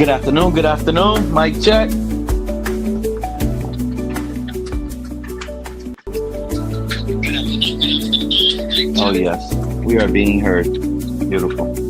Good afternoon. Good afternoon. Mic check. Oh, yes. We are being heard. Beautiful.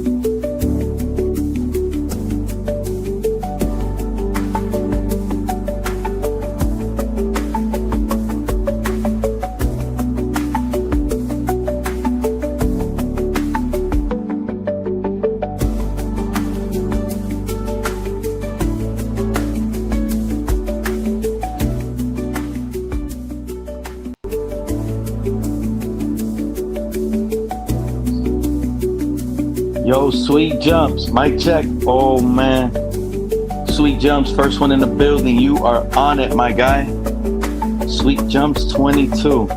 Yo, sweet jumps. Mic check. Oh, man. Sweet jumps. First one in the building. You are on it, my guy. Sweet jumps 22.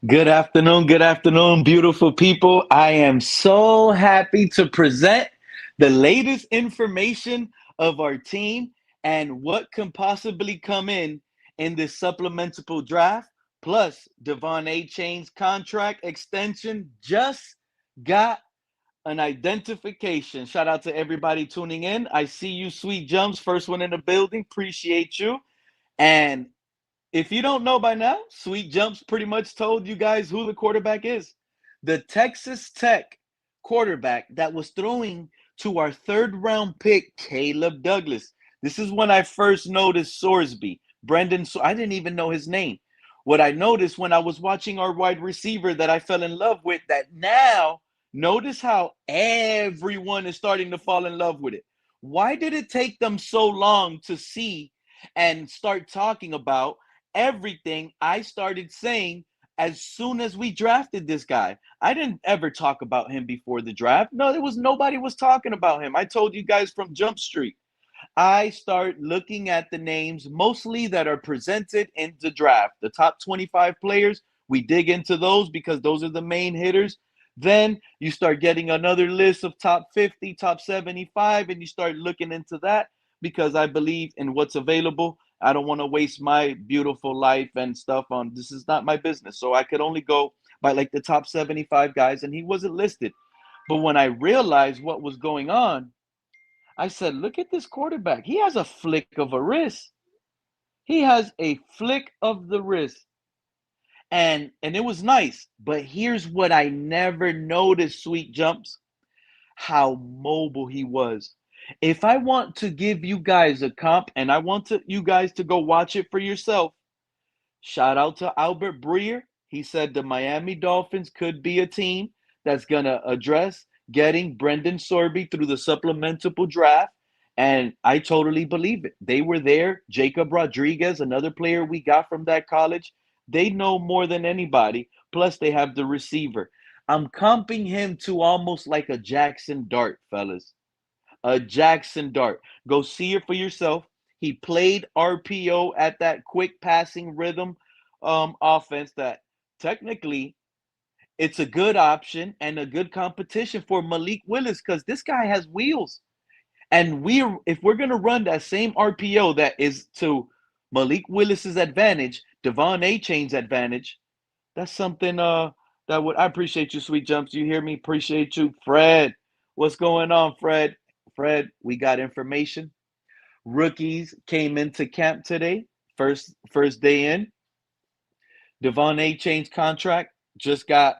Good afternoon, beautiful people. I am so happy to present the latest information of our team and what can possibly come in this supplemental draft. Plus, Devon Achane's contract extension just got an identification. Shout out to everybody tuning in. I see you, sweet jumps. First one in the building. Appreciate you. And if you don't know by now, Sweet Jumps pretty much told you guys who the quarterback is. The Texas Tech quarterback that was throwing to our third round pick, Caleb Douglas. This is when I first noticed Sorsby. I didn't even know his name. What I noticed when I was watching our wide receiver that I fell in love with, that now notice how everyone is starting to fall in love with it. Why did it take them so long to see and start talking about everything I started saying as soon as we drafted this guy? I didn't ever talk about him before the draft. No, nobody was talking about him. I told you guys from Jump Street. I start looking at the names mostly that are presented in the draft. The top 25 players, we dig into those because those are the main hitters. Then you start getting another list of top 50, top 75, and you start looking into that because I believe in what's available. I don't want to waste my beautiful life and stuff on this is not my business. So I could only go by like the top 75 guys, and he wasn't listed. But when I realized what was going on, I said, look at this quarterback. He has a flick of a wrist. He has a flick of the wrist. And it was nice. But here's what I never noticed, sweet jumps, how mobile he was. If I want to give you guys a comp, and I want you guys to go watch it for yourself, shout out to Albert Breer. He said the Miami Dolphins could be a team that's going to address getting Brendan Sorsby through the supplemental draft. And I totally believe it. They were there. Jacob Rodriguez, another player we got from that college, they know more than anybody. Plus, they have the receiver. I'm comping him to almost like a Jackson Dart, fellas. A Jackson Dart. Go see it for yourself. He played RPO at that quick passing rhythm offense that technically it's a good option and a good competition for Malik Willis because this guy has wheels. And if we're going to run that same RPO that is to Malik Willis's advantage, Devon Achane's advantage, that's something I appreciate you, sweet jumps. You hear me? Appreciate you. Fred, what's going on, Fred? Fred, we got information. Rookies came into camp today. First day in. Devon Achane's contract just got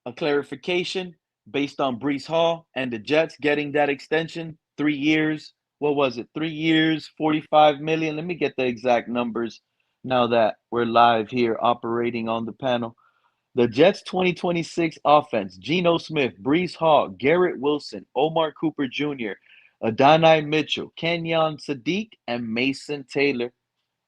a clarification based on Breece Hall and the Jets getting that extension. 3 years. What was it? 3 years, 45 million. Let me get the exact numbers now that we're live here operating on the panel. The Jets 2026 offense, Geno Smith, Breece Hall, Garrett Wilson, Omar Cooper Jr., Adonai Mitchell, Kenyon Sadiq, and Mason Taylor.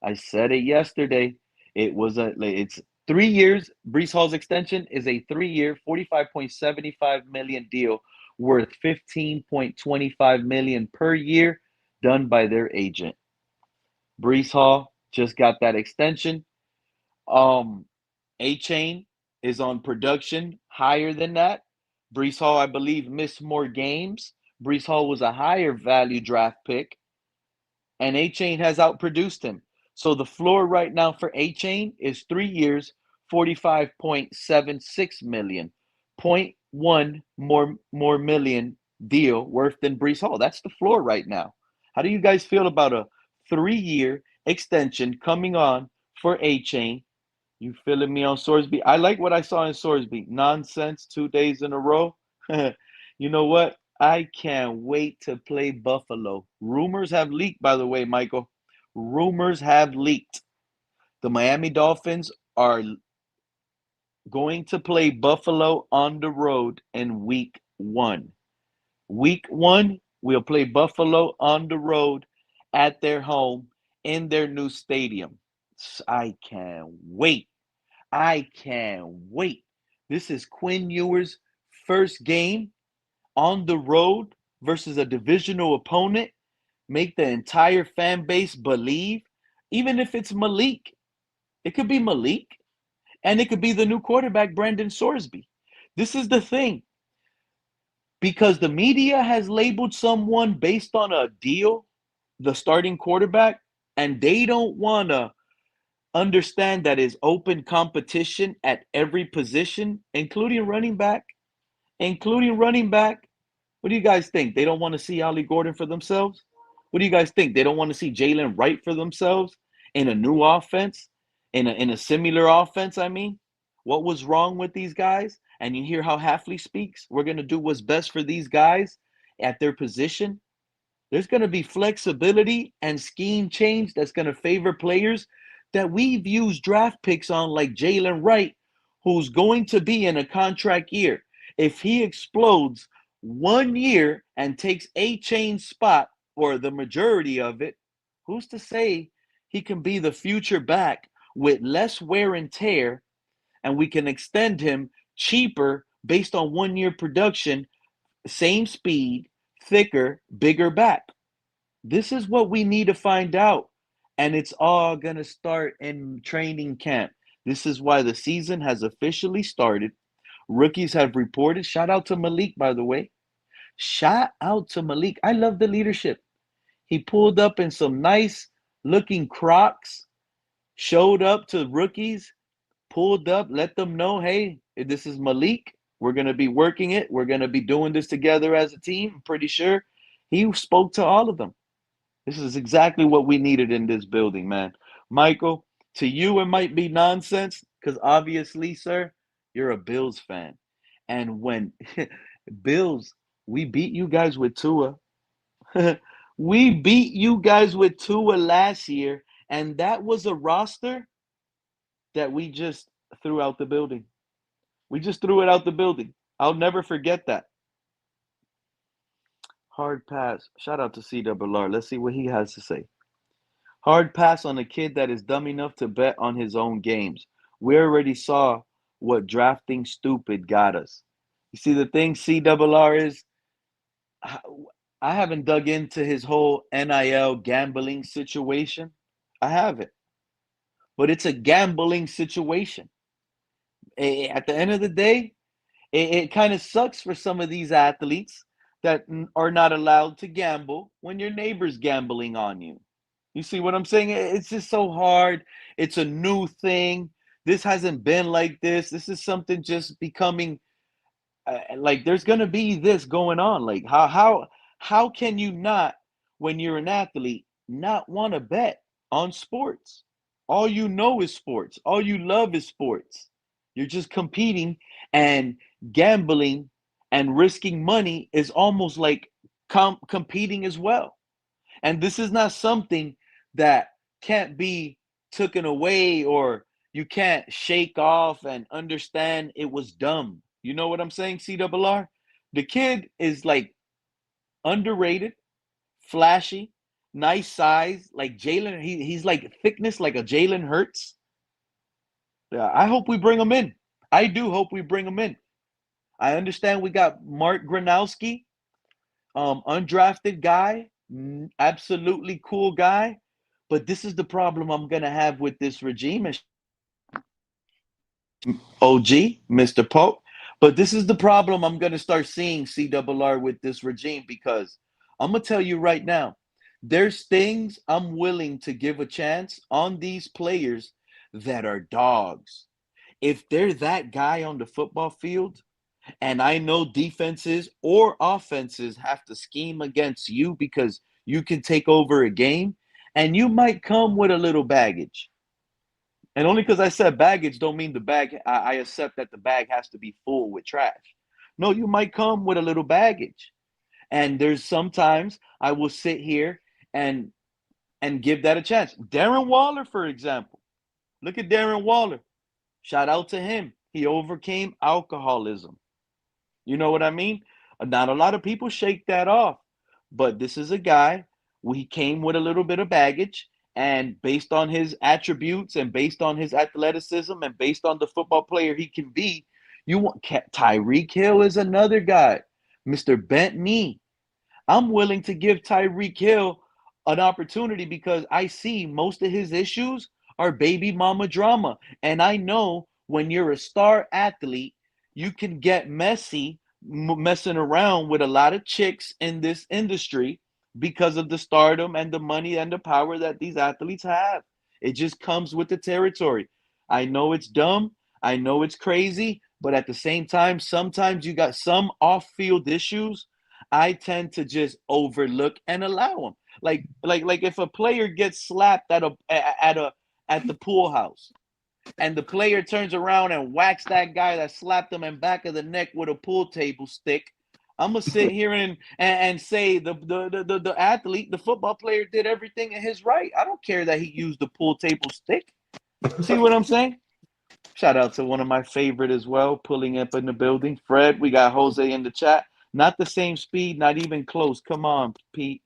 I said it yesterday. It's 3 years. Breece Hall's extension is a 3 year, 45.75 million deal worth 15.25 million per year, done by their agent. Breece Hall just got that extension. Achane is on production higher than that. Breece Hall, I believe, missed more games. Breece Hall was a higher value draft pick, and Achane has outproduced him. So the floor right now for Achane is 3 years, 45.76 million, point 0.1 more million deal worth than Breece Hall. That's the floor right now. How do you guys feel about a 3 year extension coming on for Achane? You feeling me on Sorsby? I like what I saw in Sorsby. Nonsense 2 days in a row. You know what? I can't wait to play Buffalo. Rumors have leaked, by the way, Michael. Rumors have leaked. The Miami Dolphins are going to play Buffalo on the road in week 1. Week 1, we'll play Buffalo on the road at their home in their new stadium. I can't wait. I can't wait. This is Quinn Ewers' first game on the road versus a divisional opponent. Make the entire fan base believe, even if it's Malik. It could be Malik, and it could be the new quarterback, Brendan Sorsby. This is the thing. Because the media has labeled someone based on a deal, the starting quarterback, and they don't want to understand that is open competition at every position, including running back. Including running back. What do you guys think? They don't want to see Ollie Gordon for themselves? What do you guys think? They don't want to see Jalen Wright for themselves in a new offense, in a similar offense, I mean? What was wrong with these guys? And you hear how Halfley speaks? We're going to do what's best for these guys at their position. There's going to be flexibility and scheme change that's going to favor players that we've used draft picks on, like Jalen Wright, who's going to be in a contract year. If he explodes 1 year and takes Achane's spot, or the majority of it, who's to say he can be the future back with less wear and tear, and we can extend him cheaper based on 1 year production, same speed, thicker, bigger back? This is what we need to find out. And it's all going to start in training camp. This is why the season has officially started. Rookies have reported. Shout out to Malik, by the way. Shout out to Malik. I love the leadership. He pulled up in some nice looking Crocs, showed up to rookies, pulled up, let them know, hey, this is Malik. We're going to be working it. We're going to be doing this together as a team. I'm pretty sure he spoke to all of them. This is exactly what we needed in this building, man. Michael, to you, it might be nonsense because obviously, sir, you're a Bills fan. And when Bills, we beat you guys with Tua. We beat you guys with Tua last year, and that was a roster that we just threw out the building. We just threw it out the building. I'll never forget that. Hard pass. Shout out to CWR. Let's see what he has to say. Hard pass on a kid that is dumb enough to bet on his own games. We already saw what drafting stupid got us. You see, the thing, CRR, is I haven't dug into his whole NIL gambling situation. I haven't. But it's a gambling situation. At the end of the day, it kind of sucks for some of these athletes that are not allowed to gamble when your neighbor's gambling on you. You see what I'm saying? It's just so hard. It's a new thing. This hasn't been like this. This is something just becoming like there's going to be this going on. Like how can you not, when you're an athlete, not want to bet on sports? All you know is sports. All you love is sports. You're just competing, and gambling and risking money is almost like competing as well. And this is not something that can't be taken away, or you can't shake off and understand it was dumb. You know what I'm saying, CRR? The kid is like underrated. flashy, nice size, like Jalen. He's like thickness, like a Jalen Hurts. Yeah, I hope we bring him in. I do hope we bring him in. I understand we got Mark Gronowski, undrafted guy, absolutely cool guy. But this is the problem I'm gonna have with this regime, OG, Mr. Pope. But this is the problem I'm gonna start seeing CRR with this regime because I'm gonna tell you right now, there's things I'm willing to give a chance on these players that are dogs. If they're that guy on the football field, and I know defenses or offenses have to scheme against you because you can take over a game, and you might come with a little baggage. And only because I said baggage don't mean the bag, I accept that the bag has to be full with trash. No, you might come with a little baggage. And there's sometimes I will sit here and give that a chance. Darren Waller, for example. Look at Darren Waller. Shout out to him. He overcame alcoholism. You know what I mean? Not a lot of people shake that off, but this is a guy he came with a little bit of baggage, and based on his attributes and based on his athleticism and based on the football player he can be, you want Tyreek Hill is another guy, Mr. Bent Knee. I'm willing to give Tyreek Hill an opportunity because I see most of his issues are baby mama drama. And I know when you're a star athlete, you can get messy messing around with a lot of chicks in this industry because of the stardom and the money and the power that these athletes have. It just comes with the territory. I know it's dumb. I know it's crazy. But at the same time, sometimes you got some off field issues I tend to just overlook and allow them. Like if a player gets slapped at the pool house, and the player turns around and whacks that guy that slapped him in back of the neck with a pool table stick, I'm gonna sit here and say the athlete, the football player, did everything in his right. I don't care that he used the pool table stick. See what I'm saying? Shout out to one of my favorite as well, pulling up in the building. Fred, we got Jose in the chat. Not the same speed, not even close. Come on, Pete.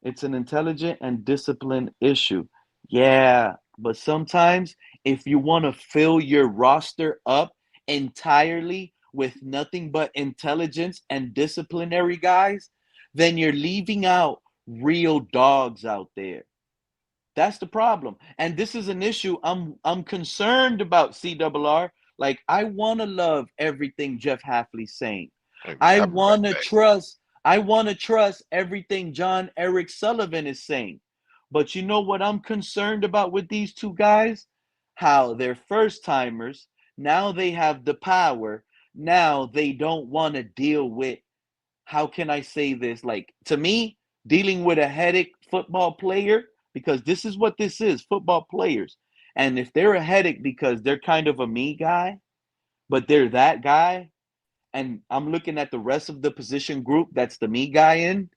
It's an intelligent and disciplined issue. Yeah, but sometimes if you want to fill your roster up entirely with nothing but intelligence and disciplinary guys, then you're leaving out real dogs out there. That's the problem. And this is an issue I'm concerned about, CRR. Like I want to love everything Jeff Hafley's saying. I want to trust everything John Eric Sullivan is saying. But you know what I'm concerned about with these two guys? How they're first timers. Now they have the power. Now they don't want to deal with, how can I say this? Like, to me, dealing with a headache football player, because this is what this is, football players. And if they're a headache because they're kind of a me guy, but they're that guy, and I'm looking at the rest of the position group that's the me guy in,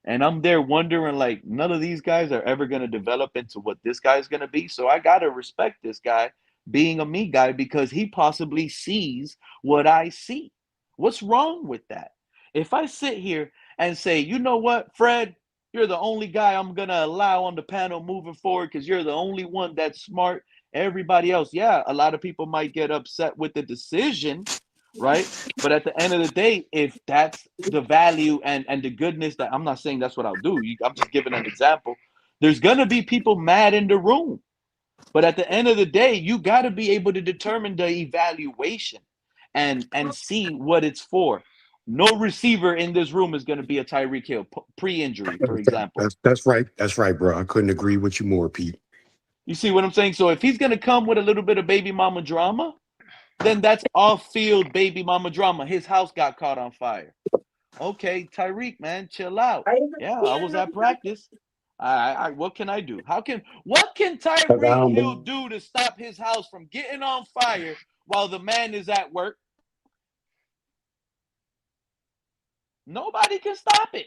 and I'm there wondering, like, none of these guys are ever going to develop into what this guy's going to be. So I got to respect this guy being a me guy because he possibly sees what I see. What's wrong with that? If I sit here and say, you know what, Fred, you're the only guy I'm going to allow on the panel moving forward because you're the only one that's smart. Everybody else, yeah, a lot of people might get upset with the decision, right? But at the end of the day, if that's the value and the goodness that, I'm not saying that's what I'll do. I'm just giving an example. There's going to be people mad in the room. But at the end of the day, you got to be able to determine the evaluation and see what it's for. No receiver in this room is going to be a Tyreek Hill pre-injury, for example. That's right. That's right, bro. I couldn't agree with you more, Pete. You see what I'm saying? So if he's going to come with a little bit of baby mama drama, then that's off-field baby mama drama. His house got caught on fire. Okay, Tyreek, man, chill out. Yeah, I was at practice. What can I do? What can Tyreek Hill do to stop his house from getting on fire while the man is at work? Nobody can stop it.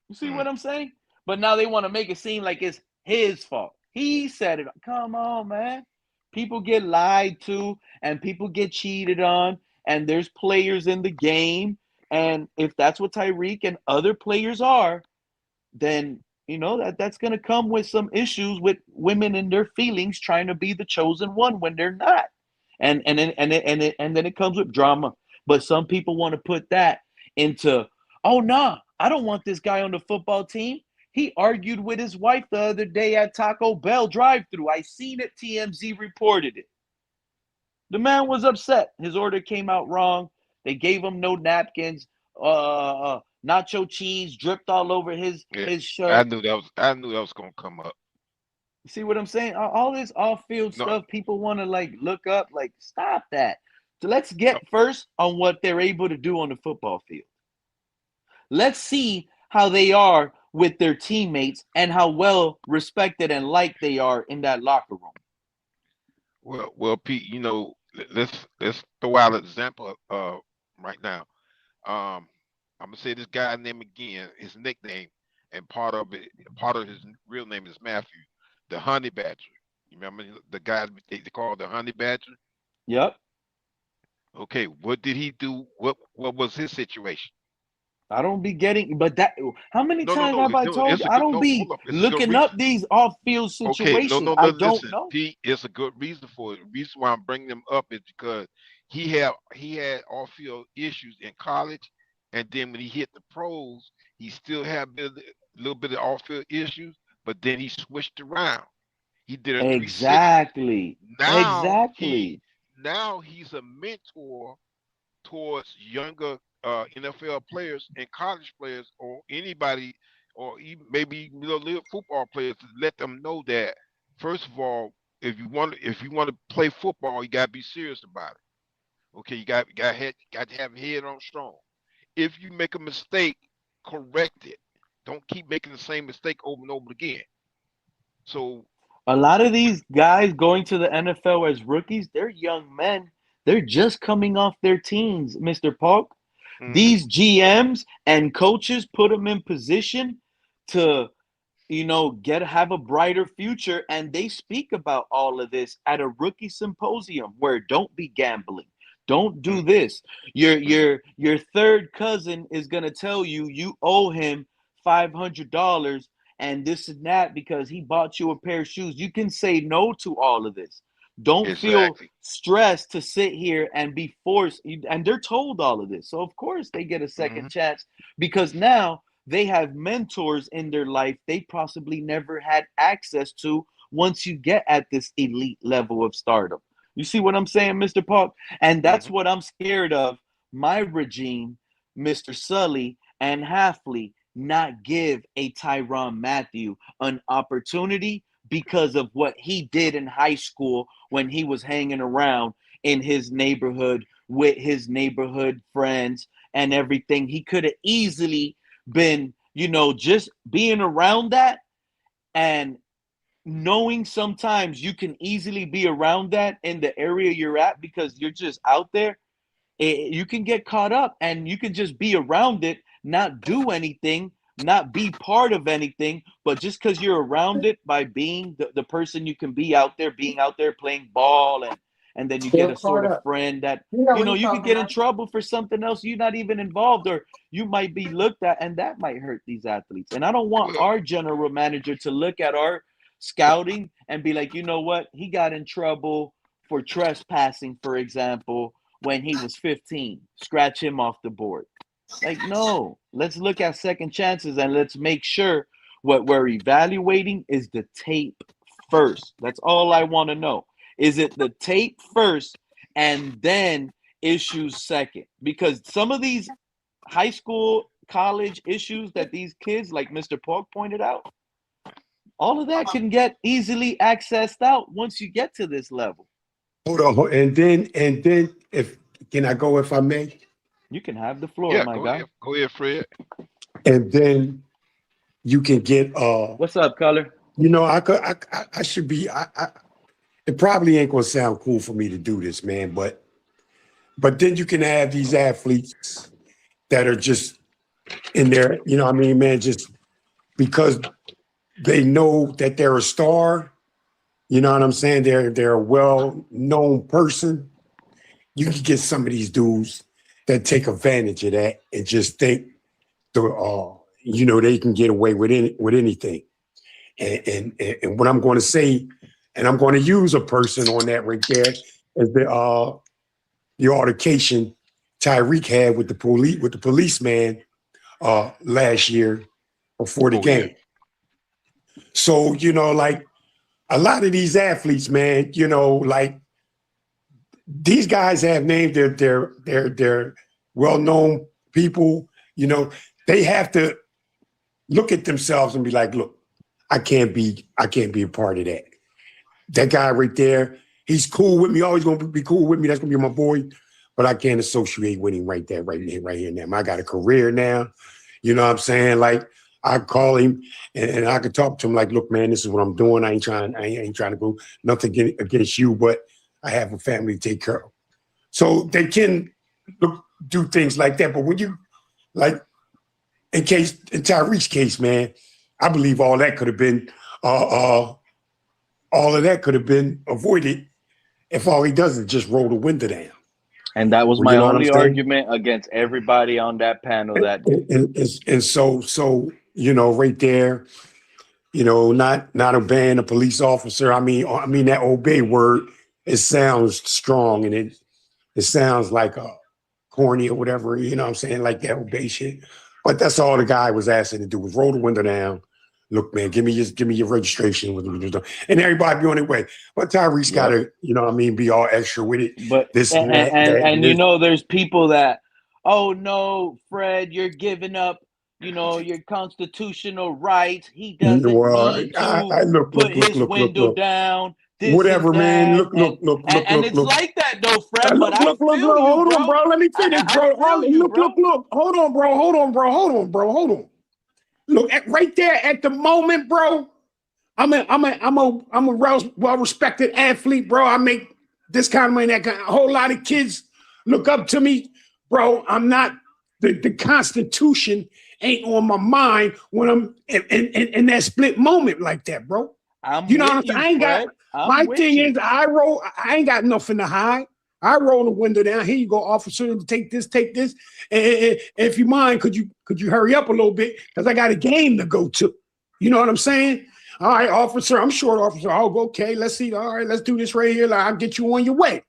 You see what I'm saying? But now they want to make it seem like it's his fault. He said it. Come on, man. People get lied to and people get cheated on, and there's players in the game And if that's what Tyreek and other players are, then that's going to come with some issues with women and their feelings trying to be the chosen one when they're not. And then it comes with drama. But some people want to put that into, oh nah, I don't want this guy on the football team. He argued with his wife the other day at Taco Bell drive-thru. I seen it. TMZ reported it. The man was upset. His order came out wrong. They gave him no napkins. Nacho cheese dripped all over his shirt. I knew that was gonna come up. You see what I'm saying? All this off-field No, stuff people want to look up. Stop that. So let's get first on what they're able to do on the football field. Let's see how they are with their teammates and how well respected and liked they are in that locker room. well, Pete. Let's throw out an example right now. I'm gonna say this guy's name again, his nickname, and part of his real name is Matthew, the Honey Badger. You remember the guy they called the Honey Badger? Yep. Okay, what did he do? What was his situation? I don't be getting, but how many times No. have I told you? I don't be looking up these off-field situations. Okay, I don't listen, know. Pete, it's a good reason for it. The reason why I'm bringing them up is because he had off-field issues in college, and then when he hit the pros, he still had a little bit of off-field issues, but then he switched around. He did a 360. Exactly. Exactly. Now he's a mentor towards younger NFL players and college players, or anybody, or even maybe little football players, to let them know that first of all, if you want to play football, you gotta be serious about it. Okay, you got to have your head on strong. If you make a mistake, correct it. Don't keep making the same mistake over and over again. So a lot of these guys going to the NFL as rookies, they're young men. They're just coming off their teens, Mr. Polk. These GMs and coaches put them in position to, have a brighter future. And they speak about all of this at a rookie symposium where don't be gambling. Don't do this. Your third cousin is going to tell you owe him $500 and this and that because he bought you a pair of shoes. You can say no to all of this. Don't feel stressed to sit here and be forced. And they're told all of this. So, of course, they get a second chance because now they have mentors in their life they possibly never had access to once you get at this elite level of stardom. You see what I'm saying, Mr. Park? And that's what I'm scared of. My regime, Mr. Sully and Halfley, not give a Tyrann Mathieu an opportunity because of what he did in high school when he was hanging around in his neighborhood with his neighborhood friends and everything. He could have easily been, just being around that and knowing sometimes you can easily be around that in the area you're at because you're just out there. You can get caught up and you can just be around it, not do anything, not be part of anything, but just because you're around it by being the person you can be out there, being out there playing ball and then you get a sort of friend that, you could get in trouble for something else you're not even involved or you might be looked at and that might hurt these athletes. And I don't want our general manager to look at our scouting and be like, you know what? He got in trouble for trespassing, for example, when he was 15. Scratch him off the board. No, let's look at second chances and let's make sure what we're evaluating is the tape first. That's all I want to know. Is it the tape first and then issues second? Because some of these high school, college issues that these kids, like Mr. Polk pointed out, all of that can get easily accessed out once you get to this level. Hold on, and then if can I go if I may? You can have the floor, my guy. Go ahead, Fred. And then you can get what's up, Color? I should be it probably ain't gonna sound cool for me to do this, man, but then you can have these athletes that are just in there, man, just because they know that they're a star, you know what I'm saying? They're a well-known person. You can get some of these dudes that take advantage of that and just think, they can get away with anything. And what I'm going to say, and I'm going to use a person on that right there, is the altercation Tyreek had with the policeman last year before the game. Yeah. So, like a lot of these athletes, man, like these guys have named their well-known people, they have to look at themselves and be like, look, I can't be a part of that. That guy right there, he's cool with me, always gonna be cool with me. That's gonna be my boy, but I can't associate with him right here now. I got a career now. You know what I'm saying? Like I call him and I could talk to him like, look, man, this is what I'm doing. I ain't trying to go nothing against you, but I have a family to take care of. So they can do things like that. But when you like in Tyreek's case, man, I believe all that could have been avoided if all he does is just roll the window down. And that was my only argument against everybody on that panel that day. And so right there, not obeying a police officer. I mean that obey word, it sounds strong and it sounds like a corny or whatever, you know what I'm saying, like that obey shit. But that's all the guy was asking to do was roll the window down. Look, man, give me your registration and everybody be on their way. But Tyreek's got to, be all extra with it. But there's people that, oh no, Fred, you're giving up, your constitutional rights. He doesn't need to put his window down. Whatever, man. Look. And it's like that though, Fred. Look, hold on, bro. Let me finish, bro. Look. Hold on, bro. Look, right there at the moment, bro. I'm a well-respected athlete, bro. I make this kind of money. A whole lot of kids look up to me, bro. I'm not the Constitution ain't on my mind when I'm in that split moment like that, bro. You know what I'm saying? My thing is, I ain't got nothing to hide. I roll the window down. Here you go, officer. Take this. And if you mind, could you hurry up a little bit? Because I got a game to go to. You know what I'm saying? All right, officer. I'm short, officer. Oh, okay. Let's see. All right, let's do this right here. I'll get you on your way.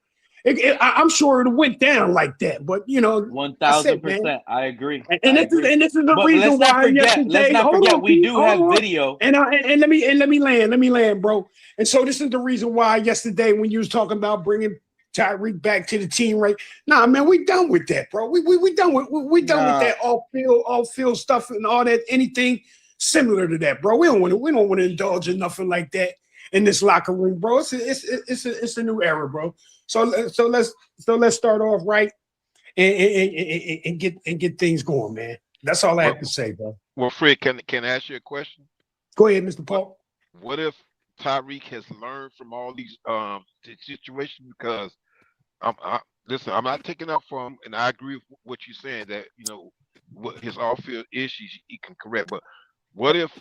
I'm sure it went down like that, but 1,000%. I agree. And this is the reason why. Let's not forget we do have video. And let me land, bro. And so this is the reason why yesterday when you was talking about bringing Tyreek back to the team, right? Nah, man, we done with that, bro. We done with with that off field stuff and all that. Anything similar to that, bro. We don't want to indulge in nothing like that in this locker room, bro. It's a new era, bro. So let's start off right and get things going, man. That's all I have to say, bro. Well, Fred, can I ask you a question? Go ahead, Mr. Paul. What if Tyreek has learned from all these situations? Because I'm not taking up from, and I agree with what you're saying that what his off-field issues he can correct. But what if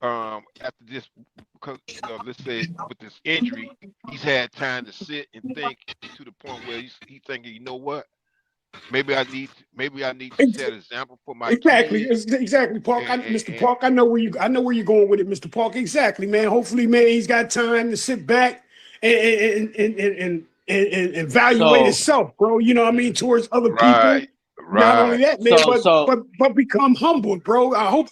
after this, because let's say with this injury, he's had time to sit and think to the point where he's thinking, you know what? Maybe I need to set an example for my kids. Exactly, Park. Mr. Park, I know where you're going with it, Mr. Park. Exactly, man. Hopefully, man, he's got time to sit back and evaluate himself, bro. You know what I mean, towards other people. Right. Not only that, man, but become humbled, bro. I hope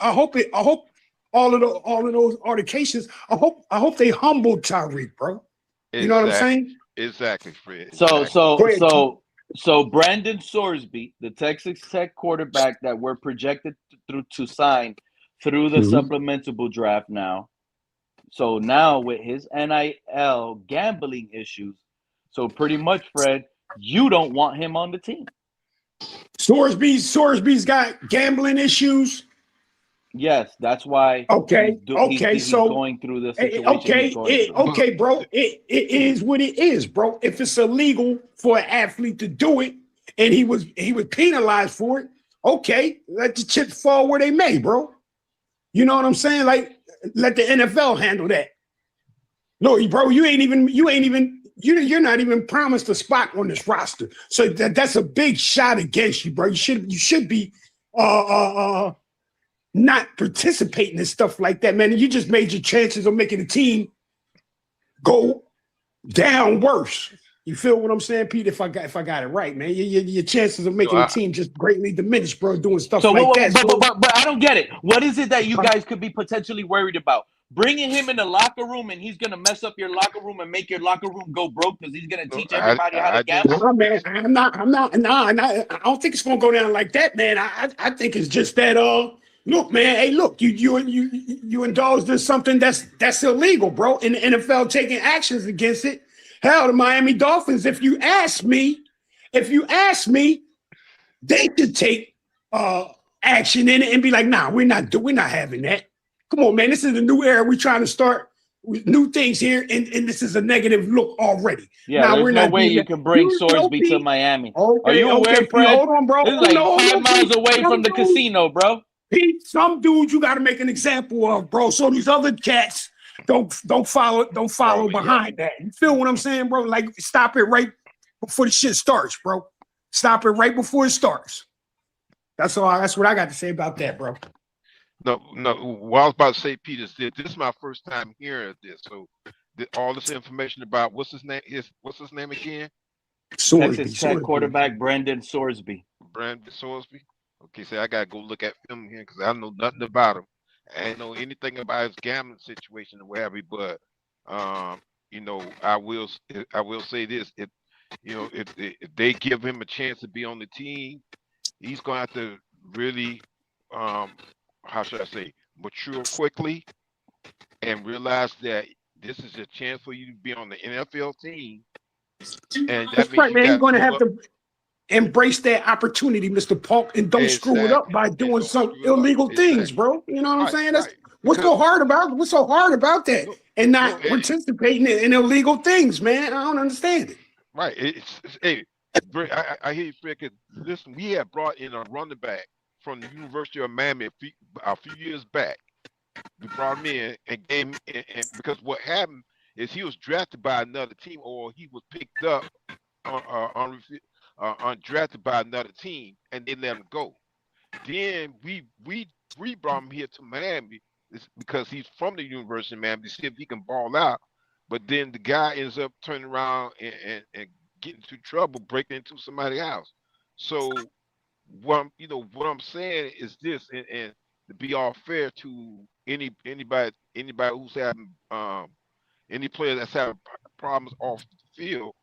all of those altercations. I hope they humbled Tyreek, bro. You know what I'm saying? Exactly, Fred. So Brendan Sorsby, the Texas Tech quarterback that we're projected to sign through the supplemental draft now. So now with his NIL gambling issues, so pretty much, Fred, you don't want him on the team. Sorsby's got gambling issues. Yes, that's why. He's going through the situation. Bro. It is what it is, bro. If it's illegal for an athlete to do it, and he was penalized for it, okay, let the chips fall where they may, bro. You know what I'm saying? Like, let the NFL handle that. No, bro, you ain't even you're not even promised a spot on this roster. So that's a big shot against you, bro. You should be not participating in stuff like that, man. And you just made your chances of making the team go down worse. You feel what I'm saying, Pete? If I got it right, man, your chances of making the team just greatly diminished, bro. Doing stuff like that. But I don't get it. What is it that you guys could be potentially worried about? Bringing him in the locker room and he's gonna mess up your locker room and make your locker room go broke because he's gonna teach everybody how to gamble. No, man, I'm not. I don't think it's gonna go down like that, man. I think it's just that. Look, man. Hey, look, you indulged in something that's illegal, bro. And the NFL taking actions against it. Hell, the Miami Dolphins, if you ask me, they could take action in it and be like, nah, we're not having that. Come on, man. This is a new era. We're trying to start with new things here, and this is a negative look already. Yeah, now, there's no way you can bring Sorsby to Miami. Okay, are you aware, Fred? Hold on, bro. This is like 5 miles away from the casino, bro. Pete, some dudes you got to make an example of, bro. So these other cats don't follow behind that. You feel what I'm saying, bro? Like, stop it right before the shit starts, bro. Stop it right before it starts. That's all. That's what I got to say about that, bro. No. What I was about to say, Peter, this is my first time hearing of this. So all this information about what's his name again? Texas Tech quarterback Brendan Sorsby. Brendan Sorsby. Okay, so I gotta go look at film here because I know nothing about him. I ain't know anything about his gambling situation or whatever. But I will say this: if they give him a chance to be on the team, he's gonna have to really how should I say, mature quickly and realize that this is a chance for you to be on the NFL team. And that's right, man. You're going to have to embrace that opportunity, Mr. Polk, and don't screw it up by doing some illegal things, bro. You know what I'm saying? That's what's so hard about that and not participating in illegal things, man. I don't understand it. Right. I hear you, Fred. Listen, we had brought in a running back from the University of Miami a few years back. We brought him in and gave him, and because what happened is he was drafted by another team, or he was picked up undrafted by another team, and they let him go. Then we brought him here to Miami because he's from the University of Miami to see if he can ball out. But then the guy ends up turning around and getting into trouble, breaking into somebody's house. So what I'm saying is this, and to be all fair to anybody who's having any player that's having problems off the field,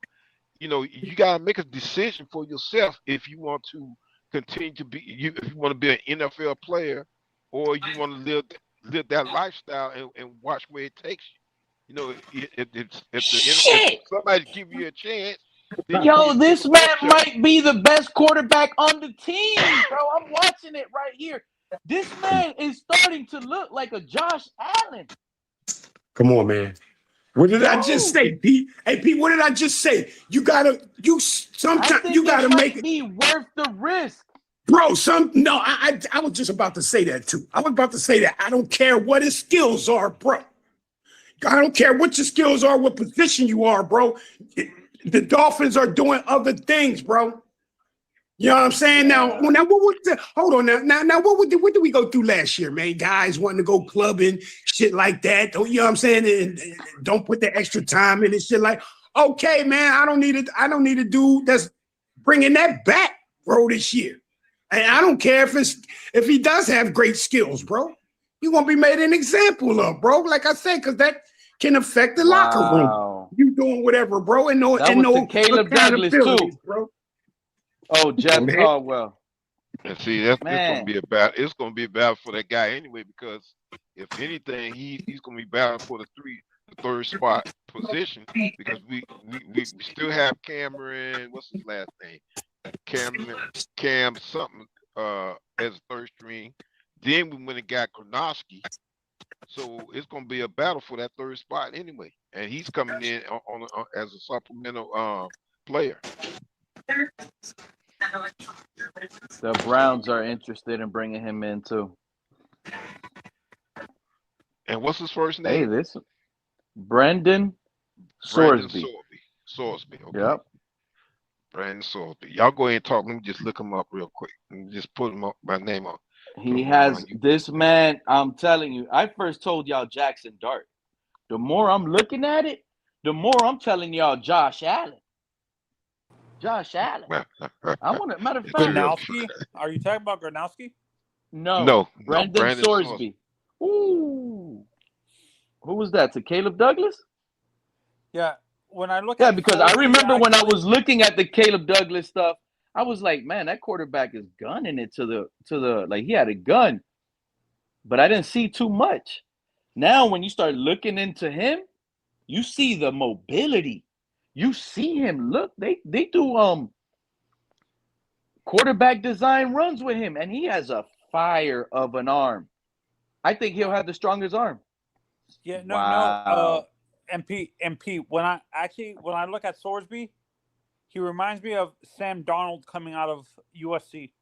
you gotta make a decision for yourself if you want to continue to be if you want to be an NFL player, or you want to live that lifestyle and watch where it takes you. If somebody give you a chance. Yo, this man might be the best quarterback on the team, bro. I'm watching it right here. This man is starting to look like a Josh Allen. Come on, man. What did I just say, Pete? Hey, Pete, what did I just say? Sometimes you gotta make it be worth the risk. Bro, I was just about to say that too. I was about to say that. I don't care what his skills are, bro. I don't care what your skills are, what position you are, bro. The Dolphins are doing other things, bro. You know what I'm saying? Now what was hold on now what did we go through last year, man? Guys wanting to go clubbing, shit like that. You know what I'm saying? And don't put the extra time in and shit like, okay, man, I don't need a dude that's bringing that back, bro, this year. And I don't care if he does have great skills, bro. You're gonna be made an example of, bro. Like I said, because that can affect the locker room. You doing whatever, bro, and no Caleb Douglas too, bro. Oh, Jeff Caldwell. And see, it's gonna be a battle. It's gonna be a battle for that guy anyway, because if anything, he's gonna be battling for the third spot position, because we still have Cameron. What's his last name? Cam something as third string. Then we went and got Kronoski. So it's going to be a battle for that third spot anyway, and he's coming in on as a supplemental player. The Browns are interested in bringing him in too. And what's his first name? Hey, this Brendan Sorsby. Sorsby. Okay. Yep. Brandon Sorsby. Y'all go ahead and talk. Let me just look him up real quick. Let me just put him up by name up. He has this man. I'm telling you. I first told y'all Jackson Dart. The more I'm looking at it, the more I'm telling y'all Josh Allen. Josh Allen. I want to. Matter of fact, Gronowski? Are you talking about Gronowski? No, Brendan Brandon Sorsby. Ooh, who was that? To Caleb Douglas? Yeah. When I look Yeah, at because I remember when I was looking at the Caleb Douglas stuff, I was like, man, that quarterback is gunning it to the like he had a gun, but I didn't see too much. Now, when you start looking into him, you see the mobility. You see him. Look, they do quarterback design runs with him, and he has a fire of an arm. I think he'll have the strongest arm. Yeah, Wow. MP. When I look at Sorsby, he reminds me of Sam Darnold coming out of USC.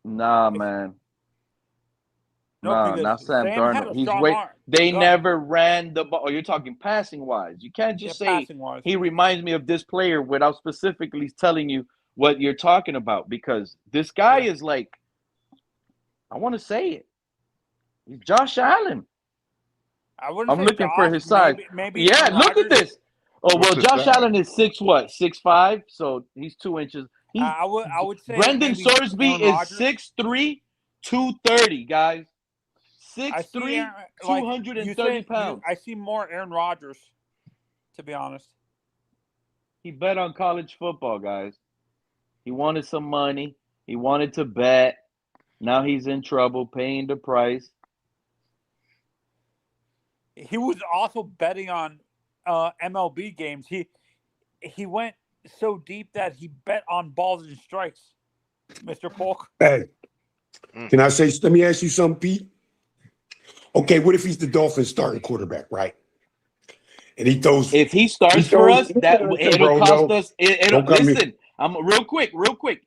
Nah, man. No, not Sam Darnold. He's arm. They never ran the ball. Oh, you're talking passing wise. You can't just say he reminds me of this player without specifically telling you what you're talking about, because this guy is like, I want to say it. He's Josh Allen. I'm looking for his size. Maybe yeah, look at this. Oh, well, Josh Allen is 6'5", so he's 2 inches. I would say Brendan Sorsby is 6'3", 230, guys. 6'3", 230 pounds. I see more Aaron Rodgers, to be honest. He bet on college football, guys. He wanted some money. He wanted to bet. Now he's in trouble paying the price. He was also betting on MLB games. He went so deep that he bet on balls and strikes, Mr. Polk. Hey, can I say, let me ask you something, Pete? Okay, what if he's the Dolphins starting quarterback, right? And he throws. If he starts for us, it'll cost us. Listen, I'm real quick.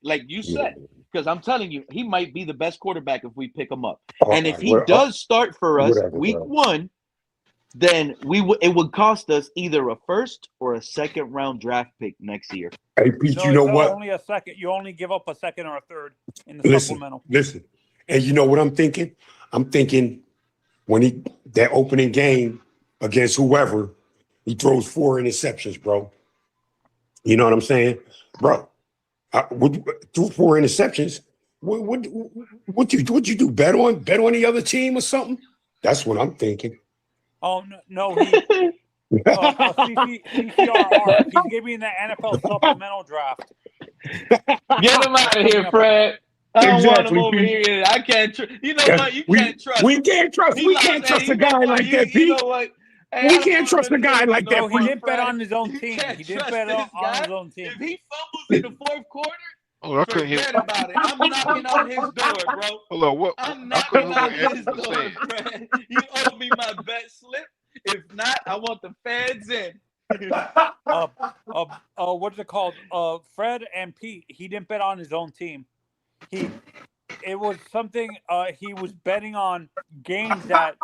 Like you said, because I'm telling you, he might be the best quarterback if we pick him up. And if he does start for us week 1, then it would cost us either a first or a second round draft pick next year. Hey, Pete, you know what? Only a second. You only give up a second or a third in the supplemental. Listen, and you know what I'm thinking? I'm thinking when that opening game against whoever, he throws 4 interceptions, bro. You know what I'm saying, bro? Threw 4 interceptions. What you do? Bet on the other team or something? That's what I'm thinking. Oh no, CCRR. He's giving the NFL supplemental draft. Get him out of here, Fred. I don't want him over here. I can't. You know what? You can't trust. We can't trust. We can't trust a guy like that, Pete. You know what? Hey, we can't trust a guy like that. He didn't bet on his own team. He didn't bet on his own team. If he fumbles in the fourth quarter, forget about it. I'm knocking on his door, bro. Hold on, what? I'm knocking on his door, Fred. You owe me my bet slip. If not, I want the feds in. What's it called? Fred and Pete. He didn't bet on his own team. It was something. He was betting on games that.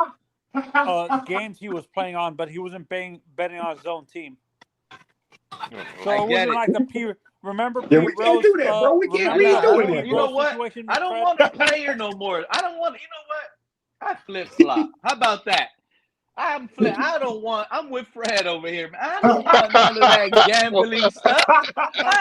Games he was playing on, but he wasn't betting on his own team. So it wasn't like a peer. Remember, we can't do that, bro. We can't be doing that. You know what? I don't want a player no more. I don't want. You know what? I flip flop. How about that? I'm with Fred over here, man. I don't want none of that gambling stuff. I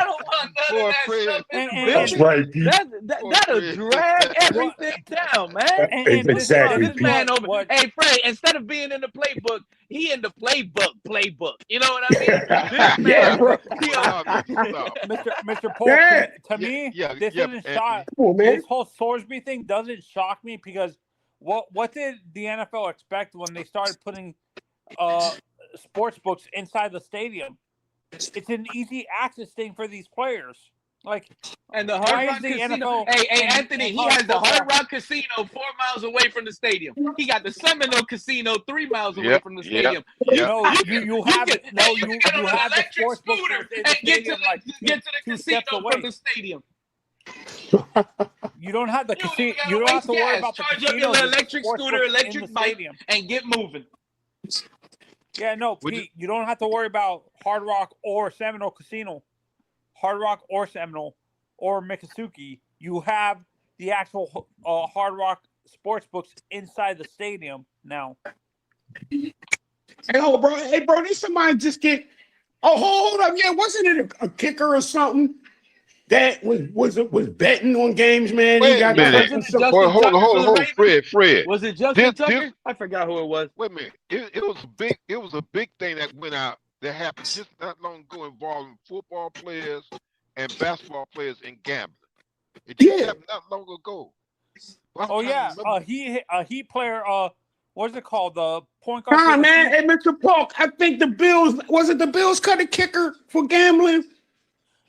don't want none of that stuff. That's right, Pete. That'll drag everything down, man. Exactly. This man over. Hey, Fred, instead of being in the playbook, he in the playbook. You know what I mean? This man, yeah, bro. Mr. Polk, to me, this isn't shock. This whole Sorsby thing doesn't shock me because what did the NFL expect when they started putting sports books inside the stadium? It's an easy access thing for these players. Like, and the Hard Rock Casino. Hey, Anthony, he has the Hard Rock Casino 4 miles away from the stadium. He got the Seminole Casino 3 miles away from the stadium. You have the sports book in the stadium, like get to the casino from the stadium. You don't have the casino. You don't have to worry about the casino. Charge up your electric scooter, electric bike, and get moving. Yeah, no, Pete, you don't have to worry about Hard Rock or Seminole Casino, Hard Rock or Seminole or Miccosukee, you have the actual Hard Rock sports books inside the stadium now. Hey, bro, did somebody just get? Oh, hold up, yeah, wasn't it a kicker or something that was betting on games, man? Wait He got a minute. Wasn't it some- Justin Hold Tucker for the on, Ravens? Fred. Was it Justin This- Tucker? I forgot who it was. Wait a minute. It was a big thing that went out that happened just not long ago involving football players and basketball players in gambling. It just happened not long ago. Well, Oh I'm yeah, trying to remember. Heat player. What is it called? The point guard. Nah, for the man, Heat? hey, Mr. Polk, I think the Bills, was it the Bills cut a kicker for gambling?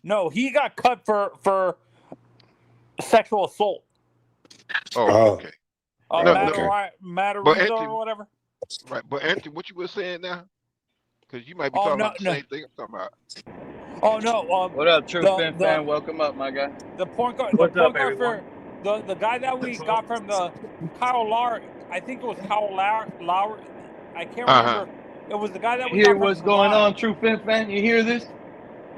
No, he got cut for sexual assault. Oh, okay. No, Matter But Anthony- or whatever. Right. But Anthony, what you were saying now? Because you might be Oh, talking no, about the no. same thing I'm talking about. Oh no. What up, True The- Fin the- fan? Welcome up, my guy. The point guard. What's the point up, guard everyone? for the guy that we got from the Kyle Lowry. I think it was Kyle Lowry. I can't remember. It was the guy that we got Hear from what's going Vermont. on, True Fin fan? You hear this?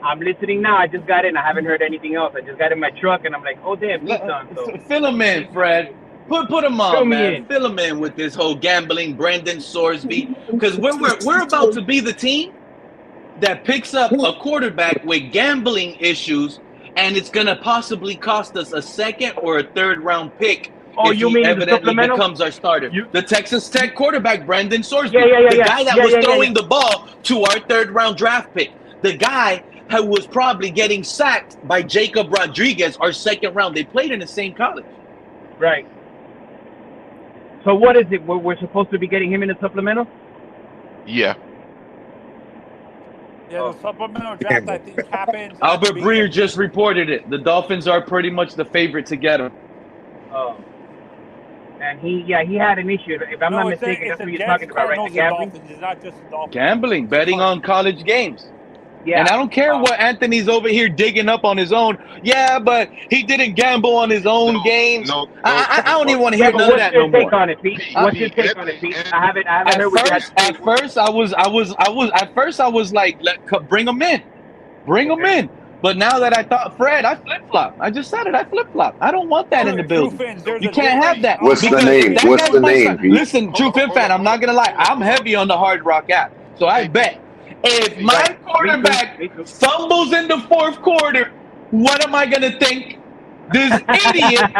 I'm listening now. I just got in. I haven't heard anything else. I just got in my truck and I'm like, oh damn, he's done. So Fill him in, Fred. Put him on, Fill me man. in. Fill him in with this whole gambling Brendan Sorsby, because we're about to be the team that picks up a quarterback with gambling issues, and it's gonna possibly cost us a second or a third round pick. Oh, if you he mean the evidently supplemental? becomes our starter. The Texas Tech quarterback, Brendan Sorsby, Yeah. the guy that was Yeah. throwing the ball to our third round draft pick, the guy who was probably getting sacked by Jacob Rodriguez, our second round. They played in the same college. Right. So what is it? We're supposed to be getting him in a supplemental? Yeah. Yeah, the supplemental draft I think happens. at the Albert beginning. Breer just reported it. The Dolphins are pretty much the favorite to get him. Oh. And he had an issue. If I'm not mistaken, that's what you're talking about, right? The gambling? Dolphins. It's not just the Dolphins. Gambling, betting on college games. Yeah. And I don't care what Anthony's over here digging up on his own. Yeah, but he didn't gamble on his own games. No. I don't even want to hear Yeah, but none of what's that your no take more. on it, Pete? What's your take on it, Pete? I haven't heard what you had to say. At first, I was like, bring him in, bring him in. But now that I thought Fred, I flip flop. I just said it. I flip flop. I don't want that in the building. You can't have that. What's the Because name? that What's guy's the my name, son. Pete? Listen, True Fin fan, I'm not gonna lie. I'm heavy on the Hard Rock app, so I bet if my quarterback fumbles in the fourth quarter, what am I gonna think? This idiot.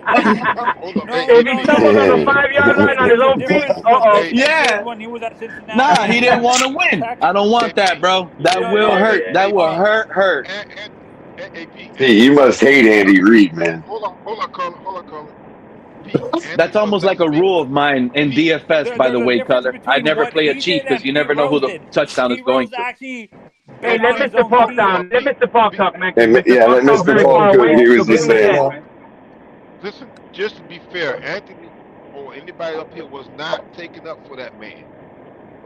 If he stumbles on the 5-yard line on his own feet, Yeah. When he was at Cincinnati. Nah, he didn't want to win. I don't want that, bro. That will hurt. That will hurt. Hey, you must hate Andy Reid, man. Hold on, Colin. That's almost like a rule of mine in DFS, by the way, Color. I never play a cheat because you never know who the touchdown is going to. Hey, let Mr. Falk down. Let Mr. Falk talk, man. Hey, yeah, let Mr. Falk hear what he's saying. Listen, just to be fair, Anthony or anybody up here was not taken up for that man.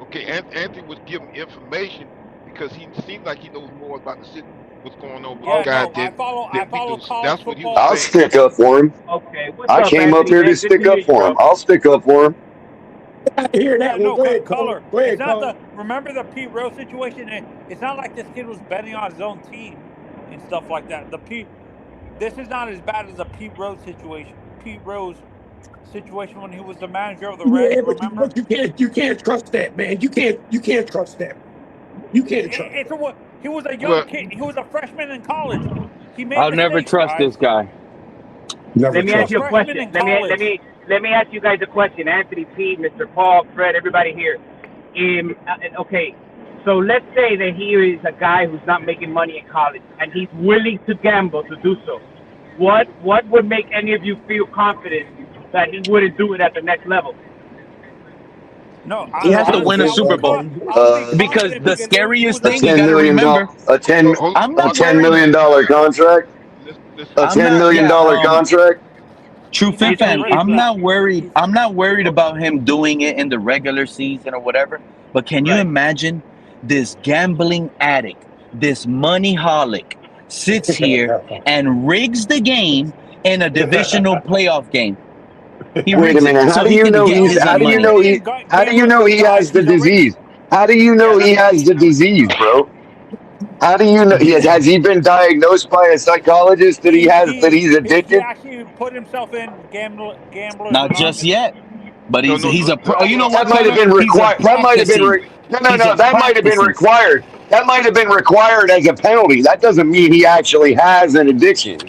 Okay, Anthony was giving information because he seemed like he knows more about the city, what's going on with the guy. I follow college That's what he football. was I'll saying. stick up for him. Okay, what's I up, came up Anthony, here man? to Good stick hear up you, for him. bro. I'll stick up for him. I hear that. No, Go ahead, Color. Go ahead, It's not Color. remember the Pete Rose situation? It's not like this kid was betting on his own team and stuff like that. This is not as bad as the Pete Rose situation. Pete Rose situation when he was the manager of the Reds. Yeah, Remember? but you can't trust that, man. You can't trust that. You can't trust. He was a young kid. He was a freshman in college. He made I'll never mistakes, trust guys. this guy. Never Let me trust. ask you a Freshman question. in Let me ask you guys a question. Anthony, Pete, Mr. Paul, Fred, everybody here. Okay, so let's say that he is a guy who's not making money in college and he's willing to gamble to do so. What would make any of you feel confident that he wouldn't do it at the next level? No, He has to win a honestly, Super Bowl. Because the scariest thing you gotta remember, a $10 million contract. A $10 million contract. True Fin fan, I'm not worried. I'm not worried about him doing it in the regular season or whatever. But can you imagine this gambling addict, this money holic, sits here and rigs the game in a divisional playoff game? He Wait a rigs it minute. so How do he you can know get he's? his How do you money. know he? How do you know he has the disease? How do you know Yeah, he has the disease, bro? How do you know? Has he been diagnosed by a psychologist that he's He addicted? actually put himself in Gamblers Not just Anonymous. yet, but No, he's a pro. You hold know up, That what, might have Color? been He's a required. That might have been practicing. He's no. a That might have been practicing. required. That might have been required as a penalty. That doesn't mean he actually has an addiction.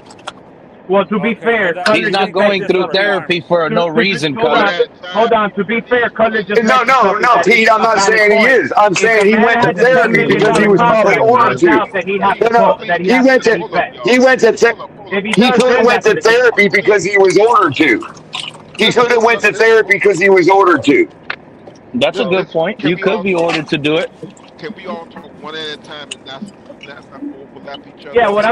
well, to be Okay, so fair, that He's Cutler you not just think that's going mentioned just through a something. therapy requirement? for no reason, Hold one Color. on, at a time. hold on. To be fair, Cutler just No, mentioned no, something no, that is Pete. I'm a not valid saying he point. is. I'm If the saying he man went to has a $10 therapy million because he was probably contract, I ordered to. doubt that he'd have to No, no. that he'd He have to went to be fed. he went to If he he does, could have then went that's an to addiction. therapy because he was ordered to. He could have went to therapy because he was ordered to. That's a good point. Can You we could all be talk? ordered to do it. Can we all talk one at a time and not overlap each other, Yeah, please?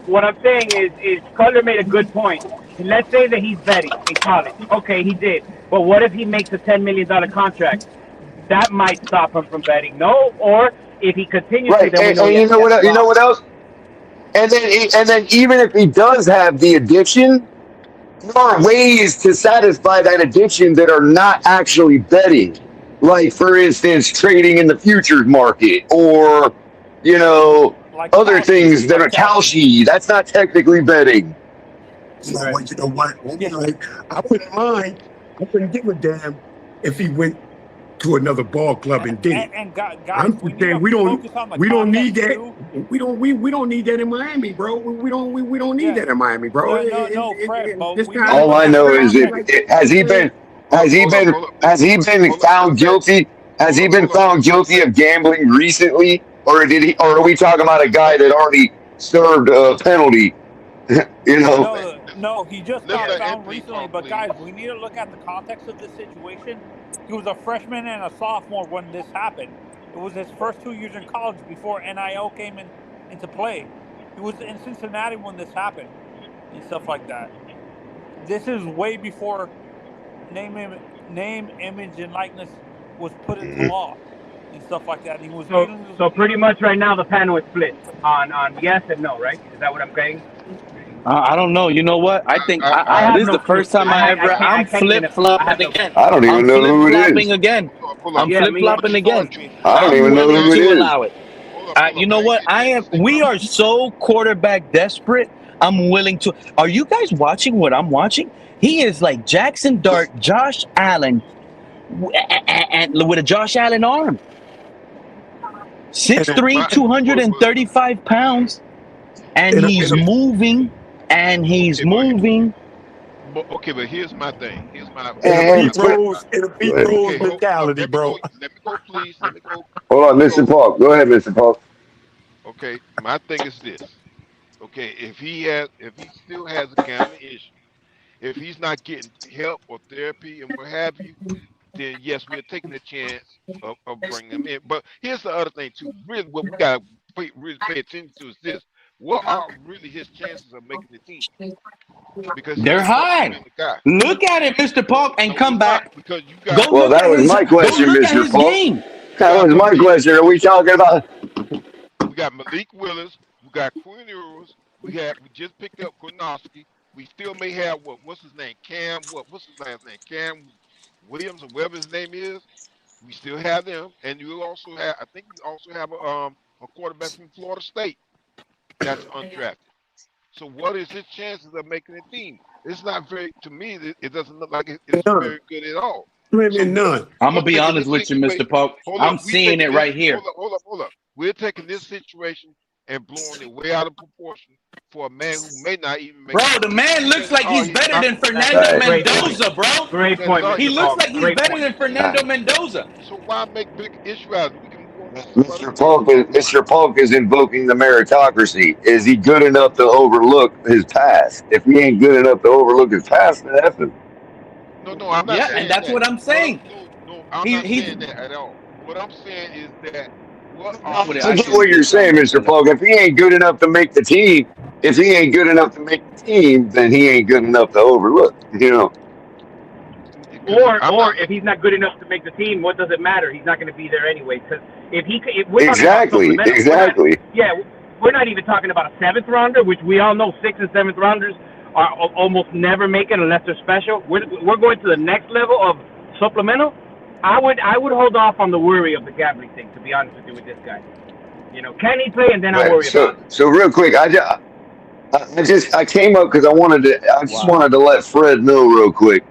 what I'm saying is Cutler made a good point. Let's say that he's betting in college. Okay, he did. But what if he makes a $10 million contract? That might stop him from betting. No, or if he continues to, Right. then we know And yes, you know he has what? to You know drop. what else? And then even if he does have the addiction, there are ways to satisfy that addiction that are not actually betting. Like, for instance, trading in the futures market, or Like other Kalshi, things that are Kalshi. That's not technically betting. Well, you know what? Yeah. Like, I wouldn't mind. I wouldn't give a damn if he went to another ball club and did it. Guys, I'm we just need saying to focus on the we don't need context that. too. We don't need that in Miami, bro. We don't need Yeah. that in Miami, bro. No, Fred, but This we need guy, to All look I at this the know guy is be if context. like, has he been has he been Hold up. has he been Hold up, found Mister J. guilty? Has he been Hold up. found guilty of gambling recently, or are we talking about a guy that already served a penalty? you know, No, he just Let's got let found Anthony recently. talk, But please. guys, we need to look at the context of this situation. He was a freshman and a sophomore when this happened. It was his first 2 years in college before NIL came into play. He was in Cincinnati when this happened and stuff like that. This is way before name, image, and likeness was put into law and stuff like that. And he was dealing with. So pretty much right now the panel is split on yes and no, right? Is that what I'm saying? I don't know. You know what? I think I have this is no the clue. first time I I'm can't even. flip I have flopping no clue. again. I don't I'm even know flip who it flopping is. again. Hold up. I'm Yeah, flip me. flopping again. I don't I'm even know willing who it to is. allow it. Hold up. You know Can what? you get Devin to say We something? are so quarterback desperate. I'm willing to. Are you guys watching what I'm watching? He is like Jackson Dart, Josh Allen, and with a Josh Allen arm. 6'3", My, 235 pounds, and in a, he's in a, moving, and he's okay, but moving. but here's my thing. Here's my in a And Pete put Rose in a go Pete ahead. Rose okay. Hold up. mentality, bro. Let me go, please. Let me go. Hold Let on, me Mr. go. Paul. Go ahead, Mr. Paul. Okay. My thing is this. Okay. If he still has a gambling issue, if he's not getting help or therapy and what have you, then yes, we're taking a chance of bringing him in. But here's the other thing too. Really, what we gotta really pay attention to is this: what are really his chances of making the team? Because he's They're a high. supplemental guy. Look at it, Mr. Park, and No, come it's not back. because you Go got Well, look that at was his. my Go question, look at Mr. his Paul. game. That was my question. Are we talking about? We got Malik Willis, we got Quinn Ewers, we just picked up Kornowski. We still may have what's his name? What's his last name? Cam Williams or whatever his name is. We still have them, and you also have. I think you also have a quarterback from Florida State that's undrafted. So what is his chances of making a team? It's not very. To me, it doesn't look like it's None. very good at all. Slim So and none. I'm we're gonna be taking honest this with you, situation. Mr. Park. Hold up, I'm we seeing taking it this. right here. Hold up. We're taking this situation and blowing it way out of proportion for a man who may not even make Bro, the the team man looks like he's better than Fernando Right. Great point. Mendoza, bro. Great point, He Mr. looks Paul. like he's Great better point. than Fernando Mendoza. So why make big issue out of it? We can move on to some other Mr. things Polk, and talk about Mr. Polk is invoking the meritocracy. Is he good enough to overlook his past? If he ain't good enough to overlook his past, then F him. it. No, I'm not Yeah, and saying that's that. what I'm saying. I'm not He's saying that at all. What I'm saying is that what are with it. I I his get can what you're get saying, some Mr. Nutella. Polk. If he ain't good enough to make the team, if he ain't good enough to make the team, then he ain't good enough to overlook. because I'm Or not if he's not good enough to make the team, what does it matter? He's not going to be there anyway. Because if we're talking about Exactly, supplemental, exactly. we're not even talking about a seventh rounder, which we all know sixth and seventh rounders are almost never make it unless they're special. We're going to the next level of supplemental. I would hold off on the worry of the gambling thing, to be honest with you, with this guy. Can he play, and then I'll Right. worry about it. So real quick, I came up because I just Wow. wanted to let Fred know real quick.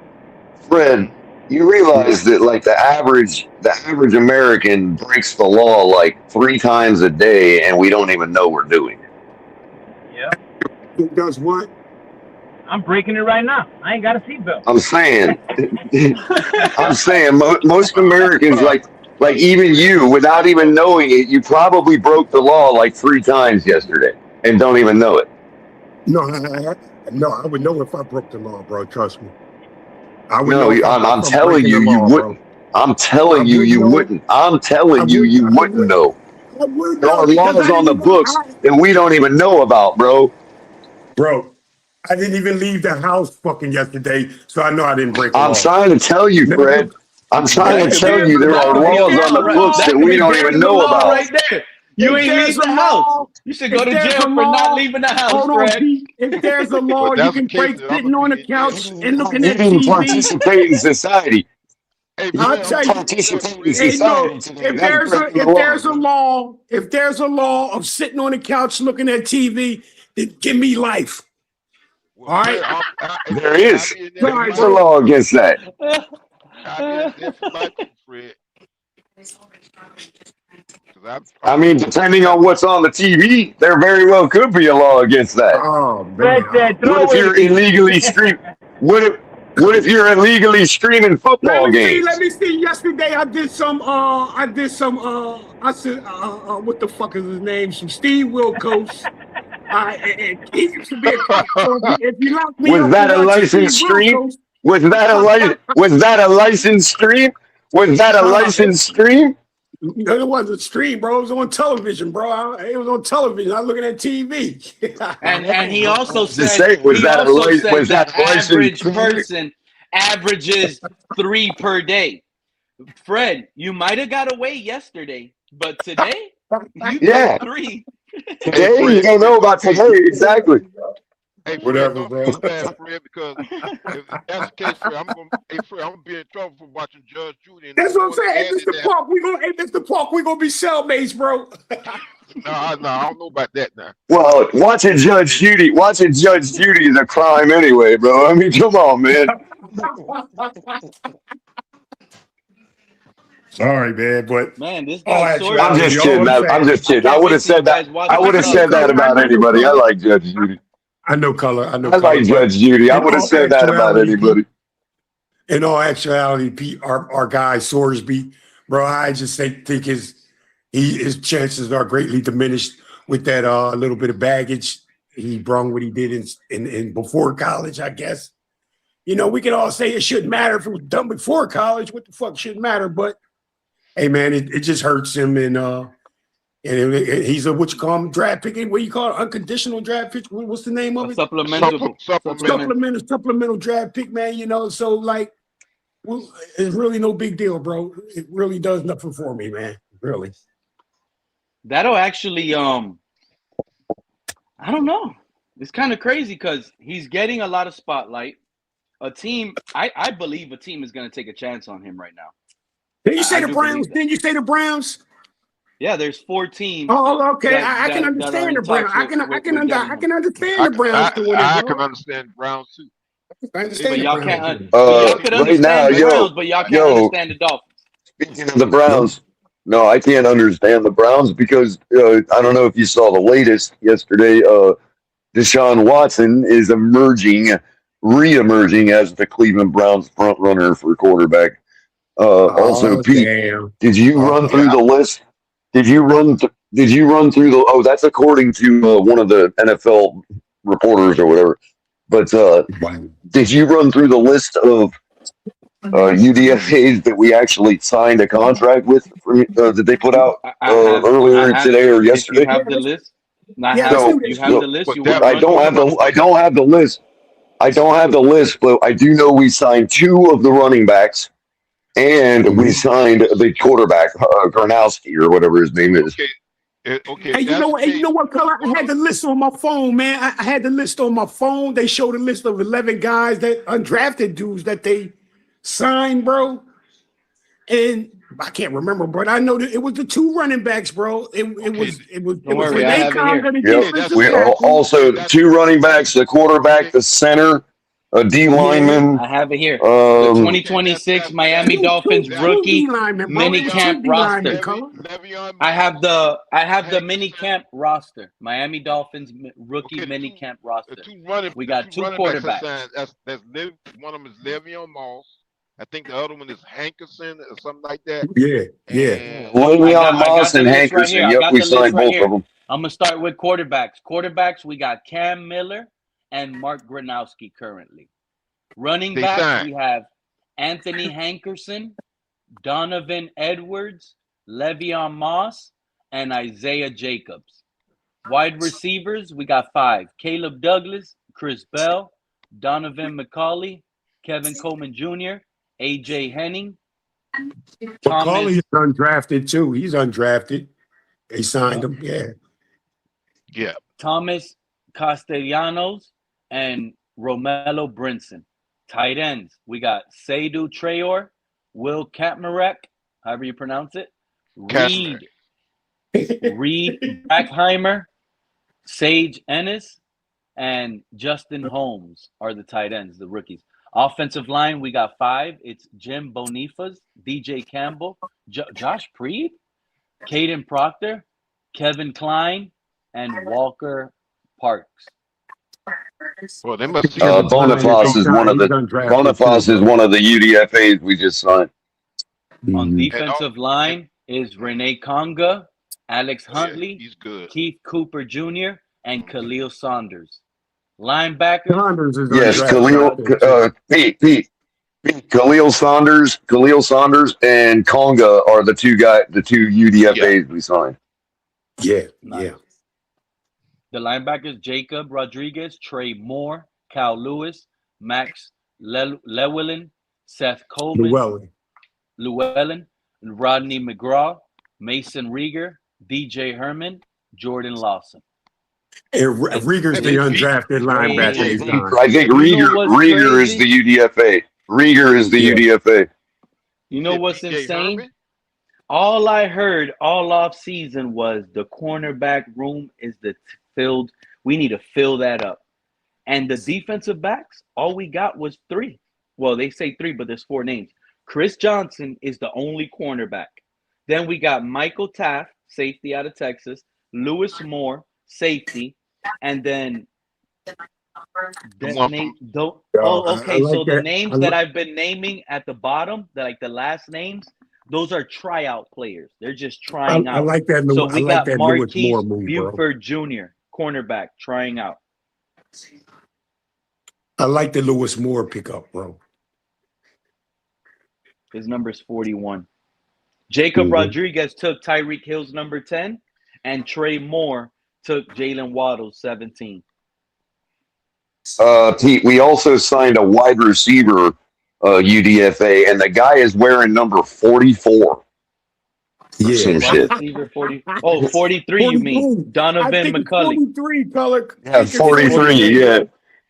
Fred, you realize that like the average American breaks the law like 3 times a day, and we don't even know we're doing it. Yeah, Who does what? I'm breaking it right now. I ain't got a seatbelt. I'm saying most Americans like even you, without even knowing it, you probably broke the law like 3 times yesterday and don't even know it. No, I would know if I broke the law, bro. Trust me. I would No, know if I'm I'm telling breaking you, the you law, bro. wouldn't. I'm I telling you, would you know. wouldn't. I'm I telling you, would. you I wouldn't would. know. I would There know are because laws I on didn't the even. books that we don't even know about, bro. Bro, I didn't even leave the house fucking yesterday, so I know I didn't break a I'm law. trying to tell you, Nigga, Fred. I'm trying That to could if be tell there's you a there that are could law, be if a laws there's on law, a the right? books law, That that could we be if don't there's even breaking a the know law law, about. right there. You if ain't there's leave a the house. law, You should go if to there's a jail for not law, leaving the house, hold on, Fred. Pete. If there's a law, But you that's the can case break that I'm sitting gonna on be the in jail. couch and looking You at didn't TV. participate in society. Hey, You I'll Fred, I'm didn't tell gonna you. be in jail, participate in Fred. Hey, society no, today. That's breaking the law, bro. if there's a law of sitting on the couch looking at TV, then give me life. Well, All right, Fred, hey, There Fred, I'll is. be in there for sorry, There's a life. bro. law against that. I'll be in there for life too, Fred. Cause I I'm mean, doing some depending on gambling. what's on the TV, there very well could be a law against that. Oh Fred man. said, What "Throw if it, you're Pete." illegally stream? What if what if you're illegally streaming Let football me see. Let games? me see. Yesterday I did some. I said. What the fuck is his name? Some Steve Wilkos. And he used to be a cop. So if you lock me Was up for that a watching Steve licensed stream? Wilkos, Was that a licensed stream? Was that a uh, it, licensed stream? it wasn't a stream, bro. It was on television, bro. It was on television. I was looking at TV. And he also Just said say, was the that a licensed average stream? person averages 3 per day. Fred, you might have got away yesterday, but today you did Yeah. 3. Hey, Today you Fred. don't know about today exactly. Hey, Fred, Whatever, don't bro. feel bad, Fred, because if that's the case, Fred, I'm gonna be in trouble for watching Judge Judy and That's what I'm knowing saying. and that. Hey, Mr. Park, we gonna be cellmates, bro. No, I don't know about that now. Well, watching Judge Judy is a crime anyway, bro. I mean, come on, man. Sorry, man, but Man, this all guy I'm Sorsby, just actuality, all kidding. I'm I'm saying, just I kidding. can't wait till you guys watch I this would have I know said Celtics that color, game. I about know your anybody. I color, like Judge Judy. I know color, I know I color, like but Judge Judy. I in would have all said that about actuality, Pete, anybody. in all actuality, Pete, our guy Sorsby, bro, I just think his chances are greatly diminished with that little bit of baggage he brung what he did in before college, I guess. We can all say it shouldn't matter if it was done before college. What the fuck shouldn't matter? But hey, man, it just hurts him, and he's a what you call him draft pick. What do you call it? Unconditional draft pick. What's the name A of it? supplemental. Supplemental. Supplemental draft pick, man. So like, well, it's really no big deal, bro. It really does nothing for me, man. Really. That'll actually I don't know. It's kind of crazy because he's getting a lot of spotlight. I believe a team is going to take a chance on him right now. Did you say I the do Browns? believe that. Didn't you say the Browns? Yeah, there's 4 teams Oh, okay. I can that are understand in the Browns. talks with getting I him. can understand the Browns doing it, I bro. can understand Browns too. I They But understand the just y'all Browns can't. doing it. But y'all could Right now, understand the Browns, but y'all can't understand the Dolphins. speaking of the No. Browns, no, I can't understand the Browns because I don't know if you saw the latest yesterday. Deshaun Watson is re-emerging as the Cleveland Browns front runner for quarterback. Also, Oh, Pete, damn. did you run through yeah. the list? Did you run through the? Oh, that's according to one of the NFL reporters or whatever. But did you run through the list of UDFAs that we actually signed a contract with that they put out I earlier have. today or If you yesterday? have the list, Yeah, let's do you this. have So, the list. But You want that to I run don't through have them? the I don't have the list. I don't have the list, but I do know we signed 2 of the running backs, and we signed the quarterback, Garnowski or whatever his name is. Okay. Hey, If that's the hey, you case, know what, color? I one had of the list on my phone, man. I had the list on my phone. They showed a list of 11 guys that undrafted dudes that they signed, bro. And I can't remember, but I know that it was the 2 running backs, bro. It was worry, I Renee have it here. Conga, the Yep. defensive We tackle. also 2 running backs, the quarterback, the center, a D lineman. I have it here. The 2026 That's Miami Two Dolphins rookie D-linemen, bro. mini It was camp 2 D-linemen, roster. color. Le'Veon I have the Hankerson. mini camp roster. Miami Dolphins rookie Okay, mini camp roster. We got got 2 running backs quarterbacks. assigned. One of them is Le'Veon Moss. I think the other one is Hankerson or something like that. Yeah. And Le'Veon I got Moss the and list right here. Hankerson. I Yep, got we the list signed right both here. of them. I'm gonna start with quarterbacks. Quarterbacks, we got Cam Miller and Mark Gronowski currently. Running They backs, signed. we have Anthony Hankerson, Donovan Edwards, Le'Veon Moss, and Isaiah Jacobs. Wide receivers, we got 5. Caleb Douglas, Chris Bell, Donovan McCauley, Kevin Coleman Jr., AJ Henning, McCauley is undrafted too. He's undrafted. They signed him. Yeah. Thomas Castellanos, and Romello Brinson. Tight ends, we got Seydou Traore, Will Katmarek, however you pronounce it, Reed Brackheimer, Sage Ennis, and Justin Holmes are the tight ends, the rookies. Offensive line, we got 5. It's Jim Bonifaz, DJ Campbell, Josh Preed, Caden Proctor, Kevin Klein, and Walker Parks. Well, they must see Bonifaz is one of the UDFAs we just signed. On defensive line is Renee Conga, Alex Huntley, he's good. Keith Cooper Jr., and Khalil Saunders. Linebackers. Saunders is Yes, Pete. Khalil Saunders, and Conga are the 2 UDFAs we signed. Yeah. The linebackers, Jacob Rodriguez, Trey Moore, Cal Lewis, Max Llewellyn, Seth Coleman, Llewellyn, Rodney McGraw, Mason Rieger, DJ Herman, Jordan Lawson. And Rieger's the undrafted linebacker. I think Rieger is the UDFA. UDFA. You know what's insane? All I heard all off season was the cornerback room is filled. We need to fill that up. And the defensive backs, all we got was 3. Well, they say 3, but there's 4 names. Chris Johnson is the only cornerback. Then we got Michael Taft, safety out of Texas, Lewis Moore, safety, and then the names that I've been naming at the bottom, the last names, those are tryout players. They're just trying out. I like that. So we got Marquise Lewis Moore move, Buford Jr., cornerback, trying out. I like the Lewis Moore pickup, bro. His number is 41. Jacob Rodriguez took Tyreek Hill's number 10, and Trey Moore took Jalen Waddle's 17. Pete, we also signed a wide receiver UDFA, and the guy is wearing number 44. Yeah, shit. 43, you mean? Donovan McCulley. 43 color. Yeah, 43.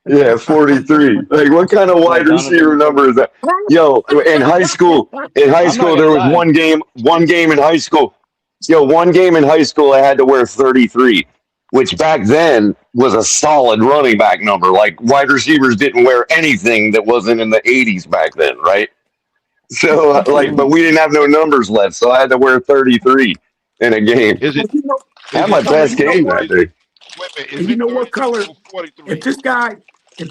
Yeah, 43. Like, what kind of wide receiver number is that? Yo, in high school, there was one game in high school. One game in high school, I had to wear 33, which back then was a solid running back number. Like, wide receivers didn't wear anything that wasn't in the 80s back then, right? So, but we didn't have no numbers left, so I had to wear 33 in a game. I had my best game that day. And you know what color? If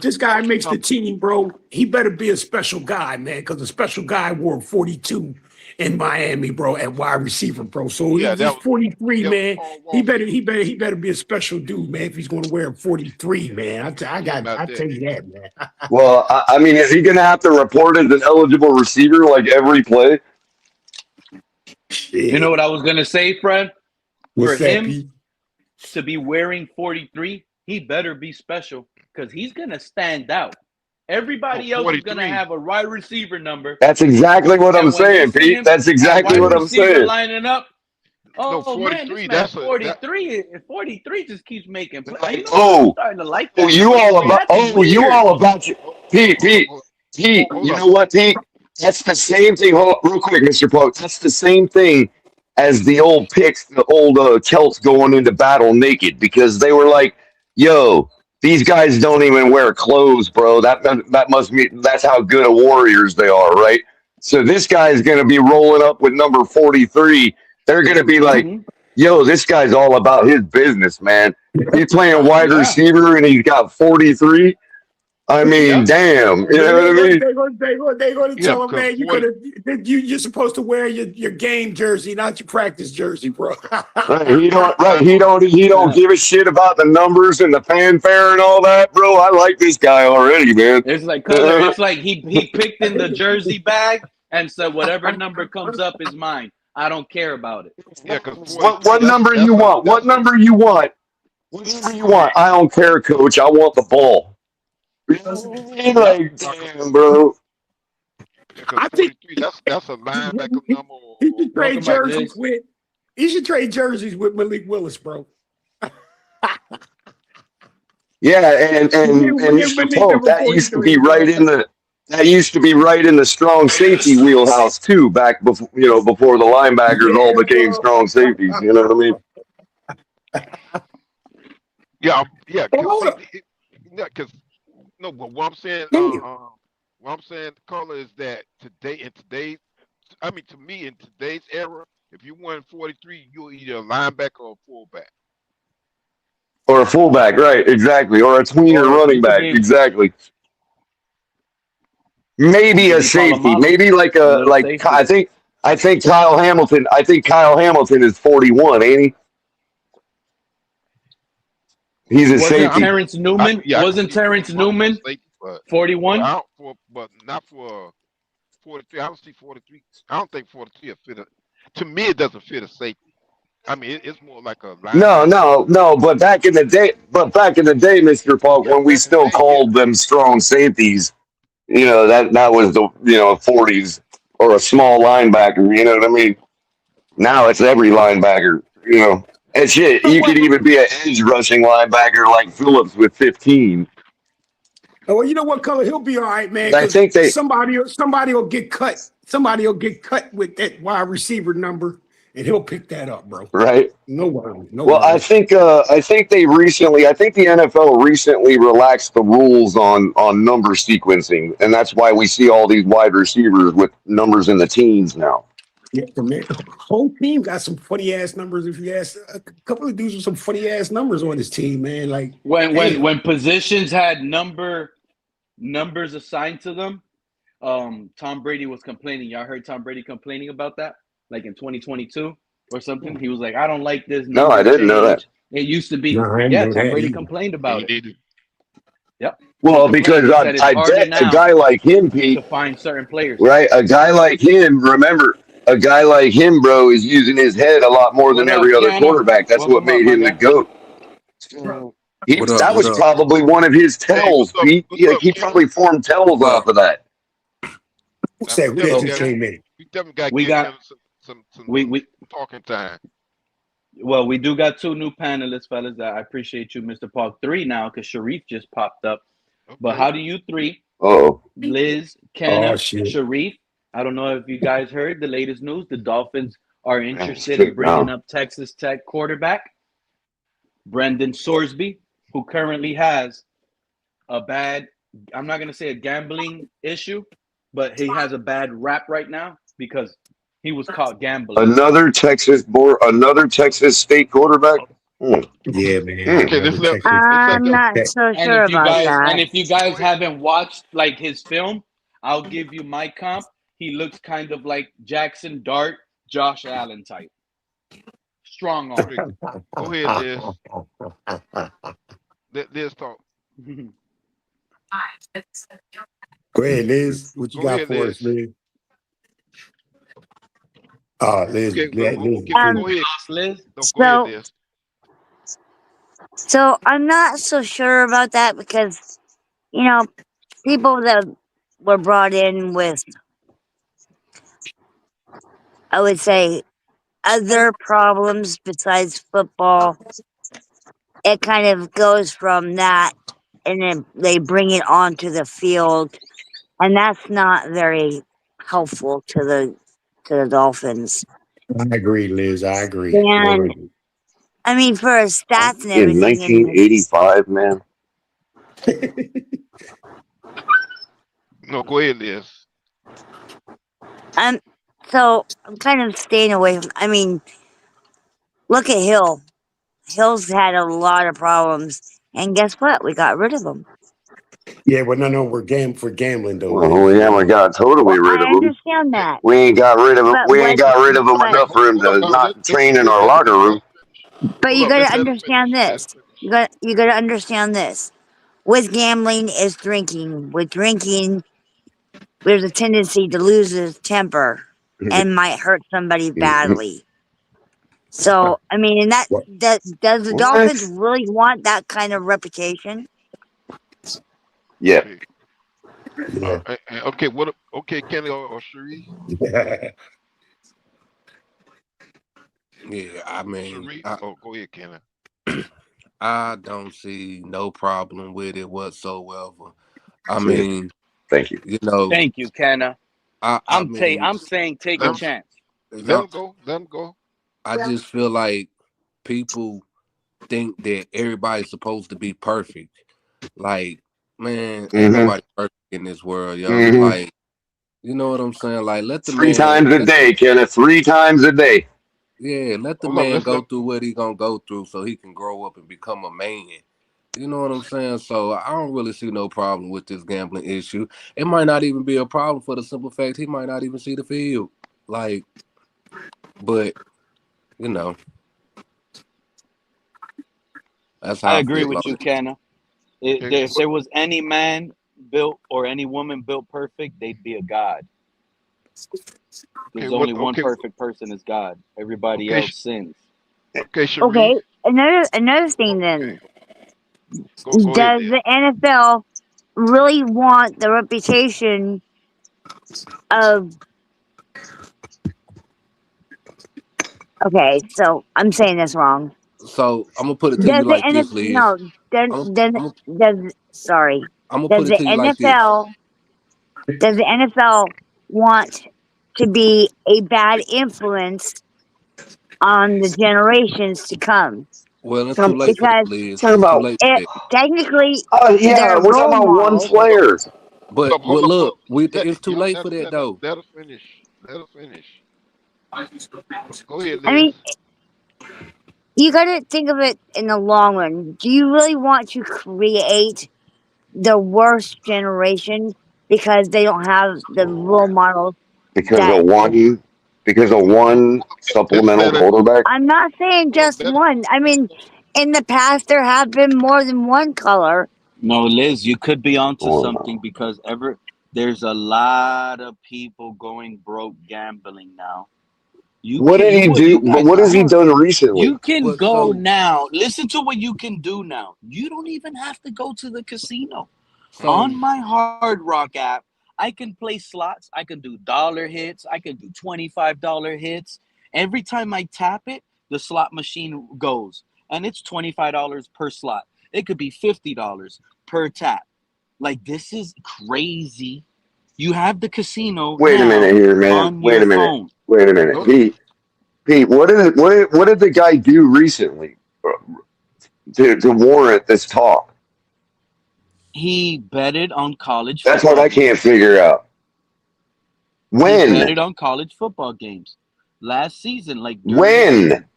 this guy makes the team, bro, he better be a special guy, man, because a special guy wore 42 in Miami, bro, at wide receiver, bro. So he's 43, man. He better be a special dude, man, if he's going to wear 43, man. I tell you that, man. Well, I mean, is he going to have to report as an eligible receiver like every play? You know what I was going to say, friend? What's For that, him Pete? to be wearing 43, he better be special because he's going to stand out. Everybody else is going to have a wide receiver number. That's exactly what I'm saying, Pete. That's exactly what I'm saying. Lining up. Oh, 43, man, 43. 43 just keeps making plays. I'm starting to like that. Pete. You know what, Pete? That's the same thing. Hold on, real quick, Mr. Polk. That's the same thing as the old picks, the old Celts going into battle naked because they were like, "Yo, these guys don't even wear clothes, bro. That must mean that's how good of warriors they are, right?" So this guy is going to be rolling up with number 43. They're going to be like, Mhm. "Yo, this guy's all about his business, man. He's playing wide Yeah. receiver and he's got 43. I mean, Yep. damn, you know what I mean?" They're going to Yeah, tell him, because man, you're supposed to wear your game jersey, not your practice jersey, bro. Right, he don't Yeah. give a shit about the numbers and the fanfare and all that, bro. I like this guy already, man. It's like color. It's like he picked in the jersey bag and said whatever number comes up is mine. I don't care about it. yeah, because what 43. what number you want? What number you want? Whatever you want. I don't care, coach. I want the ball. You know what I mean? Yep. Like, damn, bro. Because I think 43. That's a linebacker number. he should trade Welcome back, jerseys Liz. with. He should trade jerseys with Malik Willis, bro. Yeah, and Give Mr. Malik Polk, number 43, bro. that used to be right in the strong safety wheelhouse too, back before before the linebackers all Yeah, became bro. strong safeties. You know what I mean? Yeah, yeah. But Because hold see, up. because no, but what I'm saying, Damn. what I'm saying, color is that today's, I mean, to me, in today's era, if you win 43, you're either a linebacker or a fullback. Or a fullback, right? Exactly. Or a tweener Or running you could back, be exactly. you Maybe could a be safety, Palomalo, maybe like a a little like safety. I think Kyle Hamilton. I think Kyle Hamilton is 41, ain't he? He's a Wasn't Yeah, safety. Terrence Newman? I could Wasn't see Terrence 41 for a Newman safety, but 41? I don't but not for 43. I don't see 43. I don't think 43 will fit. To me, it doesn't fit a safety. I mean, it's more like a No, linebacker. no, no. Back in the day, Mister Polk, Yeah, when we back in the still day, yeah. called them strong safeties, that was the 40s or a small linebacker. You know what I mean? Now it's every linebacker. And shit, But you what? could even be an edge rushing linebacker like Phillips with 15. Well, you know what color he'll be all right, man, I because think they somebody will get cut. Somebody will get cut with that wide receiver number, and he'll pick that up, bro. right. No worries, no Well, worries. I think the NFL recently relaxed the rules on number sequencing, and that's why we see all these wide receivers with numbers in the teens now. Yeah, man, the whole team got some funny ass numbers. If you ask a couple of dudes with some funny ass numbers on his team, man, like damn. When positions had numbers assigned to them, Tom Brady was complaining. Y'all heard Tom Brady complaining about that? Like in 2022 or something? He was like, I don't like this No, I number didn't know that. change. It used to be, No, I didn't yeah, know Tom that Brady either. complained Yeah, about you it. need to. Yep. He Well, complained. because He said it's I harder bet a now guy like him, Pete, to find certain players. right? A guy like him, remember, a guy like him, bro, is using his head a lot more What than up, every other Kiana? quarterback. That's what Welcome up, made my him the guy. GOAT. What up? That What was up? probably one of his Hey, tells, Pete. what's up, He Ken? probably formed tells What off up? of that. Who Now, said who that So just came in? we definitely got to we give got him some we talking time. well, we do got two new panelists, fellas. I appreciate you, Mr. Park. Three now, because Sharif just popped up. But Okay. how do you three, Oh, Liz, Oh Kenna, shit. Sharif? I don't know if you guys heard the latest news. The Dolphins are that's interested in shit bringing now. up Texas Tech quarterback Brendan Sorsby, who currently has a bad, I'm not going to say a gambling issue, but he has a bad rap right now because he was caught gambling. Another Texas State quarterback. Hmm. Yeah, man. Hmm. Okay, Another Texas. let's let I'm them. not so And sure if you about guys that. Go ahead. haven't watched like his film, I'll give you my comp. He looks kind of like Jackson Dart, Josh Allen type. Strong arm. Okay, go ahead, Liz. Liz talk. Go ahead, Liz. What you Go got ahead, for us, Liz. Liz? Liz, Okay, Liz, okay, Um, go ahead. Liz? No, go ahead, so Liz. so I'm not so sure about that because you know people that were brought in with, I would say, other problems besides football. It kind of goes from that, and then they bring it onto the field, and that's not very helpful to the Dolphins. I agree, Liz. I agree. And I mean, for his stats and In everything, I mean, 1985, man. No, go ahead, Liz. so I'm kind of staying away from. I mean, look at Hill. Hill's had a lot of problems, and guess what? We got rid of him. Yeah, but no, we're for gambling though, Well, Liz. we haven't got totally rid I of him. understand that, We ain't got rid of him. but We ain't got rid of him but enough for him to Hold on. not train in our locker room. but you Hold got on. to Let him understand finish. Let him this. finish. You got to understand this. With gambling is drinking. With drinking, there's a tendency to lose his temper and might hurt somebody badly. So I mean, and that does the Dolphins What? really want that kind of reputation? Yeah. Okay. Yeah. Okay. What? Okay, Kenny or Sharif? Yeah, I mean, Sharif. Oh, go ahead, Kenny. I don't see no problem with it whatsoever. I See? mean, Thank you. you know, Thank you, Kenna. I I'm mean, saying take Let a him, chance. let him go. Let him go. I just feel like people think that everybody's supposed to be perfect. Like, man, ain't Mm-hmm. nobody perfect in this world, yo. Mm-hmm. Like, you know what I'm saying? Like, let the 3 man, times a day, Kenneth. 3 times a day. let the Hold on. man Let's go let. through what he gonna go through so he can grow up and become a man. You know what I'm saying? So I don't really see no problem with this gambling issue. It might not even be a problem for the simple fact he might not even see the field. Like, but you know, that's I how I agree feel. with you, Kenna. Okay. If there was any man built or any woman built perfect, they'd be a god. Okay. There's What? only one Okay. perfect person is God. Everybody Okay. else sins. Okay, Sharif. Okay, another thing then. Okay. Go ahead, Does Liz. the NFL really want the reputation of? Okay, so I'm saying this wrong. So I'm gonna put it to you Does the like this, NFL Liz. no? Does I'm does I'm does sorry? I'm gonna Does put it the to you like this. NFL want to be a bad influence on the generations to come? Well, it's too Talking late for that, Because Liz. It's too about, late for it that. technically yeah, they're we're talking role about one models. player. But well, Hold look, up. it's too late for that though. Let her finish. Let her finish. Go ahead, I Liz. mean, you got to think of it in the long run. Do you really want to create the worst generation because they don't have the role models Because that? of one supplemental Let her. quarterback. I'm not saying Hold up. just one. I mean, in the past there have been more than one color. No, Liz, you could be onto Oh, something because there's a lot of people going broke gambling now. what did he do? You But guys what has don't he know. done recently? You can Well, go so now. Listen to what you can do now. You don't even have to go to the casino. so On my Hard Rock app, I can play slots. I can do dollar hits. I can do $25 hits. Every time I tap it, the slot machine goes. And it's $25 per slot. It could be $50 per tap. Like, this is crazy. You have the casino Wait a minute now here, man. on Wait your a minute. phone. Wait a minute. No. Pete, what did the guy do recently to warrant this talk? He betted on college That's what football I can't games. figure out. He When? betted on college football games last season, like during the When? season.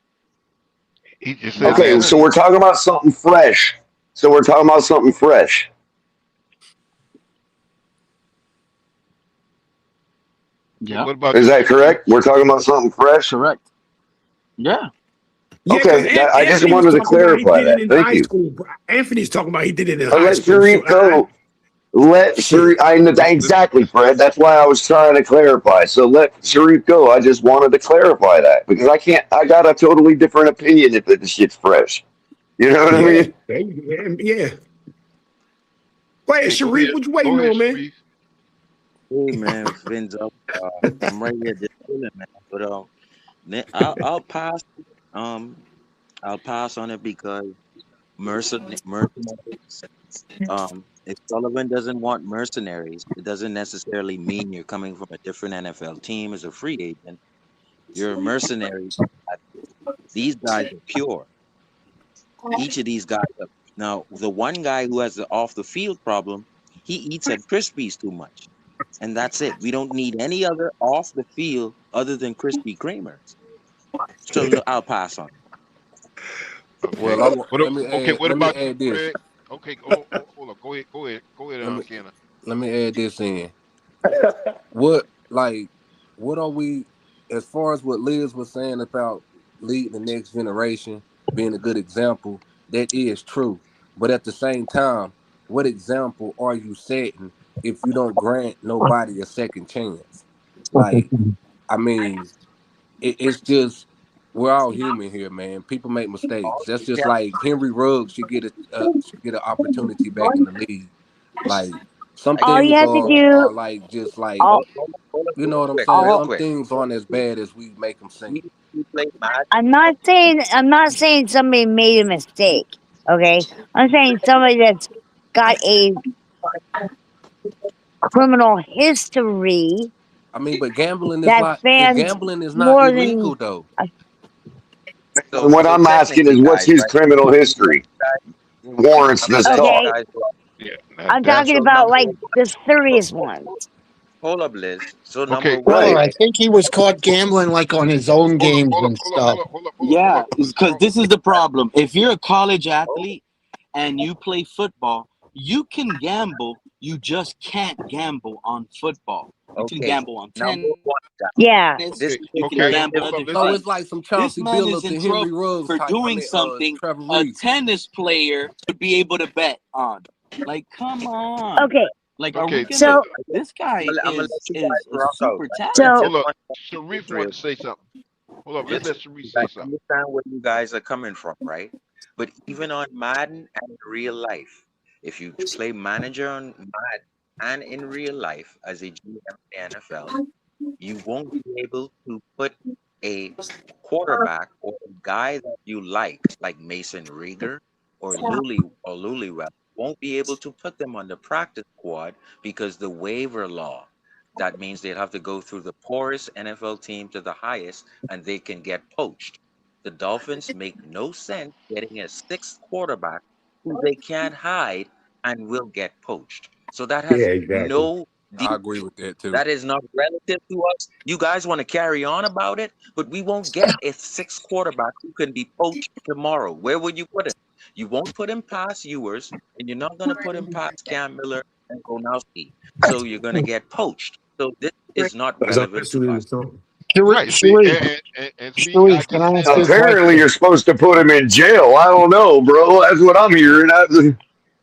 He just said Last Okay, last so season. we're season. talking about something fresh. Okay. Yeah, What about Is you, that Sharif? correct? We're talking about something fresh? correct. Yeah. Yeah, because Okay, I just Anthony was wanted to talking about he clarify did it that. in Thank high you. school. Anthony's talking about he did it in high Let school. So Sharif go. Let shit. Sharif. Exactly, Fred. That's why I was trying to clarify. So let Sharif go. I just wanted to clarify that because I can't. I got a totally different opinion if the shit's fresh. You know what I Yeah, mean? yeah. Go ahead, Okay. Go Sharif. ahead. What you waiting Go ahead, on, man? Sharif. Hey man, fins up. I'm right here just chilling, man. But I'll pass. Um, I'll pass on it because mercenaries if Sullivan doesn't want mercenaries, it doesn't necessarily mean you're coming from a different NFL team as a free agent. You're a mercenary. These guys are pure. Each of these guys are. Now, the one guy who has the off the field problem, he eats at Krispies too much. And that's it. We don't need any other off the field other than Krispy Kremers. So no, I'll pass on. Okay. Well, let me Okay. add. What Let me about you, add this. Fred? Okay. Hold on. Go ahead, Let me Kenna. let me add this in. What like what are we as far as what Liz was saying about leading the next generation, being a good example? That is true, but at the same time, what example are you setting if you don't grant nobody a second chance? Like, I mean, it's just we're all human here, man. People make mistakes. That's just like Henry Ruggs should get an opportunity back in the league. Like some All you things have to do, are like just like all, Hold up you know real what I'm quick, saying. real all, Some quick. things aren't as bad as we make them We, seem. we play Madden. I'm not saying somebody made a mistake. Okay, I'm saying somebody that's got a criminal history I mean, but gambling is that like spans gambling is not more than illegal though. a, And what So I'm asking technically, is, what's guys, his right? criminal history? Warrants I'm gonna this let you talk. okay. guys go. Yeah. I'm That's talking So about number like one, the hold, serious hold, ones. hold up, Liz. So okay. number one, Well, Right. I right? think he was caught gambling like on his own games and stuff. Hold Yeah, up. because this is the problem. If you're a college athlete and you play football, you can gamble. You just can't gamble on football. You can Okay. gamble on Number tennis. one, guys. Yeah. This Okay. is You a can Okay. very gamble Hold different up. other Listen. So it's things. like some This Chauncey man is Billups in and Henry trouble Ruggs for type. I doing mean, something Trevor a Reese. tennis player would be able to bet on. Like, come on. Okay. Like, are we Okay. gonna? So This guy I'm gonna let you is guys rock out. super I so talented. just Hold up. want to Sharif real wanted to say something. Hold up. Let's just let Sharif I say something. understand where you guys are coming from, right? But even on Madden and in real life, if you play manager on Madden and in real life as a GM in the NFL, you won't be able to put a quarterback or a guy that you like Mason Rieger or Lulywell, won't be able to put them on the practice squad because the waiver law. That means they'd have to go through the poorest NFL team to the highest, and they can get poached. The Dolphins make no sense getting a sixth quarterback who they can't hide and will get poached. So that Yeah, has exactly. no I deal. agree with that too. That is not relative to us. You guys want to carry on about it, but we won't get a sixth quarterback who can be poached tomorrow. Where would you put him? You won't put him past Ewers, and you're not going to put him past Cam Miller and Gonowski. So you're going to get poached. So this is not As I'm relevant to listening us. to something. Right. See, Sharif, and see, I Sharif, can just I said ask you a that. Apparently, question? you're supposed to put him in jail. I don't know, bro. That's what I'm hearing.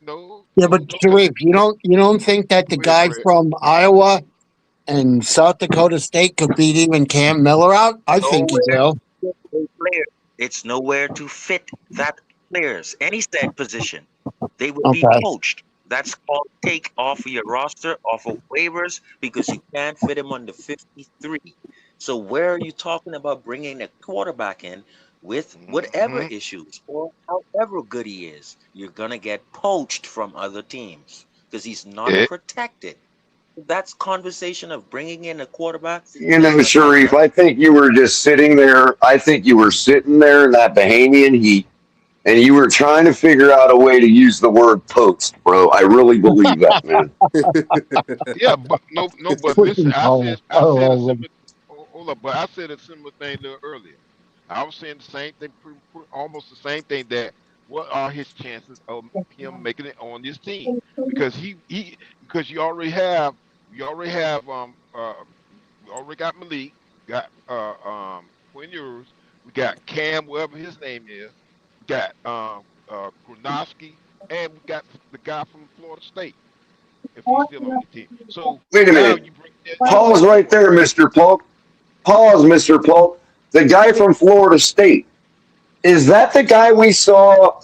No, Yeah, but no, no. Sharif, you don't think that the Go ahead, guy Fred. from Iowa and South Dakota State could beat even Cam Miller out? I think he Nowhere will. to fit a player. It's nowhere to fit that players, any said position. They would be Okay. poached. That's called take off of your roster, off of waivers, because you can't fit him on the 53. So where are you talking about bringing a quarterback in with whatever Hmm. issues or however good he is? You're gonna get poached from other teams because he's not Yeah. protected. That's conversation of bringing in a quarterback You does know, not make Sharif, sense. I think you were just sitting there. I think you were sitting there in that Bahamian heat, and you were trying to figure out a way to use the word post, bro. I really believe that, man. Yeah, but no. But listen, Freaking Paul. I said a Oh, similar. Hold up, but I said a similar thing a little earlier. I was saying the same thing, almost the same thing. That what are his chances of him making it on this team? Because because we already got Malik, we got Quinn Ewers, we got Cam, whatever his name is, we got Gronkowski, and we got the guy from Florida State if he's still on your team. So Wait a now minute. you bring in Pause another right one. there, Mr. Polk. Pause, Mr. Polk. The guy from Florida State. Is that the guy we saw?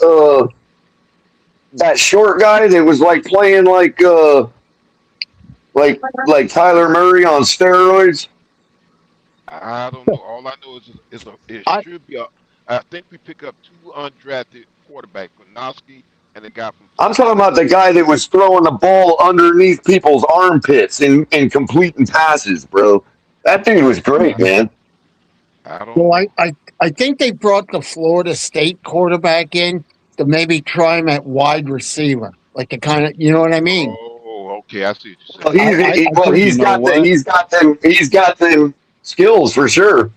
That short guy that was like playing like Tyler Murray on steroids. I don't know. All I know is it I, should be a. I think we pick up two undrafted quarterbacks, Gronkowski and the guy from I'm talking about the guy that was throwing the ball underneath people's armpits and completing passes, bro. That dude was great, man. I don't Well, know. I think they brought the Florida State quarterback in to maybe try him at wide receiver, like the kind of, you know what I mean? Oh, okay. I see what Well, you're saying. You know what? he's got them skills for sure.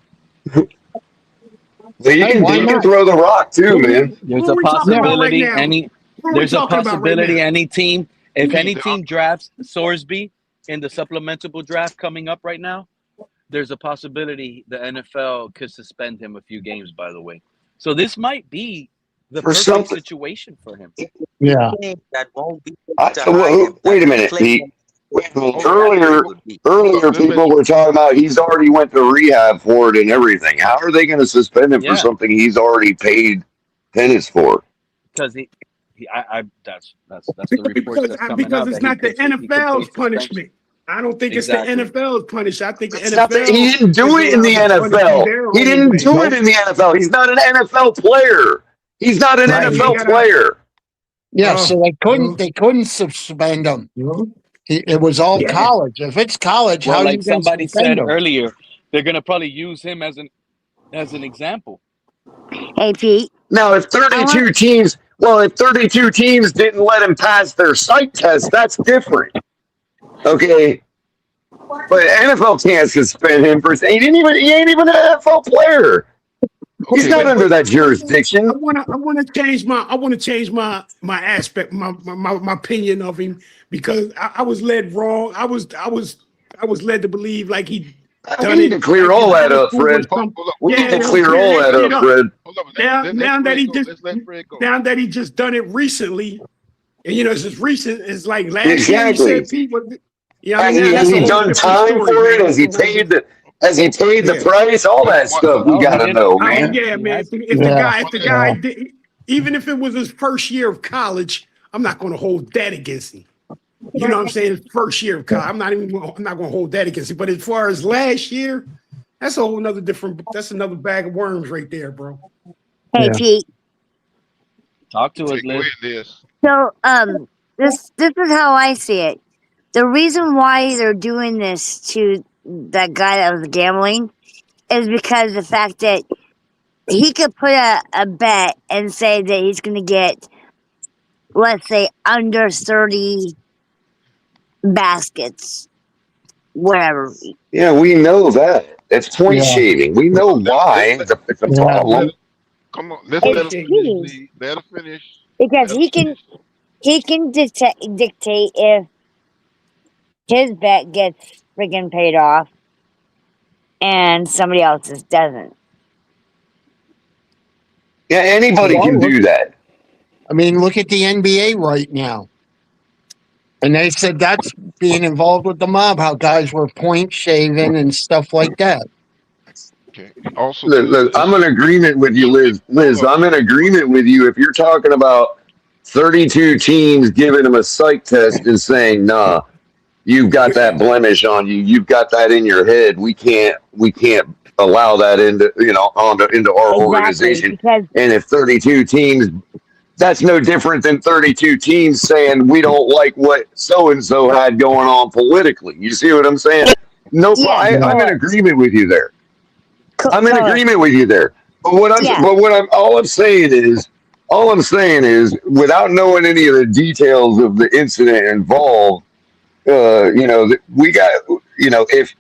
Hey, why He can not? throw the rock too, man. There's What are a we talking about right possibility now? What are we there's a talking about right possibility now? any team, if He's any the team drafts Sorsby in the supplemental draft coming up right now, there's a possibility the NFL could suspend him a few games, by the way. So this might be the For perfect something. situation for him. Yeah. That won't be able to hide him. Wait a That minute, play Pete. Wait a minute. hold on. Earlier, would be. earlier Let's let people were talking about he's already went to rehab for it and everything. How are they going to suspend him for Yeah, something he's already paid penance for? because that's the reports that's coming Because out it's that he not the could he could NFL's face suspension. punishment. I don't think it's the Exactly. NFL's punishment. I think the It's not that NFL he didn't is do it in the allowed to punish you NFL. their He own didn't way. do it in the NFL. He's not an NFL player. He's not an Right. He NFL gotta. player. Yeah, so uh, they couldn't suspend him. It was all yeah. college. If it's college, Well, how are you like going to somebody suspend said him? earlier, they're gonna probably use him as an example. Hey, Pete. Now, if 32 teams, if 32 teams didn't let him pass their psych test, that's different. Okay, but NFL can't suspend him for he ain't even an NFL player. He's okay, not but under that jurisdiction. I want to change my aspect, my opinion of him, because I was led wrong. I was led to believe like he We done need to it, clear like all his that high up, school was Fred. hold, some. hold up, We hold need up, Yeah, to hold up. let's clear clear all that that shit up, up. Fred. Hold up. Now that he just Let's let Fred go. now that he just done it recently, and it's just recent. It's like last year. You Exactly. said Pete was. Yeah, I mean Has now has that's a he whole done different time story, for it? man. Has That's he a whole paid different. the Yeah. price? All that What? stuff we No, he gotta didn't. know, I mean, man. yeah, He man. has. If the guy did, even if it was his first year of college, I'm not going to hold that against him. You know what I'm saying? His first year of college, I'm not going to hold that against him. But as far as last year, that's a whole nother different. That's another bag of worms right there, bro. Hey, Pete. Talk to Okay, us, go Liz. ahead, Liz. So, this is how I see it. The reason why they're doing this to that guy that was gambling is because the fact that he could put a bet and say that he's going to get, let's say, under 30 baskets, whatever. Yeah, we know that. It's point Yeah. shaving. We know why it's a Yeah. problem. Come on, let's Point let It's her shaving. finish, cheating please. Let her finish. because Let her finish. he can dictate if his bet gets freaking paid off and somebody else's doesn't. Yeah, anybody can Well, do that. I mean, look at the NBA right now. And they said that's being involved with the mob, how guys were point shaving and stuff like that. Okay. Also, Look, too, I'm in agreement with you, Liz. Liz, hold up. I'm in agreement with you if you're talking about 32 teams giving him a psych test and saying, nah, you've got that blemish on you. You've got that in your head. We can't allow that into into our Exactly, organization. because And if 32 teams, that's no different than 32 teams saying we don't like what so and so had going on politically. You see what I'm saying? No, yes, I'm in agreement with you there. I'm in color. agreement with you there. But all I'm saying is, without knowing any of the details of the incident involved, we got, if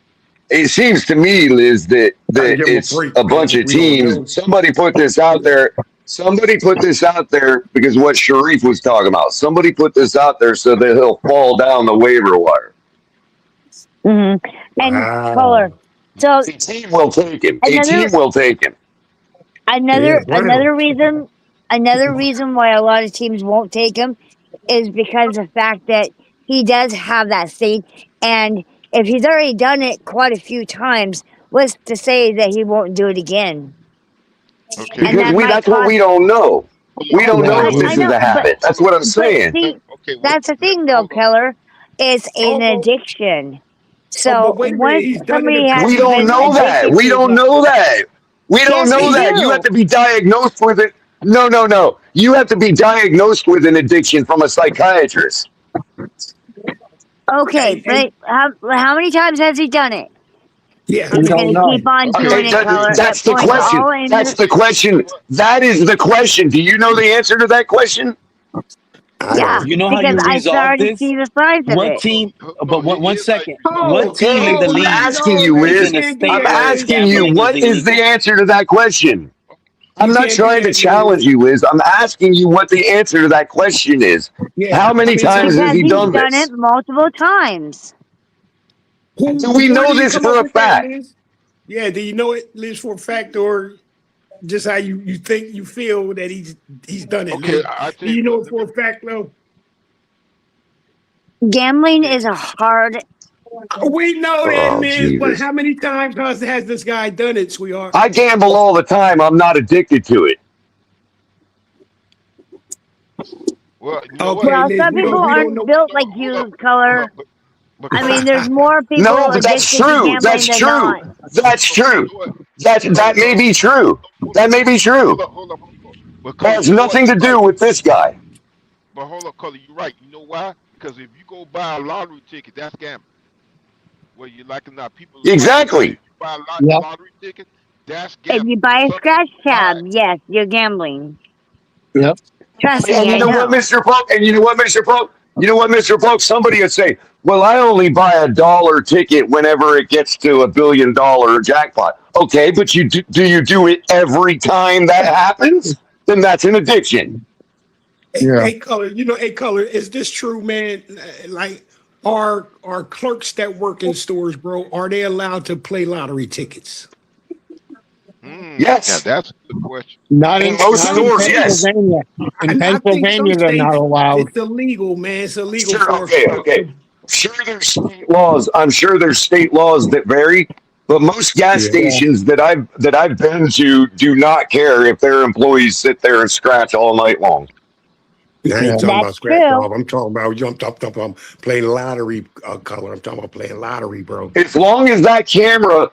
it seems to me, Liz, that Gotta give him a it's break, a man. bunch of We don't teams. know. Somebody put this out there. Somebody put this out there because what Sharif was talking about. Somebody put this out there so that he'll fall down the waiver wire. And color. Wow. So A team will take him. A another team will take him. Yeah, Brown. another reason why a lot of teams won't take him is because of the fact that he does have that thing, and if he's already done it quite a few times, what's to say that he won't do it again? Okay. And Because that might that's what cost. we don't know. We Hold don't on. know Yeah. if I this is know, a but habit. That's what I'm saying. see, Okay. Well, that's the thing though, hold on. Keller. It's an Oh, addiction. oh, So but wait a minute. once He's done it a somebody has We couple don't been know times. that. addicted We to don't something, know that. We don't yes, know we that. You have do. to be diagnosed with it. No. You have to be diagnosed with an addiction from a psychiatrist. Okay, Hey, but how many times has he done it? yeah, how We He's many? don't gonna know. keep on Okay, doing it, color. That's It the points question. all in. That's the question. what? That is the question. Do you know the answer to that question? I Yeah, don't. You know how because you I resolve started to this? see the signs of What it. team? No, But one here's how you second. resolve it. What Oh, team in the Okay, oh, I'm he league asking resolved you that. is You is in a can't do I'm state that, where Liz. asking you gambling is what is the illegal? answer to that question? I'm You not can't do trying to that, Liz. challenge you, Is I'm asking you what the answer to that question is. Yeah, How how many many times times? has Because he he's done done it this? multiple times. Do we Where know do you this come for up a with that, fact? Liz? Yeah, do you know it, Liz, for a fact, or just how you think you feel that he's done it, Okay, Liz? I Do tell you you know what. it for a fact, though? Gambling Yeah, is a hard. We know that, Oh, Liz, but Jesus. how many times has this guy done it, sweetheart? I gamble all the time. I'm not addicted to it. well, you know what? Okay, Well, Liz, some people we don't aren't know. built No, like hold up, you, hold up. color. But I color, mean, there's more No, people but that's addicted to true. That's gambling than true. not. That's but you true. know what? That Color, may color. be true. Hold up, That may be true. hold up. But color, Has you know what? nothing to You're do right. with this guy. But hold up, color, you're right. You know why? Because if you go buy a lottery ticket, that's gambling. Whether you like it or not, people like it or not. If Exactly. you buy a Yep. lottery ticket, that's If you gambling. It's buy a something scratch you buy. tab, yes, you're gambling. Yep. Trust me, And you I know what, know. Mr. Polk? And you know what, Mr. Polk? You know what, Mr. Polk? Somebody would say, well, I only buy $1 ticket whenever it gets to $1 billion jackpot. Okay, but do you do it every time that happens? Then that's an addiction. Yeah. Hey, color, hey, color, is this true, man? Like, are clerks that work in stores, bro, are they allowed to play lottery tickets? Now Yes. that's a good question. In most Not in stores, yes. Pennsylvania. In I think some Pennsylvania, they're not states allowed. it's illegal, man. It's illegal Sure, for a okay, clerk okay. to. Sure, there's state laws. I'm sure there's state laws that vary, but most gas Yeah. Yeah. stations that I've been to do not care if their employees sit there and scratch all night long. I Yeah. ain't talking That's about scratch true. off. I'm talking about I'm talking about playing lottery, color. I'm talking about playing lottery, bro. As long as that camera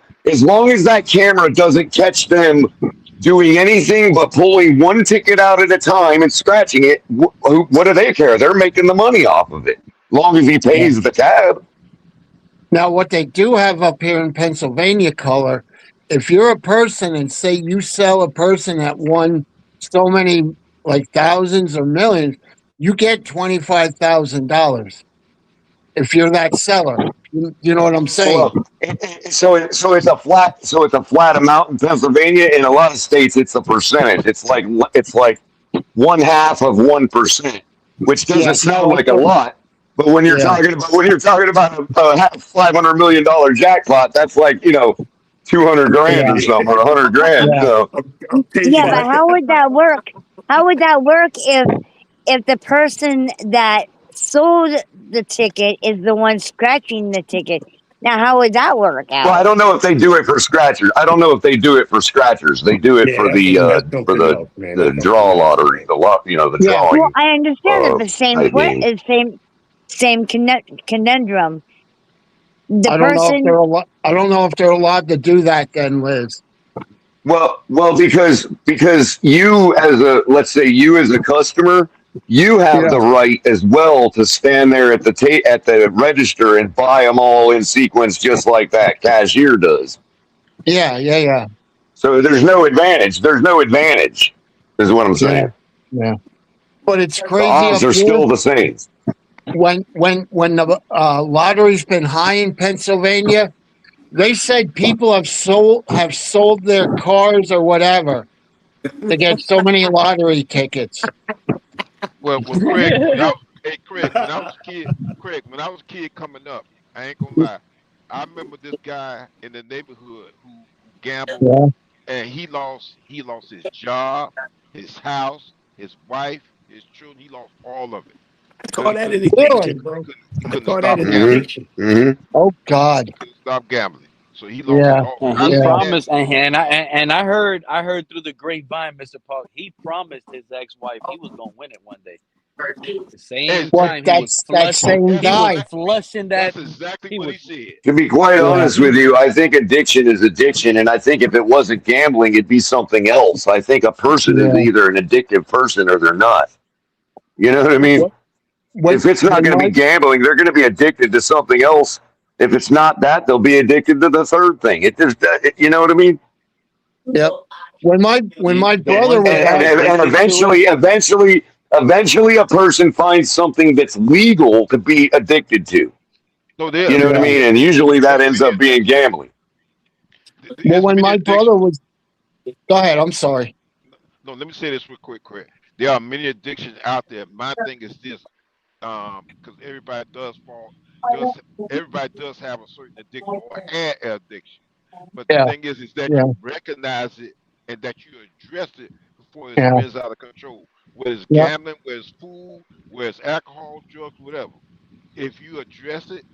doesn't catch them doing anything but pulling one ticket out at a time and scratching it, what do they care? They're making the money off of it. Long as he Yeah. pays the tab. Now, what they do have up here in Pennsylvania, color, if you're a person and say you sell a person that won so many, like thousands or millions, you get $25,000 if you're that seller. You know what I'm saying? Well, so it's a flat amount in Pennsylvania. In a lot of states, it's a percentage. It's like 1/2 of 1%, which Yeah. doesn't sound No, like a lot. But when you're yeah. talking about a $500 million jackpot, that's like 200 grand Yeah. or something, or 100 grand. Yeah. So I'm Yeah, taking but But that. how would that work? How would that work if the person that sold the ticket is the one scratching the ticket? Now, how would that work well, I out? don't know if they do it for scratchers. I don't know if they do it for scratchers. They do it Yeah, for the that's for something the else, man. the That's something draw else, lottery, man. the yeah. Well, drawing I understand that the type game. same conundrum. The I don't know if person, I don't know if they're allowed to do that then, Liz. Well, because you as a let's say you as a customer, you have Yeah. the right as well to stand there at the register and buy them all in sequence, just like that cashier does. Yeah. Yeah. Yeah. So there's no advantage. There's no advantage, is what I'm Yeah. saying. Yeah. But it's The crazy odds up are here still the same. when the lottery's been high in Pennsylvania. They said people have sold their cars or whatever to get so many lottery tickets. Well, Craig, hey Craig, when I was a kid, coming up, I ain't gonna lie. I remember this guy in the neighborhood who gambled, Yeah. and he lost his job, his house, his wife, his children. He lost all of it I because call he that couldn't an he Really? addiction, couldn't he bro. couldn't he I couldn't call that stop an gambling. addiction. Oh God. He couldn't stop gambling, so he lost it Yeah. all. And When I he seen Yeah. that, promised, and I heard through the grapevine, Mr. Park, he promised his ex-wife he was gonna win it one day. The same And What? time That's that same he was guy. flushing that. that's exactly He what was he said. To be quite Yeah. honest with you, I think addiction is addiction, and I think if it wasn't gambling, it'd be something else. I think a person is Yeah. either an addictive person or they're not. You know what I mean? What? When If it's not when going to my be gambling, they're going to be addicted to something else. If it's not that, they'll be addicted to the third thing. It just, you know what I mean? Yep. When my the brother ones was that are out. And addicted to it. eventually, a person finds something that's legal to be addicted to. No, You know what I Yeah. mean? And usually you know that what ends it up is. being gambling. Well, It's when many my brother addictions. was. Go ahead. I'm sorry. No, let me say this real quick, Craig. There are many addictions out there. My thing is this, because does everybody does have a certain addiction or had an addiction. But the Yeah. thing is that Yeah. you recognize it and that you address it before it Yeah. spins out of control. Whether it's Yep. gambling, whether it's food, whether it's alcohol, drugs, whatever. If you address it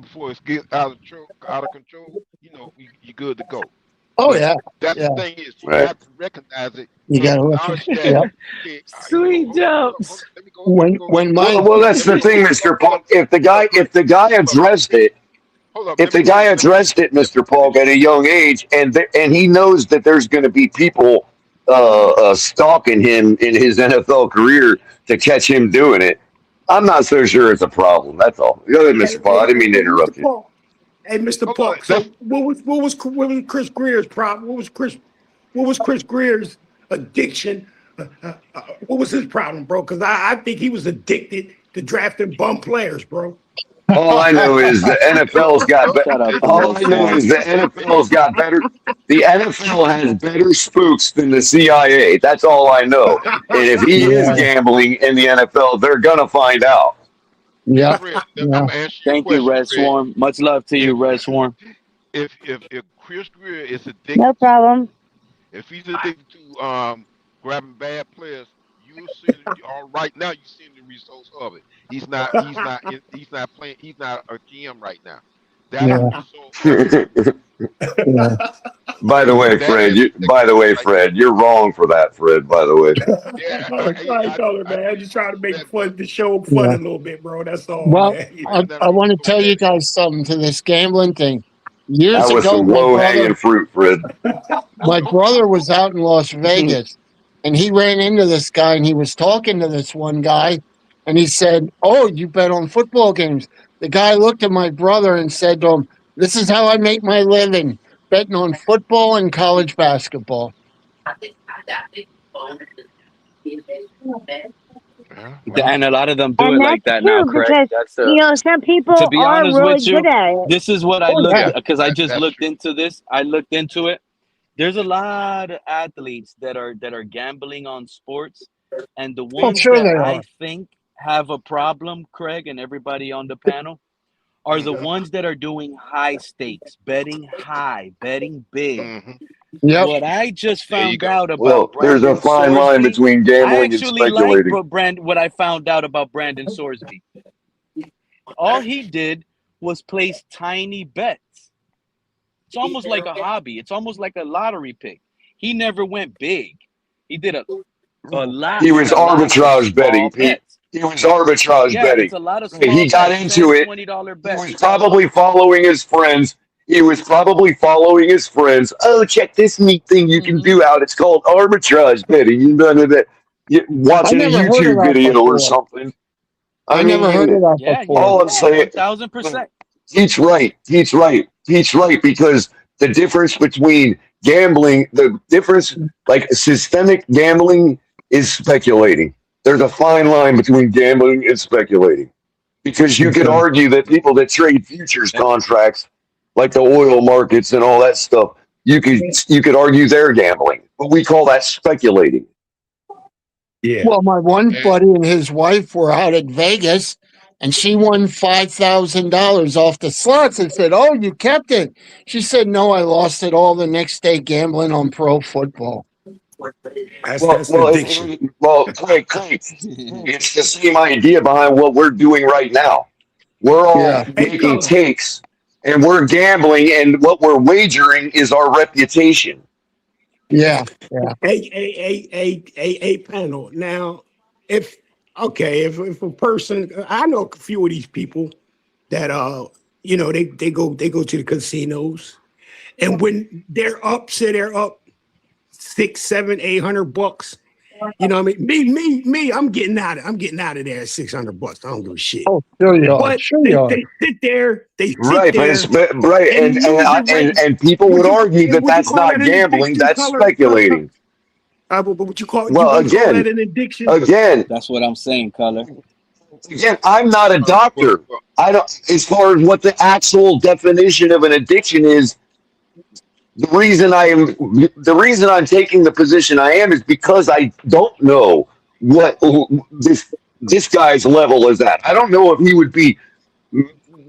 before it gets out of control, you're good to go. Oh But yeah. that's the Yeah. thing is you Right. have to recognize it You and gotta look. acknowledge that. Yep. Okay, Sweet hold jumps. on. Let me go. Let me When go. Let me when go. my Well, that's Let me the go. thing, Mr. Paul. If the guy, Craig. if the guy Hold up. addressed it, Hold up. if Let me the guy finish. addressed it, Let me Mr. Paul, finish. at a young age, and he knows that there's going to be people stalking him in his NFL career to catch him doing it, I'm not so sure it's a problem. That's all. Go ahead, Hey, Mr. Paul. I hey, didn't mean to hey, interrupt Mr. you. Paul. Hey, Mr. Hold on. Paul. So what was Chris Greer's problem? What was Chris Greer's addiction? What was his problem, bro? Because I think he was addicted to drafting bum players, bro. All I know is the NFL's got. No, Shout out to All Red I know Swarm. is the NFL's got better. The NFL has better spooks than the CIA. That's all I know. And if he is Yeah. gambling in the NFL, they're gonna find out. Yep. Craig. Yeah. I'm gonna answer your Thank you, question, Red Craig. Swarm. Much love to you, If Red Swarm. if Chris Greer is No addicted to problem. if he's addicted to grabbing bad players, you see all right now. You're seeing the results of it. He's not playing. He's not a GM right now. That's the Yeah. result of it. Yeah. By the way, That Fred. is By the way, right there. Fred, you're wrong for that, Fred. By the way. Yeah, I told him, I man. know I'm you're just wrong trying to for make that, but fun, to show him fun Yeah. a little bit, bro. That's all, Well, man. I, ain't nothing I wrong want to with tell doing you that either. guys something to this gambling thing. That Years was ago, some low hanging fruit, Fred. my brother was out in Las Vegas, and he ran into this guy, and he was talking to this one guy, and he said, "Oh, you bet on football games?" The guy looked at my brother and said to him, "This is how I make my living, betting on football and college basketball." Yeah, well, And a lot of them do And it that's like that now, true Craig. because, That's some to people be are honest really with good you, at it. this is what I Oh looked yeah, yeah, at because I just that's looked true. into this. I looked into it. There's a lot of athletes that are gambling on sports, and the oh ones sure that they I are. think have a problem, Craig, and everybody on the panel, are the Hmm. ones that are doing high stakes, betting high, betting big. Hmm. Yep. What I just There you found go. out about Well, there's a Brandon fine line Sorsby, between I gambling and actually like speculating. What I found out about Brandon Sorsby. All he did was place tiny bets. It's almost like a hobby. It's almost like a lottery pick. He never went big. He did He was a lot of arbitrage small betting, Pete. bets. He was arbitrage Yeah, it's betting. a lot of small He got bets, into 10, it. $20 He was bets. probably following his friends. He was probably following his friends. Oh, check this neat thing you can Hmm. do out. It's called arbitrage betting. You know that. I Watching a never heard of YouTube that video or before. something. I I never heard mean, of that Yeah, before. all I'm saying, 1,000%. He's right. He's right. He's right because the difference between gambling, the difference, like systemic gambling, is speculating. There's a fine line between gambling and speculating because you could Okay. argue that people that trade futures contracts, like the oil markets and all that stuff, you could argue they're gambling, but we call that speculating. Yeah. Well, my one And buddy and his wife were out at Vegas, and she won $5,000 off the slots. I said, "Oh, you kept it?" She said, "No, I lost it all the next day gambling on pro football." That's Well, that's well, addiction. Clay, it's the same idea behind what we're doing right now. We're all Yeah, Hey, making color. takes and we're gambling, and what we're wagering is our reputation. yeah, yeah. A panel. Now, if Okay, if a person, I know a few of these people that they go to the casinos, and when they're up, say they're up 6, 7, $800. You know what I mean? Me, I'm getting out of there at $600. I don't give a shit. Oh, sure you are. But Sure you are. they sit there, Right, but it's right, and people would argue that that's not gambling, that's speculating. But what you call Well, call that an addiction? Again, That's what I'm saying, Color. again, I'm not a doctor. I don't. As far as what the actual definition of an addiction is, the reason I'm taking the position I am is because I don't know what this guy's level is at. I don't know if he would be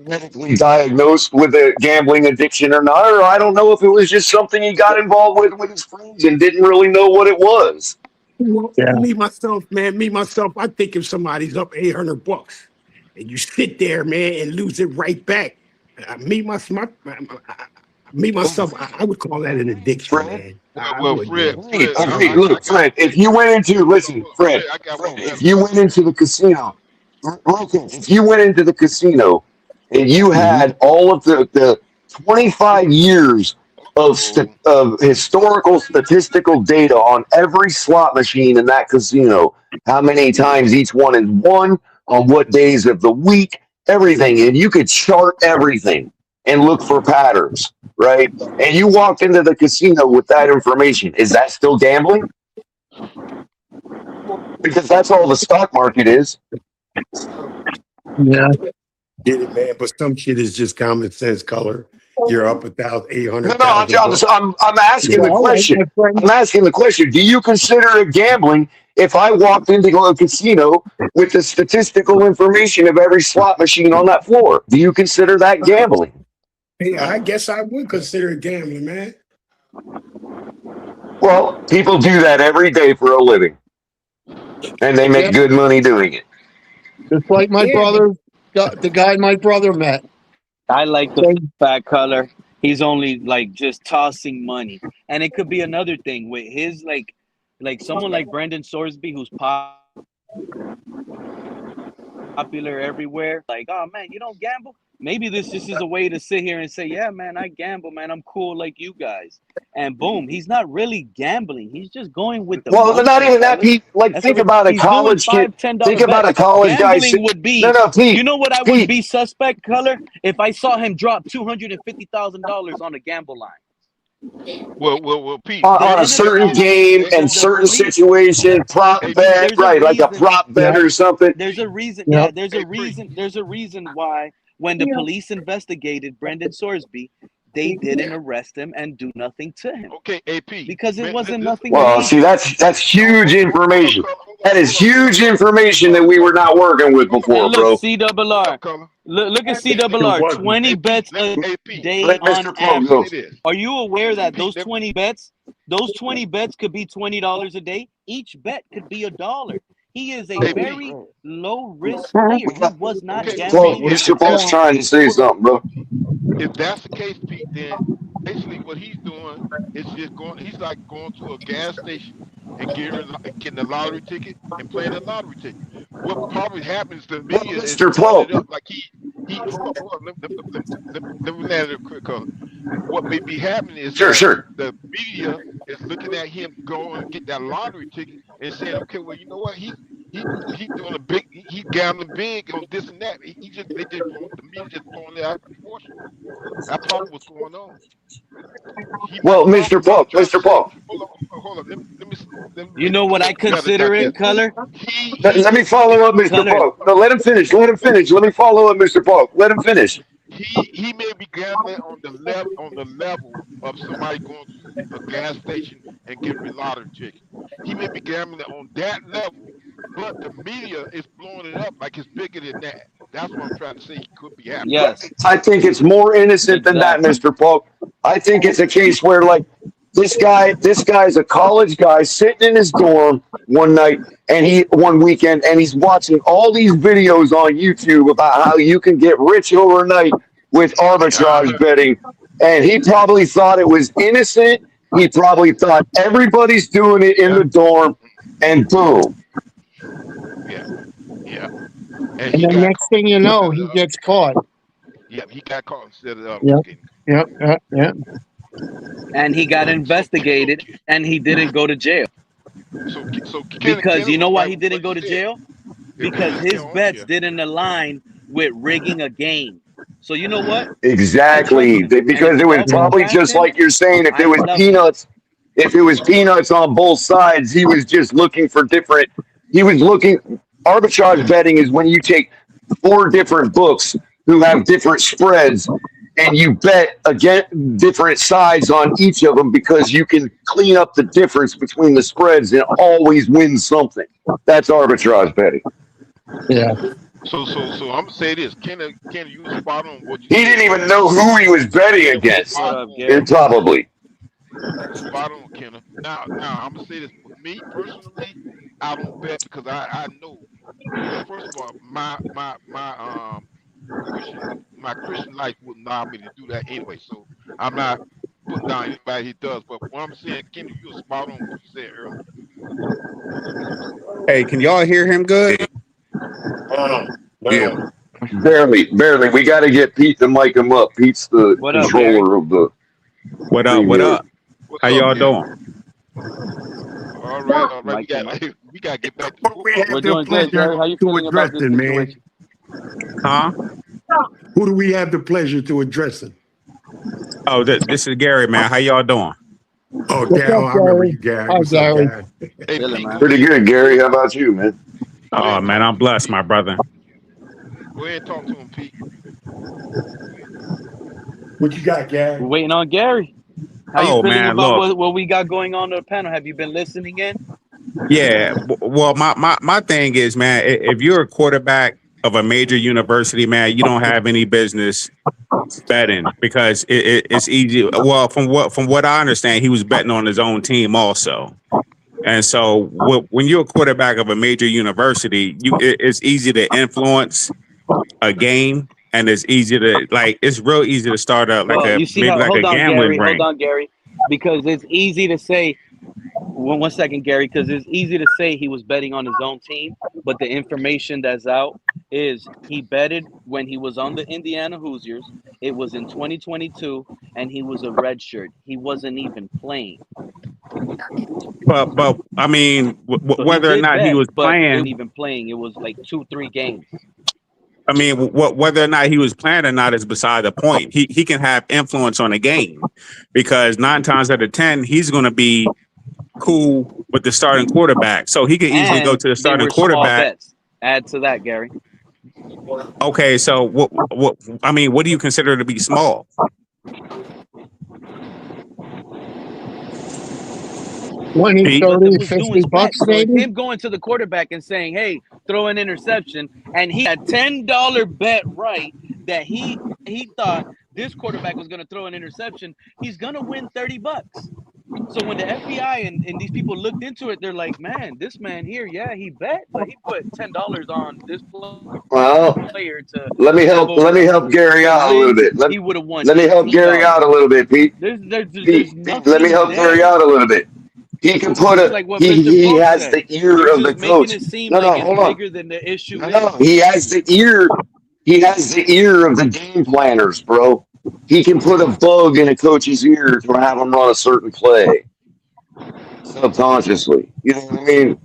medically diagnosed with a gambling addiction or not, or I don't know if it was just something he got involved with his friends and didn't really know what it was. Yeah. Me myself, I think if somebody's up $800 and you sit there, man, and lose it right back, myself, I would call that an addiction, Fred? man. Well, Fred, Look, Fred, if you went into Fred, if you went into the casino, if you went into the casino and you had all of the 25 years of historical statistical data on every slot machine in that casino, how many times each one is won, on what days of the week, everything, and you could chart everything and look for patterns, right? And you walked into the casino with that information. Is that still gambling? Because that's all the stock market is. Yeah. Get it, man. But some shit is just common sense, Color. You're up 1,800. No, I'm asking the question. I'm asking the question. Do you consider it gambling if I walked into a casino with the statistical information of every slot machine on that floor? Do you consider that gambling? Hey, I guess I would consider it gambling, man. Well, people do that every day for a living, and they make good money doing it. Just like my brother, the guy my brother met. I like the fat Color. He's only like just tossing money, and it could be another thing with his like someone like Brendan Sorsby, who's popular everywhere. Like, oh man, you don't gamble? Maybe this just is a way to sit here and say, yeah, man, I gamble, man. I'm cool like you guys. And boom, he's not really gambling. He's just going with the Well, not even that, Pete. Like, think about a college kid. Think about a college guy. Would be, Pete. You know what I would be suspect, Color? If I saw him drop $250,000 on a gamble line. Well, Pete. On a certain game and certain situation, prop bet, right? Like a prop bet or something. There's a reason. Yeah, there's a reason. There's a reason why when the police investigated Brendan Sorsby, they didn't arrest him and do nothing to him. Okay, AP. Because it wasn't nothing. Well, see, that's huge information. That is huge information that we were not working with before, bro. CRR. Look at CRR. 20 bets a day on average. Are you aware that those 20 bets could be $20 a day? Each bet could be $1. He is a very low risk player. He was not gambling. Mr. Paul's trying to say something, bro. If that's the case, Pete, then basically what he's doing is just he's like going to a gas station and getting a lottery ticket and playing a lottery ticket. What probably happens to me is Mr. Paul. Like let me land it quick. What may be happening is the media is looking at him going and get that lottery ticket and saying, okay, well, you know what, he's doing he's gambling big on this and that. The media just throwing it out of proportion. That's probably what's going on. Well, Mr. Paul. Hold on. Let me you know what I consider it, Color? Let me follow up, Mr. Paul. No, let him finish. Let me follow up, Mr. Paul. Let him finish. He may be gambling on the level of somebody going to a gas station and getting a lottery ticket. He may be gambling on that level, but the media is blowing it up like it's bigger than that. That's what I'm trying to say. He could be happening. Yes, I think it's more innocent than that, Mr. Paul. I think it's a case where, like, this guy's a college guy sitting in his dorm one weekend, and he's watching all these videos on YouTube about how you can get rich overnight with arbitrage betting. And he probably thought it was innocent. He probably thought everybody's doing it in the dorm, and boom. Yeah. Yeah. And And he the got next caught thing you instead know, of the he other. gets caught. Yeah, he got caught instead of the other Yep, ones getting. yep. And he got So investigated and he didn't go to jail. so Because Kenneth you know was why right he with what didn't he go to said. jail? If he Because was still his on bets here, didn't align with rigging a game. So you know what? I trust Exactly. him. And if Because the it was Dolphins Yeah. probably draft just him, like you're saying, I love him. if it was peanuts on both sides, he was just looking for different, he was looking, arbitrage betting is when you take four different books who have different spreads and you bet against different sides on each of them because you can clean up the difference between the spreads and always win something. That's arbitrage betting. Yeah. so I'm gonna say this, Kenneth, you was spot on what you He said didn't even earlier. know who he was betting Kenneth was against. What spot up, on. Gary? Probably. You was spot on, Kenneth. Now I'm gonna say this. For me personally, I don't bet because I know. Well, first of all, my Christian life wouldn't allow me to do that anyway. So I'm not putting down anybody he does. But what I'm saying, Kenneth, you were spot on what you said earlier. Hey, can y'all hear him good? Yeah. Barely, barely. We got to get Pete to mic him up. Pete's the What up, Gary? controller of the What up? thing What here. up? What's How up, y'all Gary? doing? All right, all right. Mike him up. We got to get back to But we football. have We're the doing good, pleasure Gary. How you to feeling address about this it, man. situation? Huh? Who do we have the pleasure to address it? Oh, this is Gary, man. How y'all doing? Oh, What's up, I remember Gary? you, Gary. Hi, What's up, Gary. Gary? Hey, Feeling, Pete, man. go Pretty ahead. good, Gary. How about you, man? Go ahead Oh and man, talk I'm to him, blessed, Pete. my brother. Go ahead and talk to him, Pete. What you got, We're Gary? waiting on Gary. How you Oh feeling man, about look, what we got going on the panel? Have you been listening in? yeah. Well, my thing is, man, if you're a quarterback of a major university, man, you don't have any business betting because it's easy. Well, from what I understand, he was betting on his own team also. And so when you're a quarterback of a major university, it's easy to influence a game, and it's easy to it's real easy to start a Well, you see maybe how, like a hold on, gambling Gary. Hold ring. on, Gary. Because it's easy to say, one second, Gary, because it's easy to say he was betting on his own team, but the information that's out is he betted when he was on the Indiana Hoosiers. It was in 2022, and he was a red shirt. He wasn't even playing. But I mean, So he whether or did not he bet, was but playing, even playing. It was like 2-3 games. I mean, whether or not he was playing or not is beside the point. He can have influence on a game because 9 times out of 10 he's going to be cool with the starting quarterback, so he could easily go And to the they starting were small quarterback. bets. Add to that, Gary. Okay, so what I mean, what do you consider to be small? 20, Pete? But them 30, was 50 doing bucks, bets. So if maybe? him going to the quarterback and saying, "Hey, throw an interception," and he had $10 bet right that he thought this quarterback was going to throw an interception, he's going to win $30. So when the FBI and these people looked into it, they're like, "Man, this man here, yeah, he bet, but he put $10 on this Well, player to let me help Gary to out a little win. bit. He would have won Let me help Gary $18. out a little bit, Pete. There's Pete, let me nothing help Gary there. out a little bit. He can put Just a like what Mr. he Falk has said. the ear You're of the just making coach. it seem No, like no, it's hold on. bigger than the issue No, is. he has the ear. He has the ear of the game planners, bro. He can put a bug in a coach's ear to have him run a certain play subconsciously. You know what I mean?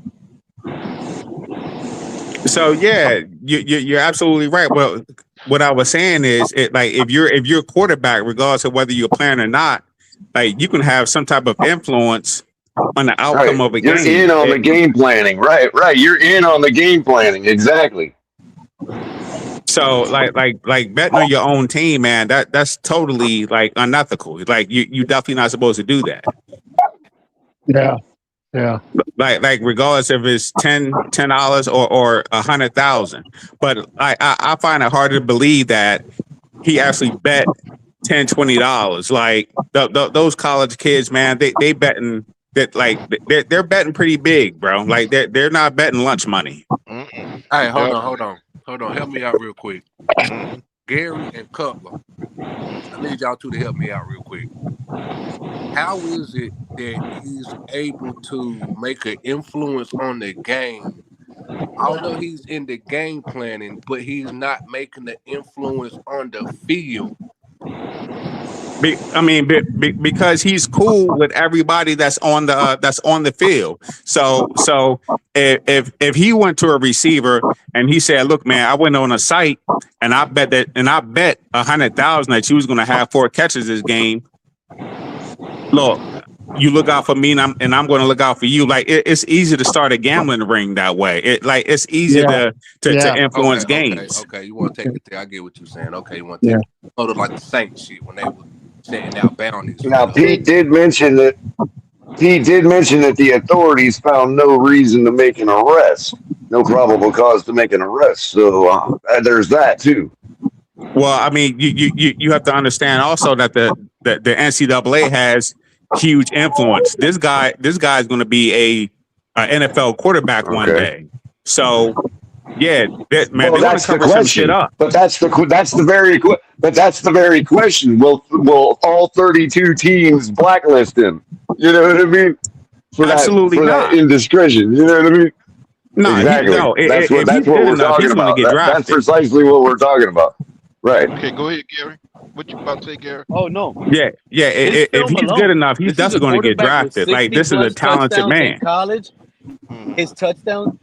So yeah, you're absolutely right. Well, what I was saying is, if you're a quarterback, regardless of whether you're playing or not, like you can have some type of influence on the outcome Right. of a You're game. in on the game planning. Right, right. You're in on the game planning. Exactly. So like betting on your own team, man, that's totally like unethical. Like you definitely not supposed to do that. Yeah, yeah. Like regardless if it's $10 or 100,000. But I find it hard to believe that he actually bet $10-20. Like those college kids, man, they betting that like they're betting pretty big, bro. Like they're not betting lunch money. Mm-mm. Hey, hold Yep. on, hold on, hold on. Help me out real quick. Mm-hmm. Gary and Cutler. I need y'all two to help me out real quick. How is it that he's able to make an influence on the game although he's in the game planning, but he's not making the influence on the field. Because he's cool with everybody that's on the field. So if he went to a receiver and he said, "Look, man, I went on a site and I bet 100,000 that you was going to have 4 catches this game. Look, you look out for me, and I'm going to look out for you." Like it's easy to start a gambling ring that way. It's easy to influence games. Okay, you want to take it there? I get what you're saying. Okay, you want to take it sort of like the Saints shit when they were setting out bounties. Now, Pete did mention that the authorities found no reason to make an arrest, no probable cause to make an arrest. So there's that too. Well, I mean, you have to understand also that the NCAA has huge influence. This guy is going to be a NFL quarterback one day. So yeah, man, they're going to cover some shit up. But that's the very question. Will all 32 teams blacklist him? You know what I mean? Absolutely not. That indiscretion. You know what I mean? No, exactly. That's what we're talking about. That's precisely what we're talking about. Right. Okay, go ahead, Gary. What you about to say, Gary? Oh no. Yeah. If he's good enough, he's definitely going to get drafted. Like this is a talented man. College, his touchdown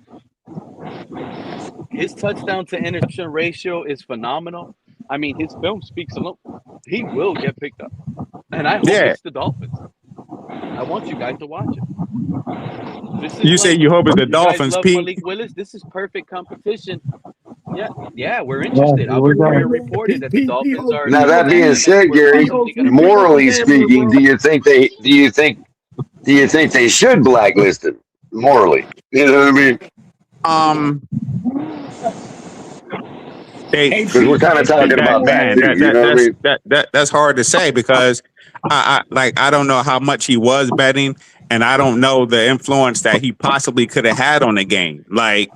to interception ratio is phenomenal. I mean, his film speaks alone. He will get picked up, and I hope it's the Dolphins. I want you guys to watch it. You say you hope it's the Dolphins, Pete? Malik Willis, this is perfect competition. Yeah, we're interested. Albert Breer reported that the Dolphins are. Now that being said, Gary, morally speaking, do you think they should blacklist him morally? You know what I mean? Because we're kind of talking about that. That's hard to say because I don't know how much he was betting, and I don't know the influence that he possibly could have had on the game. Like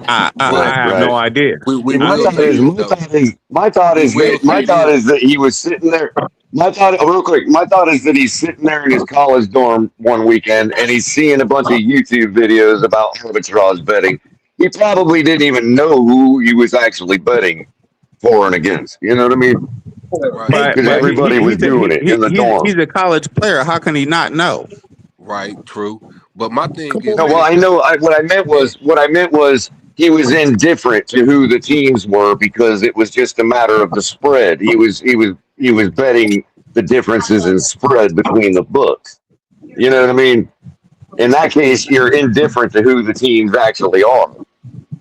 I have no idea. My thought is that he was sitting there. My thought is that he's sitting there in his college dorm one weekend and he's seeing a bunch of YouTube videos about arbitrage betting. He probably didn't even know who he was actually betting for and against. You know what I mean? Because everybody was doing it in the dorm. He's a college player. How can he not know? Right, true. But my thing is, no, well, I know. What I meant was he was indifferent to who the teams were because it was just a matter of the spread. He was betting the differences in spread between the books. You know what I mean? In that case, you're indifferent to who the teams actually are.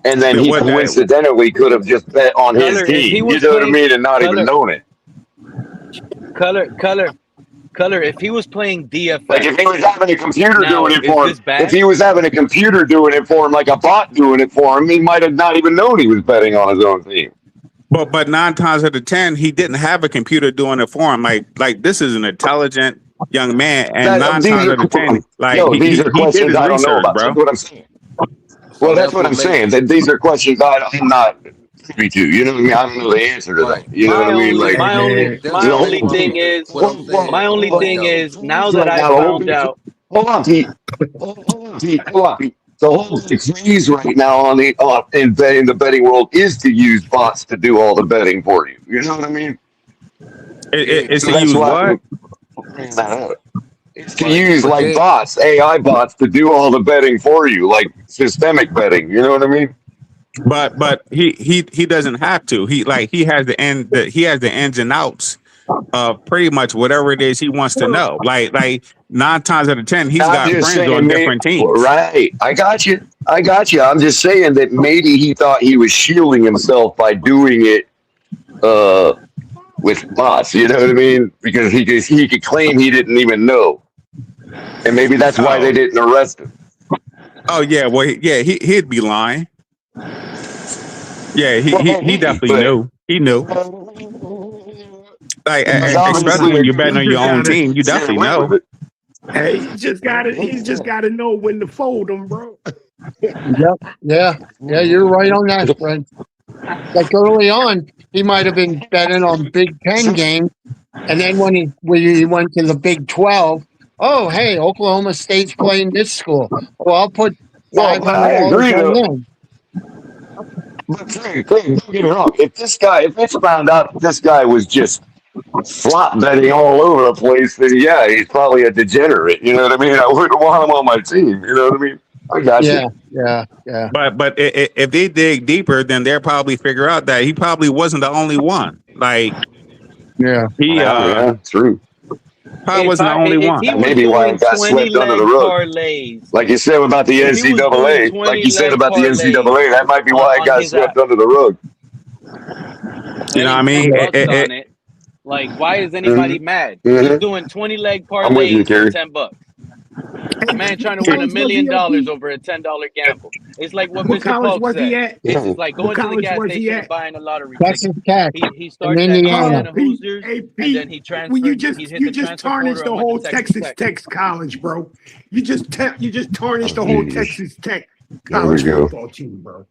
And then he coincidentally could have just bet on his team. You know what I mean? And not even known it. Color, if he was playing DFS, like if he was having a computer doing it for him, if he was having a computer doing it for him, like a bot doing it for him, he might have not even known he was betting on his own team. But 9 times out of 10, he didn't have a computer doing it for him. Like this is an intelligent young man, and 9 times out of 10, these are questions I don't know about. Bro. That's what I'm saying. Well, that's what I'm saying. That these are questions I'm not privy to. You know what I mean? I don't know the answer to that. You know what I mean? Like my only thing is now that I found out. Hold on, Pete. The whole craze right now in the betting world is to use bots to do all the betting for you. You know what I mean? It's to use what? It's to use like bots, AI bots, to do all the betting for you, like systemic betting. You know what I mean? But he doesn't have to. He has the ins and outs of pretty much whatever it is he wants to know. Like 9 times out of 10, he's got friends on different teams. Right. I got you. I'm just saying that maybe he thought he was shielding himself by doing it with bots. You know what I mean? Because he could claim he didn't even know. And maybe that's why they didn't arrest him. Oh yeah, well he'd be lying. Yeah, he definitely knew. He knew. Like especially when you're betting on your own team, you definitely know. Hey, he's just gotta know when to fold them, bro. Yeah, you're right on that, friend. Like early on, he might have been betting on Big Ten games, and then when he went to the Big 12, oh hey, Oklahoma State's playing this school. Well, I'll put $500 on them. Craig, don't get me wrong. If it's found out this guy was just flop betting all over the place, then yeah, he's probably a degenerate. You know what I mean? I wouldn't want him on my team. You know what I mean? I got you. Yeah. But if they dig deeper, then they'll probably figure out that he probably wasn't the only one. Like he Yeah, true. probably wasn't the only If one. he That was may be why doing it got 20 swept under the leg rug. parlays, Like you said about the if he was doing NCAA, 20 leg the parlays NCAA, that might be why it on got his app swept under the rug. You know what I and mean? 10 bucks on it, like, why is anybody mad? He's Mm-hmm. doing 20 leg I'm with you, parlays for Kerry. 10 bucks. A man trying to What win $1 college was he million at? Pete? over a $10 gamble. It's like what What Mr. college Polk was he said. at? It's like What going to the college gas was he station and at? buying a lottery Texas ticket. Tech He in started at Indiana. Indiana Pete, Hoosiers, hey and then Pete, he well, you transferred. He just hit you the just transfer portal tarnished the and went to whole Texas Texas Tech. Tech college, bro. You just tarnished Oh, the whole Jesus. Texas Tech There we college go. football team, bro.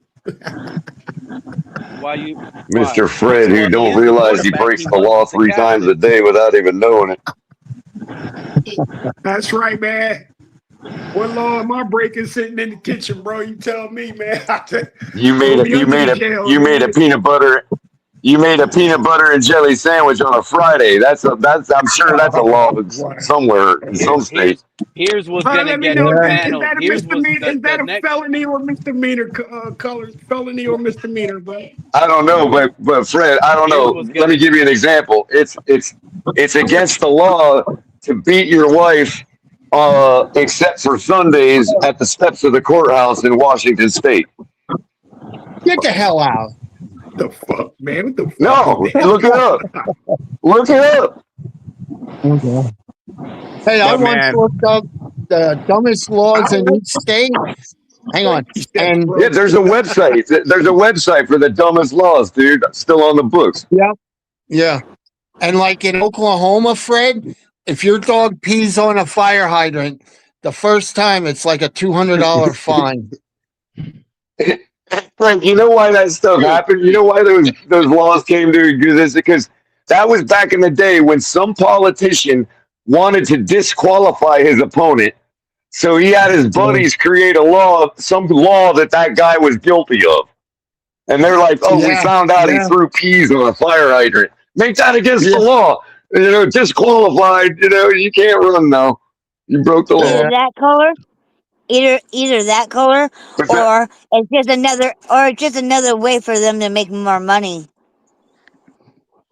Why? Mr. Fred, who Well, he don't is the realize he quarterback. breaks He the law wasn't the 3 times a captain. day without even knowing it. That's right, man. What law am I breaking sitting in the kitchen, bro? You tell me, man. You Throw made me under the a jail, you made a man. peanut butter and jelly sandwich on a Friday. I'm sure that's a law Oh, boy. somewhere in some state. Here's what's gonna Let me get know. the Is panel. that a Here's what's misdemeanor? Is the that a next. felony or misdemeanor? Colors, felony or misdemeanor, bro? I don't know, but Fred, I don't Here's know. what's Let me gonna. give you an example. It's against the law to beat your wife, except for Sundays at the steps of the courthouse in Washington State. Get the hell out. The fuck, man? What the fuck No, is that? look it up. Look it up. Okay. Hey, I But once man, looked up the dumbest laws in each state. Hang on. And Yeah, there's a website. There's a website for the dumbest laws, dude. Still on the books. yeah. And like in Oklahoma, Fred, if your dog pees on a fire hydrant, the first time it's like a $200 fine. Frank, you know why that stuff happened? You know why those laws came to exist? Because that was back in the day when some politician wanted to disqualify his opponent. So he had his buddies create some law that guy was guilty of. And they're like, oh, we found out he threw peas on a fire hydrant. Make that against the law. Disqualified. You can't run now. You broke the Either law. that color, either that color, or it's just another way for them to make more money.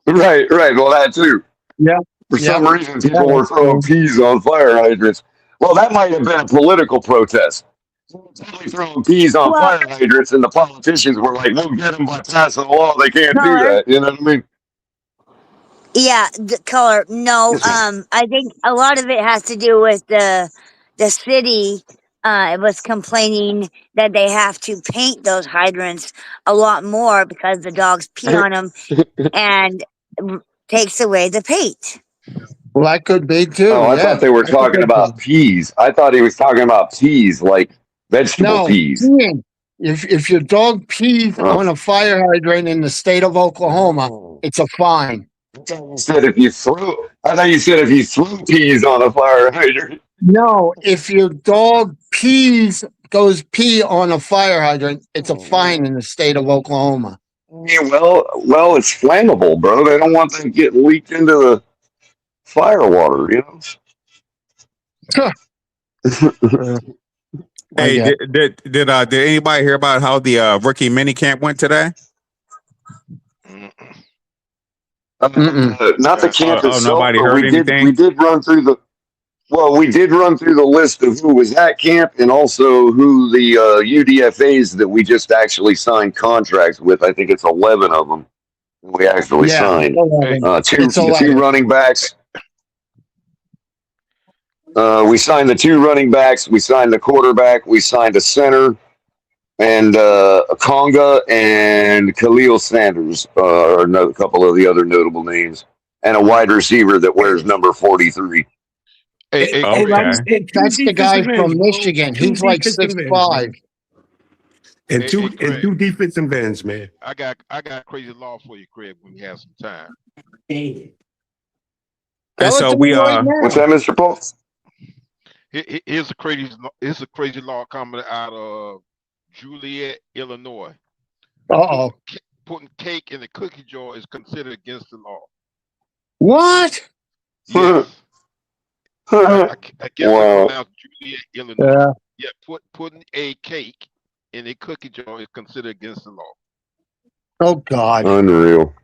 Right. Well, that too. Yeah. For some reason, people were throwing peas on fire hydrants. Well, that might have been a political protest. Totally throwing peas on fire hydrants, and the politicians were like, "We'll get them by passing a law. They can't do that." You know what I mean? Yeah, the color. No, I think a lot of it has to do with the city. Was complaining that they have to paint those hydrants a lot more because the dogs pee on them and takes away the paint. Well, that could be too. Oh, I thought they were talking about peas. I thought he was talking about peas, like vegetable peas. Peeing. If your dog pees on a fire hydrant in the state of Oklahoma, it's a fine. I thought you said if you threw peas on a fire hydrant. No, if your dog goes pee on a fire hydrant, it's a fine in the state of Oklahoma. Yeah, well, it's flammable, bro. They don't want them getting leaked into the fire water, hey, did anybody hear about how the rookie mini camp went today? Not the camp itself. Nobody heard anything. We did run through the list of who was at camp and also who the UDFAs that we just actually signed contracts with. I think it's 11 of them we actually signed. Two running backs. We signed the 2 running backs. We signed the quarterback. We signed a center. And Conga and Khalil Sanders are a couple of the other notable names. And a wide receiver that wears number 43. That's the guy from Michigan. He's like 6'5". And two defensive ends, man. I got crazy law for you, Craig, when you have some time. And so we what's that, Mr. Paul? Here's a crazy law coming out of Joliet, Illinois. Uh-oh. Putting cake in the cookie jar is considered against the law. What? Yes. I guess Wow. I'm from Juliet, Illinois. Yeah. Yeah, putting a cake in a cookie jar is considered against the law. Oh, God. Unreal.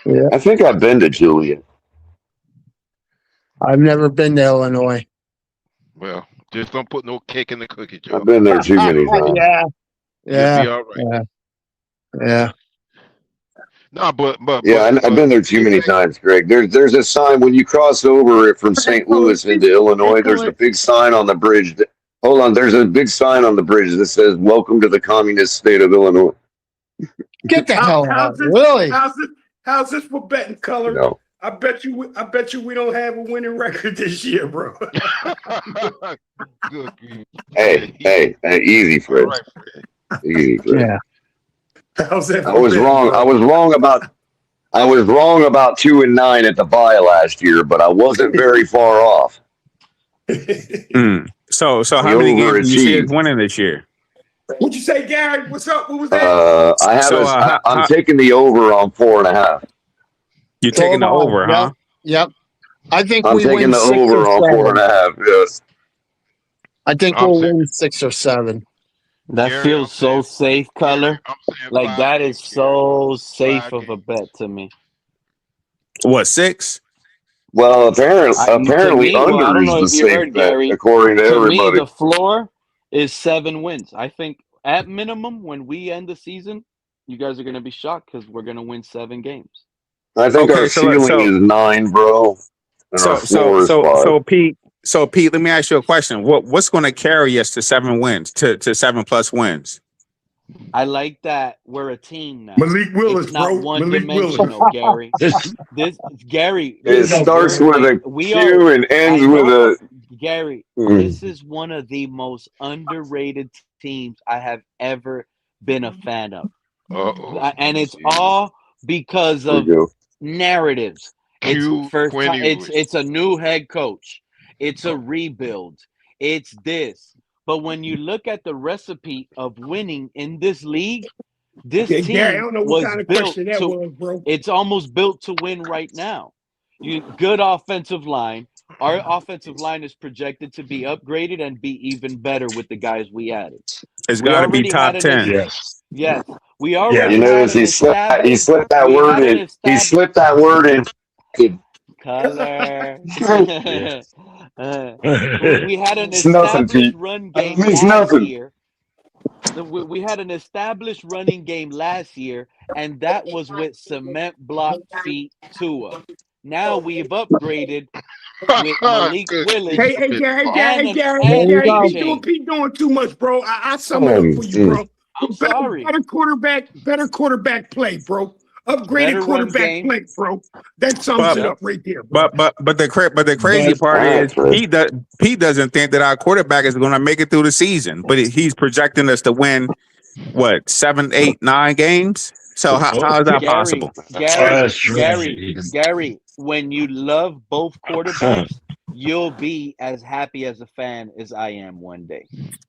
Yeah. I think I've been to Juliet. I've never been to Illinois. Well, just don't put no cake in the cookie jar. I've been there too many times. Yeah. You'll Yeah. be all right. Yeah. No, but Yeah, I've been there too many times, Greg. There's a sign when you cross over it from St. Louis into Illinois. There's a big sign on the bridge. Hold on, there's a big sign on the bridge that says "Welcome to the communist state of Illinois." Get the hell out! How's this, Really? how's this for betting, color? No. I bet you we don't have a winning record this year, bro. Good. Hey, easy, Fred. All right, Fred. Easy, Fred. Yeah. How's that? I was wrong. I was wrong about 2-9 at the bye last year, but I wasn't very far off. So how many games do you see us winning this year? What'd you say, Gary? What's up? What was that? I'm taking the over on 4.5. You're taking the over, huh? Yep. I think I'm taking the over on 4.5. Yes. I think we'll win 6 or 7. That Gary, feels so safe, color. Like that is so safe 5 of a bet to me. What, 6? Well, apparently, I under don't is know the if you safe heard, bet, Gary. according to everybody. Me, the floor is 7 wins. I think at minimum, when we end the season, you guys are going to be shocked because we're going to win 7 games. I think our ceiling is 9, bro. And our floor is 5. So Pete, let me ask you a question. What's going to carry us to 7 wins, to 7+ wins? I like that we're a team now. Malik Willis, it's not bro. one-dimensional, Gary. Gary. It starts with a Q and ends with a Gary. This is one of the most underrated teams I have ever been a fan of. And it's all because of narratives. It's a new head coach. It's a rebuild. It's this. But when you look at the recipe of winning in this league, this team I don't know what kind of built question that was, bro. It's almost built to win right now. Good offensive line. Our offensive line is projected to be upgraded and be even better with the guys we added. It's got to be top 10. Yes. We already you notice he slipped that word in. He slipped that word in. Color. We had an established run game last year. We had an established running game last year, and that was with cement block feet Tua. Now we've upgraded with Malik Willis. Hey, Gary, Pete doing too much, bro. I sum it up for you, bro. I'm sorry. Better quarterback play, bro. Upgraded quarterback play, bro. That sums it up right there. Bro. But the crazy part is Pete doesn't think that our quarterback is going to make it through the season, but he's projecting us to win 7, 8, 9 games. So how is that possible? Gary, when you love both quarterbacks, you'll be as happy as a fan as I am one day.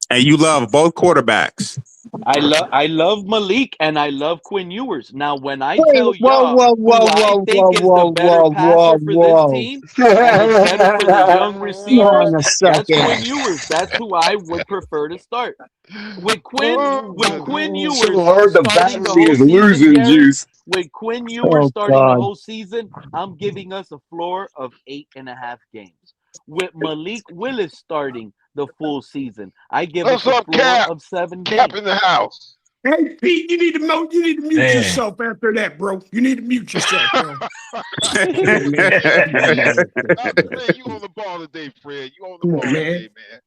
And you love both quarterbacks. I love Malik and I love Quinn Ewers. Now, when I tell y'all who I think is the better passer for this team, and better for the young receivers, that's Quinn Ewers. That's who I would prefer to start. With Quinn Ewers starting the whole season, with Quinn Ewers starting the whole season, I'm giving us a floor of 8.5 games. With Malik Willis starting the full season, I give us a floor of 7 games. Cap in the house. Hey, Pete, you need to mute yourself after that, bro. You need to mute yourself, bro. Man, you on the ball today, Fred. You on the ball today, man.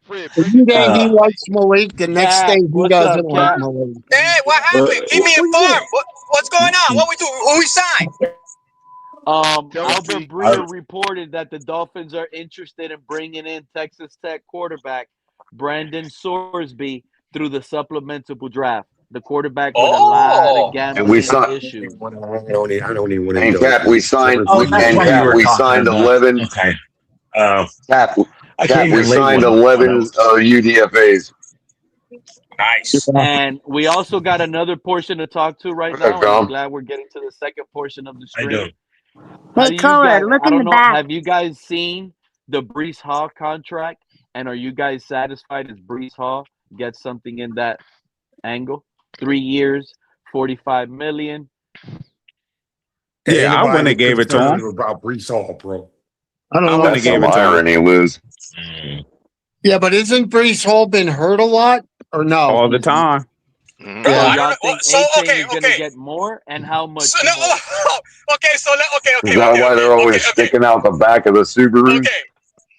Fred, one day he likes Malik, the next day he doesn't like Malik. Hey, what happened? Keep me informed. What's going on? What we do? Who we signed? Albert Breer reported that the Dolphins are interested in bringing in Texas Tech quarterback Brendan Sorsby through the supplemental draft. The quarterback with a lot of gambling issues. I don't even want to. And Cap, we signed 11. Okay. Cap, we signed 11 UDFAs. Nice. And we also got another portion to talk to right What's up, now, and I'm Dom? glad we're getting to the second portion of the I stream. do. How Hey, do you caller, guys? look I in the don't know. back. Have you guys seen the Breece Hall contract? And are you guys satisfied as Breece Hall gets something in that angle? 3 years, 45 million. Ain't Yeah, I wouldn't nobody have gave it to concerned him. about Brees Hall, bro. I don't I know. wouldn't That's have gave some it to him. irony, Liz. Mm. Yeah, but isn't Brees Hall been hurt a lot or no? All the He's time. Bro, so Yeah. I don't y'all know. think So A-Chain okay, is gonna get more, and how much So no, more? okay. So Is that why they're always sticking out the back of the Subarus?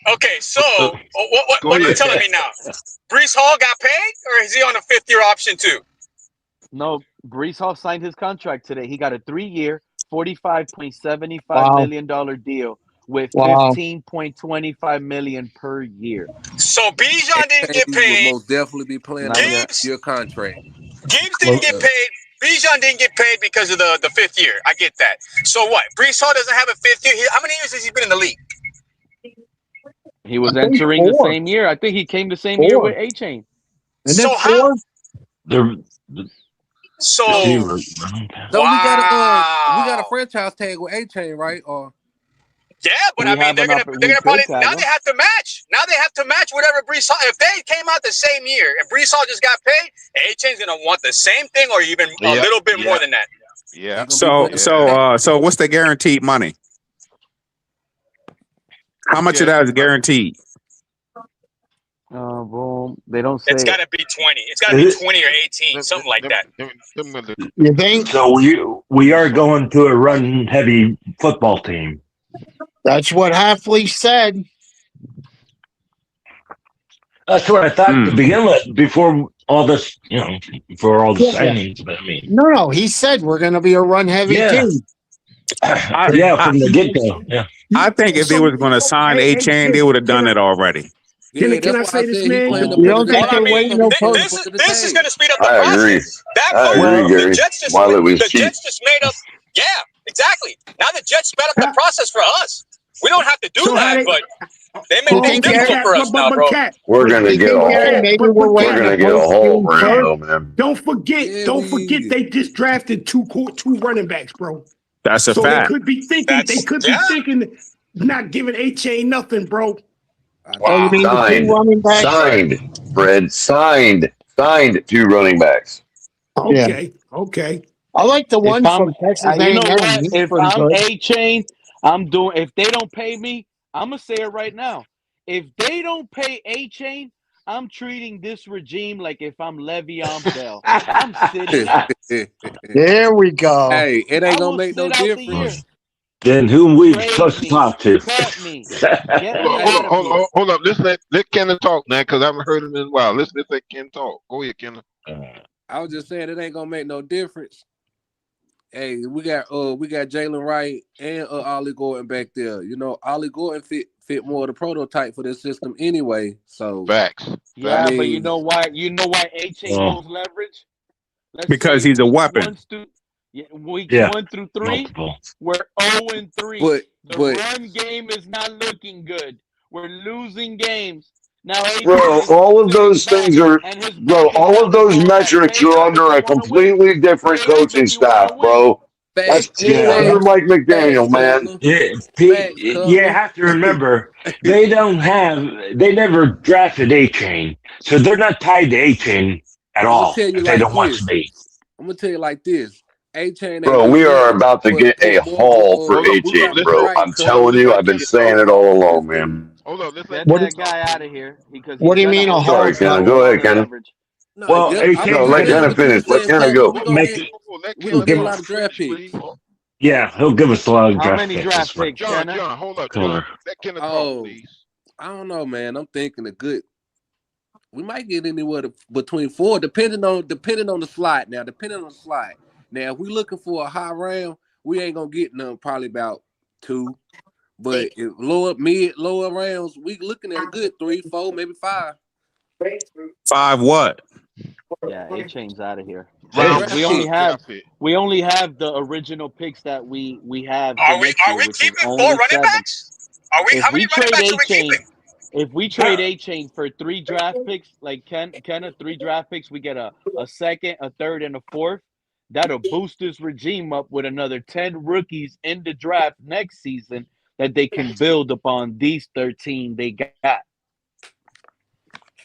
Okay. So Go what are you ahead. telling me now? Brees Hall got paid, or is he on a 5th-year option too? No, Breece Hall signed his contract today. He got a 3-year, $45.75 Wow. million deal with Wow. $15.25 million per year. So Bijan didn't get He will paid. most definitely be playing Not on a yet. Gibbs 5-year contract. didn't get paid. Bijan didn't get paid because of the 5th year. I get that. So what? Brees Hall doesn't have a 5th year. How many years has he been in the league? He was I think entering the 4. same year. I think he came the same year 4. with A-Chain. Isn't So it how? 4? The So receiver. So we got wow. a franchise tag with A-Chain, right? Or Yeah, but We I mean, have they're an gonna we could probably tag now him. they have to match. Now they have to match whatever Brees Hall. If they came out the same year and Brees Hall just got paid, A-Chain's gonna want the same thing or even a little bit more than that. Yeah. So what's the guaranteed money? How much of that is guaranteed? Boom. They don't say It's it. got to be 20. It's got to be 20 or 18, something like that. You think? So we are going to a run heavy football team. That's what Halfley said. That's what I thought to begin with before all this, before all the signings. But I mean, No, he said we're going to be a run heavy team. From the get go. Yeah. I think if they was going to sign A-Chain, they would have done it already. Can I say this, man? You don't think they're waiting no This is going to speed up the I agree. process. That I vote, agree, Gary. the Jets just While it was cheap. made up. Yeah, exactly. Now the Jets sped up the process for us. We don't have to do that, but they made it difficult for us now, bro. We're gonna get a hole. Maybe we're We're waiting gonna to get a post hole, June Brando, 1st. man. Don't forget, they just drafted two running backs, bro. That's a So fact. they could be thinking, not giving A-Chain nothing, bro. Oh, you mean the 2 running backs? Signed, Fred. Signed 2 running backs. Okay. I like the one from Texas A&M. You know what? He's If pretty I'm good. A-Chain, I'm doing. If they don't pay me, I'm gonna say it right now. If they don't pay A-Chain, I'm treating this regime like if I'm Le'Veon Bell. I'm sitting out. There we go. Hey, it ain't I gonna will make no sit out the year. difference. Then whom we Trade supposed to me. talk to? Cut me. Get me out of here. Hold up. Let Kenna talk now, because I haven't heard him in a while. Let's let Ken talk. Go ahead, Kenna. I was just saying it ain't gonna make no difference. Hey, we got Jalen Wright and Ollie Gordon back there. Ollie Gordon fit more of the prototype for this system anyway. So facts. Yeah, but you know why? You know why A-Chain knows leverage? Because he's a weapon. Weeks 1 through 3, Multiple. we're 0-3. But The run game is not looking good. We're losing games. Now, Bro, all of those things are, all of those metrics are under a completely different coaching staff, bro. That's under Mike McDaniel, man. You have to remember, they never drafted A-Chain, so they're not tied to A-Chain at all. If they don't want to be. I'm gonna tell you like this. A-Chain, bro, we are about to get a haul for A-Chain, bro. I'm telling you, I've been saying it all along, man. Hold on, let's get that guy out of here because. What do you mean a haul? Sorry, Ken. Go ahead, Ken. Well, let Kenna finish. Let Kenna go. We're gonna get a lot of draft picks. Yeah, he'll give us a lot of draft picks. How many draft picks, John, hold up, John. Let Kenna talk, please. I don't know, man. I'm thinking we might get anywhere between 4, depending on the slide. Now, if we're looking for a high round, we ain't gonna get none. Probably about 2. But if lower rounds, we looking at a good 3, 4, maybe 5. 5 what? Yeah, A-Chain's out of here. We only have the original picks that we have. Are we keeping 4 running backs? How many running backs are we keeping? If we trade Achane for 3 draft picks, like Kenna, 3 draft picks, we get a second, a third, and a fourth. That'll boost this regime up with another 10 rookies in the draft next season that they can build upon these 13 they got.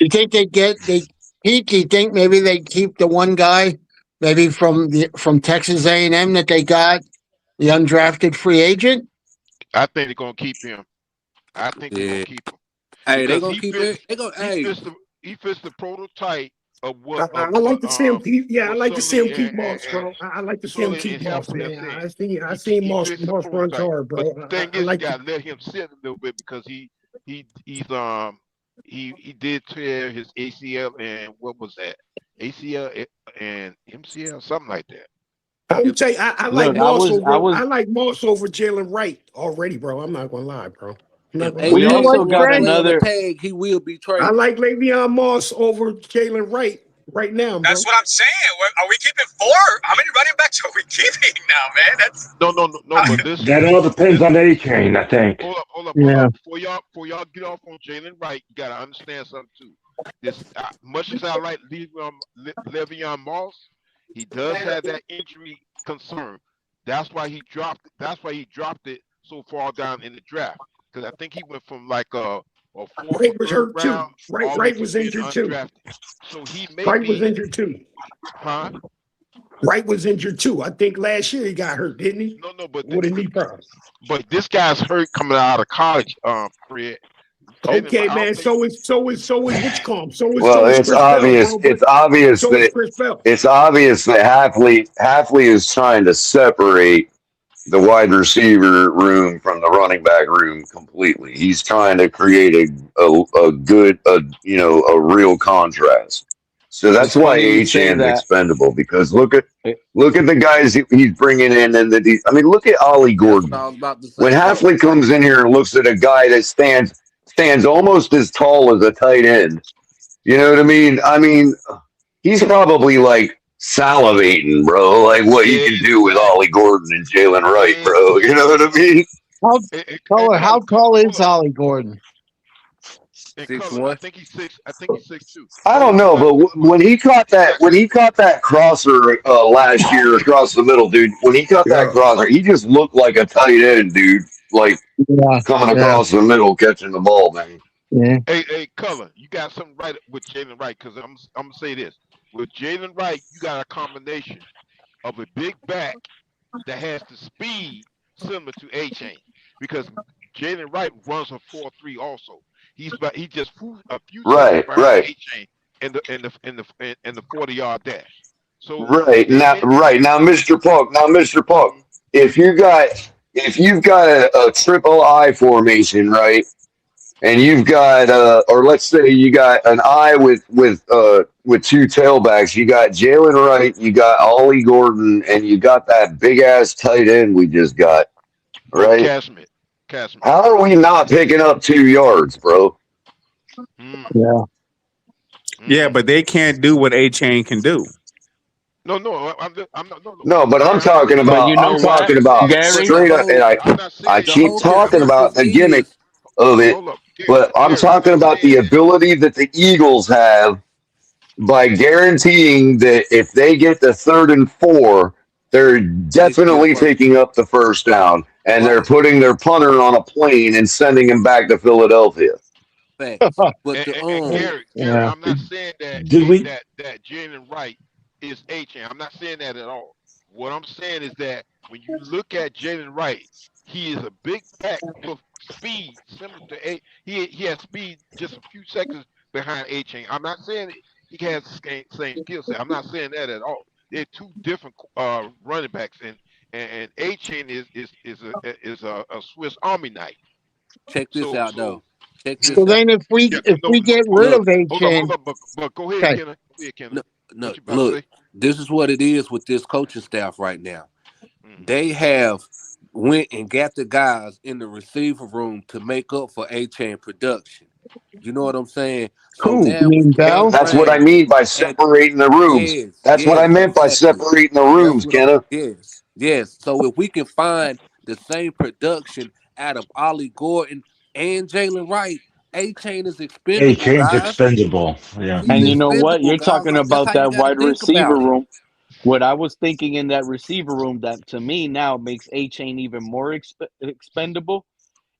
You think Pete, do you think maybe they keep the one guy, maybe from Texas A&M that they got, the undrafted free agent? I think they're gonna keep him. I think they're gonna keep him. Hey, they Because gonna keep it. They gonna. Hey, he fits the prototype of what I like to see him keep. Yeah, I like to see him keep Sully Moss, bro. I like to see him Sully keep and Moss, Heffley man. are I saying. seen He Moss. fits the Moss runs prototype. hard, bro. But the thing is, you gotta let him sit a little bit because he did tear his ACL and what was that? ACL and MCL, something like that. I'm gonna tell you, I like Look, Moss I over. was. I like Moss over Jalen Wright already, bro. I'm not gonna lie, bro. I'm not if gonna Well, We lie. you know AJ what, also come out got and Fred? play on the another. tag, he will be I traded. like Le'Veon Moss over Jalen Wright right now, bro. That's what I'm saying. Are we keeping 4? How many running backs are we keeping now, man? That's No. But That all depends on A-Chain, I think. hold up. Yeah. Before y'all get off on Jalen Wright, you gotta understand something too. This much as I like Le'Veon Moss, he does have that injury concern. That's why he dropped it. That's why he dropped it so far down in the draft. Because I think he went from like a fourth or Wright was third hurt too. round Wright, all the way Wright to was being injured too. undrafted. So he may Wright was be, injured too. huh? Wright was injured too. I think last year he got hurt, didn't he? No, but With a knee problem. but this guy's hurt coming out of college, Fred. Okay, I don't man. think So is Witchcomb. Well, So is it's Chris Bell, obvious. bro. It's But obvious so is that Chris Bell. Hafley is trying to separate the wide receiver room from the running back room completely. He's trying to create a good a real contrast. So that's It's why funny you say Achan's that. expendable because look at the guys he's bringing in and look at Ollie That's what Gordon. I was about to When say. Hafley comes in here and looks at a guy that stands almost as tall as a tight end, you know what I mean? He's probably like salivating, bro. Like what you can do with exactly. Ollie Gordon and Jalen Wright, bro. You know what I Exactly. mean? How tall is Ollie Gordon? In 6'1". color, I think he's 6'2". I don't know, but when he caught that crosser last year across the middle, dude. When he caught that crosser, he just looked like a tight end, dude. Like coming across the middle, catching the ball, man. Yeah. Hey, color, you got something right with Jalen Wright because I'm gonna say this: with Jalen Wright, you got a combination of a big back that has the speed similar to Achane because Jalen Wright runs a 4.3 also. He just a few seconds behind Achane in the 40-yard dash. So right now, Mr. Puck, if you've got a triple I formation, right, and you've got or let's say you got an I with 2 tailbacks, you got Jalen Wright, you got Ollie Gordon, and you got that big ass tight end we just got, right? Cashman. How are we not picking up 2 yards, bro? Yeah. Yeah, but they can't do what Achane can do. No, I'm not. No, but I'm talking about. I'm talking about straight up, and I keep talking about the gimmick of it, but I'm talking about the ability that the Eagles have by guaranteeing that if they get the 3rd and 4, they're definitely picking up the first down, and they're putting their punter on a plane and sending him back to Philadelphia. Facts. But Gary, I'm not saying that that Jalen Wright is Achane. I'm not saying that at all. What I'm saying is that when you look at Jalen Wright, he is a big back with speed similar to he has speed just a few seconds behind Achane. I'm not saying he has the same skill set. I'm not saying that at all. They're 2 different running backs, and Achane is a Swiss Army knife. Check this out, though. Check this So out. then, if we get rid of Achane, hold up, but go ahead, Kenna. No, look, this is what it is with this coaching staff right now. They have went and got the guys in the receiver room to make up for Achane production. You know what I'm saying? So now That's what I mean by separating the rooms. That's what I meant by separating the rooms, Kenna. Yes. So if we can find the same production out of Ollie Gordon and Jalen Wright, Achane is expendable, Achane's guys. expendable. Yeah. He's And you know what? expendable, You're guys. talking Like, that's about how you that got to wide think receiver about it. room. What I was thinking in that receiver room that to me now makes A-Chain even more expendable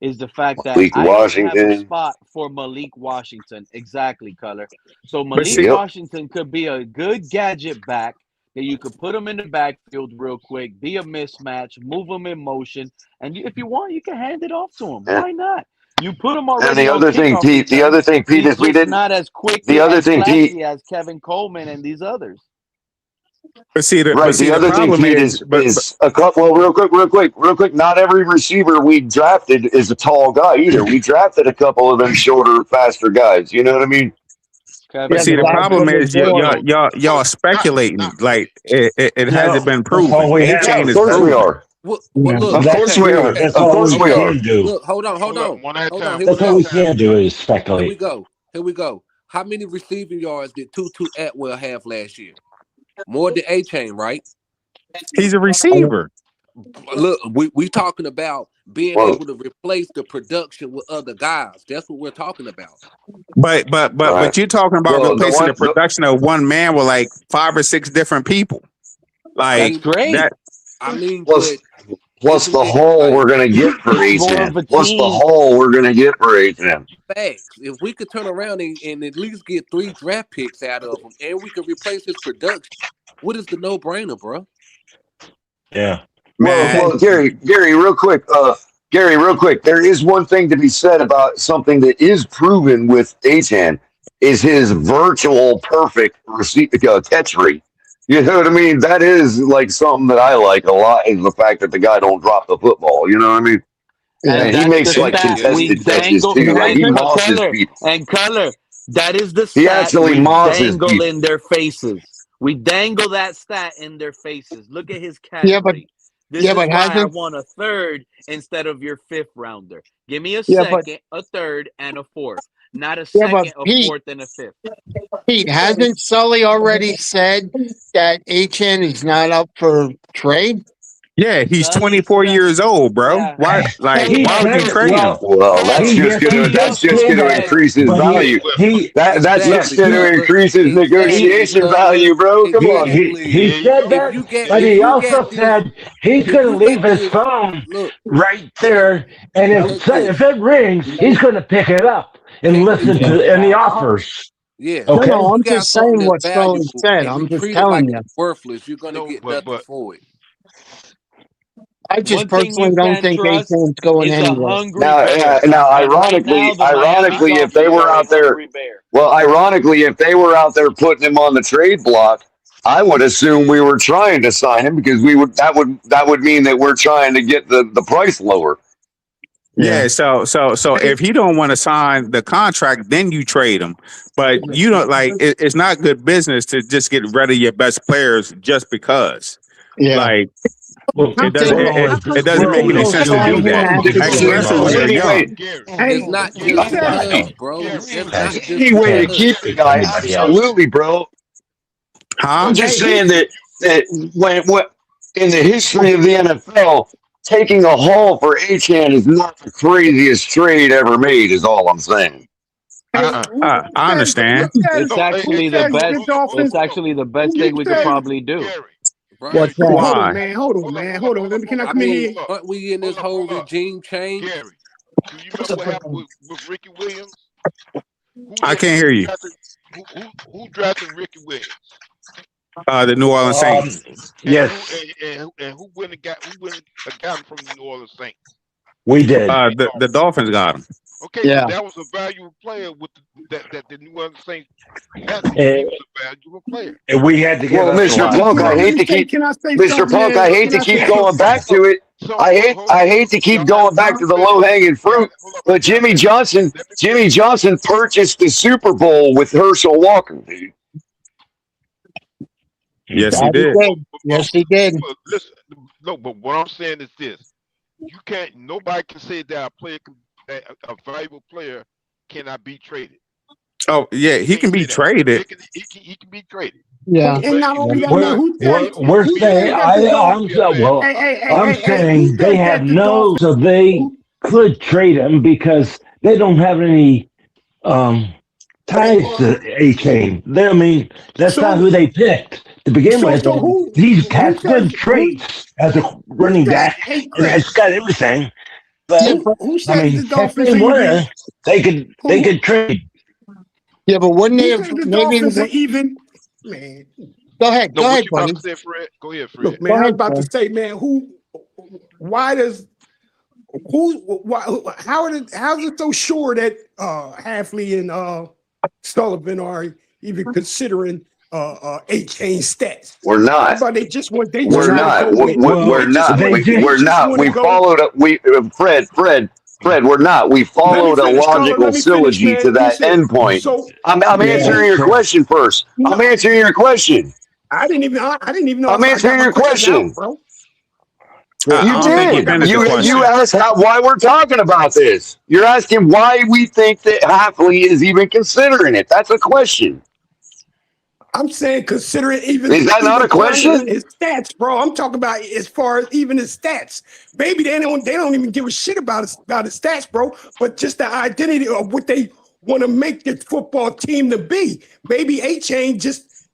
is the fact that Malik I don't have a Washington. spot for Malik Washington. Exactly, Color. So But Malik see, Yep. Washington could be a good gadget back that you could put him in the backfield real quick, be a mismatch, move him in motion, and if you want, you can hand it off to him. Yeah. Why not? You put him And already the on other thing, kickoff Pete. The returns. other thing, Pete, He's is we just didn't. not as quick The other as thing, Pete. flashy as Kevin Coleman and these others. but see, Right. The the other thing, problem Pete, is, is a couple. Well, real quick. Not every receiver we drafted is a tall guy either. We drafted a couple of them shorter, faster guys. You know what I mean? but Kevin Yeah, see, the the guys Coleman. from problem the is board. y'all speculating. Like it hasn't No, been that's all proven. we Yeah, A-Chain have. of is course we proven. are. Well, Yeah. look, Of course okay, we are. okay. That's Of all course we we Okay, are. can do. look, hold on. One at a Hold on. time. Here we That's all go. we can do is Here we speculate. go. Here we go. How many receiving yards did Tutu Atwell have last year? More than A-Chain, right? He's a receiver. Look, we talking about being Well, able to replace the production with other guys. That's what we're talking about. right. But you're talking about Well, replacing the production of one man with like 5 or 6 different people. I Like That's mean, great. that. plus but plus isn't the it haul like we're gonna get for It's more of A10. a Plus the team. haul we're gonna get for A10. facts? If we could turn around and at least get 3 draft picks out of him, and we could replace his production, what is the no-brainer, bro? Yeah. Well, Man, Gary, real quick. Gary, real quick. There is one thing to be said about something that is proven with A10 is his virtual perfect catch rate. You know what I mean? That is like something that I like a lot is the fact that the guy don't drop the football. You know what I mean? And And he that's makes the like stat we contested catches dangle. too. Like he And mosses color people. and color. That is the He stat actually we mosses dangle people. in their faces. We dangle that stat in their faces. Look at his catch Yeah, but rate. This is why I hasn't want a third instead of your 5th rounder. Give me a yeah, but second, a third, and a 4th. Not a yeah, but second, a Pete, 4th, and a 5th. hasn't Sully already said that HN is not up for trade? yeah, he's Sully 24 said, years old, bro. yeah. Why Sully why would you Never, trade him? Well, that's he just gonna did that, increase his but value. he That's just Exactly, gonna color. increase his Exactly, negotiation color. value, bro. Come on. Exactly. he said If that, you get, but if he you also got this, said he's if gonna you leave got his this, phone look, right there, and look this. if it rings, he's gonna pick it up and listen to any offers. Yeah. No, Okay. no, If you I'm got just something saying that's what Sully valuable said. and you I'm just treat it like telling you. it's worthless, you're gonna No, get but nothing for it. I just One thing personally you don't can think trust HN's going is a anywhere. hungry bear. Now, And right now, the Miami ironically, if they Dolphins were are a out there, hungry bear. well, ironically, if they were out there putting him on the trade block, I would assume we were trying to sign him because that would mean that we're trying to get the price lower. Yeah, so if he don't want to sign the contract, then you trade him. But you don't like it's not good business to just get rid of your best players just because. Yeah. Like Well, it doesn't it doesn't make any sense to do that, especially when they're young. It's not just because, bro. It's not just Any way to because. keep the guy, absolutely, bro. Huh? I'm just saying that when in the history of the NFL, taking a haul for Achane is not the craziest trade ever made. Is all I'm saying. I understand. It's actually the best. Dolphins. It's actually the best thing we could probably do. What's that? Hold Why? on, man. Hold on, man. Hold on. Can I I come in mean, here? aren't we in this whole regime change? Gary, do you remember what happened with Ricky Williams? I can't hear you. Who drafted Ricky Williams? The New Orleans Saints. Yes, And who went and got him from the New Orleans Saints? we did. The Dolphins got him. Okay, Yeah. so that was a valuable player with that the New Orleans Saints had. He was a valuable player. And we had to get Well, Mr. Plunk, I hate to keep Can I say Mr. something, Plunk, man? I hate to keep going back to it. I hate to keep going back to the low hanging fruit. But Jimmy Johnson purchased the Super Bowl with Herschel Walker, dude. Yes, he did. Yes, he did. Listen, no, but what I'm saying is this: you can't. Nobody can say that a valuable player cannot be traded. Oh yeah, he can be traded. He can be traded. Yeah. And not only that, man, We're saying I'm saying they have no, so they could trade him because they don't have any ties to A-Chain. I mean, that's not who So they picked to begin so with. so And who he's who has good says traits as a who running says back, hey and Craig, has got everything. Yeah, But but who I says mean, the if Dolphins they are wanna, even they who could trade. yeah, but wouldn't they who have says the maybe? Dolphins are even man? No, Go what ahead, you about buddy. to say, Fred? Go ahead, Fred. Look, Go man, I was ahead, about to Fred. say, man, why does how's it so sure that Halfley and Sullivan are even considering Achane stats? We're How not. about they just We're We're not. not. they Well, We're just not. want they they just We're just not. want to We go. followed. Fred. We're not. We Let me followed a finish, caller. logical Let me finish, syllogy to man. that Listen. endpoint. So I'm yeah. answering your question first. I'm no, answering your question. I didn't even know I'm if I got answering my your question out, question. bro. You Well, I I don't don't know think if he I did. got my finished the question You question. out. asked why we're talking about this. You're asking why we think that Hafley is even considering it. That's a question. I'm saying considering Is that not a even far as question? his stats, bro. I'm talking about as far as even his stats. Maybe they don't even give a shit about his stats, bro. But just the identity of what they want to make this football team to be. Maybe Achane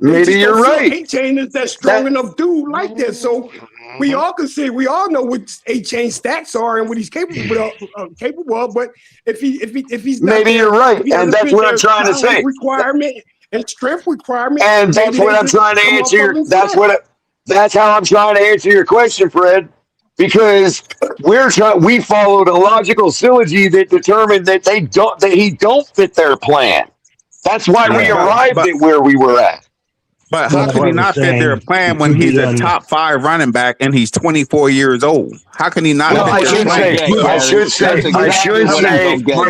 they Maybe just don't you're feel right. Achane is that strong That enough dude like this. So we all can see, we all know what Achane stats are and what he's capable of. But if he's not maybe you're there, right, if he and doesn't that's fit what I'm their trying to talent say. requirement and strength requirement, And maybe that's they what I'm just trying to come answer off of your. his left. That's how I'm trying to answer your question, Fred. Because we followed a logical syllogy that determined that he don't fit their plan. That's why we yeah. arrived But at where we were at. how That's can why he we're not fit their saying plan it when could be he's a done. top 5 running back and he's 24 years old? How can he not Well, That's fit I what their you should don't plan? say, get, Gary. That's exactly what you don't get,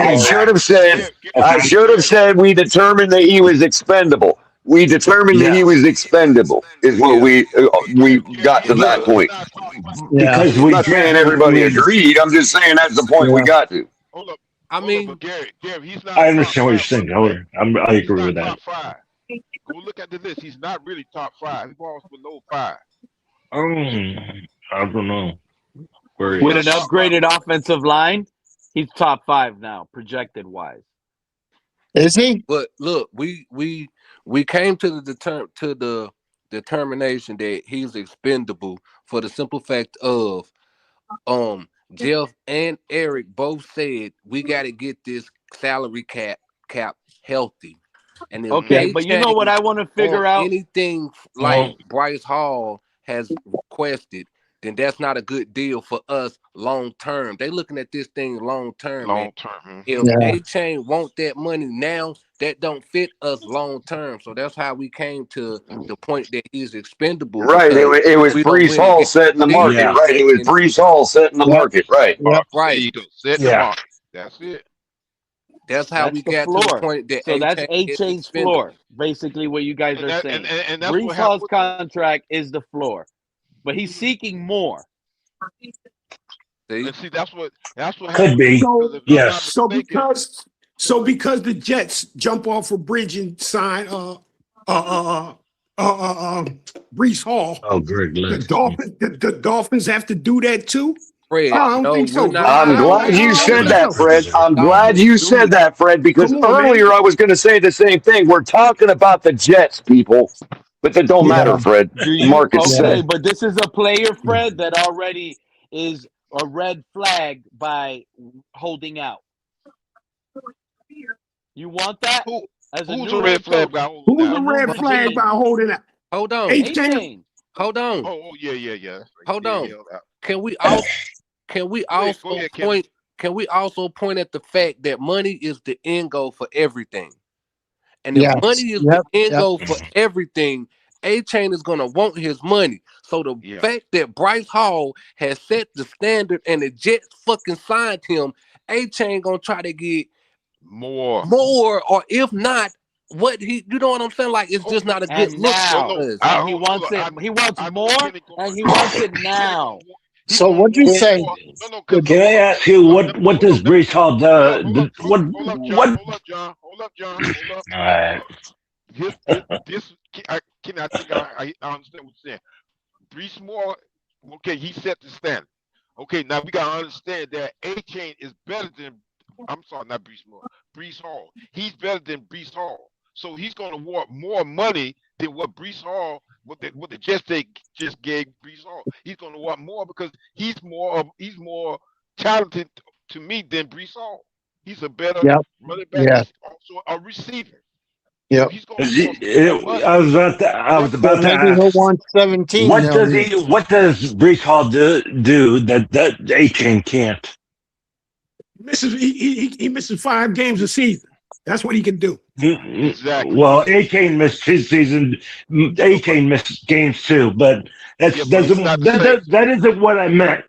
I Gary. should have said, Gary, we determined that he was expendable. We determined that he Yeah, was expendable. Is what Yeah. we got to that he's point. not top five. Yeah. because I'm we not saying drafted. everybody agreed. I'm just saying that's the point we Yeah. got to. Hold up, I hold up, mean, but Gary, he's not I top understand what you're five saying, running back. Howard. I He's agree with not that. top five. Go look at the list. He's not really top five. He falls below five. Um, I don't know where he He's With not an is. top five upgraded running. offensive line, he's top 5 now, projected wise. Is he? but look, we came to the determination that he's expendable for the simple fact of Jeff and Eric both said we got to get this salary cap healthy. And if Okay, Yeah. A but you know what chain I want to on figure out? anything like Well, Bryce Hall has requested, then that's not a good deal for us long term. They looking at this thing long term, man. Long term. If Yeah. A Chain want that money now, that don't fit us long term. So that's how we came to the point that he's expendable Right. because It was we don't Brees win Hall against setting the market. yeah, Right. It was and Brees Hall setting the Yep. market. Right. Yep. There right. you go. Set the yeah. mark. That's it. That's how That's we the got to the floor. point that So A that's Chain is A-Chain's floor, expendable. basically what you guys And are that saying. and that's Brees what happened Hall's with him. contract is the floor, but he's seeking more. See? And see, that's what Could happened with him. be. Because So if I'm not Yes. so mistaken, because so because the Jets jump off a bridge and sign Brees Hall, Oh, Greg Leslie. the Dolphins have to do that too. Fred, I don't no, think we're so, not bro. I'm saying glad that you I don't said think the that, so. Fred. I'm glad Dolphins you do said that, Fred, because Come on, man. earlier I was going to say the same thing. We're talking about the Jets, people, but that don't matter, Yeah. Fred. Do The you market's Yeah. okay? set. But this is a player, Fred, that already is a red flag by holding out. You want that who as a who's new a red head flag coach, guy holding Who's out? a a new red flag by regime? holding out? hold on. H A chain. chain. Hold on. Oh yeah. That's right. Hold Yeah, on. he held out. Can we also can we Go also ahead, Kenneth. point can we also point at the fact that money is the end goal for everything? And if Yes. money is the Yep. end Yep. goal for everything, A Chain is gonna want his money. So the Yeah. fact that Bryce Hall has set the standard and the Jets fucking signed him, A Chain gonna try to get More. more, or if not, what you know what I'm saying? Like it's Oh, just not a good And look for now, no. us. I and he hold wants up. it. He wants I know more, Kenny gonna and he wants it now. he So gonna what you want say? more. No, because Good. Can I hold up. ask you Hold up. what Hold up. does Brees Hall Hold up. do? Hold up, John. What? Hold up, John. Hold up, John. Hold up. All right. This I think I understand what you're saying. Brees Moore, okay, he set the standard. Okay, now we gotta understand that A Chain is better than I'm sorry, not Breece Moore. Breece Hall. He's better than Breece Hall. So he's going to want more money than what Breece Hall, what the Jets they just gave Breece Hall. He's going to want more because he's more talented to me than Breece Hall. He's a better running back. Yeah. He's also a receiver. Yep. He's going to want more money. I was about to Maybe he'll ask, want 17 what does million. what does Brees Hall do that Achane can't? He misses 5 games a season. That's what he can do. Exactly. Well, Achane missed his season. Achane missed games too, but that isn't what I meant.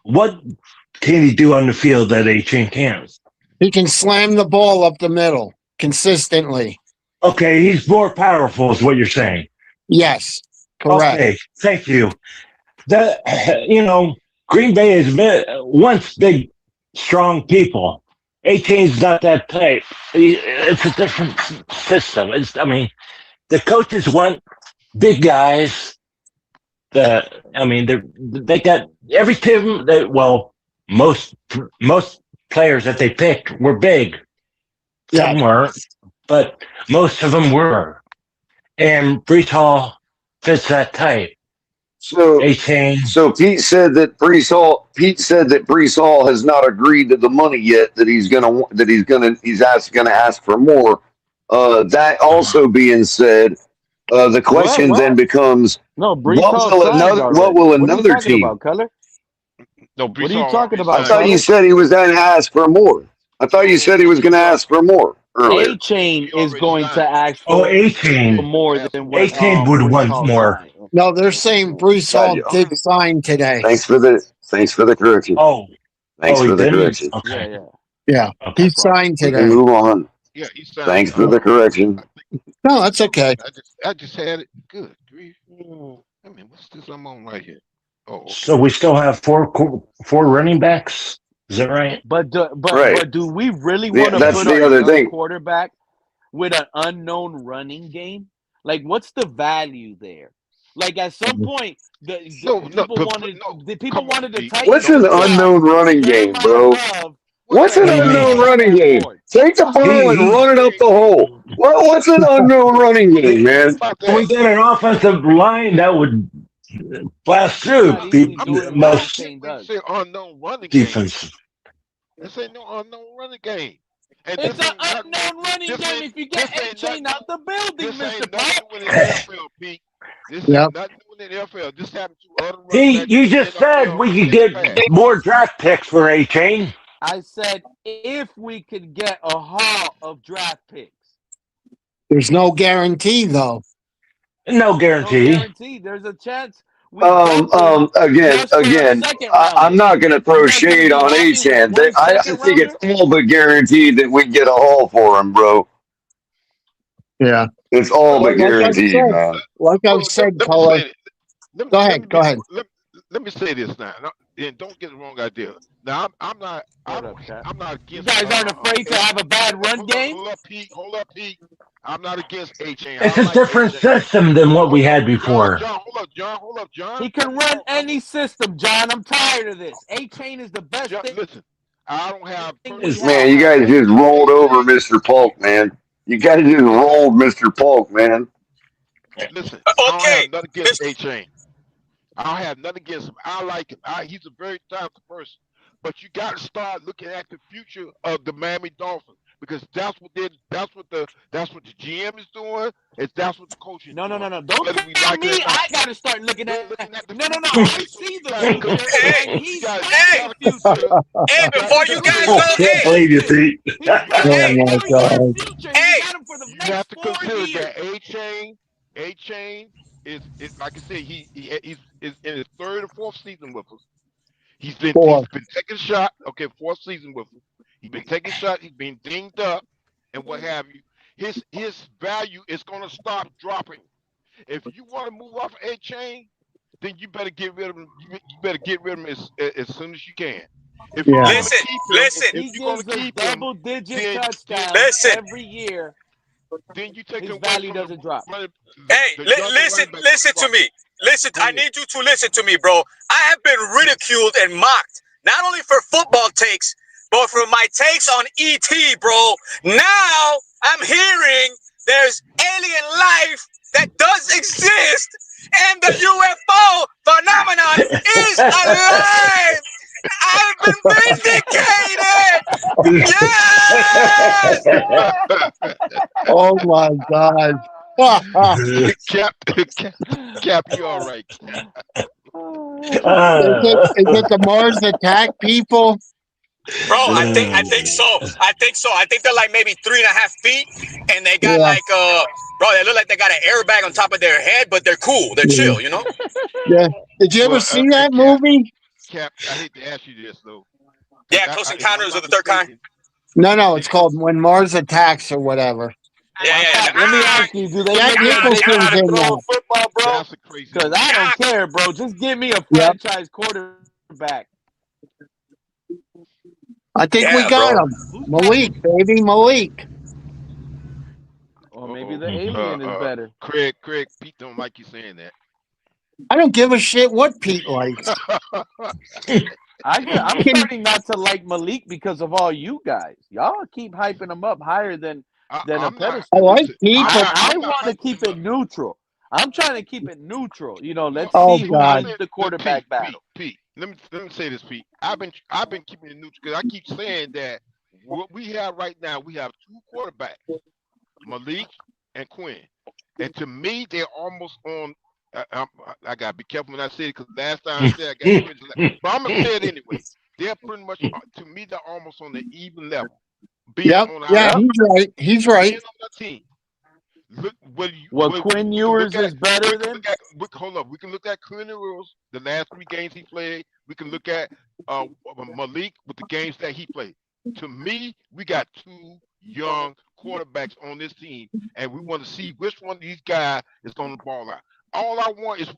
What can he do on the field that Achane can't? He can slam the ball up the middle consistently. Okay, he's more powerful, is what you're saying. Yes, correct. Okay, thank you. Green Bay is once big, strong people. Achane's not that type. It's a different system. The coaches want big guys. They got every team. Most players that they picked were big. Some weren't, but most of them were. And Breece Hall fits that type. So Pete said that Breece Hall has not agreed to the money yet. That he's gonna ask for more. That also being said, the question then becomes, what will another team? No, what are you talking about? I thought you said he was going to ask for more. I thought you said he was going to ask for more earlier. Achane is going to ask for more than what Achane would want more. No, they're saying Breece Hall did sign today. Thanks for the correction. Thanks for the correction. Okay. Yeah, he signed We today. can move on. Yeah, he signed. Thanks for the correction. No, that's okay. I just had it. Good grief. What's this I'm on right here? Oh, okay. So we still have four running backs. Is that right? But do we really want to that's put the our other young thing. quarterback with an unknown running game? Like, what's the value there? Like, at some point, people wanted to tighten. What's an unknown running game, bro? What's an unknown running game? Take the ball and run it up the hole. What's an unknown running game, man? We got an offensive line that would blast through most unknown running defense. Game. This ain't no unknown running game. And it's an unknown running game if you get Achane out the building, Mr. Pop. This is not doing in the NFL. This happened to other running backs. You just said we could get more draft picks for Achane. I said if we could get a haul of draft picks. There's no guarantee, though. No guarantee. No guarantee. There's a chance. Again, I'm not going to throw shade on Achane. I think it's all but guaranteed that we get a haul for him, bro. Yeah. It's all but guaranteed, man. Like I've said, Paula. Go ahead. Let me say this now, and don't get the wrong idea. Now, I'm not against. You guys aren't afraid to have a bad run game? Hold up, Pete. I'm not against Achane. It's a different system than what we had before. Hold up, John. He can run any system, John. I'm tired of this. Achane is the best thing. Listen, I don't have. Man, you guys just rolled over Mr. Polk, man. You guys just rolled Mr. Polk, man. Listen, I don't have nothing against Achane. I don't have nothing against him. I like him. He's a very talented person. But you got to start looking at the future of the Miami Dolphins because that's what the GM is doing. That's what the coach is doing. No. Don't tell me I got to start looking at No. I see the future. Hey, before you guys go, can't believe you, Pete. Oh my God. Hey, you have to consider that Achane is like I said, he's in his third or fourth season with us. He's been taking shots. Okay, fourth season with him. He's been taking shots. He's been dinged up, and what have you. His value is going to stop dropping. If you want to move off of Achane, then you better get rid of him. You better get rid of him as soon as you can. If you listen. He gives us double-digit touchdowns every year. Then you take his value doesn't drop. Hey, listen to me. Listen, I need you to listen to me, bro. I have been ridiculed and mocked, not only for football takes, But for my takes on ET, bro, now I'm hearing there's alien life that does exist, and the UFO phenomenon is alive. I've been vindicated. Yes. Oh my God. Cap, you all right? Is it the Mars attack people? Bro, I think so. I think they're like maybe 3.5 feet, and they got like bro, they look like they got an airbag on top of their head, but they're cool, they're chill, you know. Yeah. Did you ever see that movie? Cap, I hate to ask you this though. Yeah, Close Encounters of the Third Kind. No, it's called When Mars Attacks or whatever. Yeah. Let me ask you, do they Jack make Nicholson's in throw that. football, bro? That's a crazy. Because I don't care, bro. Just give me a franchise quarterback. I think we got him. Malik, baby, Malik. Or maybe the alien is better. Craig, Pete don't like you saying that. I don't give a shit what Pete likes. I'm starting not to like Malik because of all you guys. Y'all keep hyping him up higher than a pedestal. I like Pete, but I want to keep it neutral. I'm trying to keep it neutral. You know, let's see who wins the quarterback battle. Pete, let me say this, Pete. I've been keeping it neutral because I keep saying that what we have right now, we have two quarterbacks, Malik and Quinn, and to me, they're almost on. I gotta be careful when I say it because last time I said I got Quinn, but I'm gonna say it anyway. They're pretty much to me. They're almost on the even level. Yep. Yeah, he's right. He's right. Being on the team. Look, Quinn Ewers is better than. Hold up, we can look at Quinn Ewers the last 3 games he played. We can look at Malik with the games that he played. To me, we got 2 young quarterbacks on this team, and we want to see which one of these guys is going to ball out. All I want is,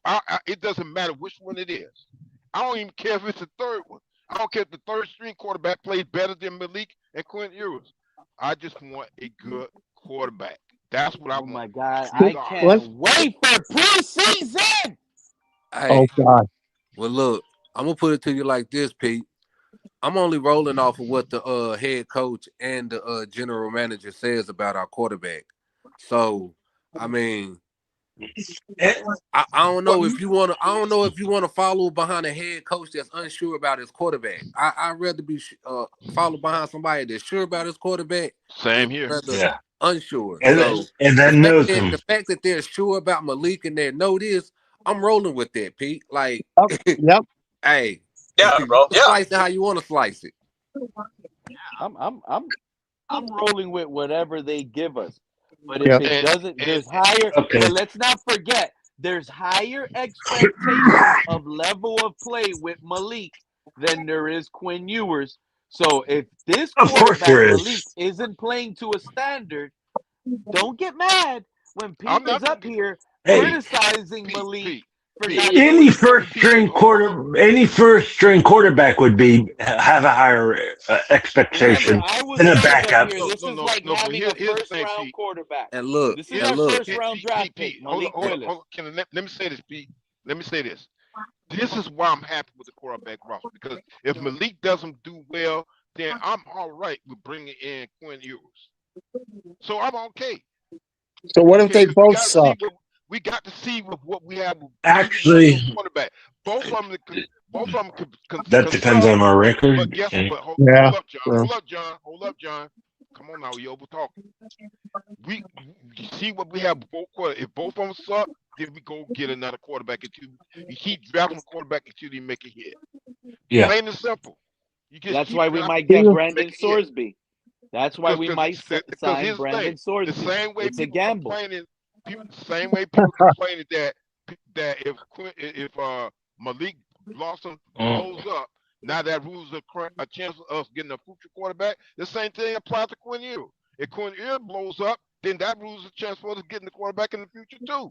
it doesn't matter which one it is. I don't even care if it's the third one. I don't care if the third string quarterback plays better than Malik and Quinn Ewers. I just want a good quarterback. That's what I want. Oh my God, I can't wait for preseason. Hey, oh God. Well, look, I'm gonna put it to you like this, Pete. I'm only rolling off of what the head coach and the general manager says about our quarterback. So, I mean, I don't know if you want to. I don't know if you want to follow behind a head coach that's unsure about his quarterback. I'd rather be follow behind somebody that's sure about his quarterback. Same here. Yeah. Unsure. And then knows him. The fact that they're sure about Malik and they know this, I'm rolling with that, Pete. Like, yep. Hey, yeah, bro. Yeah. Slice it how you want to slice it. I'm rolling with whatever they give us. But if it doesn't, there's higher. Okay. But let's not forget, there's higher expectations of level of play with Malik than there is Quinn Ewers. So if this quarterback Malik isn't playing to a standard, don't get mad when Pete is up here criticizing Malik. Any first string quarterback would have a higher expectation than a backup. This is like having a first-round quarterback. And look, this is our first-round draft pick. Hold on. Let me say this, Pete. Let me say this. This is why I'm happy with the quarterback roster, because if Malik doesn't do well, then I'm all right with bringing in Quinn Ewers. So I'm okay. So what if they both suck? We got to see what we have. Actually, quarterback. Both of them could that depends on our record. But guess what? Hold up, John. Come on now, you over talking. We see what we have. If both of them suck, then we go get another quarterback until you keep drafting a quarterback until you make a hit. Yeah, plain and simple. That's why we might get Brendan Sorsby. That's why we might sign Brendan Sorsby. The same way it's a gamble. Same way people complaining that if Malik Lawson blows up, now that rules a chance of us getting a future quarterback. The same thing applies to Quinn Ewers. If Quinn Ewers blows up, then that rules a chance for us getting the quarterback in the future too.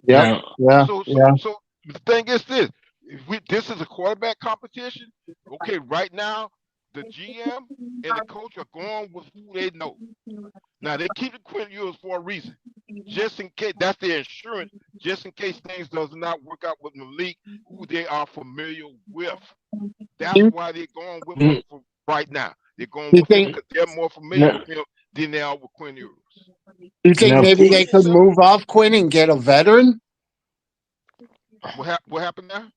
Yeah. So the thing is this: this is a quarterback competition. Okay, right now the GM and the coach are going with who they know. Now they keep the Quinn Ewers for a reason, just in case. That's their insurance, just in case things does not work out with Malik, who they are familiar with. That's why they're going with him right now. They're going You with him think because they're more familiar No, with him than they are with Quinn Ewers. you think no, maybe they could move off Quinn and get a veteran? What happened now?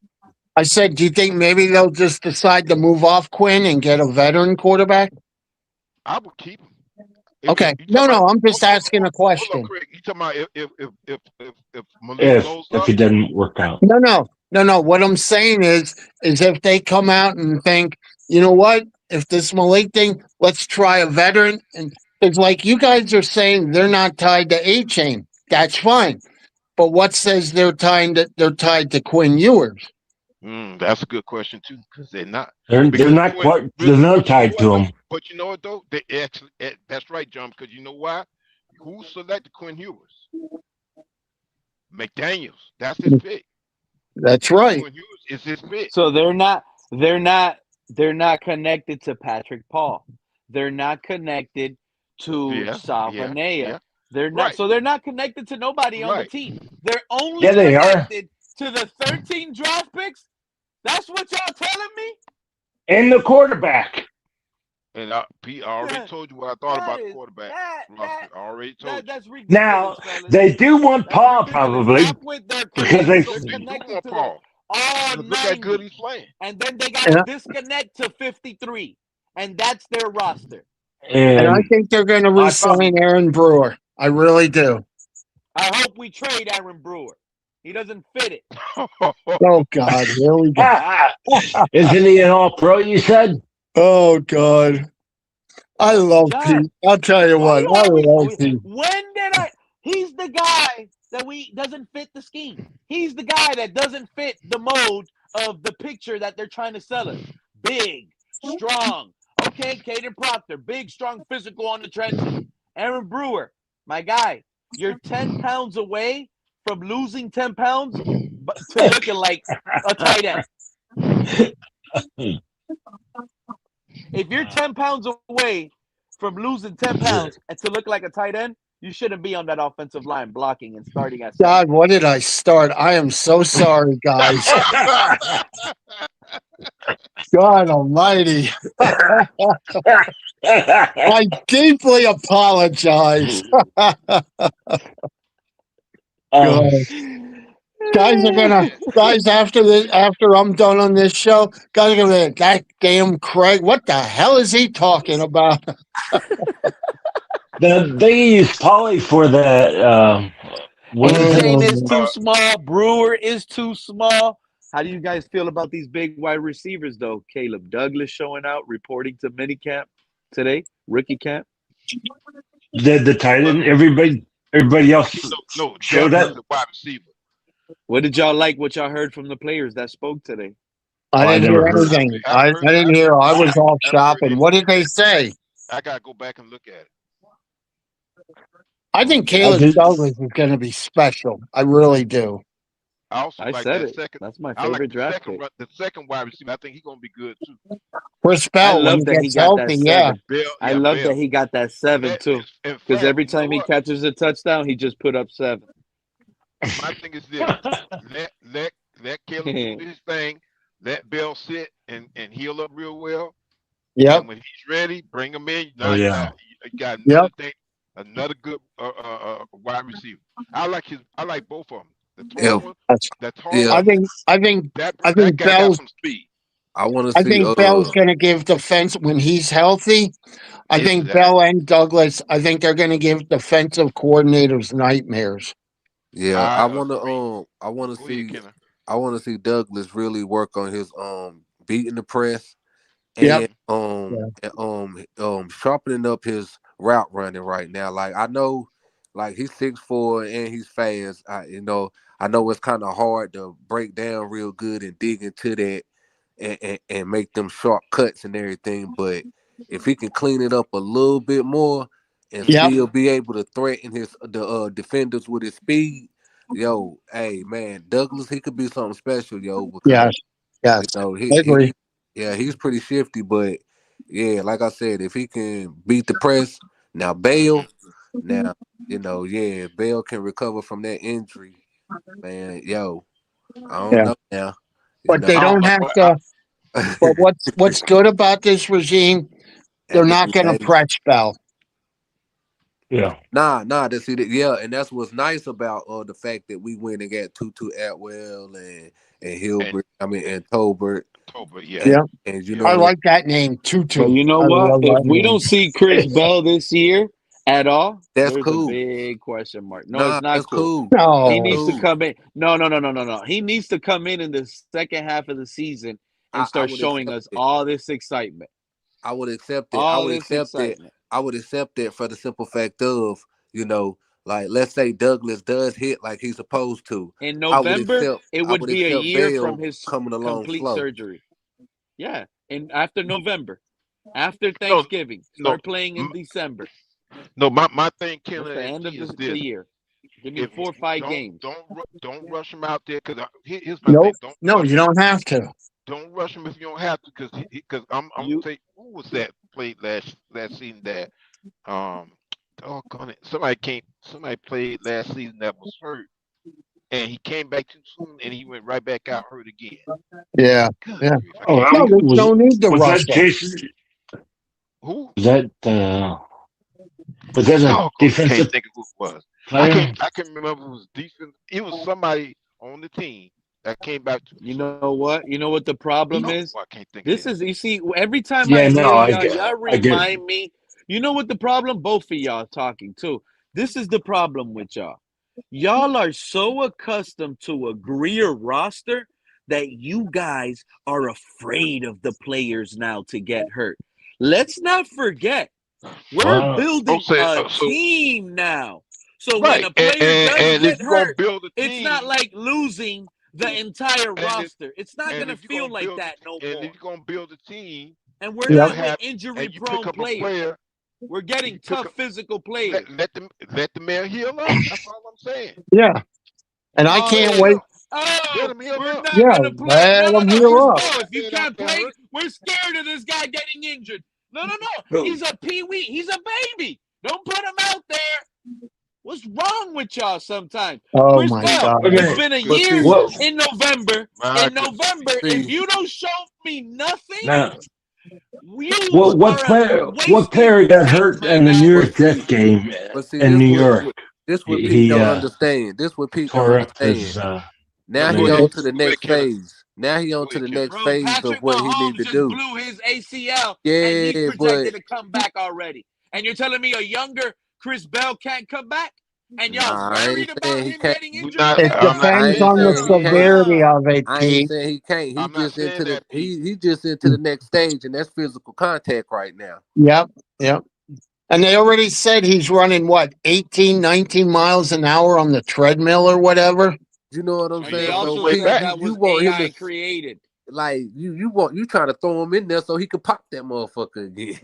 I said, do you think maybe they'll just decide to move off Quinn and get a veteran quarterback? I would keep him. Okay. You No, talking about, I'm just asking a hold question. on, Craig. You talking about if Malik blows if up? it didn't work out. No. What I'm saying is if they come out and think, you know what, if this Malik thing, let's try a veteran. And it's like you guys are saying they're not tied to Achane. That's fine. But what says they're tied to Quinn Ewers? That's a good question too, because they're not. They're Because not Quinn, quite. They're not tied to him. But you know what though? They actually, that's right, John. Because you know why? Who selected Quinn Ewers? McDaniels. That's his pick. That's right. Quinn Ewers is his pick. So they're not connected to Patrick Paul. They're not connected to Salvanea. They're not. Right. So they're not connected to nobody on the Right. team. They're only Yeah, they are. connected to the 13 draft picks. That's what y'all telling me? And the quarterback. And Pete, I already told you what I thought about the quarterback. I already told you. That's ridiculous. Now fellas. they do want That's Paul ridiculous. probably Stop with their because they. They're They do connected want to Paul. all Look how good 90. he's playing. And then they got to disconnect to 53. And that's their roster. And I And think they're going to re-sign Aaron Brewer. I really do. I hope we trade Aaron Brewer. He doesn't fit it. Oh, God. Here we go. Isn't he an all-pro? You said. Oh, God. I love Pete. I'll tell you what. I love Pete. When did I? He's the guy that doesn't fit the scheme. He's the guy that doesn't fit the mode of the picture that they're trying to sell us. Big, strong. Okay, Caden Proctor, big, strong, physical on the trenches. Aaron Brewer, my guy, you're 10 pounds away from losing 10 pounds to looking like a tight end. If you're 10 pounds away from losing 10 pounds and to look like a tight end, you shouldn't be on that offensive line blocking and starting at God, what did I start? I am so sorry, guys. God almighty. I deeply apologize. Guys, after I'm done on this show, guys are gonna be, that damn Craig, what the hell is he talking about? They use Pauly for the. Achane is too small. Brewer is too small. How do you guys feel about these big wide receivers, though? Caleb Douglas showing out, reporting to minicamp today, rookie camp. The tight end, everybody else showed up. The wide receiver. What did y'all like? What y'all heard from the players that spoke today? I didn't hear anything. I didn't hear. I was off shopping. What did they say? I gotta go back and look at it. I think Caleb Douglas is going to be special. I really do. I also like said that it. second. That's my I like favorite draft pick. the second wide receiver. I think he's gonna be good too. Chris I Bell, when love he that he gets got healthy, that yeah. 7. I love that he got that 7 too. Because every time he catches a touchdown, he just put up 7. My thing is this: let Caleb do his thing. Let Bell sit and heal up real well. Yeah. And when he's ready, bring him in. Oh, yeah. You got another thing, another good wide receiver. I like both of them. The tall one, that tall one. I think that guy Bell's got some speed. I want to see. I think Bell's going to give defense when he's healthy. I think Bell and Douglas. I think they're going to give defensive coordinators nightmares. Yeah, I want to see Douglas really work on his beating the press and sharpening up his route running right now. Like I know, like he's 6'4" and he's fast. I know it's kind of hard to break down real good and dig into that and make them sharp cuts and everything. But if he can clean it up a little bit more and still be able to threaten the defenders with his speed, yo, hey man, Douglas, he could be something special, yo. Because, yes, I agree. He's pretty shifty, but yeah, like I said, if he can beat the press, now Bale can recover from that injury, man. Yo, I don't know now. But they don't have to. But what's good about this regime? They're not going to press Bell. Yeah. Nah. Yeah, and that's what's nice about the fact that we went and got Tutu Atwell and Hilbert. And Tolbert. Yeah. And I like that name, Tutu. But you know I what? love If that we name. don't see Chris Bell this year at all, that's there's cool. a big question mark. No, Nah, it's not that's cool. No. He needs to Cool. come in. No. He needs to come in the second half of the season and I start would showing accept us it. all this excitement. I would accept it. All this excitement. I would accept it for the simple fact of, like let's say Douglas does hit like he's supposed to. In November, it would be a year Bell from his coming along complete slow. surgery. Yeah, and after November, after No, Thanksgiving, no, start playing in December. no. My thing, That's Killer the and end T, of is the this: year. Give me if 4 or 5 games. don't rush him out there, because here's my Nope. thing: don't No, rush you don't have to. Don't rush him if you don't have to, because I'm gonna say, who was that played last season that doggone it, somebody played last season that was hurt, and he came back too soon and he went right back out hurt again. Yeah. Good Yeah. grief, I Oh, can't No, think of there's no need to was rush that them. Jason? who. Was that was that a Doggone, I can't defensive think of who it was. player? I can remember it was defense. It was somebody on the team that came back too You soon. know what? You know what the problem No, is? I can't think of This his is, name. you see, every time Yeah, I no, hear I y'all, get, y'all I get. remind me. You know what the problem? Both of y'all talking too. This is the problem with y'all. Y'all are so accustomed to a Greer roster that you guys are afraid of the players now to get hurt. Let's not forget, we're Well, building a So team now. So when right, a player does and if get you're gonna hurt, build a it's not team, like losing the entire and if roster. It's not and going to if you're feel gonna like build that no and more. if you're gonna build a team, And we're and Yep. you not with have injury and you pick prone up a players. player, We're getting you pick tough up physical players. let the man heal up. That's all I'm saying. Yeah. And I Oh, can't Let him wait. heal. look. Let Oh, him heal we're up. not Yeah. going to play. Let No, them heal Chris up. Bell, if you Playing out can't there play, hurt. we're scared of this guy getting injured. No. who? He's a peewee. He's a baby. Don't put him out there. What's wrong with y'all sometimes? Oh Chris my Bell, God. Wait a it's minute. been a Good But year see, What in November. my In goodness. November, if see, you don't show me nothing, now? you What are player? What wasting player got ink, hurt my in the man. New but York Jets see, game but see, in New York? this what Pete He don't understand. This what Pete don't tore up his understand. Now No, go he ahead. on knee. to the Go ahead, next Killer. phase. Now he on Go to ahead, the Killer. next Bro, phase of Patrick what he need Mahomes to just do. blew his ACL, and he's Yeah, projected to come back already. And you're telling me a younger Chris Bell can't come back? And y'all nah, I worried ain't about saying he him can't. getting We injured? not. It I'm not I depends ain't saying on the that, saying he Pete. can't. severity of it, I ain't Pete. saying he can't. He I'm not just into saying the that, Pete. he just into the next stage, and that's physical contact right now. Yep. Yep. And they already said he's running what, 18, 19 miles an hour on the treadmill or whatever. You know what I'm And they He's saying? on his So also way Pete, said back. that you was want him to AI created. like you trying to throw him in there so he could pop that motherfucker again.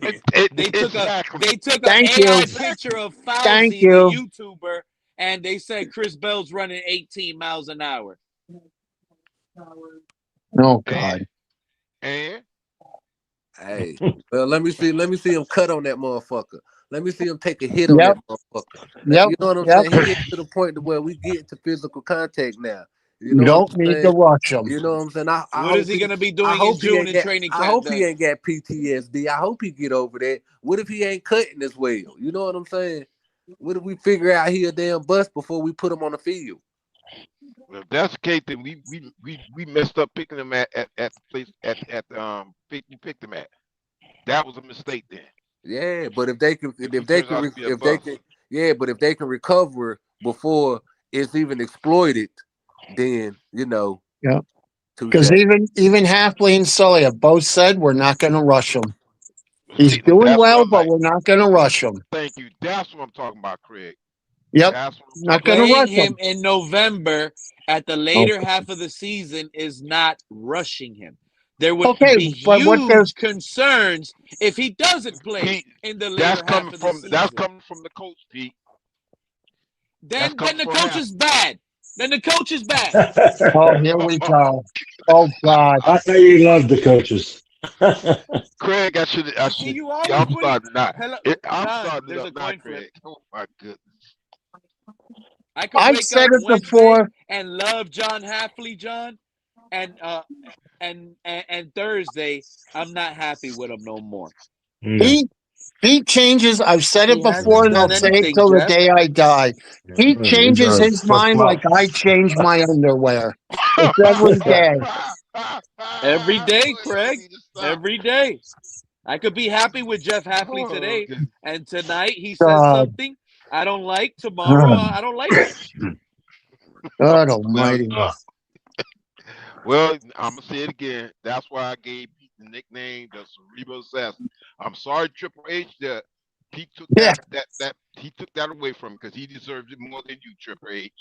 They took Exactly. a Thank you. AI Exactly. picture of Thank Fauci, the you. YouTuber, and they said Chris Bell's running 18 miles an hour. Oh And God. and Hey, well, let me see him cut on that motherfucker. Let me see him take a hit on Yep. that motherfucker. Yep. You know what I'm Yep. saying? He getting to the point to where we get into physical contact now. You You know what don't I'm need to saying? rush them. You know what I'm saying? What is he going to be doing in June in training camp He then? ain't got PTSD. I hope he get over that. What if he ain't cutting as well? You know what I'm saying? What if we figure out he a damn bust before we put him on the field? if that's the case, then we messed up picking him at the place at we picked him at. That was a mistake then. Yeah, but if they can, If he turns out to be a if they bust. can, yeah, but if they can recover before it's even exploited, then Yeah. touche. Because even Halfley and Sully have both said we're not going to rush him. He's See, doing that's what well, I'm but like. we're not going to rush him. Thank you. That's what I'm talking about, Craig. Yep. That's what I'm Not talking going to about. rush Playing him him. in November at the later half of the season is not rushing him. There would Okay, be but what they're huge concerns if he doesn't play Pete, in the that's later half coming of the from season. the coach, Pete. That's Then coming the from coach half. is bad. Then the coach is bad. Oh, here we go. Oh God. I know you love the coaches. Craig, I You see, you see, always I'm put it. starting not. Hello, I'm John. starting it There's up a now, coin flip. Craig. Oh my goodness. I could I've wake said up it Wednesday before. and love John Halfley, John, and Thursday, I'm not happy with him no more. He changes. I've said it He before, hasn't and I'll done say it anything, till the Jeff. day I die. He changes his mind like Flip-flop. I change my underwear. It's every day. Every day, Craig. Every day. I could be happy with Jeff Hafley today, and tonight he says God, something I don't like. Tomorrow I don't like it. God Almighty. Well, I'm gonna say it again. That's why I gave Pete the nickname the Cerebral Assassin. I'm sorry, Triple H, that Pete took Yeah. that he took that away from him because he deserves it more than you, Triple H.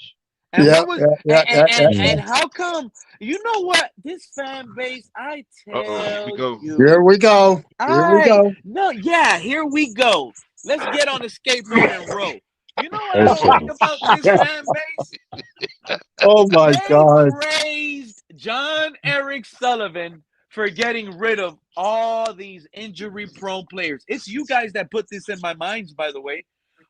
And Yeah, what was yeah, yeah, yeah, yeah. and how come? You know what? This fan base, I Uh-oh, here we tell go. you, Here we go. Here we go. here we go. Let's get on the skateboard and roll. You know what I That's don't like about this fan base? Oh my They God. praised John Eric Sullivan for getting rid of all these injury-prone players. It's you guys that put this in my mind, by the way.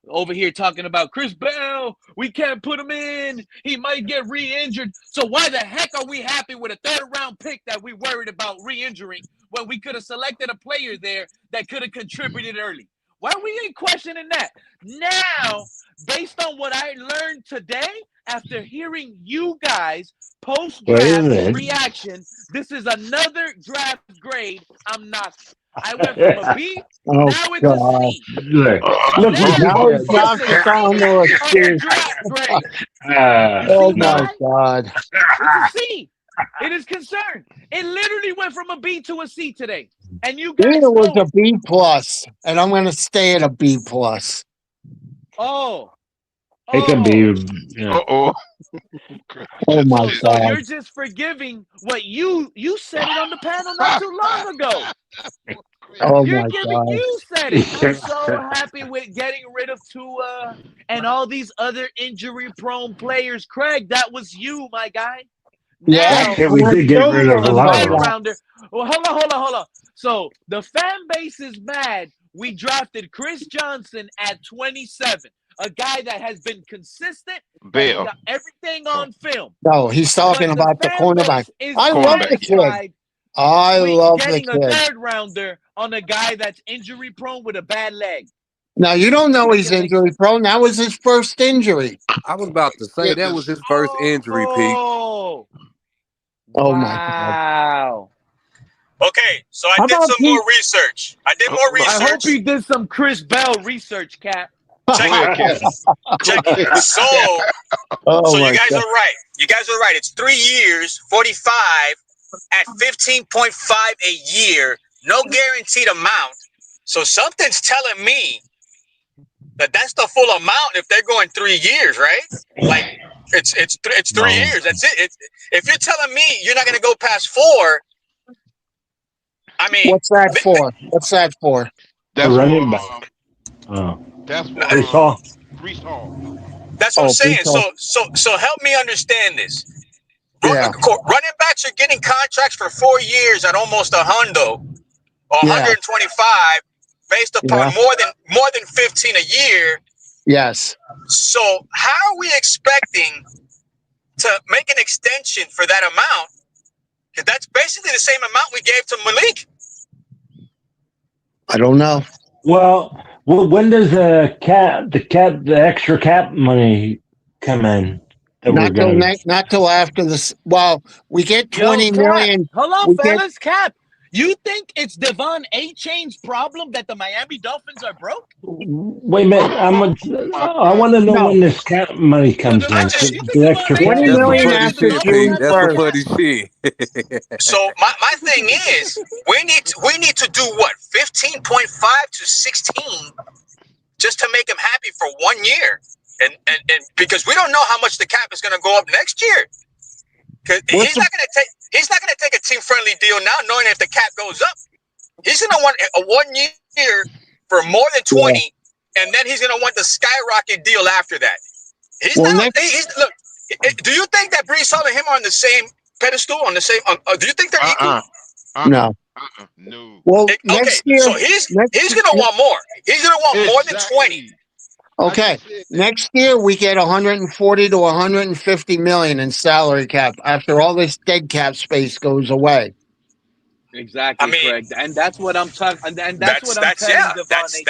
Over here talking about Chris Bell, we can't put him in. He might get re-injured. So why the heck are we happy with a third-round pick that we worried about re-injuring when we could have selected a player there that could have contributed early? Why we ain't questioning that? Now, based on what I learned today, after hearing you guys Wait a post-draft minute. reaction, this is another draft grade I'm knocking. I went from a B, Oh now it's a God. C. Look what Now you Now he's it's knocked a us on C to a on the C. draft grade. You Oh see my why? God. It's a C. It is concerned. It literally went from a B to a C today. And you guys It was know a it. B plus, and I'm going to stay at a B plus. Oh. It can be. Yeah. Uh-oh. Oh my So God. you're just forgiving what you said it on the panel not too long ago. Oh You're my giving God. you said it. I'm so happy with getting rid of Tua and all these other injury-prone players. Craig, that was you, my guy. Yeah, Now Actually, we I'm did get still rid of a a standing lot by of third them. that. rounder. Well, hold on. So the fan base is mad. We drafted Chris Johnson at 27, a guy that has been consistent, has Bell. got everything on film. No, he's talking But the about the fan cornerback. base is I love the kid. satisfied I with love the getting a kid. third rounder on a guy that's injury prone with a bad leg. Now, you don't know Make he's it make injury sense. prone. That was his first injury. I was about to say that was his first injury, Pete. Oh, Oh my God. wow. Okay, so I How did about some Pete? more research. I did more I hope research. he did some Chris Bell research, Cap. Check Go ahead, it. Cap. Check it. So Oh you my guys God. are right. You guys are right. It's 3 years, 45 at 15.5 a year, no guaranteed amount. So something's telling me that that's the full amount if they're going 3 years, right? Like it's 3 No. years. That's it. If you're telling me you're not going to go past 4, I mean, What's that for? What's that for? That's Running for back. Oh. that's for Breece Hall. Breece Hall. that's what I'm Oh, saying. because, So help me understand this. yeah, Running backs are getting contracts for 4 years at almost $100 or yeah, 125 based upon yeah, more than 15 a year. yes. So how are we expecting to make an extension for that amount? Because that's basically the same amount we gave to Malik. I don't know. Well, when does the extra cap money come in that we're gonna? Not till after this. Well, we get 20 Cap. million. Hold on, We get fellas. Cap. You think it's Devon Achane's problem that the Miami Dolphins are broke? Wait a minute. I want to know no when this cap money comes in. You think The Devon extra Achane cap 20 is money. million scared of the after Shit, Dolphins June Pete. That's the 1st. funny shit. So my thing is we need to do what 15.5 to 16 just to make him happy for 1 year, and because we don't know how much the cap is going to go up next year. Because he's not going to take a team friendly deal now, knowing if the cap goes up. He's going to want a 1 year for more than 20, and then he's going to want the skyrocket deal after that. He's Well, not. Look. Do you think that Breece Hall and him are on the same pedestal? On the same? Do you think they're equal? No. No. Well, Okay, next year. so he's going to want more. He's going to want more than 20. Okay. just said that. Next year we get 140 to 150 million in salary cap after all this dead cap space goes away. Exactly, I mean, Craig. And that's what I'm talking. And that's what I'm that's telling yeah, Devon Achane.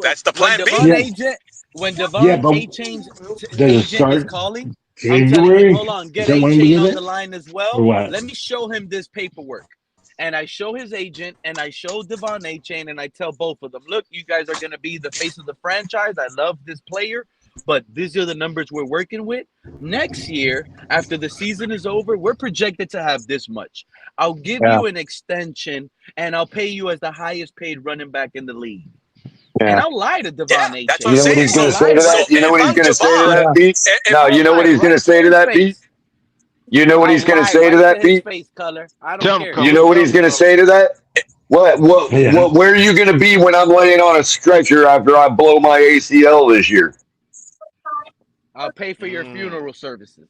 that's the When plan B. Devon Yeah, agent, when yeah, Devon but Achane's does it agent is start calling, I'm telling him, January? hold on, Is get that when we Achane get on it, the line as or well. what? Let me show him this paperwork. And I show his agent and I show Devon Achane and I tell both of them, look, you guys are going to be the face of the franchise. I love this player, but these are the numbers we're working with. Next year, after the season is over, we're projected to have this much. I'll give Yeah. you an extension and I'll pay you as the highest paid running back in the league. Yeah. And I'll lie to Devon Yeah, that's Achane. what I'm You know what saying. he's going to So, say to so that? You know if what he's I'm going to say to Javon, that, Pete? No, I'll you know what lie he's going to right to say to his that, Pete? face. You know what I'll he's going to lie say to right that, to his Pete? face, Color. I don't Tell him, care. You Color. know what Tell he's him, going to Color. say to that? Yeah. Where are you going to be when I'm laying on a stretcher after I blow my ACL this year? I'll pay for your Mm. funeral services.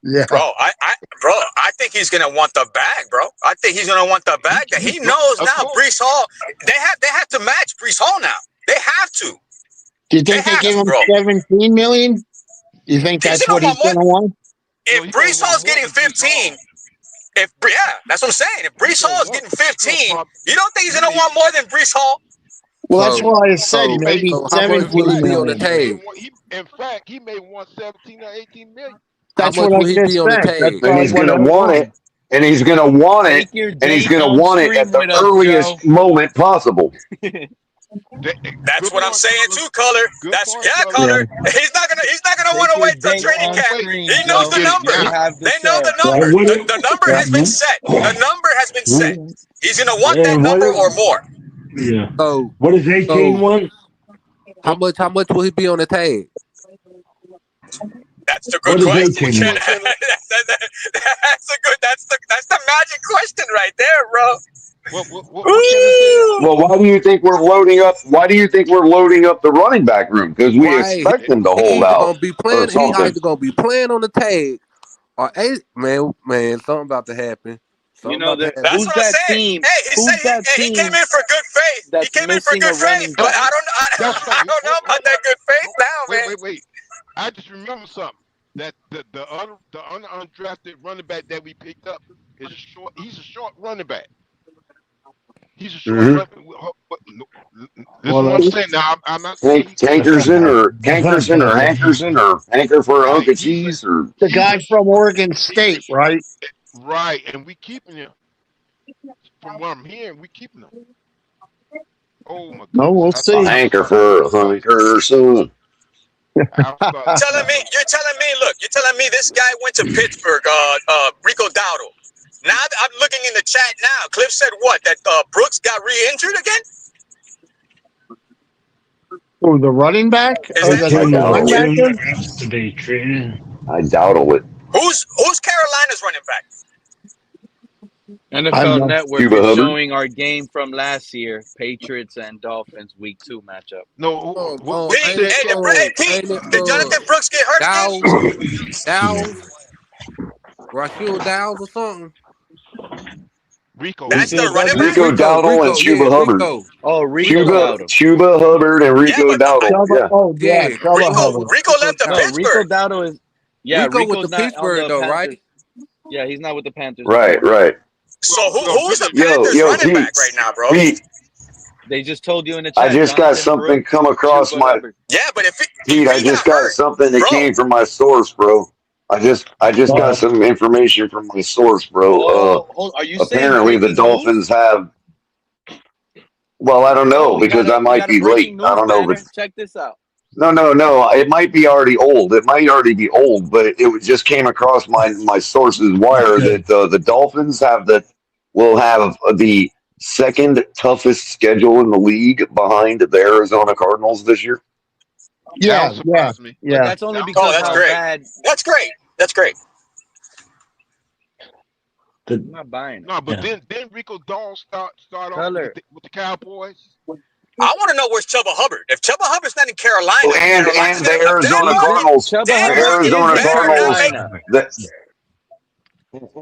Yeah. bro, I think he's gonna want the bag, bro. I think he's gonna want the bag. That he knows Of now. course. Breece Hall, they have to match Breece Hall now. They have to. Do you think they have give to, him bro. 17 million? Do you think He's that's gonna what he's want more. going to want? If He's gonna Breece want Hall's more getting than Breece 15, Hall. that's what I'm saying. If He's Breece gonna Hall is want. getting He's gonna 15, probably. you don't think he's gonna Yeah. want more than Breece Hall? Well, that's So, why I said so, May, maybe so how much 17 will he be on the million. tag? in fact, he may want 17 or 18 million. How That's much what I will he be just on the said. That's tag? And probably he's what going to he'll want want. it, and he's going to want it, Take your and he's date going to on want it at stream the with us, Joe. earliest moment possible. That's Good what I'm point, saying Color. too, Color. Good That's point, Color. Color. Yeah. He's not gonna want Take to your wait till date training on camp. Wait, stream, He knows let's the Joe. get it number. You now. have the They know the show. number. And what? The number has been set. The number has been set. He's gonna want that And what? number or more. Yeah. So, What is 18 so one? how much will he be on the tag? That's the good What is question. 18 one? That's the magic question right there, bro. What can I say? Well, why do you think we're loading up? Why do you think we're loading up the running back room? Because we Right, expect them to he hold either out gonna be or playing. He something. either gonna be playing on the tag, or man, something about to happen. You Something know about to that. happen. That's Who's what I'm that saying. team? Hey, he said Who's that he came team in for good faith. He that's came in for missing a good faith, running but back? I That's right. don't know about that good faith now, man. Wait. I just remember something. That the undrafted running back that we picked up is a short. He's a short running back. He's a short Mm-hmm. running. Listen, what I'm saying now. I'm not saying he. Tankerson or Hanker for a hunk Right. of cheese or The guy from Oregon State, right? Right, and we keeping him. From what I'm hearing, we keeping him. Oh my No, goodness! we'll I see. thought I was Hanker starting for to a hunker soon. I Telling me, you're telling me this guy went to Pittsburgh, Rico Dowdle. Now I'm looking in the chat now. Cliff said what? That Brooks got re-injured again? Oh, the running back? Is Or that the linebacker? Yesterday traded. I doubt it. who's Carolina's running back? I'm NFL not. Network Cuba is Hubbard. showing our game from last year, Patriots and Dolphins Week 2 matchup. no. What Pete, you said? Pete, did Jonathan Brooks get hurt again? Dowls, Rashid Dowls or something. Rico. That's the running back? Rico Dowdle and Chuba Hubbard. Rico. Oh, Rico Dowdle. Chuba Hubbard and Rico Yeah, but Dowdle. Yeah. Oh, yeah. Chubba Hubbard. Rico left the No, Rico Pittsburgh. Dowdle is. Yeah, Rico with Rico's the not on Pittsburgh the though, Panthers. right? Yeah, he's not with the Panthers. Right, anymore. right. So No, who's the really. Panthers running Pete, back right now, bro? Pete, They just told you in the I chat. just got Jonathan something Brooks, come across Chuba my Hubbard. Yeah, but if Pete. I he just got got hurt, something that bro. came from my source, bro. I just got some information from my source, bro. Oh, are you saying Apparently the breaking Dolphins news? have. Well, I don't know Oh, we because got I might a be breaking late. I news don't know, banner. but Check this out. no. It might be already old. It might already be old, but it just came across my source's wire that the Dolphins will have the second toughest schedule in the league behind the Arizona Cardinals this year. Yeah, That surprised me. But that's only because that's how great. bad. That's great. That's great. I'm not buying it. No, but then Rico Dowdle start off Color. with the Cowboys. I want to know where's Chubba Hubbard. If Chubba Hubbard's not in Carolina, Oh, and Carolina's the gonna- Arizona Dan Martin- Cardinals. Chubba The Hubbard Arizona is in Cardinals. Carolina.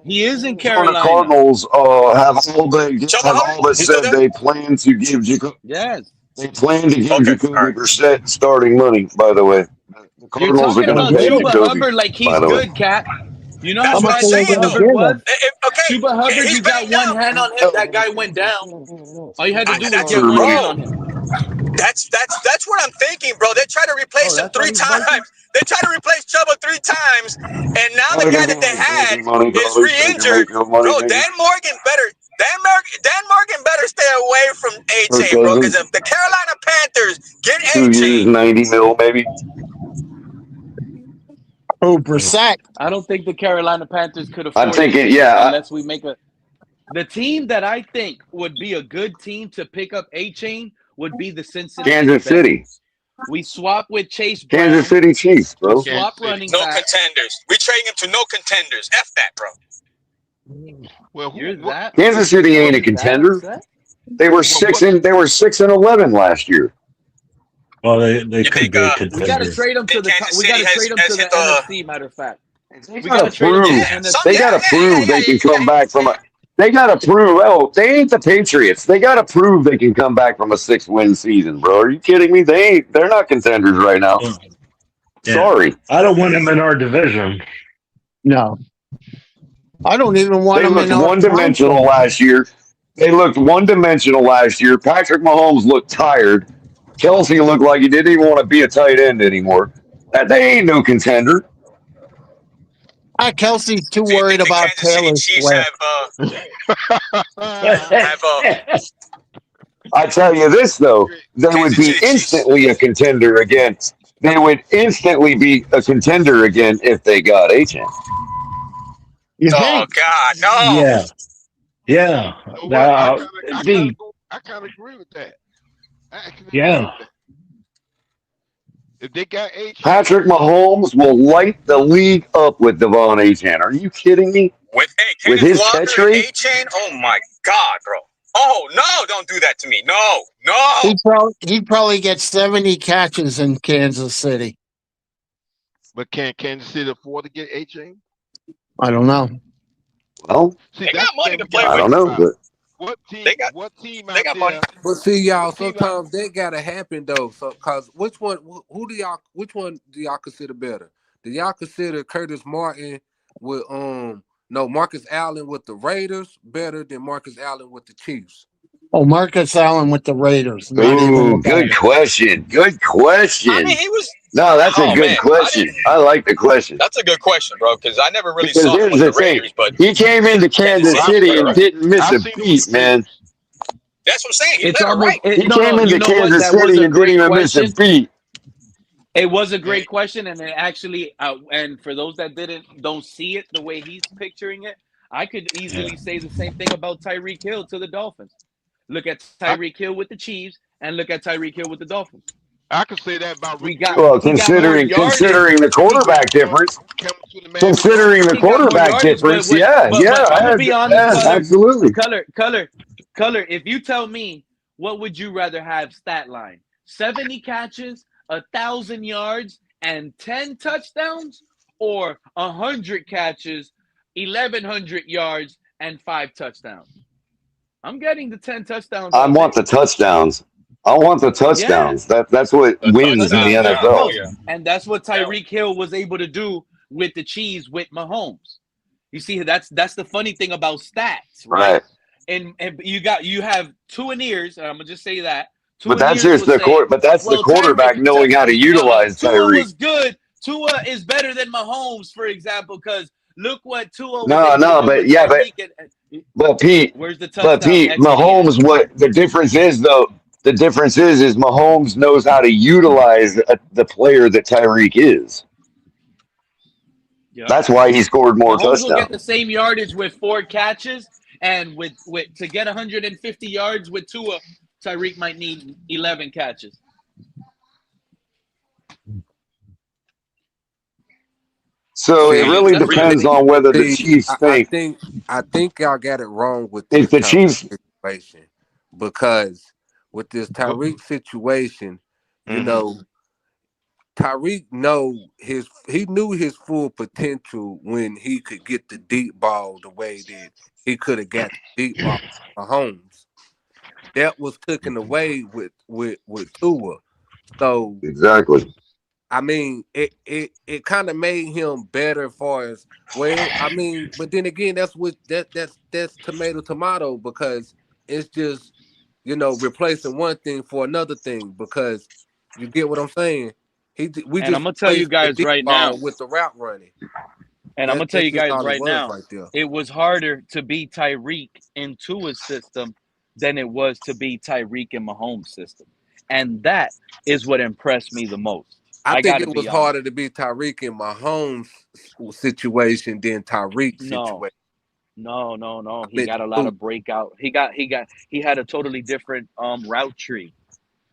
He is in The Carolina. Cardinals have all Chubba Hubbard? but He's still said there? they plan to give Jacob. Yes. They plan to give Okay, all Jacoby right. Brissett starting money, by the way. The You're Cardinals are talking going to about pay Chuba Jacoby, Hubbard like by he's the way. good, Cat. You know how How That's what much I'm bad are they saying, Chuba going to though. Hubbard give was? him? Okay, Chuba Hubbard, he's you got banged one up. hand on him. That guy went down. All you had to do was That's get Transfer one money. hand bro. on him. That's what I'm thinking, bro. They tried to Oh, replace him that's why 3 he's biking? times. They tried to replace Chuba 3 times, and now the Gotta guy get that they them had making money, is brother. Baker re-injured. Mayfield money, Bro, nigga. Dan Morgan better stay away from Kirk A-Chain, bro. Because Cousins, if the Carolina Panthers get 2 years, A-Chain, 90 mil, maybe. Oh, Brissett. I don't think the Carolina Panthers could I'm afford thinking, A-Chain yeah, unless we make a. The team that I think would be a good team to pick up A-Chain would be the Cincinnati Kansas City. Bengals. We swap with Chase Kansas Brown. City Chiefs, We bro. swap Kansas City. running no back. contenders. We trading him to no contenders. F that, bro. Well, You're that. Kansas City ain't a You're that contender. upset? They were 6-11 last year. Well, they You could think be a We got to contender. trade them to the. Kansas We got City to trade them has to the hit NFC. Matter of fact, They we got gotta to trade them to the prove. NFC. They gotta prove they can come back from a. They gotta prove. Oh, they ain't the Patriots. They gotta prove they can come back from a 6-win season, bro. Are you kidding me? They ain't. They're not contenders right now. Yeah. Sorry. I don't want them in our division. No. I don't even want They them looked in our one-dimensional conference. last year. Patrick Mahomes looked tired. Kelsey looked like he didn't even want to be a tight end anymore. They ain't no contender. Kelsey's too So you worried think the about Kansas City Taylor Chiefs Swift. I tell you this though, they would Kansas be City Chiefs? instantly a contender again. They would instantly be a contender again if they got Achane. You Oh think? God, no! Yeah. Yeah. So what? I The- kind of agree with that. I actually yeah. agree with that. If they got H, Patrick Mahomes will light the league up with Devon Achane. Are you kidding me? With With Kenneth his Walker catch and rate? A-Chain, oh my God, bro! Oh no! Don't do that to me! No! He'd probably get 70 catches in Kansas City. but can Kansas City afford to get H? I don't know. Well, See, They that's got money the to thing we play got I to with. don't think know, about. but What team out They got money. there? But see, y'all, What team out? sometimes that gotta happen though. So, cause which one do y'all consider better? Do y'all consider Curtis Martin with Marcus Allen with the Raiders better than Marcus Allen with the Chiefs? Oh, Marcus Allen with the Raiders. Not even ooh, about good it. question. Good I question. mean, he was. No, that's a Oh good man, question. I like the question. That's a good question, bro. Because I never really Because saw him here's with the the thing. Raiders, but He came into Kansas Kansas City, City you're and right. didn't miss I a seen him with beat, the man. Chiefs. That's what I'm saying. He's It's better, almost right? He came you into know what? Kansas That was City a and didn't great even miss a question. beat. It was a And great question, and it actually, and for those that don't see it the way he's picturing it, I could easily say the same thing about Tyreek Hill to the Dolphins. Look at I Tyreek Hill with the Chiefs, and look at Tyreek Hill with the Dolphins. could say that about We Ricky got Well, Williams. he got more yardage. considering the He got quarterback difference, Coming to the Miami considering the Dolphins. he got more quarterback yardage, difference, yeah, I'm gonna be honest, yeah, color, absolutely. color. If you tell me, what would you rather have stat line? 70 catches, 1,000 yards, and 10 touchdowns, or 100 catches, 1,100 yards, and 5 touchdowns? I'm getting the 10 touchdowns I all want day. the touchdowns. I want the Yeah, touchdowns. That's what The wins in the touchdowns, yeah, NFL. hell yeah. and that's what Yeah. Tyreek Hill was able to do with the Chiefs with Mahomes. You see, that's the funny thing about stats, right? Right. And you have two in ears, and I'm gonna just say that two But in that's ears just will say, but that's the well, quarterback knowing how to utilize Tua Tyreek. was good. Tua is better than Mahomes, for example, because look what Tua was No, able to no, do but with yeah, Tyreek. but Pete, Where's the touchdown XP at? Mahomes. What the difference is, though? The difference is Mahomes knows how to utilize the player that Tyreek is. Yep. That's why he scored more Mahomes will get touchdowns. the same yardage with 4 catches, and with to get 150 yards with Tua, Tyreek might need 11 catches. So it really That's good. depends on whether the See, Chiefs I think think y'all got it wrong with if this the Tyreek Chiefs. situation because with this What? Tyreek situation, you Mhm. know, Tyreek he knew his full potential when he could get the deep ball the way that he could have got the deep ball from Mahomes. that was taken away with Tua. So Exactly. I mean, it kind of made him better as far as I mean, but then again, that's tomato because it's just replacing one thing for another thing because you get what I'm saying. We And I'm just gonna tell you replaced the guys deep right now. ball with the route running. And I'm gonna tell That's you just guys all it right was now, right there. it was harder to beat Tyreek in Tua's system than it was to beat Tyreek in Mahomes' system. And that is what impressed me the most. I I think gotta it was be honest. harder to beat Tyreek in Mahomes' situation than Tyreek's No, situation. no. I He meant got a lot Tua. of breakout. He had a totally different route tree.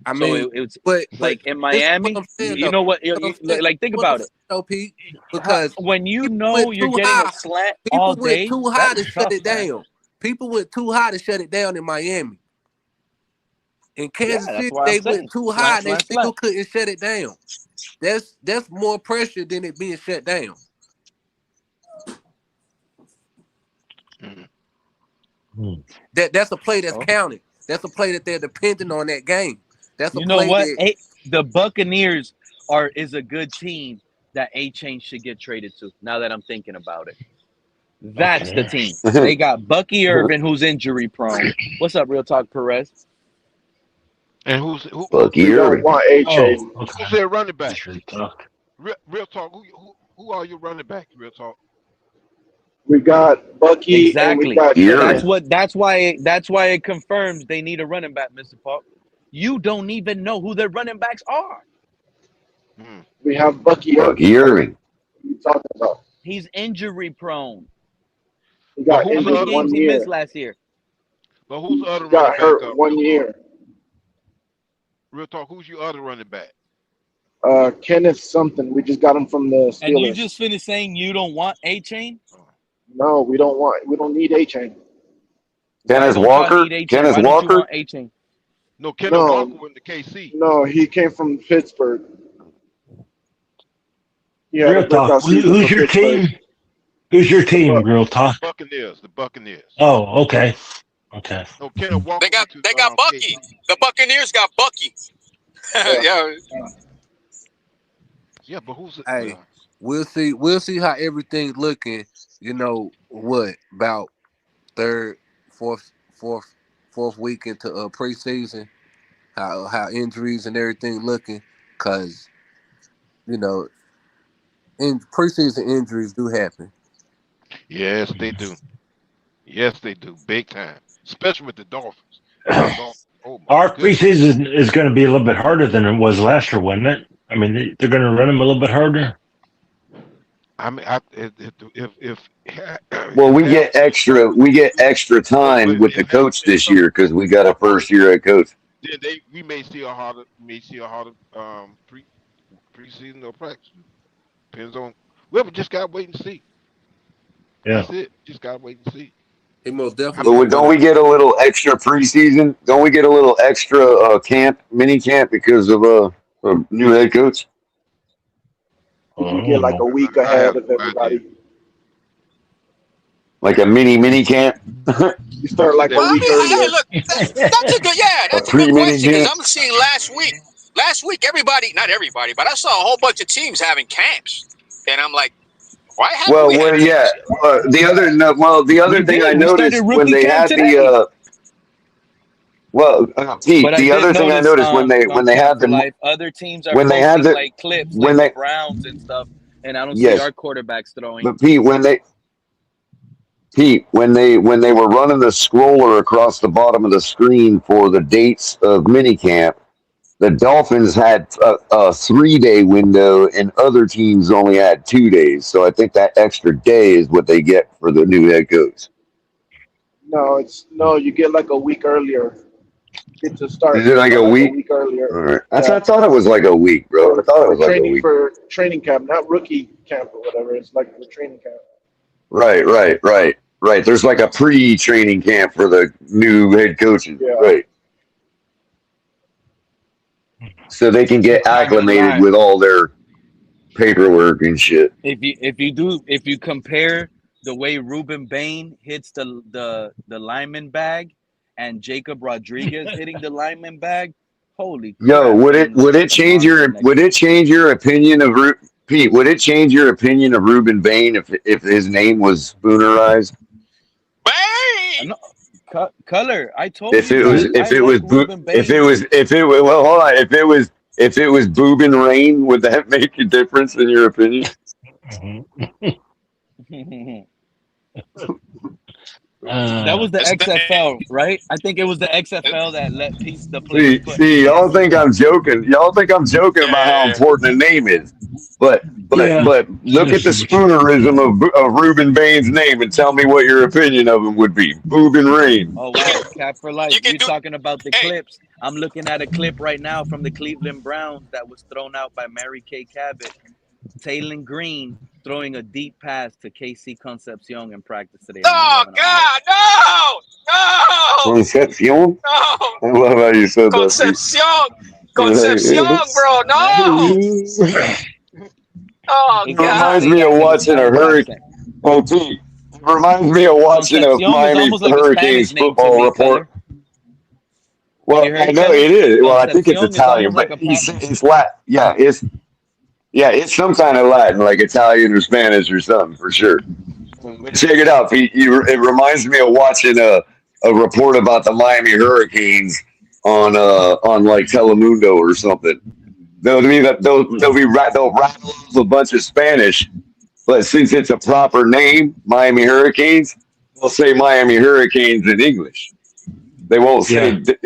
I So mean, it's but like in this is what Miami, I'm saying you though. know what? You know what I'm saying? Like think What I'm about saying it. though, Pete, because When you people know went you're too getting a high. slant all People went day, too high to that's shut tough, it man. down. People went too high to shut it down in Miami. In Yeah, Kansas that's City, why I'm they went saying too high slant, and they slant, still slant. couldn't shut it down. That's more pressure than it being shut down. Hmm. That's a play that's Oh. counted. That's a play that they're depending on that game. That's a You know play what? that The Buccaneers is a good team that Achane should get traded to. Now that I'm thinking about it, that's the team. Buccaneers. They got Bucky Irvin, who's injury prone. What's up, Real Talk Perez? And who Bucky We don't Irving. want Oh, A-Chain. who's okay. their running back? Sure talk. Real talk. Who are your running back? Real talk. We got Bucky and we Exactly. got Irving. Kenneth. That's why it confirms they need a running back, Mr. Paul. You don't even know who their running backs are. Hmm. We have Bucky Irving. Bucky Irving. What are you talking about? He's injury prone. He But got How who's the many injured other? games one he missed year. last year? But who's the other He running got back? hurt one year. Real talk. Who's your other running back? Kenneth something. We just got him from the And you Steelers. just finished saying you don't want Achane? No, we don't need A-Chain. Why Kenneth don't y'all Walker. need Achane? Kenneth Why don't you Walker. want Achane? No, Kenneth Walker No, went to KC. no, he came from Pittsburgh. He had a Real talk. breakout season for Who's your Pittsburgh. team? Who's your The team? Buck. Real talk. Buccaneers. The Buccaneers. Oh, okay. Okay. No, Kenneth Walker They got went to they got Bucky. KC. The Buccaneers got Bucky. Yeah. Yeah. Yeah, but who's it? hey, we'll see how everything's looking, about third, fourth week into preseason, how injuries and everything looking, because in preseason injuries do happen. Yes, they do. Yes, they do. Big time. Especially with the Dolphins. Oh my Our goodness. preseason is going to be a little bit harder than it was last year, wasn't it? I mean, they're going to run them a little bit harder. I mean, if Well, we get extra time with the coach this year because we got a first year head coach. then we may see a harder preseason or practice. Depends on we just gotta wait and see. Yeah. That's it. Just gotta wait and see. He most definitely. But don't we get a little extra preseason? Don't we get a little extra mini camp because of a new head coach? You get like a week I ahead have of no everybody. idea. Like a mini camp? You start like Well, a I week mean, hey, earlier. look, that's a good, that's a good pre-mini question because camp? I'm seeing last week, everybody, not everybody, but I saw a whole bunch of teams having camps, and I'm like, why haven't we had camps? Yeah. The other thing I We started noticed when rookie they camp had today. Pete, But I the did other thing I notice noticed when they Camp had for the Life, other teams are when they had posting the like clips when like the they Browns and stuff, and I don't see yes, our quarterbacks throwing. but Pete, when they were running the scroller across the bottom of the screen for the dates of minicamp, the Dolphins had a 3-day window, and other teams only had 2 days. So I think that extra day is what they get for the new head coach. No, you get like a week earlier. You get to start Is it like a like a week? week earlier. All right. Yeah. I thought it was like a week, bro. I thought it was like a week. For training camp, not rookie camp or whatever. It's like the training camp. Right. There's like a pre-training camp for the new head coaches. Yeah. Right. So they can get acclimated with all their paperwork and shit. If you compare the way Ruben Bain hits the lineman bag and Jacob Rodriguez hitting the lineman bag. Holy Yo, crap! would He it looks would it like a change monster next to him. your opinion of Pete? Would it change your opinion of Reuben Bain if his name was spoonerized? Bang! Color. I told If you it was guys I like Ruben Bain. well, hold on. If it was Boob and Rain, would that make a difference in your opinion? That was the It's XFL, right? I think it was the XFL that let the players put See, y'all ASU think I'm down. joking. Y'all think I'm joking about how yeah. important a name is. But Yeah. look at the spoonerism of Reuben Bain's name and tell me what your opinion of him would be. Boob and Rain. Oh You can wow, cap for life. you can You do. talking about the Hey, clips? I'm looking at a clip right now from the Cleveland Browns that was thrown out by Mary Kay Cabot. Taylon Green throwing a deep pass to KC Concepcion in practice today on oh 11 on 11. God, no, Concepcion? no, I love how you said that, Pete. Concepcion, bro, no. Oh It You gotta God, reminds say me of that with a watching a Spanish hurricane. accent. Oh, Pete. It reminds me of watching a Concepcion is Miami almost like a Hurricanes Spanish name to football me, report. Color. Well, You I heard know Color? it is. Well, I think it's Concepcion is Italian, almost but like a it's Latin. Yeah, it's some kind of Latin, like Italian or Spanish or something for sure. But check it out, Pete. It reminds me of watching a report about the Miami Hurricanes on like Telemundo or something. They'll rattle off a bunch of Spanish, but since it's a proper name, Miami Hurricanes, they'll say Miami Hurricanes in English. They won't Yeah. say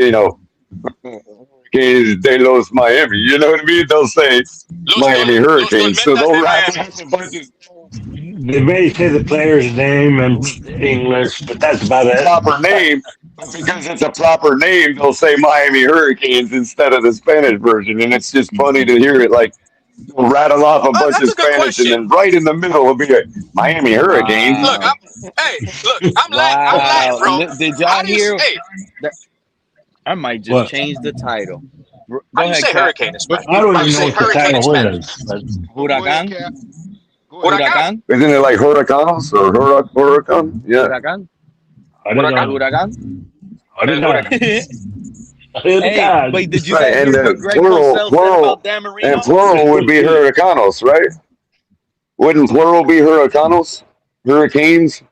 Hurricanes de los Miami. You know what I mean? They'll say Miami Los Hurricanes. So Tormentas they'll de rattle Miami. off a bunch of They may say the player's name in English, but that's about it. proper name, but because it's a proper name, they'll say Miami Hurricanes instead of the Spanish version, and it's just funny to hear it. Like they'll rattle off a bunch That's of a good Spanish, and question. then right in the middle will be a Miami Hurricanes. Look, Wow. I'm Latin, Wow. bro. Did How y'all do you hear hey? that? I might just What? change the title. How Go do you ahead, say Cap. hurricane in But Spanish? I don't How do you even know say what the hurricane in title Spanish? is. But go ahead, Huracan. Cap. Go ahead, Huracan. Cap. Huracan. Isn't it like Huracanos or Huracan? Yeah. Huracan. I don't Huracan. El know. Huracan. I don't El know. huracan. Hey, but did you Right, guys and hear what Greg Cosell said about Dan and Marino? plural would be Huracanos, right? Wouldn't plural be Huracanos? Hurricanes?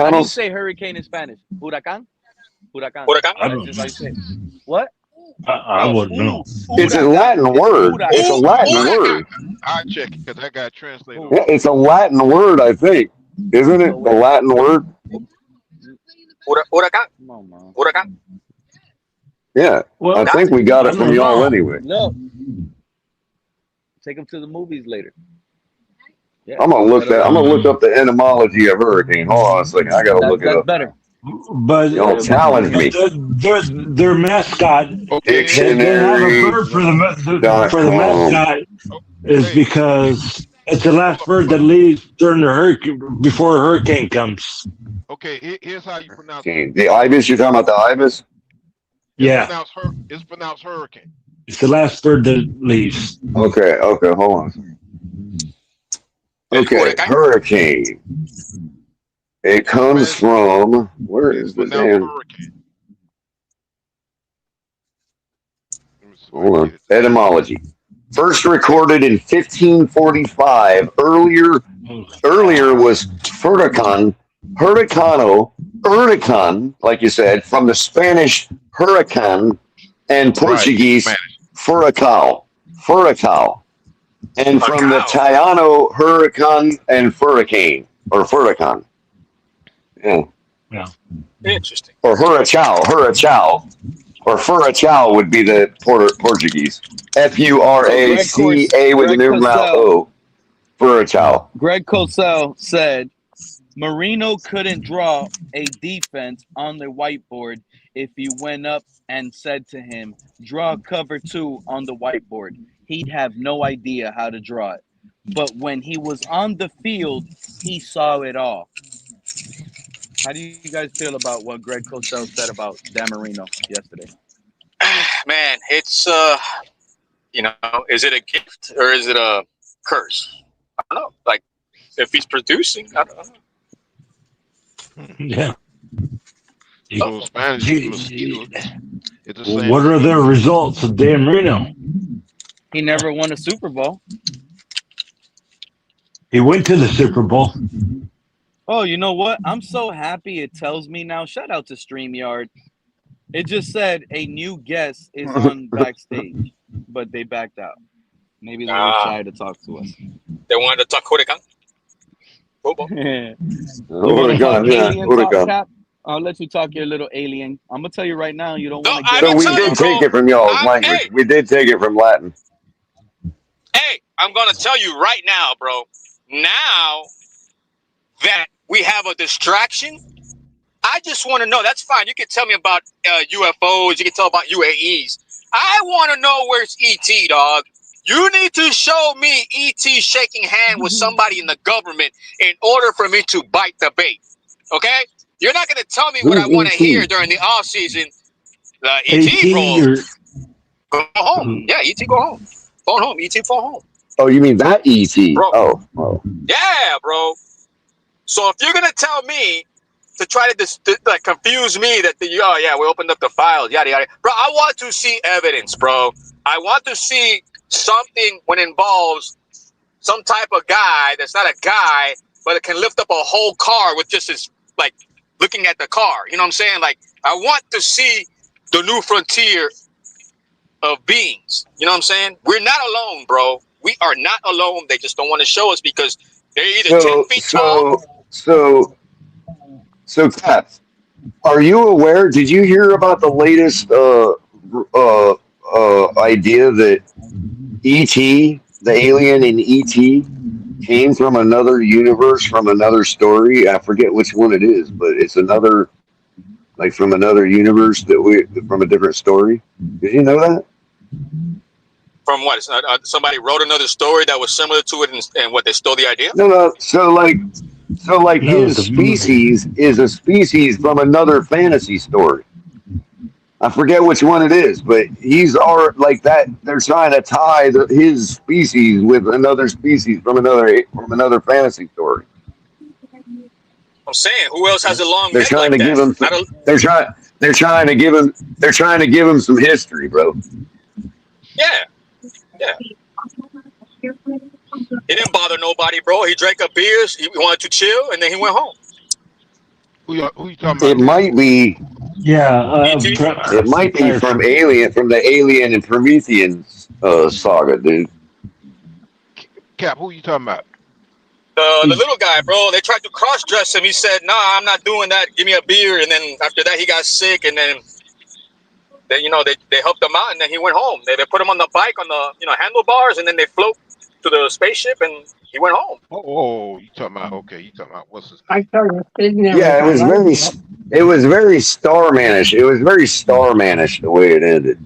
How do you Huracanos? say hurricane in Spanish? Huracan? Huracan. Huracan. I That's don't just how know. you say it. What? I No, wouldn't know. It's a huracan. Latin It's word. It's a huracan. Latin Huracan. word. I check it because I got a translator Who? Yeah, on. it's a Latin word, I think. Isn't So it? The wait. Latin word? Huracan. Come on, man. Huracan. Yeah. I Well, think we got I it from don't y'all know. anyway. Look, take them to the movies later. Yeah, I'm gonna look Um, up the etymology of hurricane. Hold on a second. I gotta look it that's up. better. but Don't challenge me. their mascot, Okay. they have a bird for for the Dictionary.com. mascot Oh, is hey, because it's the hold last up. bird that leaves during the hurricane before a hurricane comes. Okay, here's how you pronounce Okay. The ibis, you're talking about the ibis? Yeah, it's pronounced hurricane. it's the last bird that leaves. Okay, hold on. El Okay, huracan. hurricane. It comes Spanish from where is is the pronounced damn hurricane. Let me see if I hold can on. get it to you. Etymology. First recorded in 1545. Earlier was Furacán, Huracano, Huracan, like you said, from the Spanish huracan and Right, Portuguese Spanish. furacão, and A from the cow. Taino huracan and furacán. Yeah. Yeah. Interesting. Or hurachao, or furachao would be the Portuguese. So Furaca with an umlaut O. Furachao. Greg Cosell said Marino couldn't draw a defense on the whiteboard if you went up and said to him, draw cover 2 on the whiteboard. He'd have no idea how to draw it. But when he was on the field, he saw it all. How do you guys feel about what Greg Cosell said about Dan Marino yesterday? Man, it's is it a gift or is it a curse? I don't know. Like, if he's producing, I don't know. Yeah. So Spanish mosquitoes is the same What are thing. the results of Dan Marino? He never won a Super Bowl. He went to the Super Bowl. Oh, you know what? I'm so happy it tells me now. Shout out to StreamYard. It just said a new guest is on backstage, but they backed out. Maybe they were shy to talk to us. They wanted to talk Huracan. Football. You want to talk Yeah, alien talk, Huracan. Cap? I'll let you talk your little alien. I'm gonna tell you right now, you don't No, want to I get. So will we tell you, did bro. take it from y'all's language. Hey, We did take it from Latin. hey, I'm gonna tell you right now, bro. Now that we have a distraction, I just want to know. That's fine. You can tell me about UFOs. You can tell about UAEs. I want to know where's ET, dog. You need to show me ET shaking hand with somebody in the government in order for me to bite the bait. Okay? You're not going to tell me what I Who's want to hear ET? during the off season. AT, bro, or go home. Yeah, ET, go home. Phone home. ET, phone home. Oh, you mean that ET? Bro. Oh. Yeah, bro. So if you're going to tell me to try to like confuse me that we opened up the files, yada yada. Bro, I want to see evidence, bro. I want to see something when it involves some type of guy that's not a guy, but it can lift up a whole car with just his like looking at the car. You know what I'm saying? Like I want to see the new frontier of beings. You know what I'm saying? We're not alone, bro. We are not alone. They just don't want to show us because they're either 10 feet tall. So, Cap, are you aware? Did you hear about the latest idea that ET, the alien in ET, came from another universe, from another story? I forget which one it is, but it's another, like from another universe from a different story. Did you know that? From what? Somebody wrote another story that was similar to it, and what they stole the idea? No. So his species is a species from another fantasy story. I forget which one it is, but he's like that. They're trying to tie his species with another species from another fantasy story. I'm saying, who else has a long They're neck trying like to give that? him. They're trying to give him. They're trying to give him some history, bro. Yeah. He didn't bother nobody, bro. He drank a beers. He wanted to chill, and then he went home. Who you talking about? It might be. Yeah, it might be from the Alien and Promethean saga, dude. Cap, who you talking about? The little guy, bro. They tried to cross-dress him. He said, "Nah, I'm not doing that. Give me a beer." And then after that, he got sick, and then they helped him out, and then he went home. They put him on the bike on the handlebars, and then they float to the spaceship, and he went home. Oh, you talking about? Okay, you talking about what's his I thought you sitting there. Yeah, it was very Starmanish. It was very Starmanish the way it ended.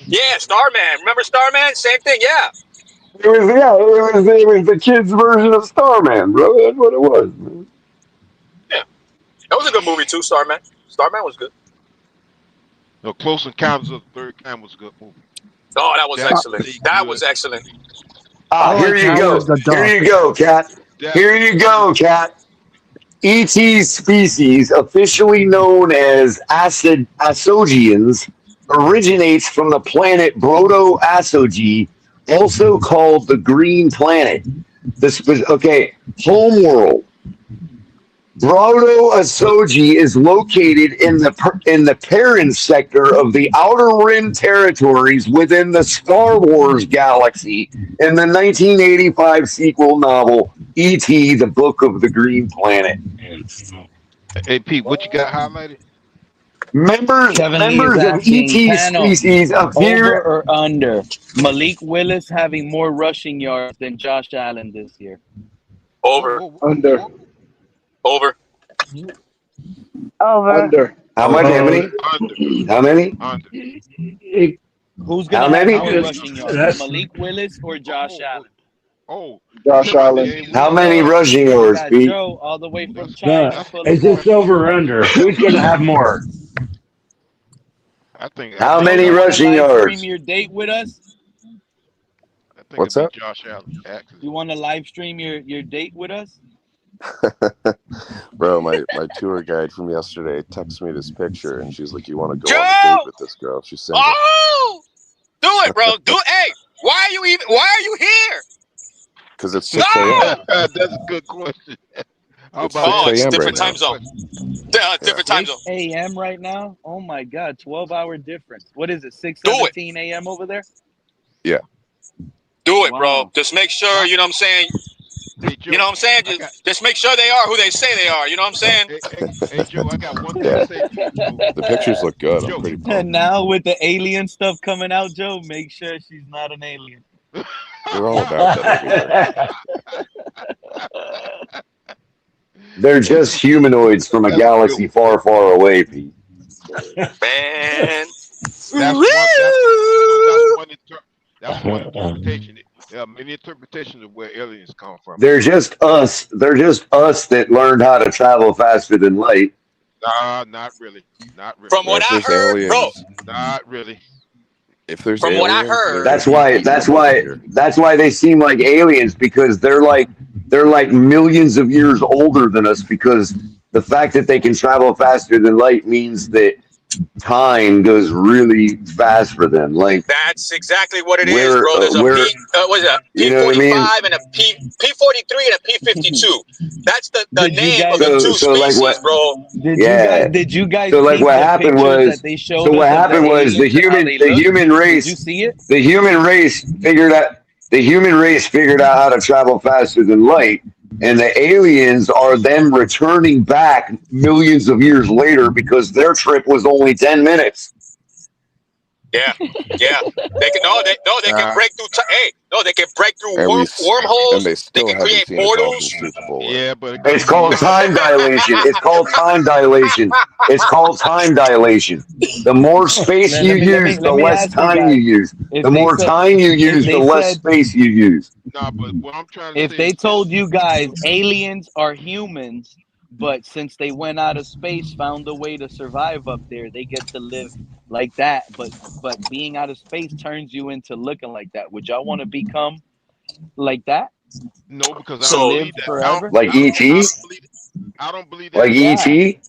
Yeah, Starman. Remember Starman? Same thing. Yeah. It was the kids' version of Starman, bro. That's what it was, man. Yeah, that was a good movie too. Starman. Starman was good. No, Close Encounters of the Third Kind was a good movie. Oh, that was excellent. That was excellent. Here you go. Here you go, Cat. Here you go, Cat. ET species, officially known as Asogians, originates from the planet Proto-Asogi, also called the Green Planet. Homeworld. Proto-Asogi is located in the Perrin sector of the Outer Rim territories within the Star Wars galaxy in the 1985 sequel novel E.T. The Book of the Green Planet. Hey, Pete, what you got highlighted? Members of ET species appear... Over or under? Malik Willis having more rushing yards than Josh Allen this year. Over. Under. Over. Under. How many? How many? Under. Who's going to have more rushing yards? Malik Willis or Josh Allen? Josh Allen. How many rushing yards, Pete? Joe, all the way from China. Is this over or under? Who's going to have more? I think. How many rushing yards? Stream your date with us? What's up? Josh Allen. You want to live stream your date with us? Bro, my tour guide from yesterday texted me this picture, and she's like, "You want to go Joe! on a date with this girl? She's single." Oh, do it, bro. Do it. Hey, why are you here? Because it's 6 a.m. That's a good question. How It's about 6 it's a.m. different right time now. zone. Different time zone. 6 a.m. right now? Oh my God, 12-hour difference. What is it, Do it. 6:17 a.m. over there? Yeah. Do it, bro. Wow. Just make sure, you know what I'm saying? Hey, Joe, You know what I'm saying? Just make sure they are who they say they are. You know what I'm saying? Hey, Joe, I got one thing Yeah. to say to you, Joe. The pictures look good. I'm Joe. pretty And pumped. now with the alien stuff coming out, Joe, make sure she's not an alien. We're all about that over here. They're just humanoids from a That's a good galaxy one. far, far away, Pete. Man. That's one interpretation. There are many interpretations of where aliens come from. They're just us. They're just us that learned how to travel faster than light. Nah, not really. Not really. From what If I there's heard, bro. aliens, Not really. if there's From what I aliens, heard, That's they're why. eating That's them over why. here. That's why they seem like aliens, because they're like millions of years older than us. Because the fact that they can travel faster than light means that time goes really fast for them. Like that's exactly what it is, bro. There's a where what is it? you know what I mean? P45 and a P43 and a P52. That's the Did you name guys? of the two So like species, what? bro. Did you guys So like peep what the happened pictures was that they showed us what of the happened was aliens and how they look? human Did you race see it? the human race figured out how to travel faster than light, and the aliens are then returning back millions of years later because their trip was only 10 minutes. Yeah. They can break through. They can break through And wormholes. they They still can haven't create seen a portals. dolphin Super Bowl. Yeah, but It's called time dilation. It's called time dilation. It's called time dilation. The more space you use, the let me less ask you time you guys. use. If The they more said, time you if use, the they less said, space you use. nah, but what I'm trying to if say they is this. told you guys aliens are humans, but since they went out of space, found a way to survive up there, they get to live like that. But being out of space turns you into looking like that. Would y'all want to become like that No, because I to don't So live believe that. forever? Like E.T.? I don't believe that Like at all. Yeah, E.T.?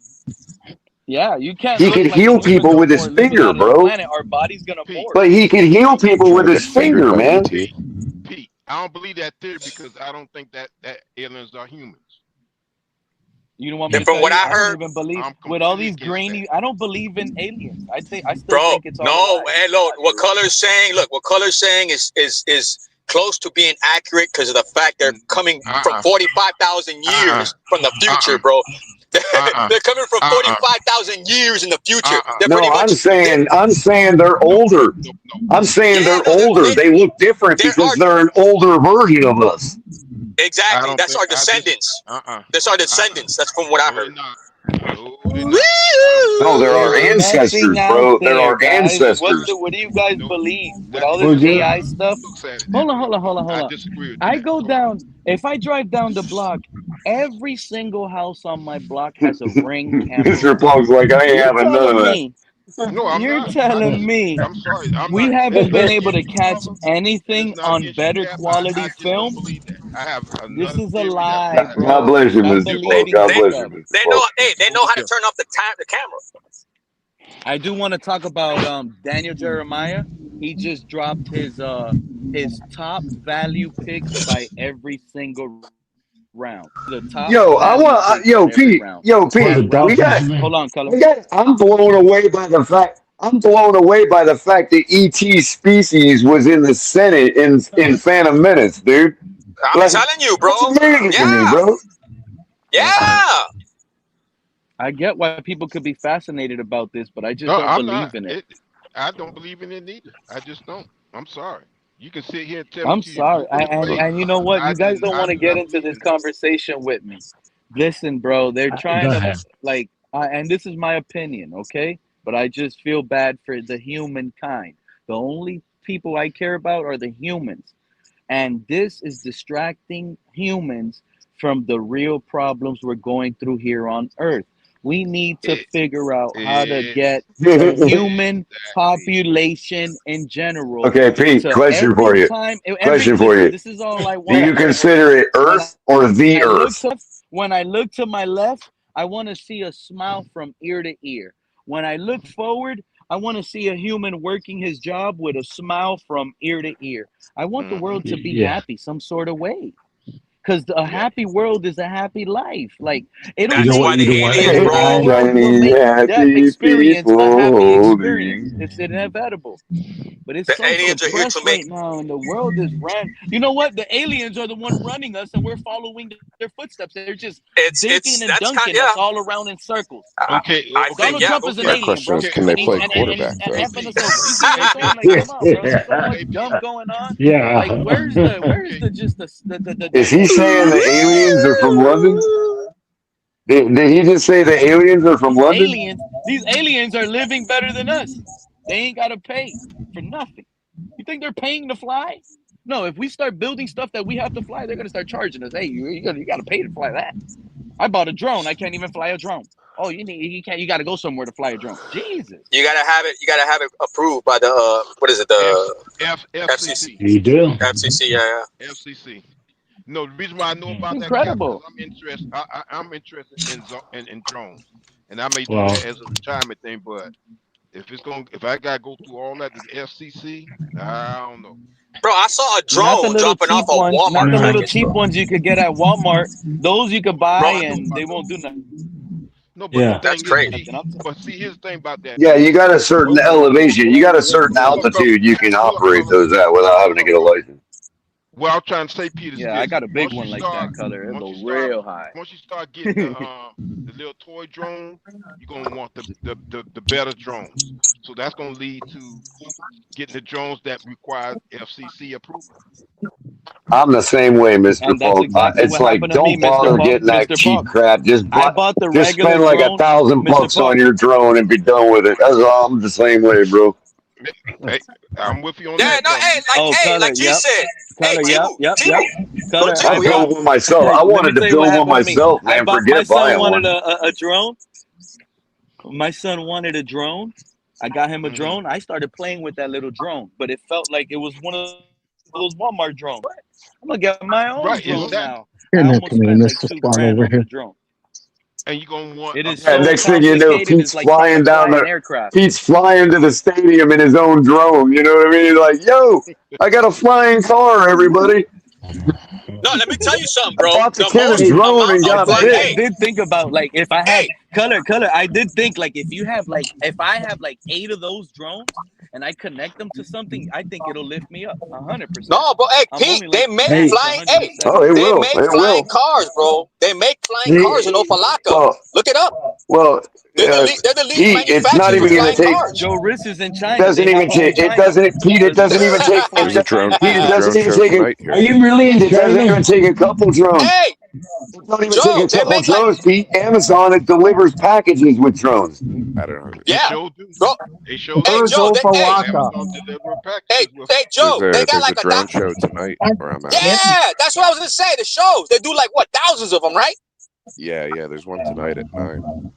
yeah. You can't He look could like heal humans people no with his more living finger, out of the bro. planet. Our body's gonna Pete, morph. But he could heal people Trying with to his get fingered finger, by man. ET. Pete, I don't believe that theory because I don't think that aliens are humans. You don't want me and to from tell what you? I I don't heard, even believe I'm with all completely these against that. grainy. I don't believe in aliens. I still bro. think it's all a No, lie. and look, what Color's saying. Look, what Color's saying is close to being accurate because of the fact they're coming from 45,000 years from the future, bro. They're coming from 45,000 years in the future. They're No, pretty much. I'm saying they're older. I'm saying they're older. They look different because they're an older version of us. Exactly. That's our descendants. That's our descendants. That's from what I heard. No, they're not. No, they're our There's nothing ancestors, out bro. They're there, our guys. ancestors. What do you guys believe with all Nothing this in AI stuff? looks at it Hold that on, way. hold on, hold on, hold I on. disagree with I that. go down. If I drive down the block, every single house on my block has a Ring camera Mr. on it. Plug's like, I ain't You're having none of telling that. me. No, I'm You're not. telling me I'm sorry. I'm we not. haven't been It's able to against you, catch brother. anything It's not on against you, better Cap. quality I just don't film? believe that. I have This another is a theory that lie, proves God bro. bless you, Stop Mr. Plug. believing God this bless you, stuff. Mr. They Plug. know how to turn off the camera. I do want to talk about Daniel Jeremiah. He just dropped his top value picks by every single round. The top Yo, value picks in every Pete. round. Yo, For the Pete. Dolphins, man. Hold on, color. I'm blown away by the fact. I'm blown away by the fact that ET species was in the Senate in Phantom Menace, dude. I'm Like, telling you, bro. that's amazing to me, Yeah. bro. Yeah. I get why people could be fascinated about this, but I just no, don't I'm not. believe in it. I don't believe in it either. I just don't. I'm sorry. You can sit here and tell me I'm to your sorry. face. And you know what? You guys don't I want to do get not into believe this in it. conversation with me. Listen, bro, they're trying Go to ahead. and this is my opinion, okay? But I just feel bad for the humankind. The only people I care about are the humans. And this is distracting humans from the real problems we're going through here on Earth. We need to figure out how to get the human population in general Okay, Pete. to Question for you. listen, Question for listen, you. this is all I Do want. you consider it When Earth or the I look Earth? stuff, When I look to my left, I want to see a smile from ear to ear. When I look forward, I want to see a human working his job with a smile from ear to ear. I want the world to be happy some sort of way. Because a happy world is a happy life. Like, it'll That's why make the aliens, the bro. world will make that experience a happy experience. It's inevitable. But it's The so aliens are here to compressed make. right now, and the world is ran. You know what? The aliens are the one running us, and we're following their footsteps. They're just dinking and That's kind dunking us all around in circles. Okay, I think Donald Trump is an My alien, question bro, is, can they and he's play and he's quarterback though? effing us over. You see what I'm saying? Like, come on, bro. There's so much dumb going on. Like, where's the just the Is he saying the aliens are from London? Did he just say the aliens are from London? These aliens are living better than us. They ain't gotta pay for nothing. You think they're paying to fly? No, if we start building stuff that we have to fly, they're gonna start charging us. Hey, you gotta pay to fly that. I bought a drone. I can't even fly a drone. Oh, you gotta go somewhere to fly a drone. Jesus. You gotta have it approved by the what is it, the FCC. You do. FCC, yeah. FCC. No, the reason why I know about that, Incredible. because I'm interested in drones, and I may do Well, that as a retirement thing. But if I gotta go through all that to the FCC, I don't know. Bro, I saw a Not the drone little dropping cheap off a ones. Walmart Not the little package, cheap bro. ones you could get at Walmart. Those you could buy, Bro, and they won't do nothing. No, but yeah. the that's thing crazy. is, but see, here's the thing about that Yeah, though. you got a certain elevation. You got a certain altitude you can operate those at without having to get a license. What I'm trying to say, Peter, is Yeah, I this: got a big once you one like start, that color. It once go you start, real high. once you start getting the little toy drone, you're gonna want the better drones. So that's gonna lead to getting the drones that require FCC approval. I'm the same way, Mr. And that's Falk. exactly It's what like, happened to me, don't Mr. bother Falk. getting that Mr. cheap Falk. crap. I bought the Just regular spend like drone, $1,000 Mr. on Falk. your drone and be done with it. That's all. I'm the same way, bro. Hey, I'm with you on Yeah, that, no, Color. hey, Color, like G yep. said. Hey, Color, yep. Bro, Color, I I Timu, yo. bought. build one myself. I Let me wanted to tell you what build one happened to me. myself, I man. bought. My Forget son buying wanted one. a drone. My son wanted a drone. I got him a drone. I started playing with that little drone, but it felt like it was one of those Walmart drones. I'm gonna get my own Right, drone exactly. now. I almost spent like $2,000 on the drone. And you're gonna want It is Yeah, so next thing you know, complicated. It's Pete's like trying to flying down fly an the aircraft. Pete's flying to the stadium in his own drone. You know what I mean? He's like, yo, I got a flying car, everybody. No, let me tell you something, I bro. bought the The kid a most drone amount and of got fun. bit. I Hey, did think about like if I had hey, color. I did think like if I have like 8 of those drones and I connect them to something, I think it'll lift me up 100%. no, but hey, I'm Pete, only they like make Hey. flying. Hey, Oh, it they will. make It flying will. cars, bro. They make flying cars in Opalaka. Well, Look it up. well, They're the lead Pete, it's not manufacturers even of going to flying take. cars. Joe Riss is in It China. doesn't They even have them in take. It China. doesn't. Pete, it doesn't even take. Flying There's a drone. China. Pete, it There's a doesn't drone even show take a. tonight here. Are you really in Pete, it doesn't China? even take a couple drones. Hey, It don't even Joe, take a they couple make like drones, Pete. Amazon, it delivers packages with drones. I don't know. They yeah, sure do. bro. They sure Hey, do. Where's Joe, Opalaka? Amazon deliver hey, packages with. Joe, they got There's a like drone show tonight where I'm at. Yeah, that's what I was gonna say. The shows they do like what thousands of them, right? Yeah, there's one tonight at 9.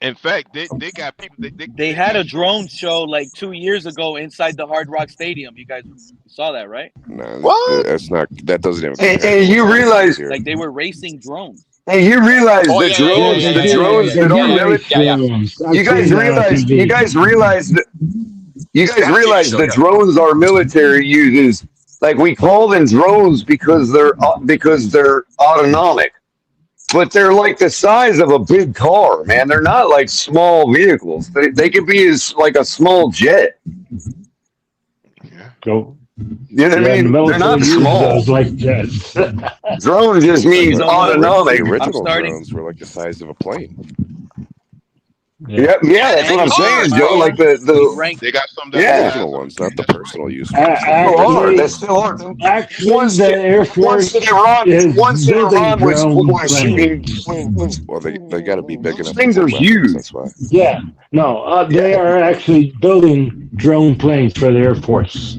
In fact, they got people. They had a drone show like 2 years ago inside the Hard Rock Stadium. You guys saw that, right? No, What? that's not. That doesn't even And, compare to and what's you happening realize, here. Like they were racing drones. and you realize Oh the yeah, drones, They the do. drones They that do are race military. drones. I've You guys seen that on realize, TV. you guys realize that. You guys That TV realize show, the yeah. drones our military uses, like we call them drones because they're autonomic, but they're like the size of a big car, man. They're not like small vehicles. They can be as like a small jet. Go. You know what I Yeah, the mean? They're military not uses small. those like jets. Drone just So you means know what? autonomic. The I'm original starting. drones were like the size of a plane. Yeah, Yeah, that's they what make I'm saying, cars, Joe. bro. Like We the rank. They got some that The are the yeah, size original of a ones, not plane. the That's right. personal use A- ones. they still are. They Actually, still are. actually, the Air Once Force Iran, is once building Iran drone was shooting, planes. Well, they got to be big those enough to things are hold weapons. huge. That's why. Yeah, no, they Yeah. are actually building drone planes for the Air Force,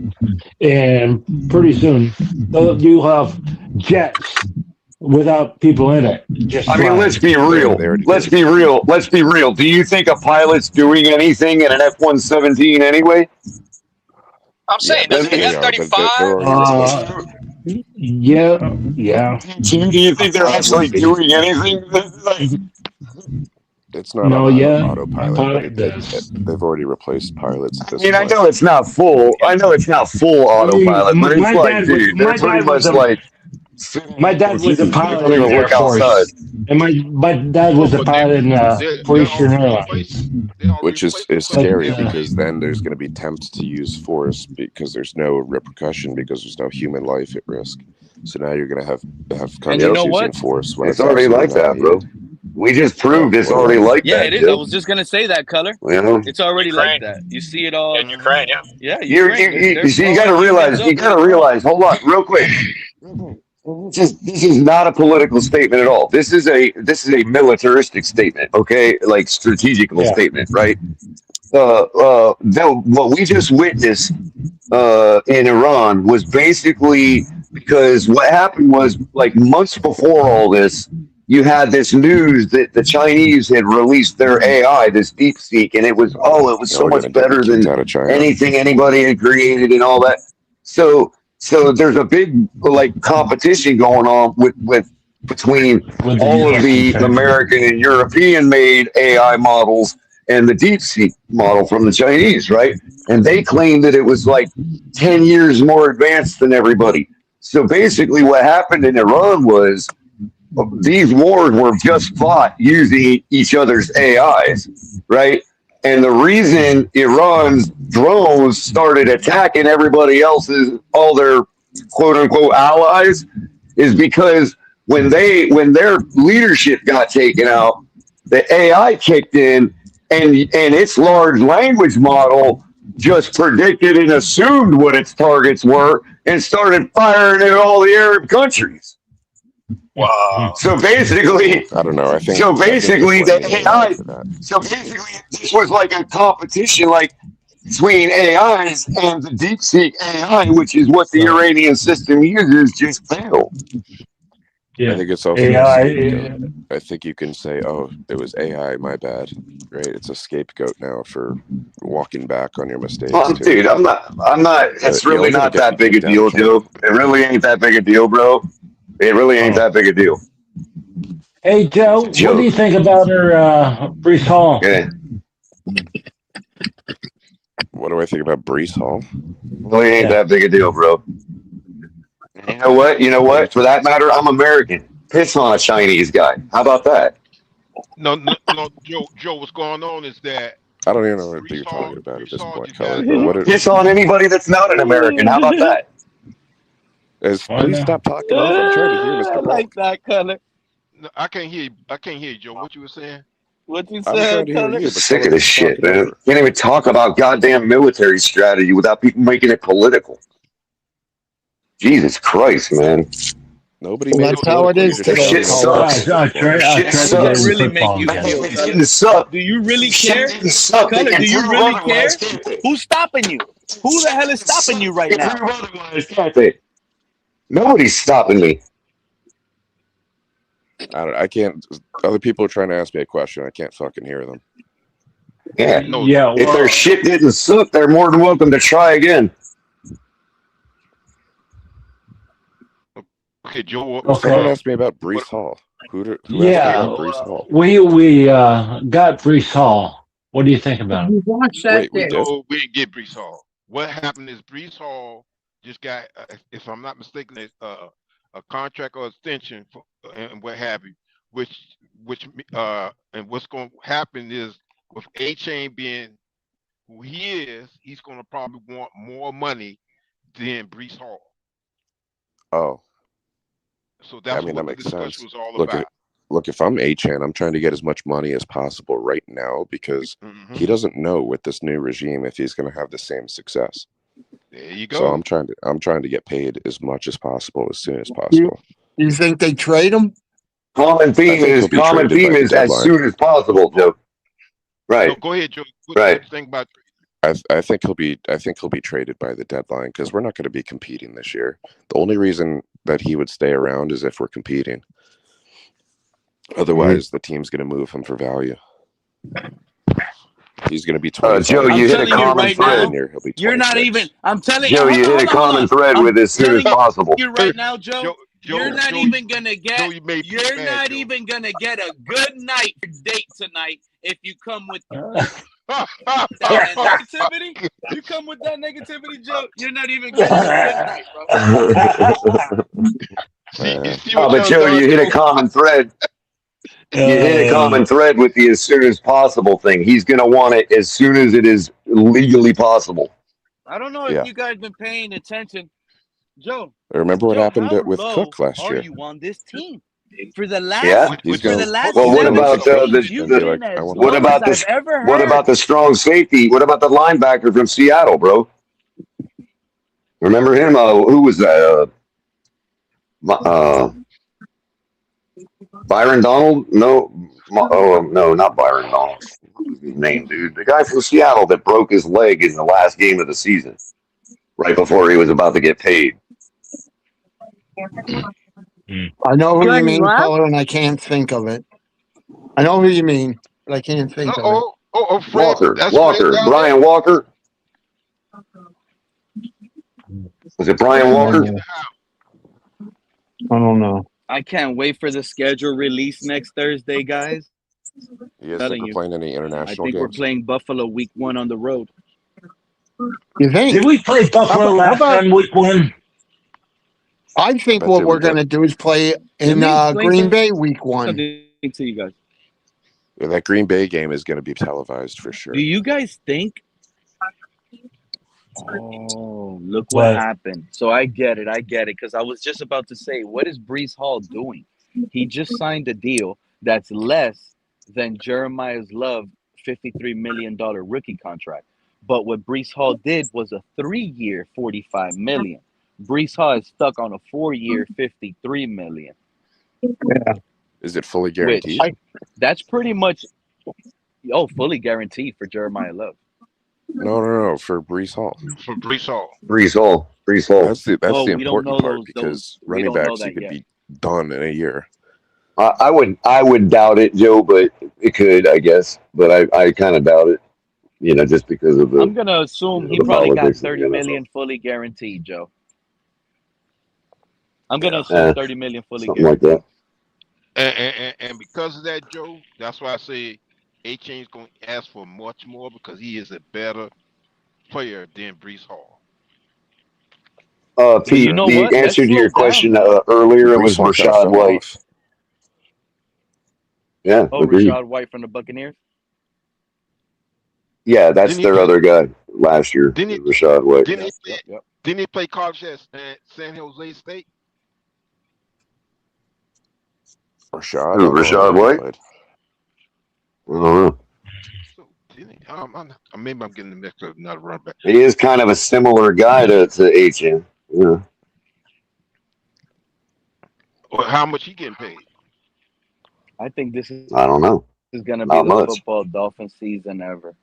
and pretty soon you'll have jets without people in it. Just I mean, flying. let's be They real. already Let's do. be real. Let's be real. Do you think a pilot's doing anything in an F-117 anyway? I'm saying, Yeah, doesn't the they are, but they're F-35? already replaced. Uh, Yeah, yeah. Do you think they're actually doing anything? It's not No, on yeah. autopilot, but Pilot does. they've already replaced pilots at I this mean, I point. know it's not full. I know it's not full I mean, autopilot, but it's like, dude, they're my pretty dad was much a like. my dad was a They pilot don't in even the Air look outside. Force, and my dad No, was a but pilot in they're Eastern already replacing. Airlines. They already Which is replacing some of But scary them. because then there's going to be attempts to use force because there's no repercussion because there's no human life at risk. So now you're going to have And you countries know using what? force when It's it's already absolutely like not that, bro. needed. We just proved it's What already about? like Yeah, that, it is. I Joe. was just gonna say that, Color. You know, It's already like Ukraine. that. You see it all. In Ukraine, yeah. Yeah, you Ukraine. They're see, you got to blowing units realize. up You with got a to drone. realize. Hold on, real quick. This is not a political statement at all. This is a militaristic statement. Okay, like strategical yeah, statement, right? What we just witnessed in Iran was basically because what happened was like months before all this, you had this news that the Chinese had released their AI, this DeepSeek, and it was Now so we're going to much get me better kicked than out of China. anything anybody had created and all that. So there's a big like competition going on with between with the all of U.S. and the China. American and European made AI models and the DeepSeek model from the Chinese, right? And they claimed that it was like 10 years more advanced than everybody. So basically, what happened in Iran was these wars were just fought using each other's AIs, right? And the reason Iran's drones started attacking everybody else's, all their quote unquote allies, is because when their leadership got taken out, the AI kicked in, and its large language model just predicted and assumed what its targets were and started firing at all the Arab countries. Wow. So basically, I don't know. I think so they're basically the blaming AI. for that. So basically, this was like a competition, like between AIs and the DeepSeek AI, which is what the So Iranian system uses, just failed. I yeah, think it's also a AI. scapegoat. I think you can say, "Oh, it was AI, my bad." Right? It's a scapegoat now for walking back on your mistakes too. Dude, I'm not. It's You're really only going not to get that me big a kicked out of deal, China. Joe. It really ain't that big a deal, bro. It really ain't Oh, that big a deal. hey Joe, It's a what do you joke. think about her, Brees Hall? Okay, What do I think about Breece Hall? really ain't Yeah, that big a deal, bro. You know what? You know what? For that matter, I'm American. Piss on a Chinese guy. How about that? No, Joe. What's going on is that I don't even know what you're Brees talking Hall, about at Brees this Hall point, just got Color. a But what contract. Piss on anybody that's not an American. How about that? is? why Please not? stop talking over. I'm trying to hear I Mr. like Polk. that, Color. No, I can't hear you. I can't hear you, Joe. What you were saying? What you I'm trying said, to hear Color? you, but Sick Color of this keeps shit, talking man. over. Can't even talk about goddamn military strategy without people making it political. Jesus Christ, man. Nobody Well, made it that's how it political. You is just This today, shit shouted over Color. Breece sucks. at this point. This shit How sucks. does that This really shit make Football you again. feel, Color? didn't suck. Do you really This shit care? didn't suck. They Color, can do you prove really otherwise, care? can't they? Who's stopping you? Who the hell is Didn't stopping you suck. They right can now? prove otherwise, can't they? Nobody's stopping me. I can't. Other people are trying to ask me a question. I can't fucking hear them. Yeah. No, Yeah, If their well, shit didn't suck, they're more than welcome to try again. okay, Joe. Well, someone okay. asked me about What? Breece Hall. Who asked me Yeah, about Breece Hall? we got Brees Hall. What do you think about him? Watch that Wait, we there. did? No, we didn't get Brees Hall. What happened is Brees Hall just got, if I'm not mistaken, a contract or extension for, and what have you. And what's going to happen is with Achane being who he is, he's going to probably want more money than Brees Hall. Oh, So I that's mean that what the makes discussion sense. was all Look, about. if I'm Achane, I'm trying to get as much money as possible right now because Hmm. he doesn't know with this new regime if he's going to have the same success. There you So go. I'm trying to get paid as much as possible as soon as You, possible. you think they trade him? Common I theme think is he'll be traded by the as deadline. soon as possible, Joe. No, Right. go ahead, Joe. What Right. you think about? I think he'll be traded by the deadline because we're not going to be competing this year. The only reason that he would stay around is if we're competing. Otherwise, the team's going to move him for value. He's going to be 25. Joe, you hit a telling you common right thread. now, you're not even. I'm telling Joe, you hit a hold common on. thread I'm with as soon as telling possible. you right now, Joe. You're not Joe, even gonna get. Joe, you made Pete You're mad, not Joe. even gonna get a good night for date tonight if you come with that negativity. You come with that negativity, Joe. You're not even getting a good night, bro. But Joe, you hit a common thread. You hit a common thread with the as soon as possible thing. He's going to want it as soon as it is legally possible. I don't know if you guys been paying attention, Joe. Remember what happened how with low Cook last are year? you on this team? For the last, Yeah, for the last well, what 7 about games, you've been as what low about as the I've ever heard. what about the strong safety? What about the linebacker from Seattle, bro? Remember him? Who was that? Byron Donald? No, no, not Byron Donald. What was his name, dude? The guy from Seattle that broke his leg in the last game of the season, right before he was about to get paid. I know who you Jordan mean, Love? Color, and I can't think of it. I know who you mean, but I can't think of it. Walker, Brian Walker. Was it Brian Walker? I don't know. I can't wait for the schedule release next Thursday, guys. You guys think we're playing any I international think we're games? playing Buffalo week 1 on the road. You think? Did we play Buffalo last time week 1? I think what we're going to do is play in Green Bay week 1. To you guys. Yeah, that Green Bay game is going to be televised for sure. Do you guys think? Oh, look what happened. So I get it, because I was just about to say, what is Breece Hall doing? He just signed a deal that's less than Jeremiah Love's $53 million rookie contract. But what Breece Hall did was a 3-year, $45 million. Breece Hall is stuck on a 4-year, $53 million. Yeah. Is it fully guaranteed? That's pretty much fully guaranteed for Jeremiah Love. No, for Breece Hall. For Breece Hall. Breece Hall. That's the important part because running backs you could be done in a year. I would doubt it, Joe, but it could, I guess. But I kind of doubt it. Just because of the. I'm gonna assume he probably got $30 million fully guaranteed, Joe. I'm gonna assume $30 million fully guaranteed. Like that. And because of that, Joe, that's why I say Achane's going to ask for much more because he is a better player than Breece Hall. Pete, the answer to your question earlier was Rachaad White. Yeah. Rachaad White from the Buccaneers? Yeah, that's their other guy last year. Rachaad White. Didn't he play college at San Jose State? Rachaad White? I don't know. Maybe I'm getting the mixed up. Not a running back. He is kind of a similar guy to HN. Yeah. Well, how much he getting paid? I think this is. I don't know. This is gonna be the football Dolphin season ever.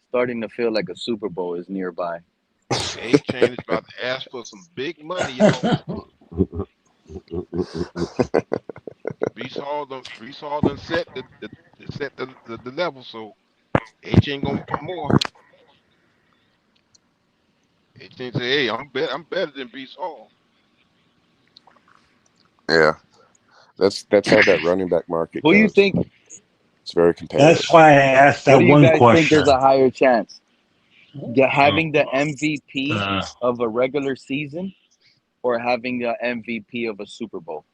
Starting to feel like a Super Bowl is nearby. Achane is about to ask for some big money. Breece Hall done set the level, so Achane gonna put more. Achane say, "Hey, I'm better than Breece Hall." Yeah, that's how that running back market. Who do you think? It's very competitive. That's why I asked that one question. What do you guys think there's a higher chance? Having the MVP of a regular season or having the MVP of a Super Bowl?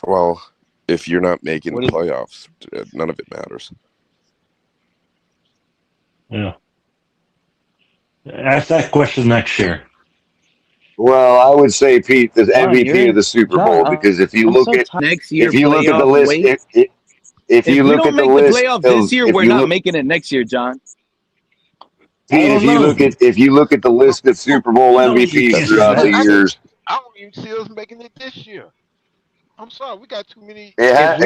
Well, if you're not making the playoffs, none of it matters. Yeah. Ask that question next year. Well, I would say, Pete, the MVP of the Super Bowl, because if you look at next year, if you look at the list, if you look at the list, playoffs this year, we're not making it next year, John. Pete, if you look at the list of Super Bowl MVPs throughout the years, I don't even see us making it this year. I'm sorry, we got too many. It has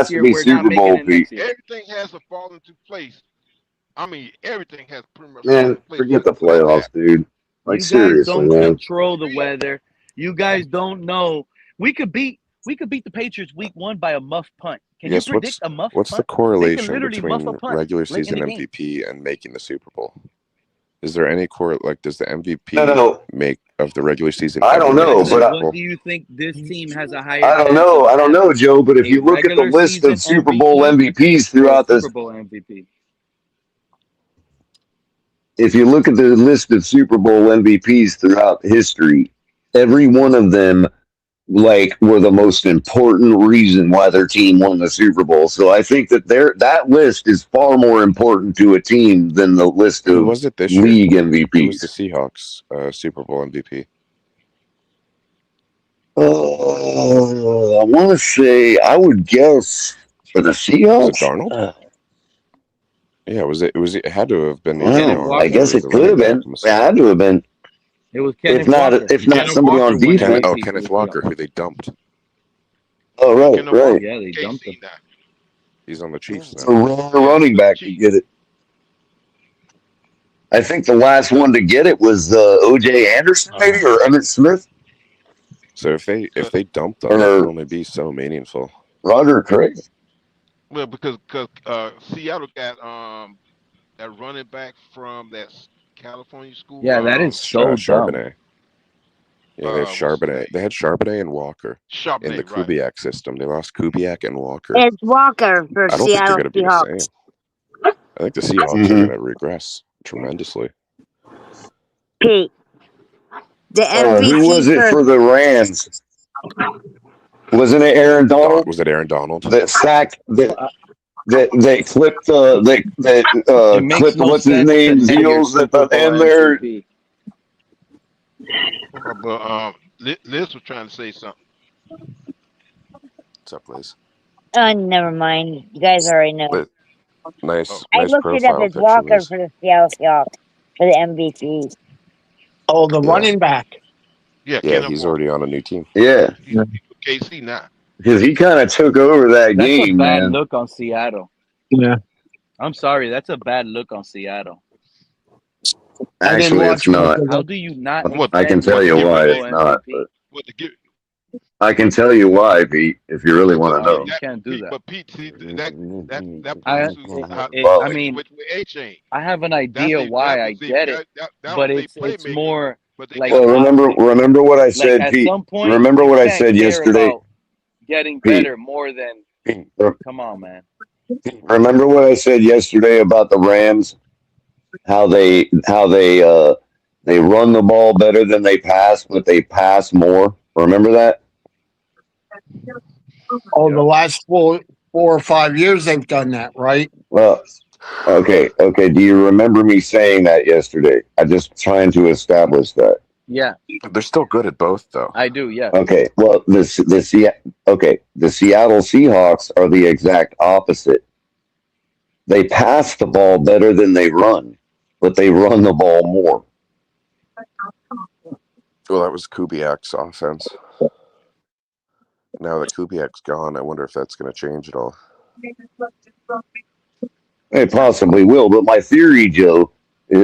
to be Super Bowl, Pete. Everything has to fall into place. I mean, everything has pretty much. Man, forget the playoffs, dude. Like, you guys seriously, don't man. control the weather. You guys don't know. We could beat We could beat the Patriots week 1 by a muff punt. Can you Yes, predict a muff what's the punt? They can correlation literally muff a between punt regular late in season the game. MVP and making the Super Bowl? Is there any does the MVP No. make of the regular season I ever don't make know, the Super but Bowl? What do you think this team has a higher I don't chance know. of I don't know, having? Joe. But if A you look at the regular list of season Super Bowl MVP MVPs or a throughout Super this, Bowl MVP? if you look at the list of Super Bowl MVPs throughout history, every one of them were the most important reason why their team won the Super Bowl. So I think that that list is far more important to a team than the list Who of was it this league year? Who was the MVPs. Seahawks Super Bowl MVP? I want to say I would guess for the Was it Seahawks. Darnold? Yeah, it had to have been either Kenneth Darnold I Walker. guess or it the could running have back. been. I'm It assuming. had to have been. It was If Kenneth not, Walker. if not Kenneth somebody on Walker won Kenneth defense. MVP for Kenneth the Walker, Seahawks. who they dumped. Oh, right, Kenneth Walker, right. Yeah, they dumped him. KC now. He's on the Chiefs It's now. a rare running With the back to Chiefs. get it. I think the last one to get it was O.J. Anderson, maybe, or Emmett Smith, So if they dumped them, it or would only be so meaningful. Roger Craig. Well, because Seattle got that running back from that California school. Yeah, that is so dumb. Charbonnet. Yeah, they have What's his Charbonnet. name? They had Charbonnet and Walker in the Charbonnet, right? Kubiak system. They lost Kubiak and Walker. It's Walker for I don't think they're Seattle going to be the Seahawks. same. I think the Seahawks are going to regress tremendously. Pete, the Who was MVP it for the Rams? Wasn't it Aaron Donald Was it Aaron Donald? that sacked that clipped It makes clipped no what's his sense to name's name your heels at Super the Bowl end there? MVP. But Liz was trying to say something. What's up, Liz? never mind. You guys already know. Nice I looked it up profile as picture, Walker Liz. for the Seattle Seahawks for the MVP. Oh, the running back. Yeah, Yeah, Kenneth he's Walker. already on a new team. Yeah, He's with KC now. because he kind of took over that That's a game, bad man. look on Seattle. Yeah. I'm sorry, that's a bad look on Seattle. Actually, it's not. How do you not I can extend tell your you Super why Bowl it's not. MVP? But What to give? I can tell you why, Pete, if you really want to know. You can't do that. But Pete, see, that I produces how Well, mean, with Achane. I have an idea why I get it, but it's more like Well, remember what I said, at Pete. some point, Remember you what I can't said care yesterday. about getting Pete. better more than come on, man. Remember what I said yesterday about the Rams? How they run the ball better than they pass, but they pass more. Remember that? Oh, the last 4 or 5 years they've done that, right? Well, okay. Do you remember me saying that yesterday? I'm just trying to establish that. Yeah, They're still good at both, though. I do. Yeah. Okay. Well, the Seattle Seahawks are the exact opposite. They pass the ball better than they run, but they run the ball more. Well, that was Kubiak's offense. Now that Kubiak's gone, I wonder if that's going to change at all. It possibly will, but my theory, Joe,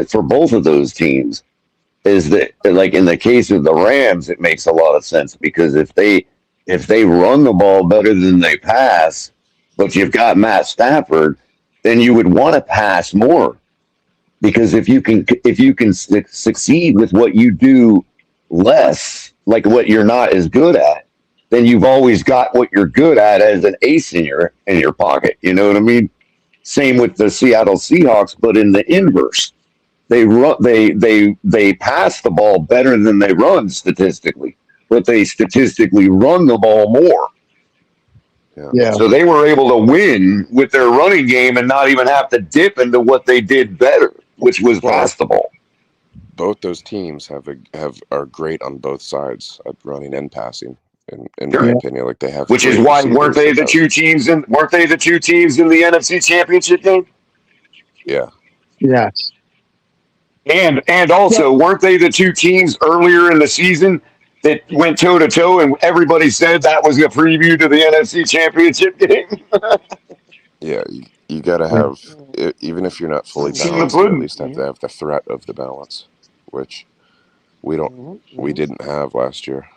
for both of those teams, is that, like in the case of the Rams, it makes a lot of sense because if they run the ball better than they pass, but you've got Matt Stafford, then you would want to pass more, because if you can succeed with what you do less, like what you're not as good at, then you've always got what you're good at as an ace in your pocket. You know what I mean? Same with the Seattle Seahawks, but in the inverse. They pass the ball better than they run statistically, but they statistically run the ball more. Yeah. So they were able to win with their running game and not even have to dip into what they did better, which was pass the ball. Both those teams are great on both sides at running and passing. In my opinion, like they have. Which is why weren't they the two teams in the NFC Championship game? Yeah. Yes. And also, weren't they the two teams earlier in the season that went toe to toe, and everybody said that was a preview to the NFC Championship game? Yeah, you got to have, even if you're not fully balanced, you at least have to have the threat of the balance, which we didn't have last year.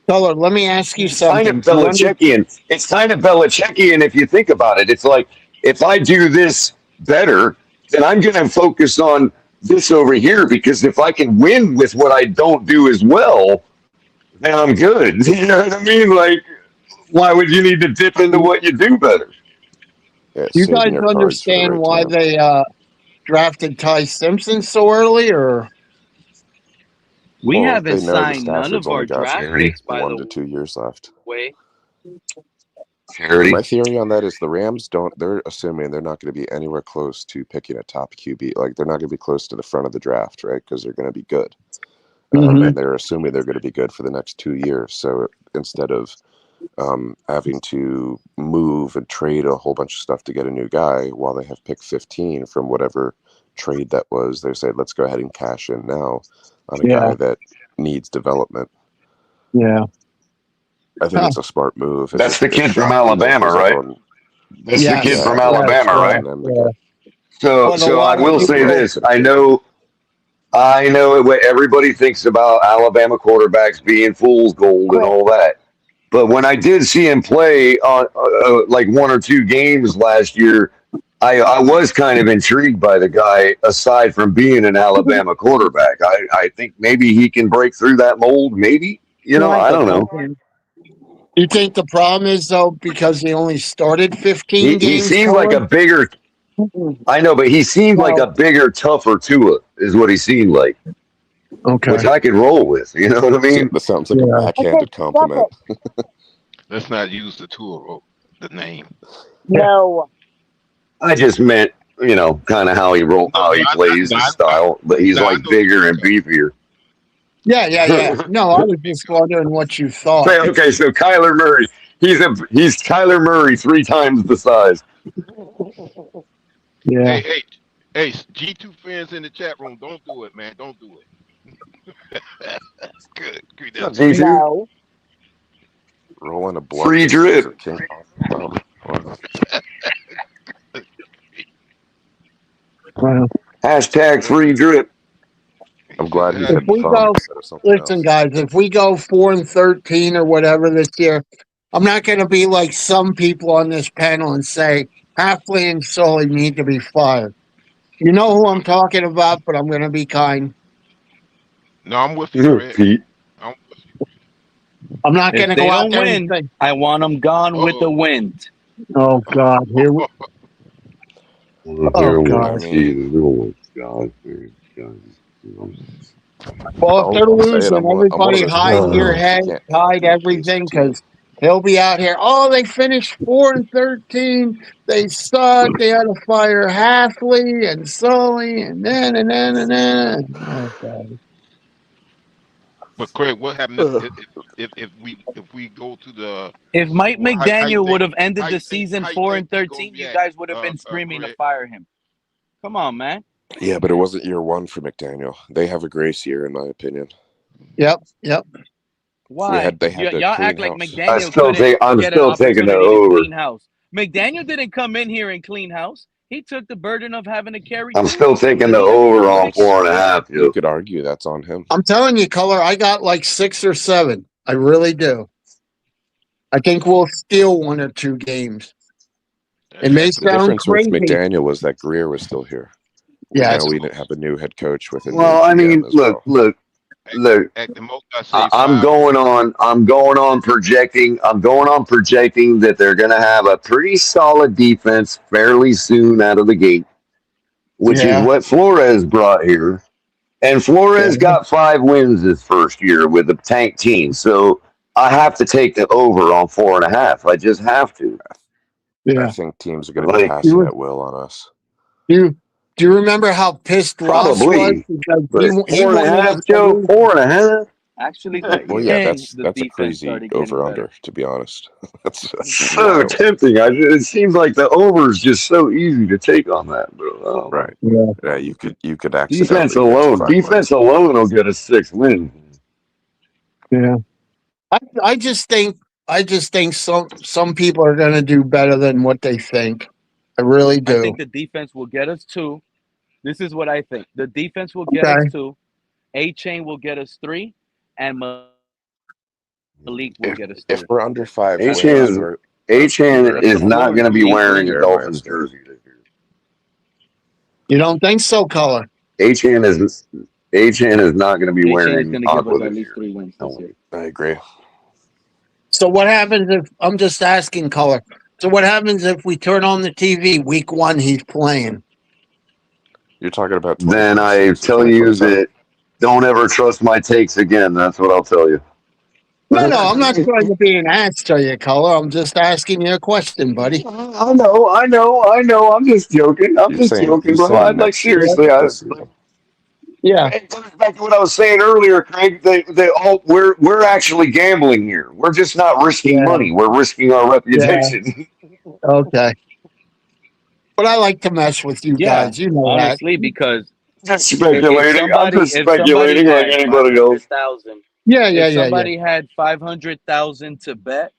Color, let me ask you It's kind of something. Do you Belichickian. It's kind of Belichickian if you think about it. It's like if I do this better, then I'm going to focus on this over here because if I can win with what I don't do as well, then I'm good. You know what I mean? Like, why would you need to dip into what you do better? Yeah, you saving guys your cards for the understand right why time. they drafted Ty Simpson so early, or We Well, haven't they know that signed none Stafford's of only our got draft Charity. picks, by 1 the to 2 years left. way. And Charity. my theory on that is the Rams they're assuming they're not going to be anywhere close to picking a top QB. Like, they're not going to be close to the front of the draft, right? Because they're going to be good. And they're assuming they're going to be good for the next 2 years. So instead of having to move and trade a whole bunch of stuff to get a new guy while they have pick 15 from whatever trade that was, they say, let's go ahead and cash in now on a guy that needs development. Yeah. I think it's a smart move. That's the It kid from shocked people Alabama, because right? everyone, That's the kid from everyone was Alabama, right? calling them to get. So, But a so I lot of will say Burrow people, this. couldn't I get him. know what everybody thinks about Alabama quarterbacks being fool's gold and all that. But when I did see him play on like 1 or 2 games last year, I was kind of intrigued by the guy. Aside from being an Alabama quarterback, I think maybe he can break through that mold. Maybe I don't know. you think the problem is though because he only started 15 He games, seemed like Color? a bigger. I know, but he seemed like a Well, bigger, tougher Tua is what he seemed like, okay. which I could roll with. You know what I mean? That sounds like a backhanded compliment. Let's not use the tool, the name. No. I just meant, kind of how he how he plays, his style. But he's I like know what you're bigger and saying. beefier. Yeah. No, I was just wondering what you thought. Okay, so Kyler Murray, he's Kyler Murray 3 times the size. Yeah. Hey, G2 fans in the chat room, don't do it, man. Don't do it. Good. What's up, G2? No. Rolling a blunt Free the size drip. of King Kong. Wow. Well, Hashtag free drip. I'm glad he if said the we thumb go, instead of something listen, else. guys, if we go 4-13 or whatever this year, I'm not going to be like some people on this panel and say Halfley and Sully need to be fired. You know who I'm talking about, but I'm going to be kind. No, I'm with you, Fred. Pete. I'm with you. I'm not going If to they go out don't there and win, say, I want them gone with the wind. "Oh God, here we." Oh God. I mean, Well, if they're I'll say it. losing, I'm one of everybody those hide people your that head, can't hide make cases everything, too. because he'll be out here. Oh, they finished 4-13. They suck. They had to fire Halfley and Sully and then. Oh God. But Craig, what happens if we go to the If Mike how you McDaniel think would have ended how the you think season how you 4 think and we gonna 13, you react, guys would have been screaming to Craig? fire him. Come on, man. Yeah, but it wasn't year one for McDaniel. They have a grace year, in my opinion. Yep. Why? They had to Y'all clean act like house. McDaniel couldn't I'm get an still taking the opportunity to over. clean house. McDaniel didn't come in here and clean house. He took the burden of having to carry I'm Tua. still taking Did the he ever over come in on and clean Tua? 4.5. You could argue that's on him. I'm telling you, Color, I got like 6 or 7. I really do. I think we'll steal 1 or 2 games. It may The sound difference with crazy. McDaniel was that Greer was still here. Yeah. Now we didn't have a new head coach with a new Well, I mean, GM as well. look. At the most, I say I'm 5 going wins. on projecting that they're going to have a pretty solid defense fairly soon out of the gate, which is Yeah. what Flores brought here. And Flores got 5 wins his first year with a tank team. So I have to take the over on 4.5. I just have to. Yeah. I think teams are going to be Like, passing at will on us. Do you remember how pissed Ross was probably. because But he wanted us 4.5, to Joe, lose? 4.5. Actually, that Well, year, yeah, the that's a defense crazy started getting over better. under, to be honest. That's So wild. tempting. It seems like the over is just so easy to take on that, bro. Right. Yeah. Yeah, you could accidentally get to 5 Defense wins. alone will get us 6 wins. Yeah. I just think some people are going to do better than what they think. I really do. I think the defense will get us 2. This is what I think. The defense will get Okay. us 2. Achane will get us 3. And Malik will get a If steal. we're under 5 wins, Achane is not going to be wearing a Dolphins jersey this year. You don't think so, Color? Achane is not going to be Achane is wearing going to give aqua us at this least year. 3 wins this year. I agree. So what happens if I'm just asking, Color? So what happens if we turn on the TV week 1? He's playing. You're talking about Then I 2026 or tell you 2027? that don't ever trust my takes again. That's what I'll tell you. No, I'm not trying to be an ass to you, Color. I'm just asking you a question, buddy. I know. I'm just joking. I'm just joking, bro. I'd like seriously. Yeah. It goes back to what I was saying earlier, Craig. We're actually gambling here. We're just not risking money. We're risking our reputation. Okay. But I like to mess with you guys. You know honestly, that. because Just speculating. I'm just speculating like anybody else. Yeah. If somebody had 500,000 to bet,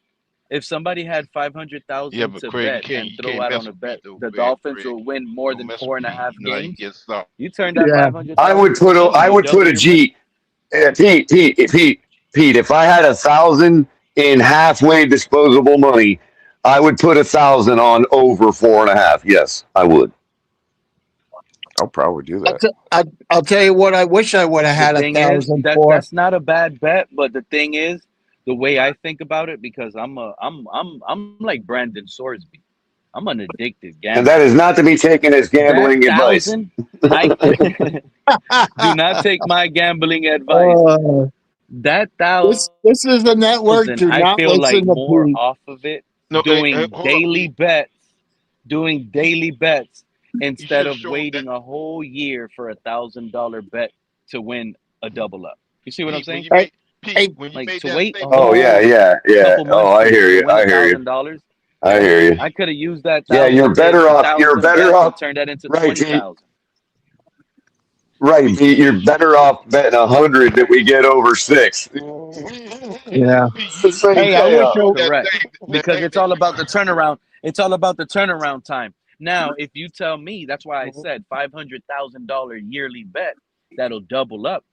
if somebody had 500,000 Yeah, but to Craig, bet and you throw can't out mess on a with bet, Pete though, the Craig. Dolphins will win more than Don't mess four and with a Pete. half You know he games. gets stopped. You turn that 500,000. I would put Pete. If I had 1,000 in halfway disposable money, I would put 1,000 on over 4.5. Yes, I would. I'll probably do that. I'll tell you what. I wish I would have had The thing is 1,000 that for. that's not a bad bet, but the thing is, the way I think about it, because I'm like Brandon Sorsby. I'm an addicted gambler. And that is not to be taken as gambling that advice. 1,000, do not take my gambling advice. That 1,000, This is the network. Do I not feel like listen to more Pete. off of it No, doing hold up, daily Pete. bets, instead should've of showed waiting a whole year for $1,000 bet to win a double up. You see what I'm Pete, when saying? you made Pete, when you Like made to that wait a statement, Oh yeah. couple months Oh, I hear to you. win I hear you. $1,000. I hear you. I could have used that Yeah, you're 1,000, better off. You're 1,000 better bets off. and turned that into Right, Pete. 20,000. Right, Pete. You're better off betting 100 that we get over 6. Yeah. It's the same Hey, I wish. payout. Correct. Because it's all about the turnaround. It's all about the turnaround time. Now, if you tell me, that's why I said $500,000 yearly bet that'll double up.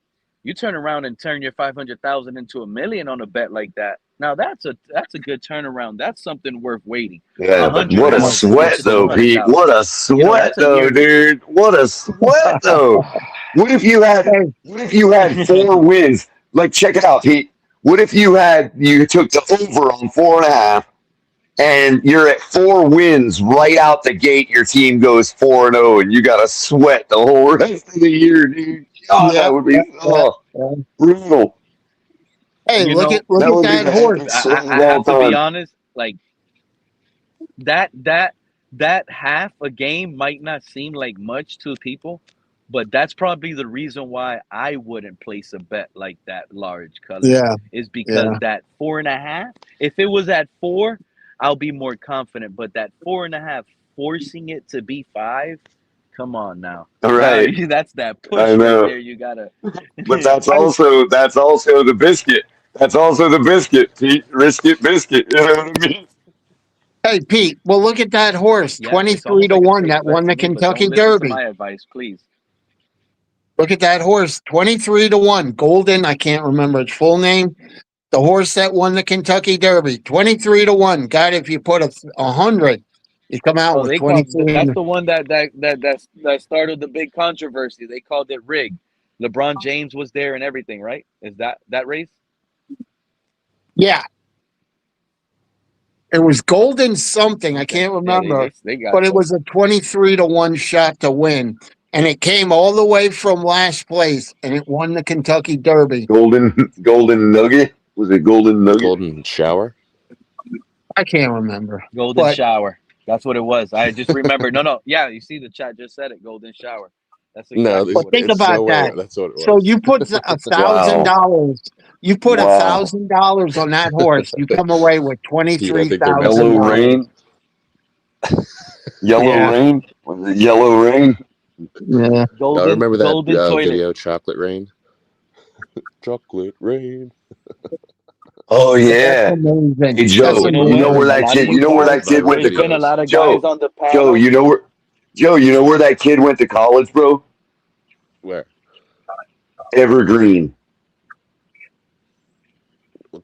You turn around and turn your 500,000 into $1 million on a bet like that. Now that's a good turnaround. That's something worth waiting. Yeah, but what a 100,000 sweat into though, Pete. 200,000. What a sweat That's a though, yearly. dude. What a sweat though. What if you had 4 wins? Like, check it out, Pete. What if you took the over on 4.5 and you're at 4 wins right out the gate, your team goes 4-0 and you gotta sweat the whole rest of the year, dude. God, that would be brutal. Hey, You look know, at that horse. I have to be honest. Like that half a game might not seem like much to people, but that's probably the reason why I wouldn't place a bet like that large, Color. Yeah. Is because that 4.5. If it was at 4, I'll be more confident. But that 4.5, forcing it to be 5. Come on now. Right. Now, that's that push I know. right there. You gotta. But that's also the biscuit. That's also the biscuit, Pete. Risk it, biscuit. You know what I mean? Hey, Pete. Well, look at that horse. Yeah, it's 23 almost to like a 1 safe that bet won the to me, but Kentucky don't listen to Derby. my advice, please. Look at that horse. 23 to 1. Golden. I can't remember its full name. The horse that won the Kentucky Derby. 23 to 1. God, if you put 100, you come out with They 23. that's the one that started the big controversy. They called it rigged. LeBron James was there and everything, right? Is that race? Yeah. It was Golden something. I can't remember. They got but it was a 23 to 1 shot to win. And it came all the way from last place and it won the Kentucky Derby. Golden Nugget? Was it Golden Nugget? Golden Shower? I can't remember. Golden Shower. That's what it was. I just remember. No. Yeah, you see the chat just said it. Golden Shower. That's exactly But what think it is. about that. That's what it was. So you put $1,000. You put $1,000 on that horse. You come away with $23,000. Yellow Rain. Rain. Was it Yellow Rain? Yeah. I remember that golden toilet. video, Chocolate Rain. Chocolate Rain. Oh yeah. Hey Joe, you know where that kid? You know where that kid went to Been a lot of Joe? guys on the panel. Joe, you know where that kid went to college, bro? Where? Evergreen.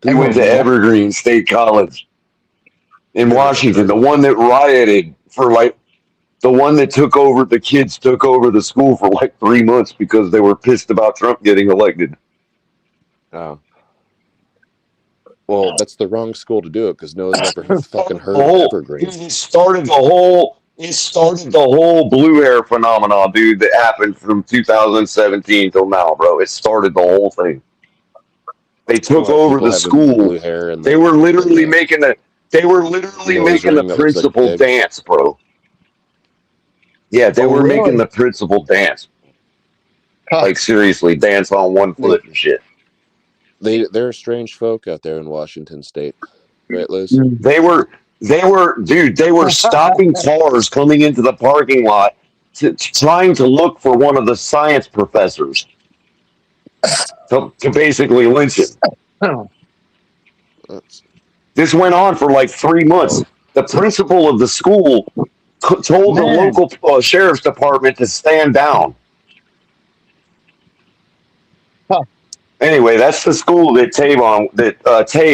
He went to Evergreen State College in Washington. The one that rioted for the one that the kids took over the school for 3 months because they were pissed about Trump getting elected. Oh. Well, that's the wrong school to do it because no one's ever fucking heard of Evergreen. It started the whole blue hair phenomenon, dude, that happened from 2017 till now, bro. It started the whole thing. They took over the school. Blue hair and they were literally making the principal dance, bro. Yeah, they were making the principal dance. Like seriously, dance on one foot and shit. They're strange folk out there in Washington State, right, Liz? They were stopping cars coming into the parking lot, trying to look for one of the science professors to basically lynch him. This went on for 3 months. The principal of the school told the local sheriff's department to stand down. Anyway, that's the school that Tay,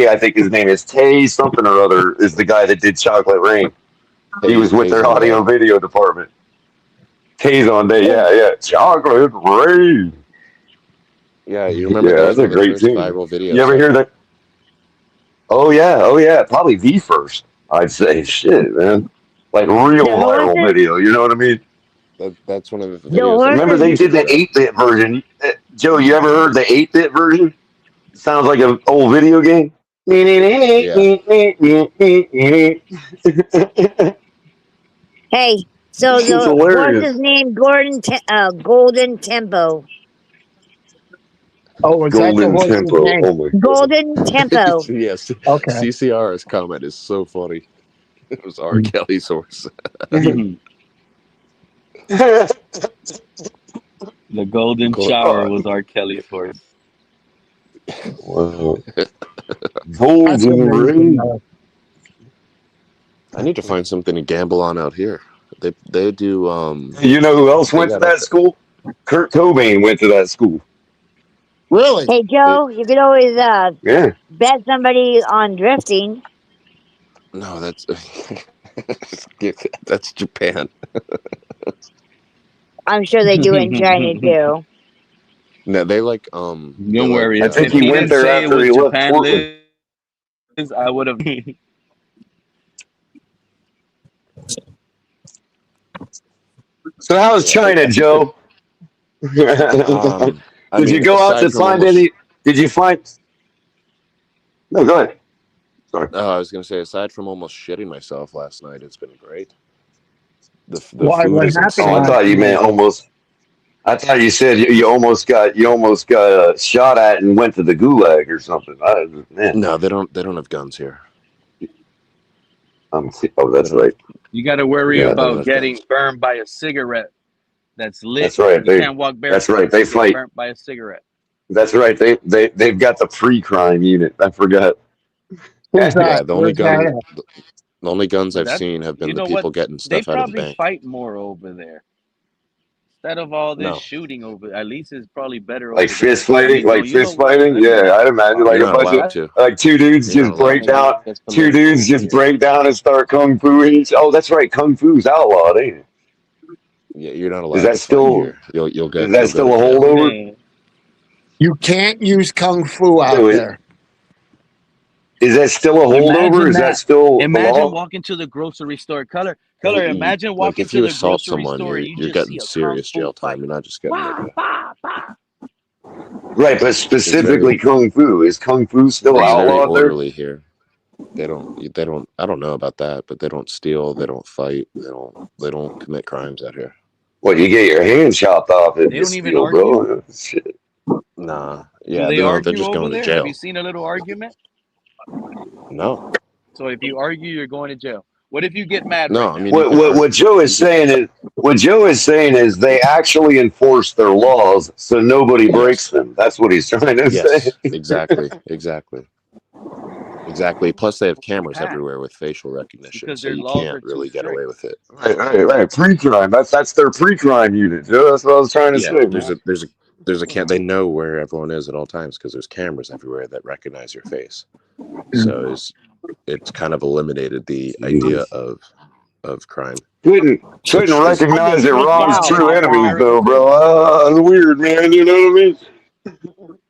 I think his name is Tay something or other, is the guy that did Chocolate Rain. He was with their audio video department. Tay's on Day, yeah. Chocolate Rain. Yeah, you remember that was a great tune. Viral video. You ever hear that? Oh yeah. Probably the first, I'd say. Shit, man. Real viral video, you know what I mean? That's one of the videos. Remember they did the 8-bit version. Joe, you ever heard the 8-bit version? It sounds like an old video game. Hey, so what's his name? Golden Tempo. Oh, Golden Tempo. Oh my God. Golden Tempo. Yes. Okay. CCR's comment is so funny. It was R. Kelly's horse. The golden shower was R. Kelly's horse. Wow. Golden Rain. I need to find something to gamble on out here. They do. You know who else went to that school? Kurt Cobain went to that school. Really? Hey Joe, you could always bet somebody on drifting. No, that's that's Japan. I'm sure they do in China too. No, they Don't worry. I think he went there after he left Portland. I would have. So how's China, Joe? Did you go out to find any? Did you find? No, go ahead. Sorry. I was going to say, aside from almost shitting myself last night, it's been great. The Why, food what is happened? I thought you meant almost. I thought you said you almost got shot at and went to the gulag or something. No, they don't have guns here. Oh, that's right. You got to worry about getting burned by a cigarette that's lit. That's right. You can't walk barefoot. That's right. They fight. Burnt by a cigarette. That's right. They've got the pre-crime unit. I forgot. Yeah, the only guns I've seen have been the people getting stuff out of the bank. They probably fight more over there. Instead of all this shooting over, at least it's probably better. Like fist fighting, Yeah, I'd imagine a bunch of two dudes just break down. Two dudes just break down and start kung fu. Oh, that's right, kung fu's outlawed, ain't it? Yeah, you're not allowed. Is that still? You'll get. Is that still a holdover? You can't use kung fu out there. Is that still a holdover? Is that still? Imagine walking to the grocery store. Color. Imagine walking to the grocery store. You're getting serious jail time. You're not just getting. Right, but specifically kung fu. Is kung fu still outlawed there? Here. They don't. I don't know about that, but they don't steal. They don't fight. They don't commit crimes out here. Well, you get your hand chopped off if they you don't even steal, argue. bro. Shit. Nah. Yeah, they're just going to jail. Have you seen a little argument? No. So if you argue, you're going to jail. What if you get mad? No, I mean what Joe is saying is they actually enforce their laws so nobody breaks them. That's what he's trying to say. Exactly. Plus, they have cameras everywhere with facial recognition, so you can't really get away with it. Right. Pre-crime. That's their pre-crime unit, Joe. That's what I was trying to say. They know where everyone is at all times because there's cameras everywhere that recognize your face. So it's kind of eliminated the idea of crime. Couldn't recognize Iran's true enemies though, bro. It's weird, man. You know what I mean?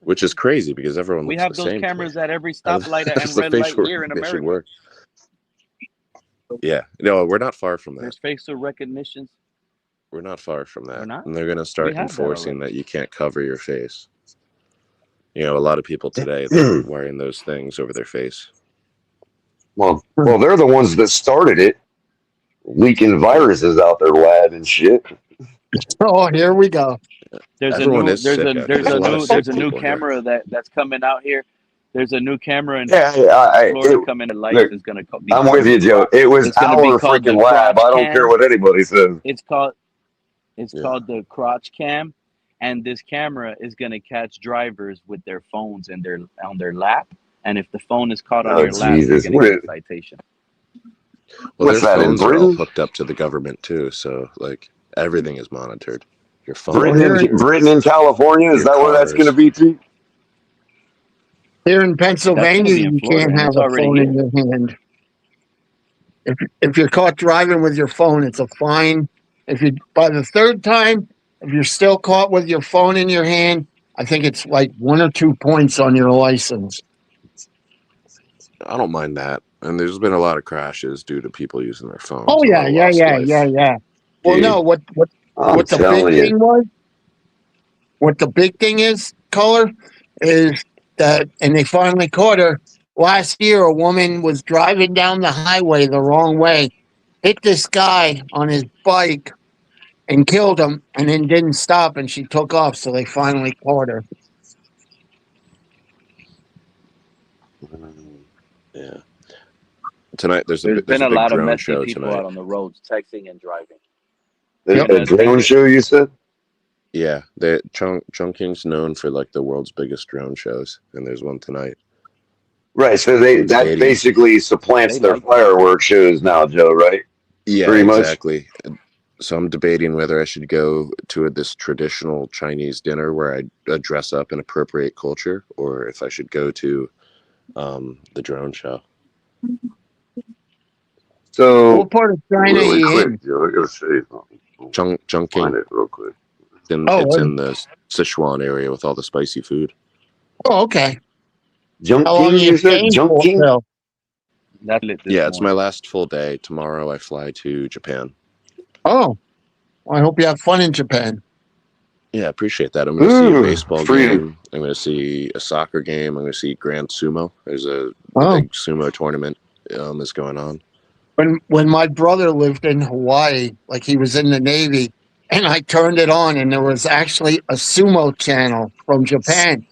Which is crazy because everyone We looks have the those same. cameras at every stoplight and the red light facial here in recognition America. work. Yeah, no, we're not far from that. There's facial recognition. We're not far from that. We're not? And they're going to start enforcing that you can't cover your face. You know, a lot of people today they're wearing those things over their face. Well, they're the ones that started it, leaking viruses out their lab and shit. Oh, here we go. There's a new camera that's coming out here. There's a new camera in Florida coming to life. Is going to be. I'm with you, Joe. It was our freaking lab. I don't care what anybody says. It's called the crotch cam, and this camera is going to catch drivers with their phones and on their lap. And if the phone is caught on your lap, you're going to get a citation. Well, their phones are all hooked up to the government too, so like everything is monitored. Your phone. Britain in California, is that where that's going to be too? Here in Pennsylvania, you can't have a phone in your hand. If you're caught driving with your phone, it's a fine. By the third time, if you're still caught with your phone in your hand, I think it's like 1 or 2 points on your license. I don't mind that. And there's been a lot of crashes due to people using their phones. Oh yeah. Well, no, what the big thing was? What the big thing is, Color, is that, and they finally caught her. Last year, a woman was driving down the highway the wrong way, hit this guy on his bike, and killed him, and then didn't stop, and she took off. So they finally caught her. Yeah. Tonight, there's been a a lot of drone messy show people tonight. out on the roads, texting and driving. A drone show, you said? Yeah, Chongqing's known for like the world's biggest drone shows, and there's one tonight. Right, so that basically supplants their fireworks shows now, Joe, right? Yeah, pretty exactly. Much. So I'm debating whether I should go to this traditional Chinese dinner where I dress up and appropriate culture, or if I should go to the drone show. So what part of China are you in? Joe, I gotta say something. Chongqing. Find it real quick. It's in the Sichuan area with all the spicy food. Oh, okay. Chongqing, you said? Chongqing? It's my last full day. Tomorrow I fly to Japan. Oh, well, I hope you have fun in Japan. Yeah, I appreciate that. I'm going to see a baseball game. I'm going to see a soccer game. I'm going to see Grand Sumo. There's a big sumo tournament is going on. When my brother lived in Hawaii, like he was in the Navy, and I turned it on, and there was actually a sumo channel from Japan.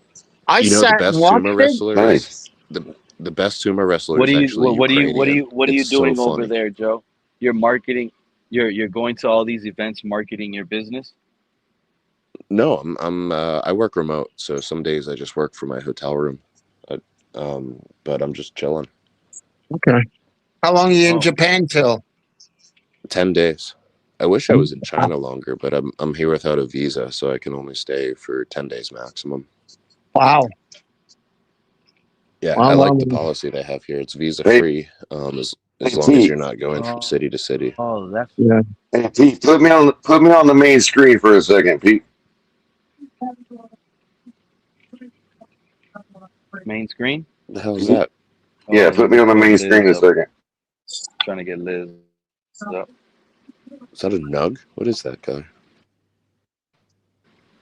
I sat the best and watched sumo wrestler. Nice. The best sumo wrestler. What are you It's doing so over there, Joe? You're marketing. You're going to all these events, marketing your business. No, I work remote, so some days I just work from my hotel room. But I'm just chilling. Okay. How long are you in Japan till? 10 days. I wish I was in China longer, but I'm here without a visa, so I can only stay for 10 days maximum. Wow. Yeah, I like the policy they have here. It's visa free, as long as you're not going from city to city. Oh, that's Hey, Pete, put me on the main screen for a second, Pete. main screen. The hell is that? Yeah, put me on the main screen a second. Trying to get Liz up. Is that a nug? What is that, guy?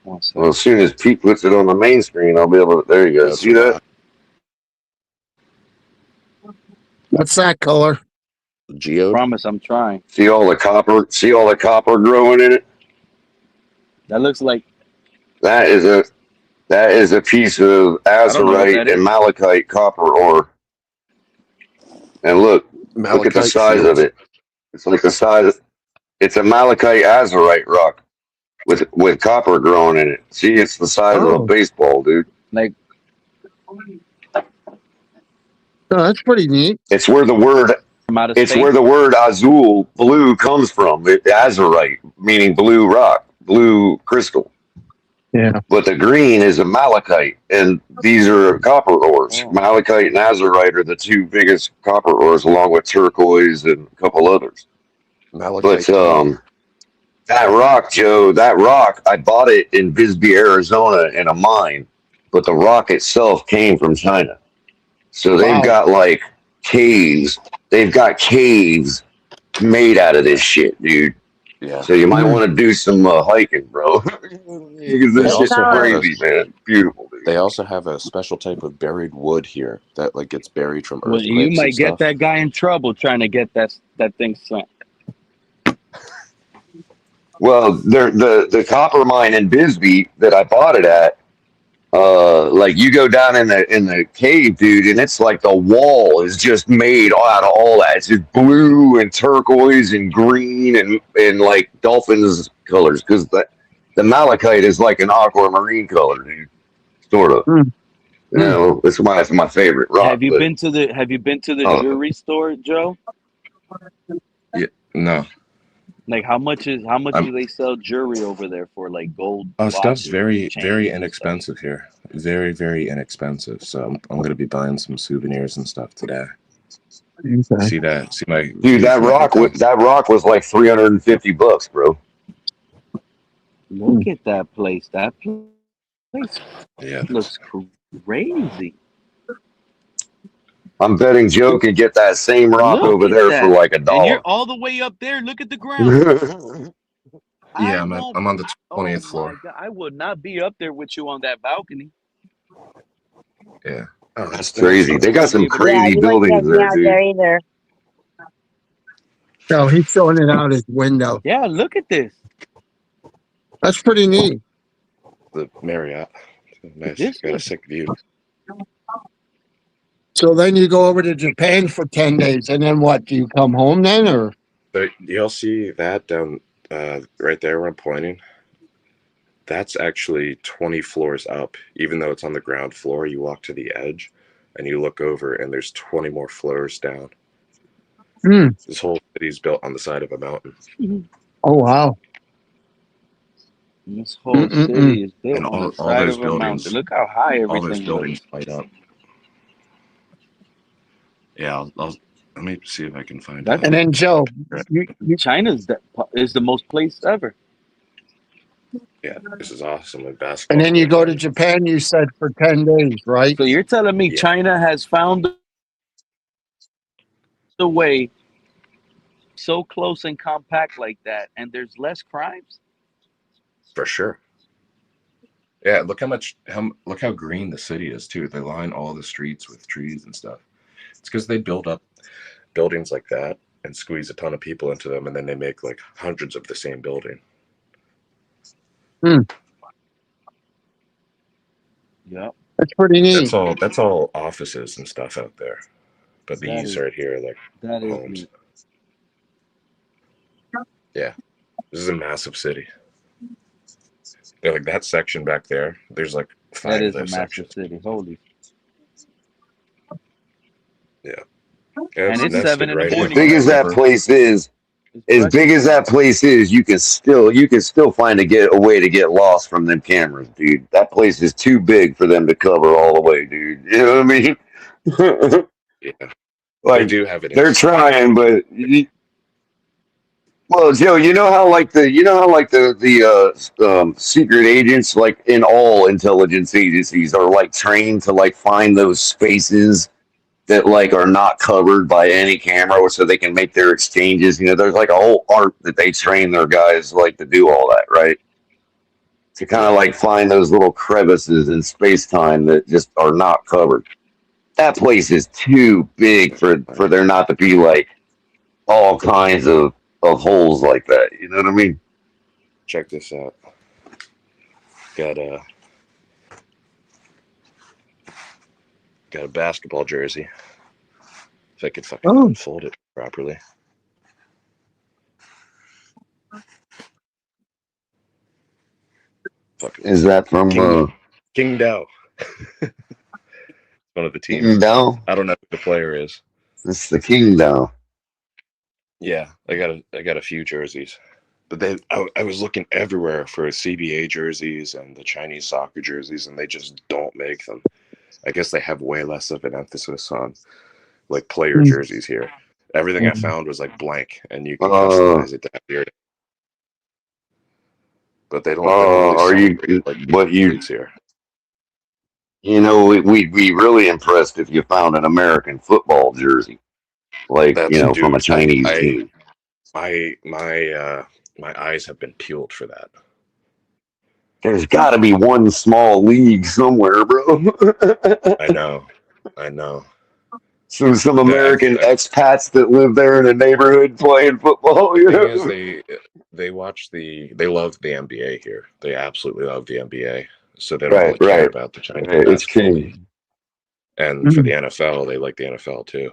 Well, as soon as Pete puts it on the main screen, I'll be able to. There you go. See that? What's that color? Geo. Promise, I'm trying. See all the copper. See all the copper growing in it. That looks like. That is a piece of azurite and malachite copper ore. And look at the size of it. It's like the size. It's a malachite azurite rock with copper growing in it. See, it's the size of a baseball, dude. Like. Oh, that's pretty neat. It's where the word azul, blue, comes from. Azurite, meaning blue rock, blue crystal. Yeah. But the green is a malachite, and these are copper ores. Oh. Malachite and azurite are the two biggest copper ores, along with turquoise and a couple others. Malachite. But that rock, Joe, that rock, I bought it in Bisbee, Arizona, in a mine, but the rock itself came from China. So they've Wow. got like caves. They've got caves made out of this shit, dude. Yeah. So you might want to do some hiking, bro. Because They this shit's also have a, crazy, man. Beautiful, dude. they also have a special type of buried wood here that like gets buried from Well, you earthquakes might and get stuff. that guy in trouble trying to get that thing sunk. Well, the copper mine in Bisbee that I bought it at, like you go down in the cave, dude, and it's like the wall is just made out of all that. It's just blue and turquoise and green and like dolphins colors, because the malachite is like an aquamarine color, dude. Sort of. Mm. You know, it's my favorite rock. Have you but, been to the Oh. jewelry store, Joe? Yeah, no. Like how much do they sell jewelry over there for, like gold Stuff's watches, very chains, very and stuff? inexpensive here. Very very inexpensive. So I'm gonna be buying some souvenirs and stuff today. Okay. See my dude, view that from the rock hotel. was like $350, bro. Look at that place. That place Yeah. looks crazy. I'm betting Joe could get that same rock Look over at there for that. like And you're $1. all the way up there. Look at the ground. Yeah, I'm on the 20th Oh my floor. God. I would not be up there with you on that balcony. Yeah. Oh, That's crazy. They I got wouldn't be some able to. Yeah, crazy you wouldn't buildings take me there, out dude. there either. So he's showing it out his window. Yeah, look at this. That's pretty neat. The Marriott. Nice. This Got a looks sick view. So then you go over to Japan for 10 days, and then what? Do you come home then, or? So you'll see that down right there where I'm pointing. That's actually 20 floors up. Even though it's on the ground floor, you walk to the edge and you look over and there's 20 more floors down. This whole city is built on the side of a mountain. Oh, wow. This whole city is built And on the all side those of a mountain. buildings, Look how high all those everything buildings looks. light up. Yeah, I'll let me see if I can find out. And then Joe, China's is the most place ever. Yeah, this is awesome with basketball. and then you go to Japan, you said, for 10 days, right? So you're telling me China has found a way so close and compact like that, and there's less crimes? For sure. Yeah, look how green the city is too. They line all the streets with trees and stuff. It's because they build up buildings like that and squeeze a ton of people into them, and then they make like hundreds of the same building. Yep. That's pretty neat. That's all offices and stuff out there. But these right here are like that is homes. neat. Yeah. This is a massive city. Yeah, like that section back there, there's like 5 That of is a those massive sections. city. Holy. Yeah. And it's 7 in the As morning. big as that place is, you can still find a way to get lost from them cameras, dude. That place is too big for them to cover all the way, dude. You know what I mean? Yeah. Like, They do have it. they're trying, but well, Joe, you know how the secret agents, like in all intelligence agencies, are like trained to like find those spaces that like are not covered by any camera, so they can make their exchanges. You know, there's like a whole art that they train their guys like to do all that, right? To kind of like find those little crevices in space time that just are not covered. That place is too big for there not to be like all kinds of holes like that. You know what I mean? Check this out. Got a basketball jersey. If I could fucking unfold it properly. Fucking Is that from King Dao? One of the teams. King Dao? I don't know who the player is. It's the King Dao. Yeah, I got a few jerseys. But I was looking everywhere for CBA jerseys and the Chinese soccer jerseys, and they just don't make them. I guess they have way less of an emphasis on like player jerseys here. Everything I found was like blank, and you can customize it to have your. But they don't really Are you? celebrate like But you, leagues here. we'd be really impressed if you found an American football jersey, like That's from a dude. Chinese team. My eyes have been peeled for that. There's got to be one small league somewhere, bro. I know. Some American expats that live there in a neighborhood playing football. The thing is, they love the NBA here. They absolutely love the NBA, so they don't really care about the Chinese It's basketball king. league. And for the NFL, they like the NFL too.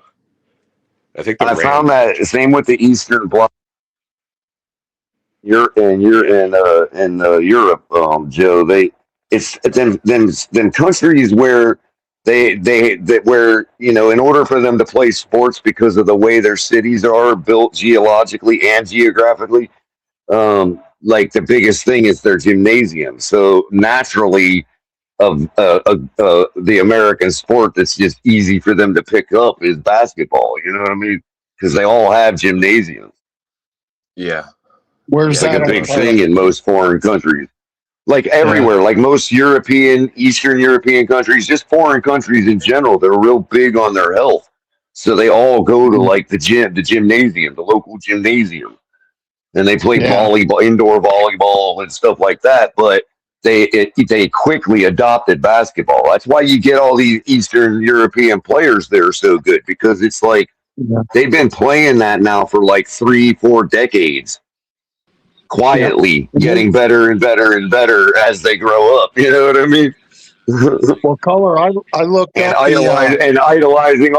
I think I found that same with the Eastern Bloc. You're in Europe, Joe. It's then countries where where in order for them to play sports because of the way their cities are built geologically and geographically, like the biggest thing is their gymnasium. So naturally, of the American sport that's just easy for them to pick up is basketball. You know what I mean? Because they all have gymnasiums. Yeah. Where's It's like a big thing in most foreign countries. Like everywhere, like most Eastern European countries, just foreign countries in general, they're real big on their health. So they all go to like the gymnasium, the local gymnasium, and they play volleyball, indoor volleyball, and stuff like that. But they quickly adopted basketball. That's why you get all these Eastern European players that are so good, because it's like they've been playing that now for like 3-4 decades. Quietly getting better and better and better as they grow up. You know what I mean? What color? I looked and up idolizing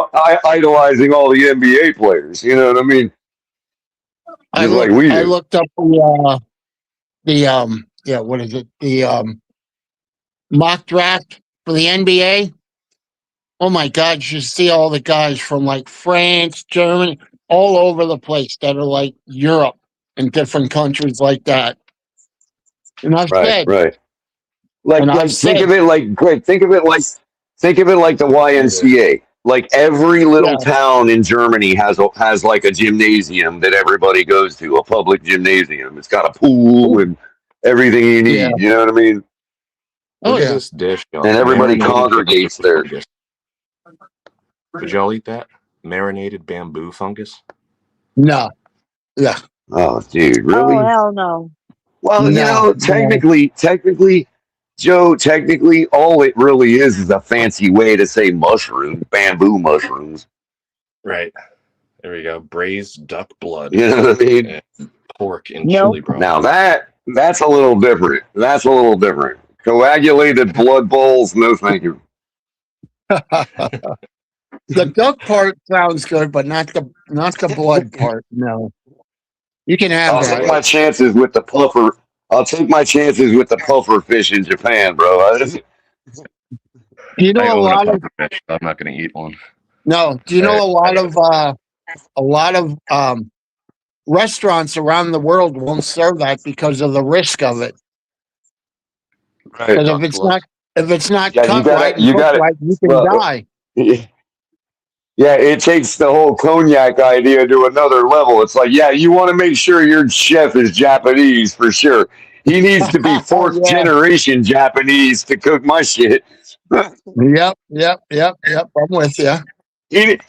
all the NBA players. You know what I mean? Just like we do. I looked up what is it? The mock draft for the NBA. Oh my God, you see all the guys from like France, Germany, all over the place that are like Europe and different countries like that. And I've said, think of it like the YMCA. Like every little town in Germany has like a gymnasium that everybody goes to, a public gymnasium. It's got a pool and everything you need. Yeah. You know what I mean? Look at this dish, y'all. And everybody Marinated congregates there. fungus. Would y'all eat that? Marinated bamboo fungus? No. Yeah. Oh, dude, really? Oh, hell no. Well, technically, Joe, all it really is a fancy way to say mushroom, bamboo mushrooms. Right. There we go. Braised duck blood. You know what I mean? And pork and chili, bro. Now that's a little different. Coagulated blood balls, no thank you. The duck part sounds good, but not the blood part. No. You can have I'll that. take my chances with the puffer. I'll take my chances with the puffer fish in Japan, bro. You know, a lot of fish. I'm not going to eat one. No. Do you know a lot of restaurants around the world won't serve that because of the risk of it. Right. Because if it's not cut right, you can die. Yeah, it takes the whole cognac idea to another level. It's like, you want to make sure your chef is Japanese for sure. He needs to be fourth generation Japanese to cook my shit. Yep. I'm with you. He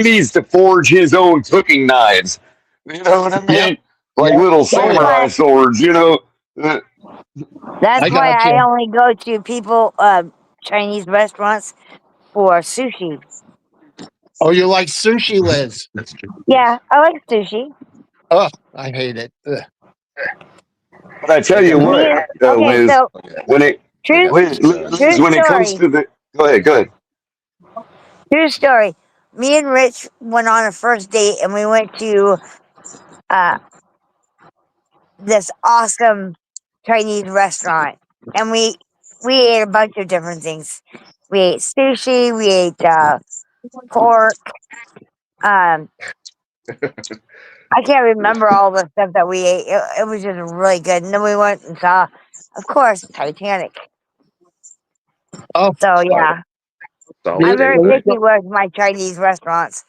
needs to forge his own cooking knives. You know what I mean? Like little samurai swords, you know. That's why I only go to Chinese restaurants for sushi. Oh, you like sushi, Liz? Yeah, I like sushi. Oh, I hate it. Ugh. But I tell you what, Liz, when it comes to the go ahead. True story. Me and Rich went on a first date, and we went to this awesome Chinese restaurant, and we ate a bunch of different things. We ate sushi. We ate pork. I can't remember all the stuff that we ate. It was just really good. And then we went and saw, of course, Titanic. Oh, so yeah. Solid I'm day, very buddy. picky with my Chinese restaurants.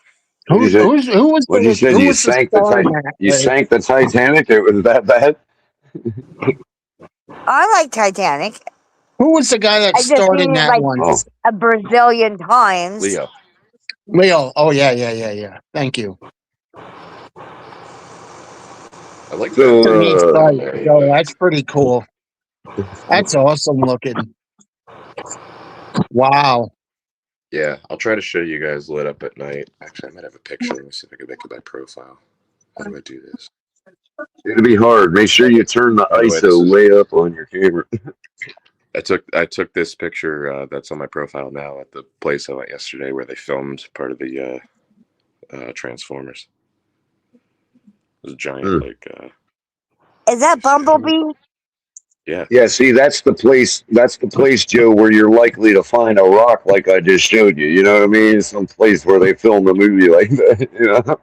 Who who was What you said? who You was the sank star in that? you sank the Titanic. It was that bad. I like Titanic. Who was the guy that I just starred seen in it that like one? a Brazilian times. Leo. Oh yeah. Thank you. I like That's a that. neat site. Yo, that's pretty cool. That's awesome looking. Wow. Yeah, I'll try to show you guys lit up at night. Actually, I might have a picture. Let me see if I can make it my profile. How do I do this? It'll be hard. Make sure you turn the By the way, this ISO is- way up on your camera. I took this picture that's on my profile now at the place I went yesterday where they filmed part of the Transformers. It was a giant Is that Bumblebee? yeah. Yeah, see, that's the place. That's the place, Joe, where you're likely to find a rock like I just showed you. You know what I mean? Some place where they filmed a movie like that. You know?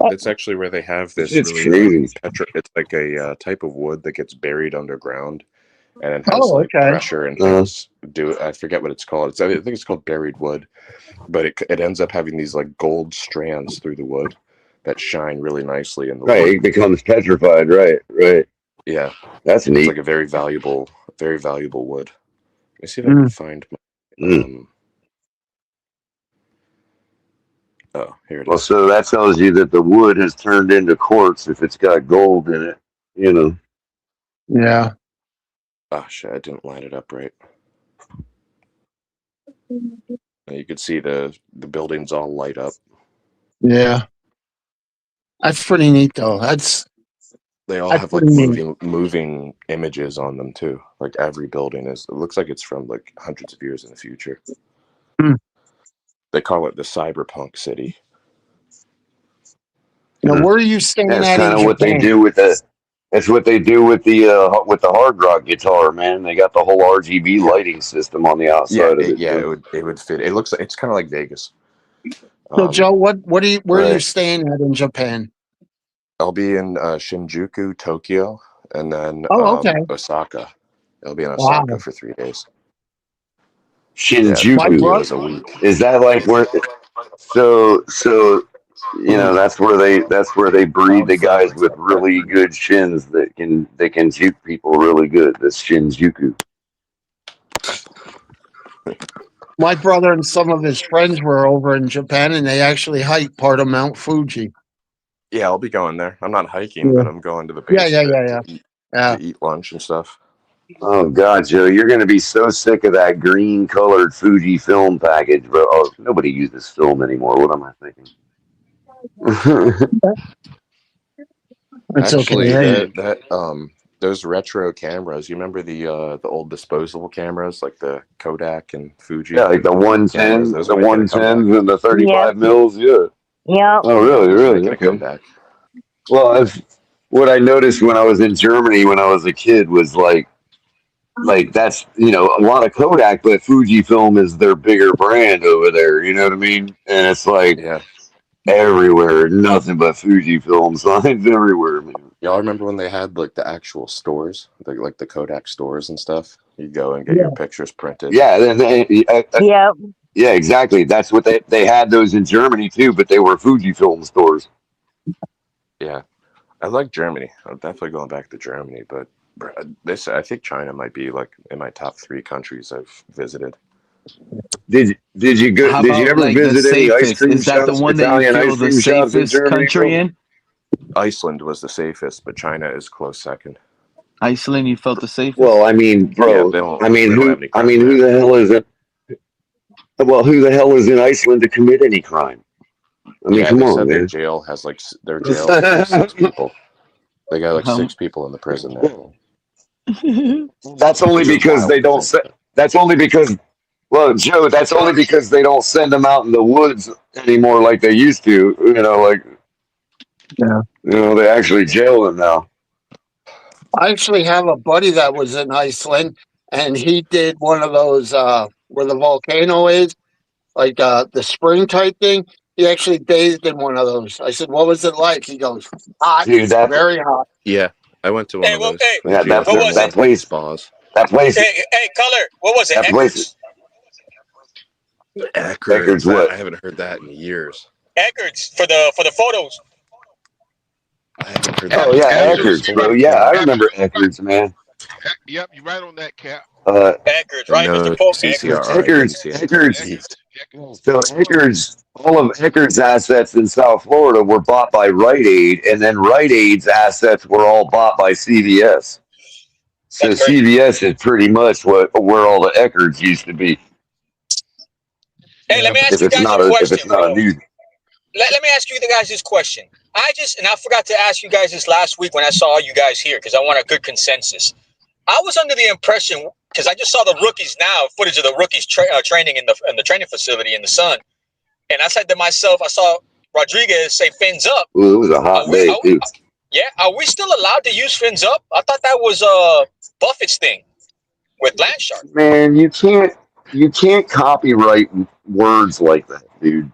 That's actually where they have this It's really crazy. it's like a type of wood that gets buried underground and it has Oh, okay. pressure and things I forget what it's called. I think it's called buried wood, but it ends up having these like gold strands through the wood that shine really nicely in the Right, wood. it becomes petrified. Right. Yeah, That's it's neat. like a very valuable wood. Let me see if I can find oh, here it Well, is. so that tells you that the wood has turned into quartz if it's got gold in it. You know. Yeah. Oh shit, I didn't line it up right. And you can see the buildings all light up. Yeah. That's pretty neat though. They all That's have like pretty neat. moving images on them too. Like every building it looks like it's from like hundreds of years in the future. They call it the cyberpunk city. Now, where are you staying That's at kind in of what they Japan? do with the. That's what they do with the hard rock guitar, man. They got the whole RGB lighting system on the outside of it. It would fit. It looks like it's kind of like Vegas. So, Joe, where are you Right. staying at in Japan? I'll be in Shinjuku, Tokyo, and then okay. Osaka. I'll be in Wow. Osaka for 3 days. Shinjuku. Tokyo is a week. Is that like where? So you know that's where they breed the guys with really good shins that can juke people really good. That's Shinjuku. My brother and some of his friends were over in Japan, and they actually hiked part of Mount Fuji. Yeah, I'll be going there. I'm not hiking, but I'm going to the Yeah, base yeah. to eat lunch and stuff. Oh God, Joe, you're going to be so sick of that green colored Fuji film package, bro. Oh, nobody uses film anymore. What am I thinking? It's Actually, okay. those retro cameras. You remember the old disposable cameras like the Kodak and Fuji? Yeah, like the 110, Those the might get a 110s and the 35 mils. Yeah. Yep. Oh, really? Those Really? might get a Okay. comeback. Well, what I noticed when I was in Germany when I was a kid was like that's a lot of Kodak, but Fujifilm is their bigger brand over there. You know what I mean? And it's like everywhere, nothing but Fujifilm signs everywhere, man. Y'all remember when they had like the actual stores, like the Kodak stores and stuff? You go and get your pictures printed. Yeah, yeah, exactly. That's what they had those in Germany too, but they were Fujifilm stores. Yeah, I like Germany. I'm definitely going back to Germany, but I think China might be like in my top 3 countries I've visited. Did you go? How Did you about, ever like, the visit any ice safest? cream Is that the shops? one that you Italian feel ice the cream shops in safest Germany? country in? Iceland was the safest, but China is close second. Iceland, you felt the safest? Well, I mean, bro. they don't have any crime who the hell is it? Well, who the hell is in Iceland to commit any crime? I mean, come they on, said man. their jail has like 6 people. They got like 6 people in the prison there. That's only because they don't. That's only because. Well, Joe, that's only because they don't send them out in the woods anymore like they used to. They actually jail them now. I actually have a buddy that was in Iceland, and he did one of those where the volcano is, like the spring type thing. He actually bathed in one of those. I said, "What was it like?" He goes, "Hot, Dude, very hot." Yeah, I went to one of those. yeah, that Geothermal place, spas. that place, Hey, Color, what was it? that place. Eckerd's what? I haven't heard that in years. Eckerd's for the photos. I haven't heard Oh that. yeah, in Eckerd's, years. bro. Yeah, I remember Eckerd's, man. Yep, you're right on that, Cap. Eckerd's, right, No, Mr. Polk? Eckerd's. So Eckerd's, all of Eckerd's assets in South Florida were bought by Rite Aid, and then Rite Aid's assets were all bought by CVS. So CVS is pretty much where all the Eckerd's used to be. Hey, let me ask you guys a If question, it's not bro. a news. Let me ask you guys this question. I forgot to ask you guys this last week when I saw you guys here because I want a good consensus. I was under the impression, because I just saw the rookies now, footage of the rookies training in the training facility in the sun, and I said to myself, I saw Rodriguez say fins up. Ooh, it was a hot day too. Yeah, are we still allowed to use fins up? I thought that was Buffett's thing with Blanchard. Man, you can't copyright words like that, dude.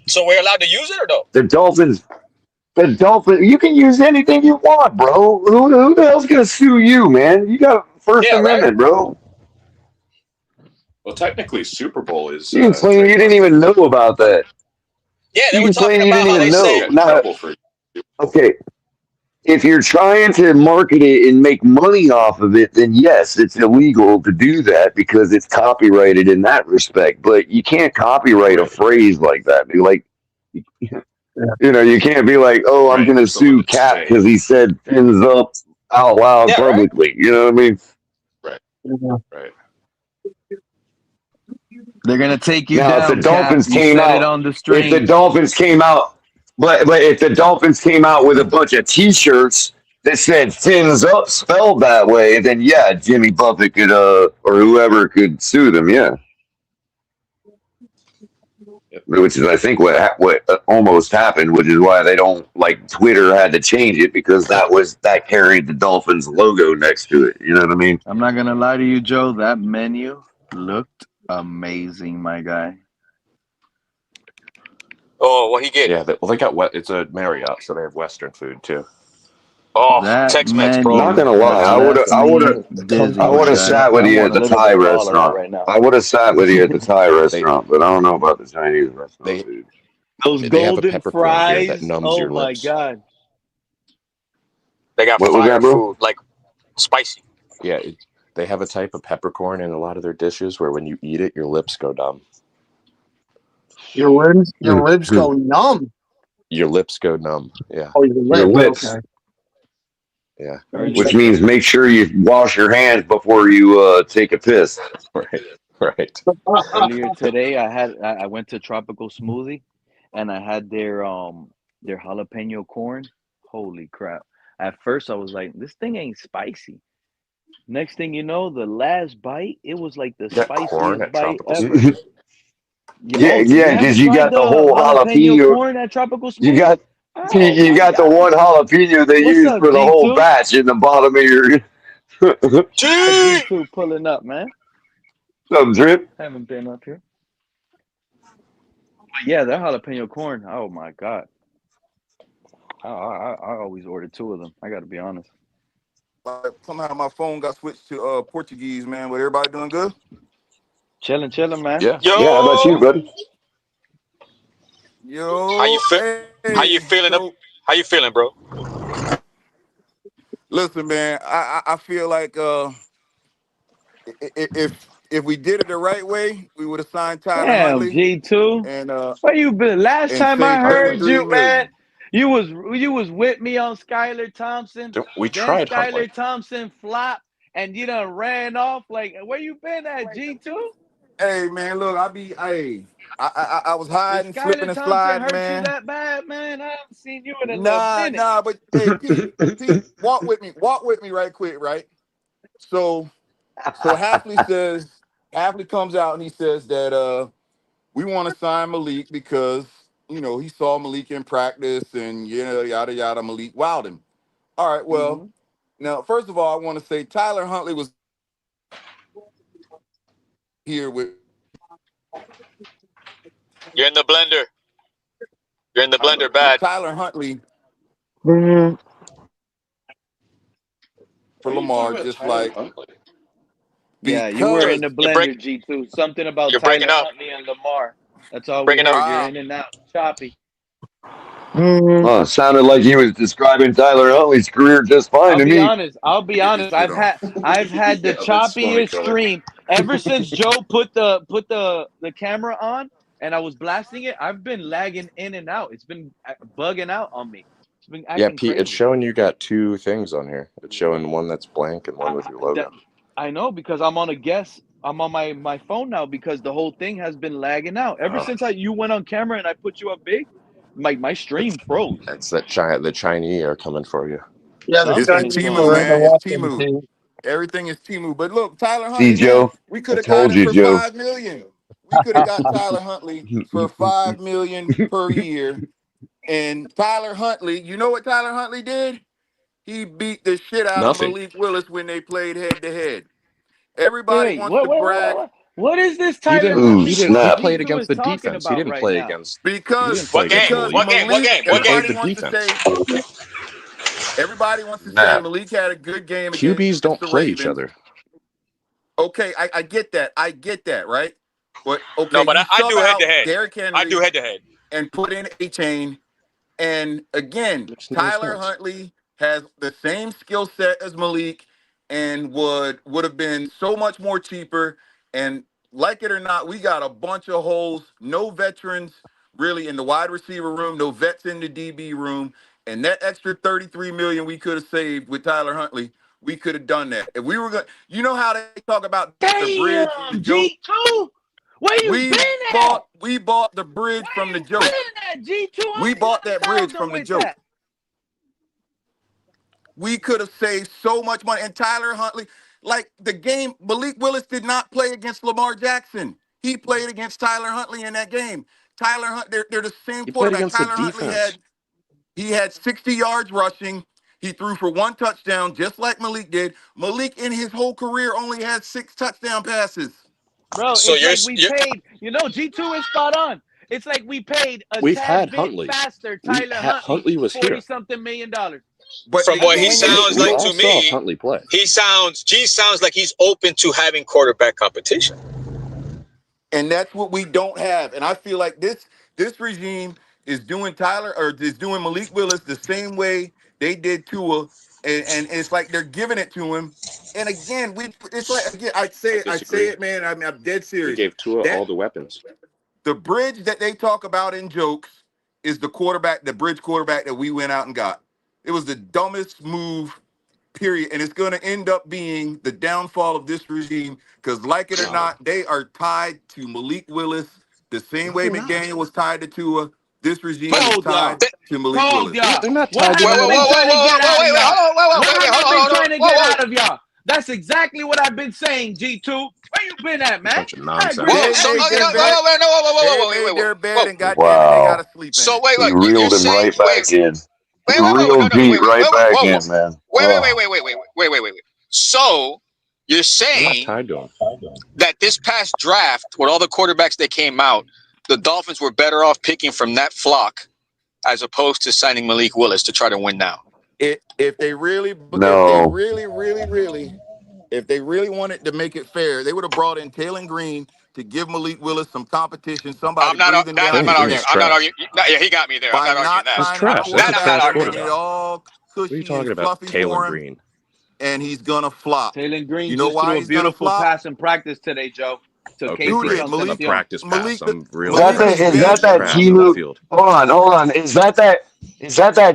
So we're allowed to use it or no? The Dolphins, you can use anything you want, bro. Who the hell's gonna sue you, man? You got First Amendment, bro. Well, technically, Super Bowl is. You can claim you didn't even know about that. Yeah, they you were can talking claim you about didn't how even they know. say. Okay, if you're trying to market it and make money off of it, then yes, it's illegal to do that because it's copyrighted in that respect. But you can't copyright a phrase like that. Like, you can't be like, "Oh, I'm going to sue Cap because he said fins up out loud publicly." You know what I mean? Right. They're gonna take you Now, down. if the Dolphins Cap. You came said it out, on the if stream. the Dolphins came out, but if the Dolphins came out with a bunch of T-shirts that said "fins up" spelled that way, then yeah, Jimmy Buffett could or whoever could sue them. Yeah, which is I think what almost happened, which is why they don't like Twitter had to change it because that carried the Dolphins logo next to it. You know what I mean? I'm not gonna lie to you, Joe. That menu looked amazing, my guy. Oh, what he get? Yeah, they got it's a Marriott, so they have Western food too. Oh, that Tex-Mex, bro. Not gonna lie, I would have sat with you at the Thai restaurant. I would have sat with you at the Thai restaurant, but I don't know about the Chinese restaurant, dude. Those They have a golden peppercorn here that fries. numbs Oh your my lips. god. They got What was fire that, bro? food, like spicy. Yeah, they have a type of peppercorn in a lot of their dishes where when you eat it, your lips go numb. Your lips go numb. Your lips go numb. Yeah. Oh, your lips. Okay. Yeah. Which means make sure you wash your hands before you take a piss. Right. Earlier today, I went to Tropical Smoothie, and I had their jalapeno corn. Holy crap! At first, I was like, "This thing ain't spicy." Next thing you know, the last bite, it was like the spiciest bite ever. Yeah, You because haven't you tried got the whole jalapeno jalapeno. corn at Tropical Smoothie? You got the one jalapeno they What's use up, for the whole G2? batch in the bottom of your. G2 pulling up, man. Some drip. Haven't been up here. But yeah, that jalapeno corn. Oh my god. I always order 2 of them. I got to be honest. Somehow my phone got switched to Portuguese, man. But everybody doing good? Chilling, man. Yeah. Yeah. How about you, buddy? Yo. How you feeling? How you feeling, bro? Listen, man. I feel like if we did it the right way, we would have signed Tyler Damn, Huntley. G2. And Where you been? Last time I saved heard you, $33 man, million. you was with me on Skylar Thompson. We Then tried Skylar Huntley. Thompson flopped, and you done ran off. Like, where you been at, G2? Hey, man, look, I was Did hiding, slipping Skylar and Thompson sliding, hurt man. you that bad, man? I haven't seen you in a little minute. Nah, but hey, Pete, walk with me right quick, right? So Hafley comes out and he says that we want to sign Malik because he saw Malik in practice and yada yada. Malik wowed him. All right, well, now first of all, I want to say Tyler Huntley was here with You're in the blender. You're in the blender bad. Tyler Huntley Mhm. for What are you Lamar, talking about, just Tyler like Huntley? Yeah, you were in because the blender, G2. Something about You're breaking Tyler up. Huntley and Lamar. That's all we Breaking up. heard. You're in and out. Choppy. Mhm. Oh, it sounded like he was describing Tyler Huntley's career just fine I'll to be me. honest. I'll be get this honest. shit off. I've had the Yeah, that's funny, choppiest Killer. stream ever since Joe put the camera on and I was blasting it. I've been lagging in and out. It's been bugging out on me. It's been Yeah, acting Pete, it's crazy. showing you got two things on here. It's showing one that's blank and one with your logo. I know because I'm on a guest. I'm on my phone now because the whole thing has been lagging out ever since you went on camera and I put you up big. My stream froze. That's the Chinese are coming for you. Yeah, the It's Something is Chinese going Timu, are in on. the man. It's watching Timu. team. Everything is Timu. But look, Tyler See, Huntley, man, Joe, we I could have got told him you, for Joe. $5 million. We could have got Tyler Huntley for $5 million per year. And Tyler Huntley, you know what Tyler Huntley did? He beat the shit out of Nothing. Malik Willis when they played head to head. Everybody Wait, wants to brag what is this He Tyler didn't. Ooh, He Huntley didn't. He snap. played G2 against is the talking defense. He about didn't right play now? against. He because didn't play What against game? because Malik. What game? What Malik. game? He What game? played Everybody the wants to defense. say. Everybody wants to say Snap. Malik had a good game QBs against don't the play each Ravens. other. Okay, I get that. I get that, right? But okay, No, but you I sub do head out to head. Derrick I do Henry head to head. and put in Achane. And again, Makes no Tyler sense. Huntley has the same skill set as Malik and would have been so much more cheaper. And like it or not, we got a bunch of holes, no veterans really in the wide receiver room, no vets in the DB room. And that extra 33 million we could have saved with Tyler Huntley, we could have done that. If we were going, you know how they talk about the bridge from the Damn, joke? G2. Where you been at? We bought the bridge from the joke. G2. We bought that bridge Thousand from the with joke. that. We could have saved so much money. And Tyler Huntley, like the game, Malik Willis did not play against Lamar Jackson. He played against Tyler Huntley in that game. Tyler Hunt, they're the same He played quarterback. against the Tyler Huntley defense. had 60 yards rushing. He threw for 1 touchdown, just like Malik did. Malik in his whole career only had 6 touchdown passes. Bro, So it's you're like we paid. You know, G2 is spot on. It's like we paid a We've tad had bit Huntley. faster Tyler Huntley Huntley was here. $40-something million. But from what he thing is, sounds We like all to saw me, Huntley play. G sounds like he's open to having quarterback competition. and that's what we don't have. And I feel like this regime is doing Malik Willis the same way they did Tua, and it's like they're giving it to him. And again, it's like again, I say disagree. it, man. I'm dead He serious. gave Tua all the weapons. The bridge that they talk about in jokes is the bridge quarterback that we went out and got. It was the dumbest move, period. And it's going to end up being the downfall of this regime because, like it or not, they are tied to Malik Willis the same way McDaniel was tied to Tua. This regime is tied to Malik Willis. They're not What tied to have him they at been all. trying to get out of y'all? What have they been trying to get Whoa. out of y'all? That's exactly what I've been saying, G2. Where you been at, man? Bunch of nonsense. I agree with They made their bed and goddamn it, they got to sleep in So it. wait, He you're reeled him saying right back in. He wait, reeled Pete right back in, man. wait. So you're They're not saying tied to him. that this past draft, with all the quarterbacks that came out, the Dolphins were better off picking from that flock as opposed to signing Malik Willis to try to win now. If they really wanted to make it fair, they would have brought in Taylor Green to give Malik Willis some competition. Somebody I'm not breathing down arguing. his neck. I'm not arguing. Yeah, he got me there. By I'm not arguing not that. He's signing trash. a That's a That I'm quarterback not trash arguing. making it quarterback. all What are you cushy talking and about? fluffy Taylor for him, Green. and he's gonna flop. Taylor Green You know just why threw a he's gonna beautiful flop? pass in practice today, Joe. To Okay, Who Casey great. did? A Concepcion. practice pass. I'm Is really that Malik that? is Is that benched. that trash on the Timu? field. Hold on. Is that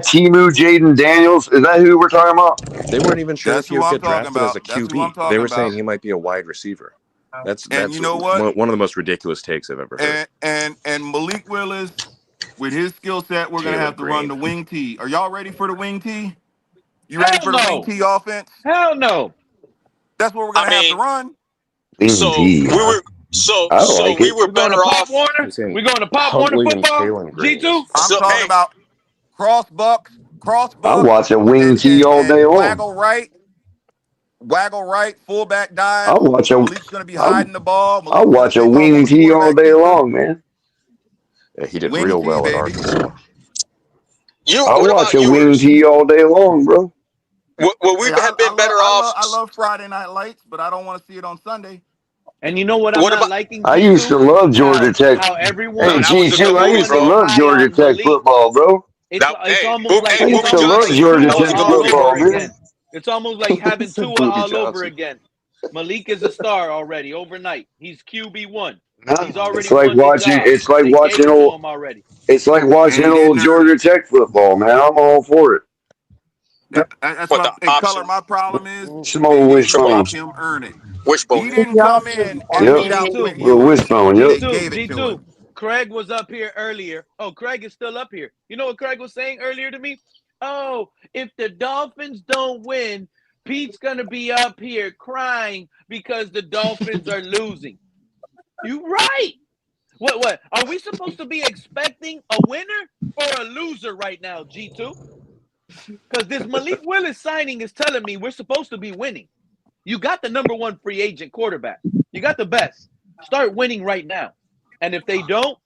Timu Jaden Daniels? Is that who we're talking about? They weren't even sure That's if he who would I'm get talking drafted as a about. That's who I'm QB. They talking were saying about. he might be a wide receiver. That's And you know what? one of the most ridiculous takes I've ever heard. And Malik Willis, with his skill set, we're gonna Taylor have to run Green. the wing tee. Are y'all ready for the wing tee? You ready Hell for the wing no. tee offense? Hell no. That's what we're gonna have to run. So we were we were We're going better to Pop off. Warner. He's saying We're going to Pop Warner Huntley and football. Taylor Green. G2. I'm talking about cross bucks, I'll watch a wing tee all day long. waggle right, fullback dive. I'll watch Malik's gonna be hiding the ball. I'll Malik's gonna watch a take off on wing the tee all quarterback day keeper. long, man. Yeah, he did Wing real T, well at baby. Arkansas. I watch a wing tee all day long, bro. Well, we Hey, have been better off. I love Friday Night Lights, but I don't want to see it on Sunday. And you know what I'm What not about? liking, I G2? used to love Georgia How Tech. how Hey, No, that was a good G2, I movie, used to bro. love high Georgia on Tech Malik. football, bro. It's almost Hey, I used to Boogie love Johnson. Georgia like Tech Tua all football, over man. again. It's almost like having Tua Boogie all over Johnson. again. Malik is a star already overnight. He's QB1. He's Nah, already it's like won the watching. job. It's like They gave watching it to old. him already. It's like And watching he old didn't earn Georgia it. Tech football, man. I'm all for it. That's What what the I'm in color. option? My problem is Small they didn't Triple wishbone. make option. him earn it. Wishbone. He didn't come in and Yep. beat out G2. Quentin Little Ewers. wishbone. Yep. They G2, gave it to G2. him. Craig was up here earlier. Oh, Craig is still up here. You know what Craig was saying earlier to me? Oh, if the Dolphins don't win, Pete's going to be up here crying because the Dolphins are losing. You right. What? Are we supposed to be expecting a winner or a loser right now, G2? Because this Malik Willis signing is telling me we're supposed to be winning. You got the number one free agent quarterback. You got the best. Start winning right now. And if they don't,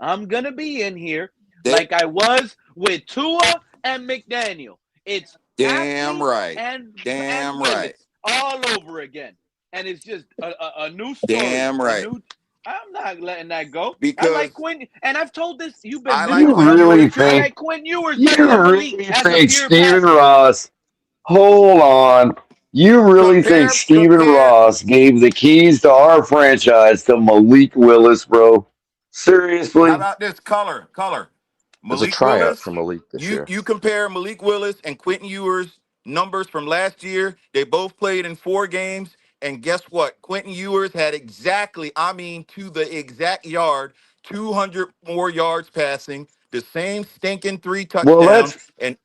I'm going to be in here like I was with Tua and McDaniel. It's Damn athlete right. and Damn right. Willis all over again. And it's just a new story. Damn right. I'm not letting that go. I Because like Quinn, and I've told this. You've been I missing like You Quentin stuff. Ewers really I too. think? like Quinn Ewers You better than Malik really as a think pure Stephen passer. Ross? Hold on. You really think Stephen Ross gave the keys to our franchise to Malik Willis, bro? How Seriously? about this color? There's a Malik tryout Willis. for Malik this year. You compare Malik Willis and Quentin Ewers numbers from last year. They both played in 4 games. And guess what? Quentin Ewers had exactly, I mean, to the exact yard, 200 more yards passing, the same stinking 3 Well, touchdowns. that's And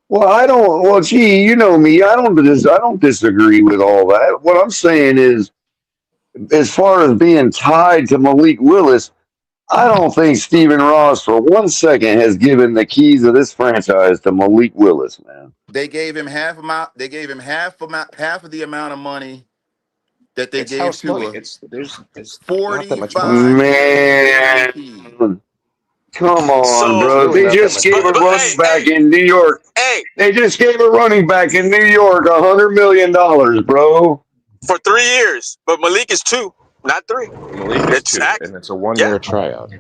well. I don't. Well, gee, you know me. I don't disagree with all that. What I'm saying is, as far as being tied to Malik Willis, I don't think Stephen Ross for 1 second has given the keys of this franchise to Malik Willis, man. they gave him half of the amount of money that they It's gave house money. Tua. There's not that much money. 45 million guaranteed. Man, come on, So, It's bro. really They not that just much gave a money. running back in New York. hey, They just gave a running back in New York $100 million, bro. for 3 years, but Malik is 2, not 3. Malik is It's 2, act. and it's a 1-year tryout.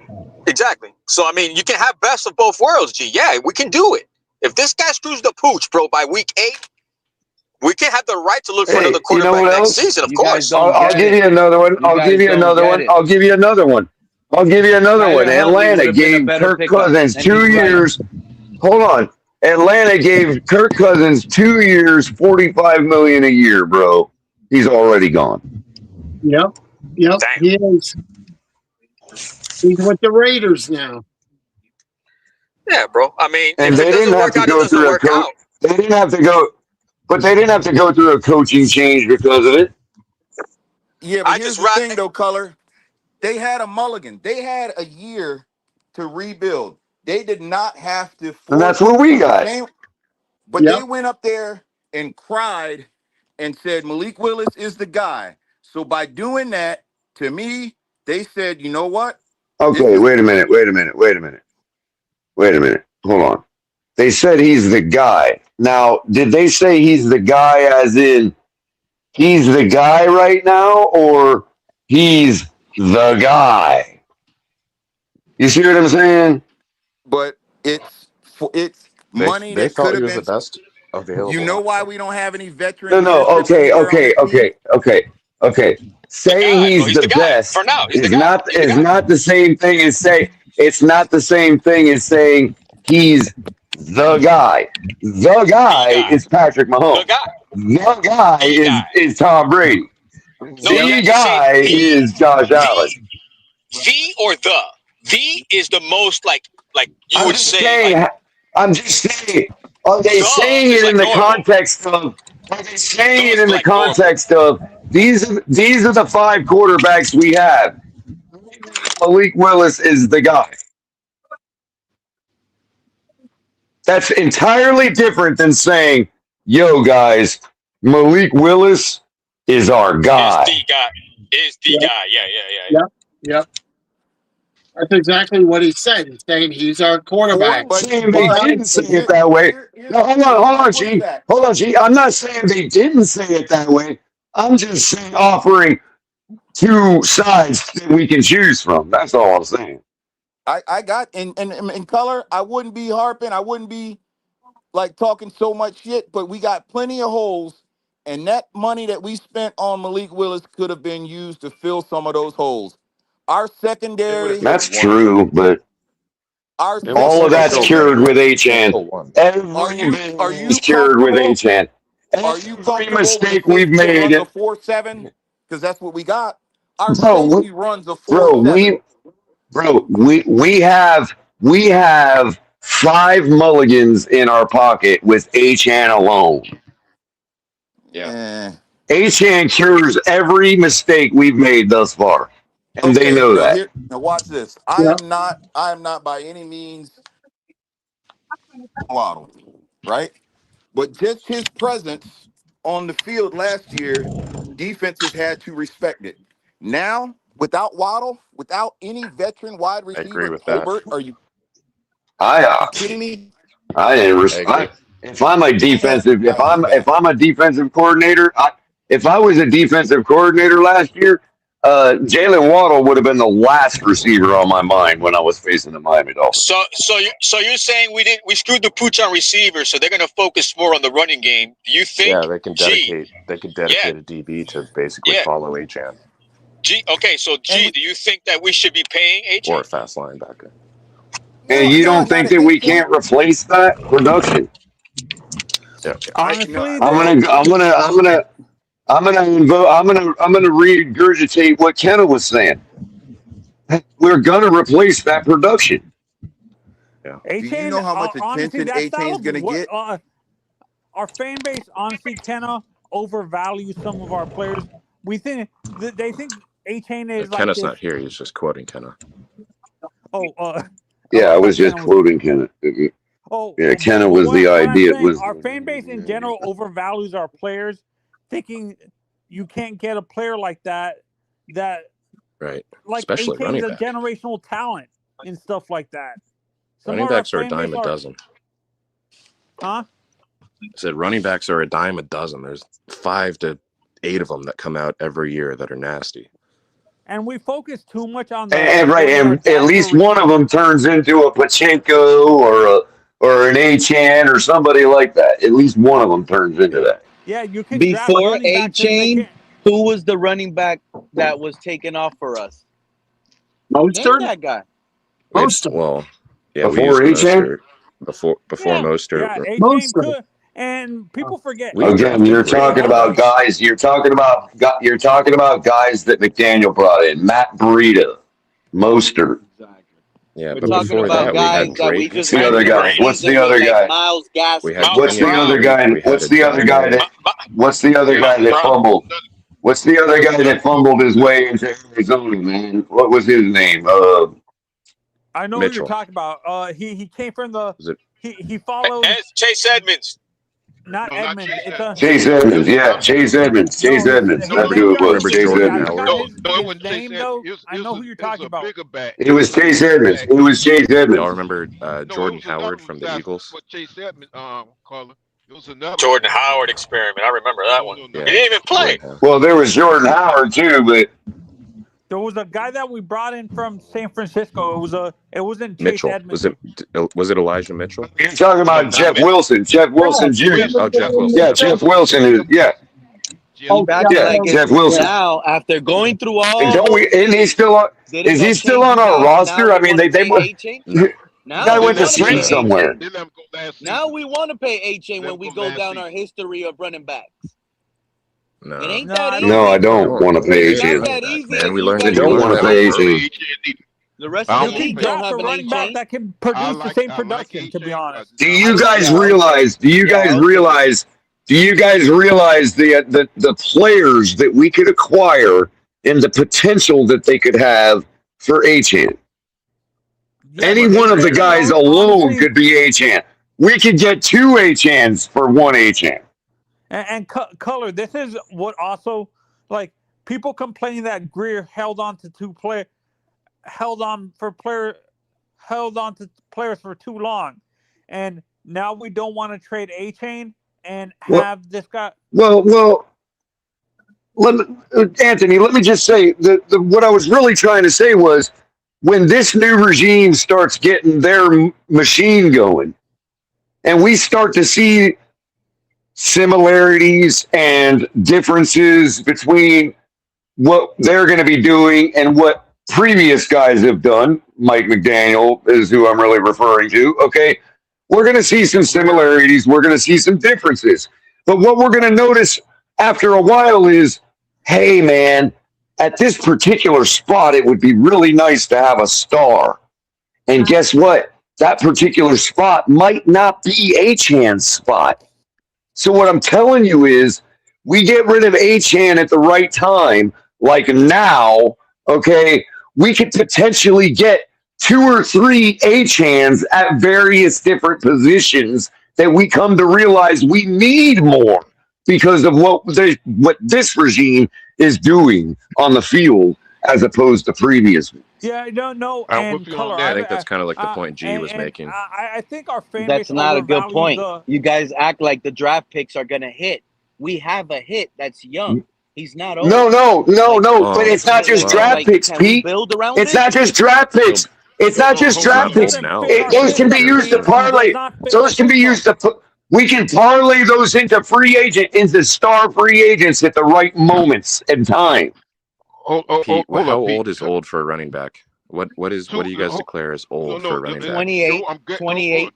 Exactly. So I mean, you can have best of both worlds, G. Yeah, we can do it. If this guy screws the pooch, bro, by week 8, we can have the right to look for another Hey, you know quarterback what next else? season, of You guys course. don't I'll get give it. you another one. You I'll give guys you don't another get one. it. I'll give you another one. I'll give you another one. Tyler Huntley would Atlanta have been a gave better Kirk pickup, Cousins and he's 2 right. years. Hold on. Atlanta gave Kirk Cousins 2 years, $45 million a year, bro. He's already gone. Yep. Damn. He is. He's with the Raiders now. Yeah, bro. I mean, And if it they didn't doesn't have work to out, it go doesn't through a work coach. out. They didn't have to go, but they didn't have to go through a coaching change because of it. Yeah, but I here's just the thing, though, Color. They had a mulligan. They had a year to rebuild. They did not have to And that's force what we the got. same. But they Yep. went up there and cried and said Malik Willis is the guy. So by doing that, to me, they said, you know what? This Okay, is wait a minute. Hold on. They said he's the guy. Now, did they say he's the guy as in he's the guy right now or he's the guy? You see what I'm saying? but it's money They that could thought he have was the been. best You available know why option. we don't have any veteran No, no. leadership Okay, anywhere on okay, this team? okay, okay, okay. The Saying guy, bro. he's He's the the guy. For best now, he's the is guy. not He's the guy. the same thing as say it's not the same thing as saying he's the guy. The The guy guy. is Patrick The Mahomes. guy. The guy The guy. is Tom Brady. No, you The have to say guy is Josh Allen. the or the. The is the most like you I'm would just say like saying. I'm just saying. Are they the saying is it in like the normal. context of? Are they saying it Those in the like normal. context of these are the 5 quarterbacks we have? Malik Willis is the guy. That's entirely different than saying, "Yo, guys, Malik Willis is our Is guy." the guy. Is the Yep. guy. Yeah. Yep. Yep. That's exactly what he said. He's saying he's our quarterback. But Saying they didn't say it that way. No, here's my G. pushback. Hold on, G. I'm not saying they didn't say it that way. I'm just saying offering two sides that we can choose from. That's all I'm saying. I got in color. I wouldn't be harping. I wouldn't be like talking so much shit. But we got plenty of holes, and that money that we spent on Malik Willis could have been used to fill some of those holes. Our secondary, That's true, but our all of that's cured with Achane. Are you Everything is cured with Achane. Are you Every comfortable with mistake the we've safety that made, runs a 4.7? Because that's what we got. Our bro. safety runs a Bro, 4.7. we have 5 mulligans in our pocket with Achane alone. Yeah. Achane cures every mistake we've made thus far, and they know that. Now watch this. I am not by any means Waddle, right? But just his presence on the field last year, defenses had to respect it. Now, without Waddle, without any veteran wide I agree receiver, with that. Colbert, are you I kidding me? I didn't. If I'm a defensive, if I'm a defensive coordinator, if I was a defensive coordinator last year, Jalen Waddle would have been the last receiver on my mind when I was facing the Miami Dolphins. So you're saying we screwed the pooch on receivers, so they're going to focus more on the running game. Do you think? Yeah, they can dedicate a DB to basically follow Achane Okay, so do you think that we should be paying Achane? or a fast linebacker. And you don't think that we can't replace that production? Yeah. Honestly, I'm gonna regurgitate what Kenna was saying. We're gonna replace that production. Yeah. Do you know how much attention Achane's going to get? Our fan base, honestly, Kenna, overvalues some of our players. We think they think Achane is like Kenna's this. not here. He's just quoting Kenna. Yeah, I was just quoting Kenna. Yeah, Kenna was the idea. Our fan base in general overvalues our players, thinking you can't get a player like that. Right. Like Especially Achane's running a back. generational talent and stuff like that. Running backs are a dime a dozen. Huh? I said running backs are a dime a dozen. There's 5 to 8 of them that come out every year that are nasty. And we focus too much on the And at least one of them turns into a Pachenko or an Achane or somebody like that. At least one of them turns into that. Yeah, you can before Achane. Who was the running back that was taken off for us? Mostert. Name that guy. Mostert. Well, yeah, Before we used Achane? Before Mostert. Yeah, Achane could. And people forget. Again, you're talking about guys. You're talking about guys that McDaniel brought in. Matt Breida, Mostert. Yeah, We're but talking before about that, guys we had that we Drake. just What's the other guy? What's the other guy? Miles Gaskin. We had What's the other guy? What's the other guy that? What's the other guy that fumbled? What's the other guy that fumbled his way into Arizona, man? What was his name? I know Mitchell. what you're talking about. He came from the. He followed. Chase Edmonds. Not Edmonds. It's Chase Edmonds. Yeah, Chase Edmonds. Chase Edmonds. That's who it was. Chase Edmonds. His name, though. I know who you're talking about. It was Chase Edmonds. It was Chase Edmonds. Y'all remember Jordan Howard from the Eagles? What Chase Edmonds, Carla. It was another Jordan Howard experiment. I remember that one. Yeah. He didn't even play. Well, there was Jordan Howard too, but there was a guy that we brought in from San Francisco. It wasn't Chase Mitchell. Edmonds. Was it Elijah Mitchell? you're talking about Jeff Wilson. Jeff Wilson Jr. Oh, Jeff Wilson. Yeah, Jeff Wilson is Jeff Wilson. Now, after going through all, And he's still on. Is he still on our roster? I mean, they guy went to sleep somewhere. Now we want to pay Achane when we go down our history of running backs. No. It ain't that easy. No, I don't want to pay Achane. Man, we learned I don't want to pay Achane. The rest of the league don't Draft have a an running back Achane. that can produce the same production. To be honest. Do you guys realize? Do you guys realize the players that we could acquire and the potential that they could have for Achane? Any one of the guys alone could be Achane. We could get 2 Achanes for 1 Achane. And color. This is what also like people complaining that Greer held on to 2 players. held on to players for too long, and now we don't want to trade Achane and have this guy. Well, Anthony, let me just say what I was really trying to say was when this new regime starts getting their machine going, and we start to see similarities and differences between what they're going to be doing and what previous guys have done. Mike McDaniel is who I'm really referring to. Okay. We're going to see some similarities. We're going to see some differences. But what we're going to notice after a while is, hey, man, at this particular spot, it would be really nice to have a star. And guess what? That particular spot might not be Achane's spot. So what I'm telling you is we get rid of Achane at the right time, like now, okay, we could potentially get 2 or 3 Achanes at various different positions that we come to realize we need more because of what this regime is doing on the field as opposed to previous ones. Yeah, no, I'm and with you on color. that. I think that's kind of like the point G was and making. I think our fan That's base not a good overvalues point. the. You guys act like the draft picks are gonna hit. We have a hit that's young. He's not old. No. Oh, But it's not just wow. draft picks, Can we Pete. build around It's it? not just draft picks. It's not just He's not draft picks. old now. Those can be used to parlay. Those can be used to put. We can parlay those into star free agents at the right moments in time. Pete, hold how up, Pete. old is old for a running back? What do you guys declare as old for a running back? 28. Joe, 28.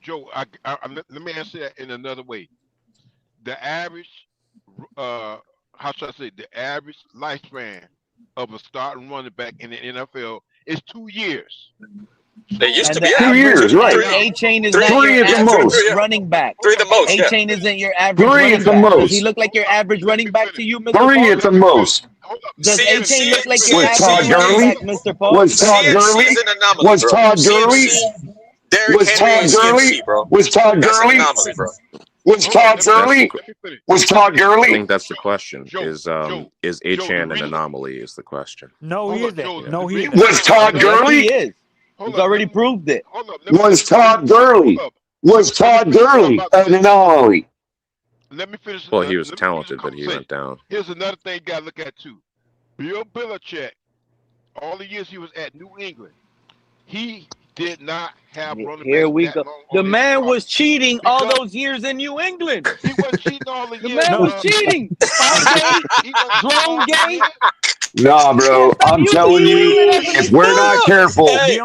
Joe, let me answer that in another way. The average, how should I say, the average lifespan of a starting running back in the NFL is 2 years. They used to And be the 2 average years, right? Achane is Three not your at the average most. running back. 3 the most. Yeah. Achane isn't your average 3 running at the back. Does most. he look like your average running back to you, Mr. 3 Paul? at the most. Does Achane look like your Was average Todd running Gurley? back, Mr. Paul? Was Todd Gurley? CMC is an anomaly, Was bro. Todd Gurley? CMC, Derrick Was Henry, Todd and Gurley? CMC, bro. Was Todd That's an Gurley? anomaly, bro. Was Todd Gurley? Was Todd I Gurley? think that's the question. Is Achane an anomaly? Is the question. No, he isn't. No, he isn't. Was Todd Yes, Gurley? he is. He's already proved it. Was Todd Gurley? Was Todd Gurley an anomaly? Let me finish. Well, he was talented, but he went down. Here's another thing you got to look at too. Bill Belichick, all the years he was at New England, he did not have running Here backs we that go. long The on his man was roster. cheating all those years in New England. He wasn't cheating all the The years. man was cheating. Blown game. Nah, bro. I'm telling you, if we're not careful, hey,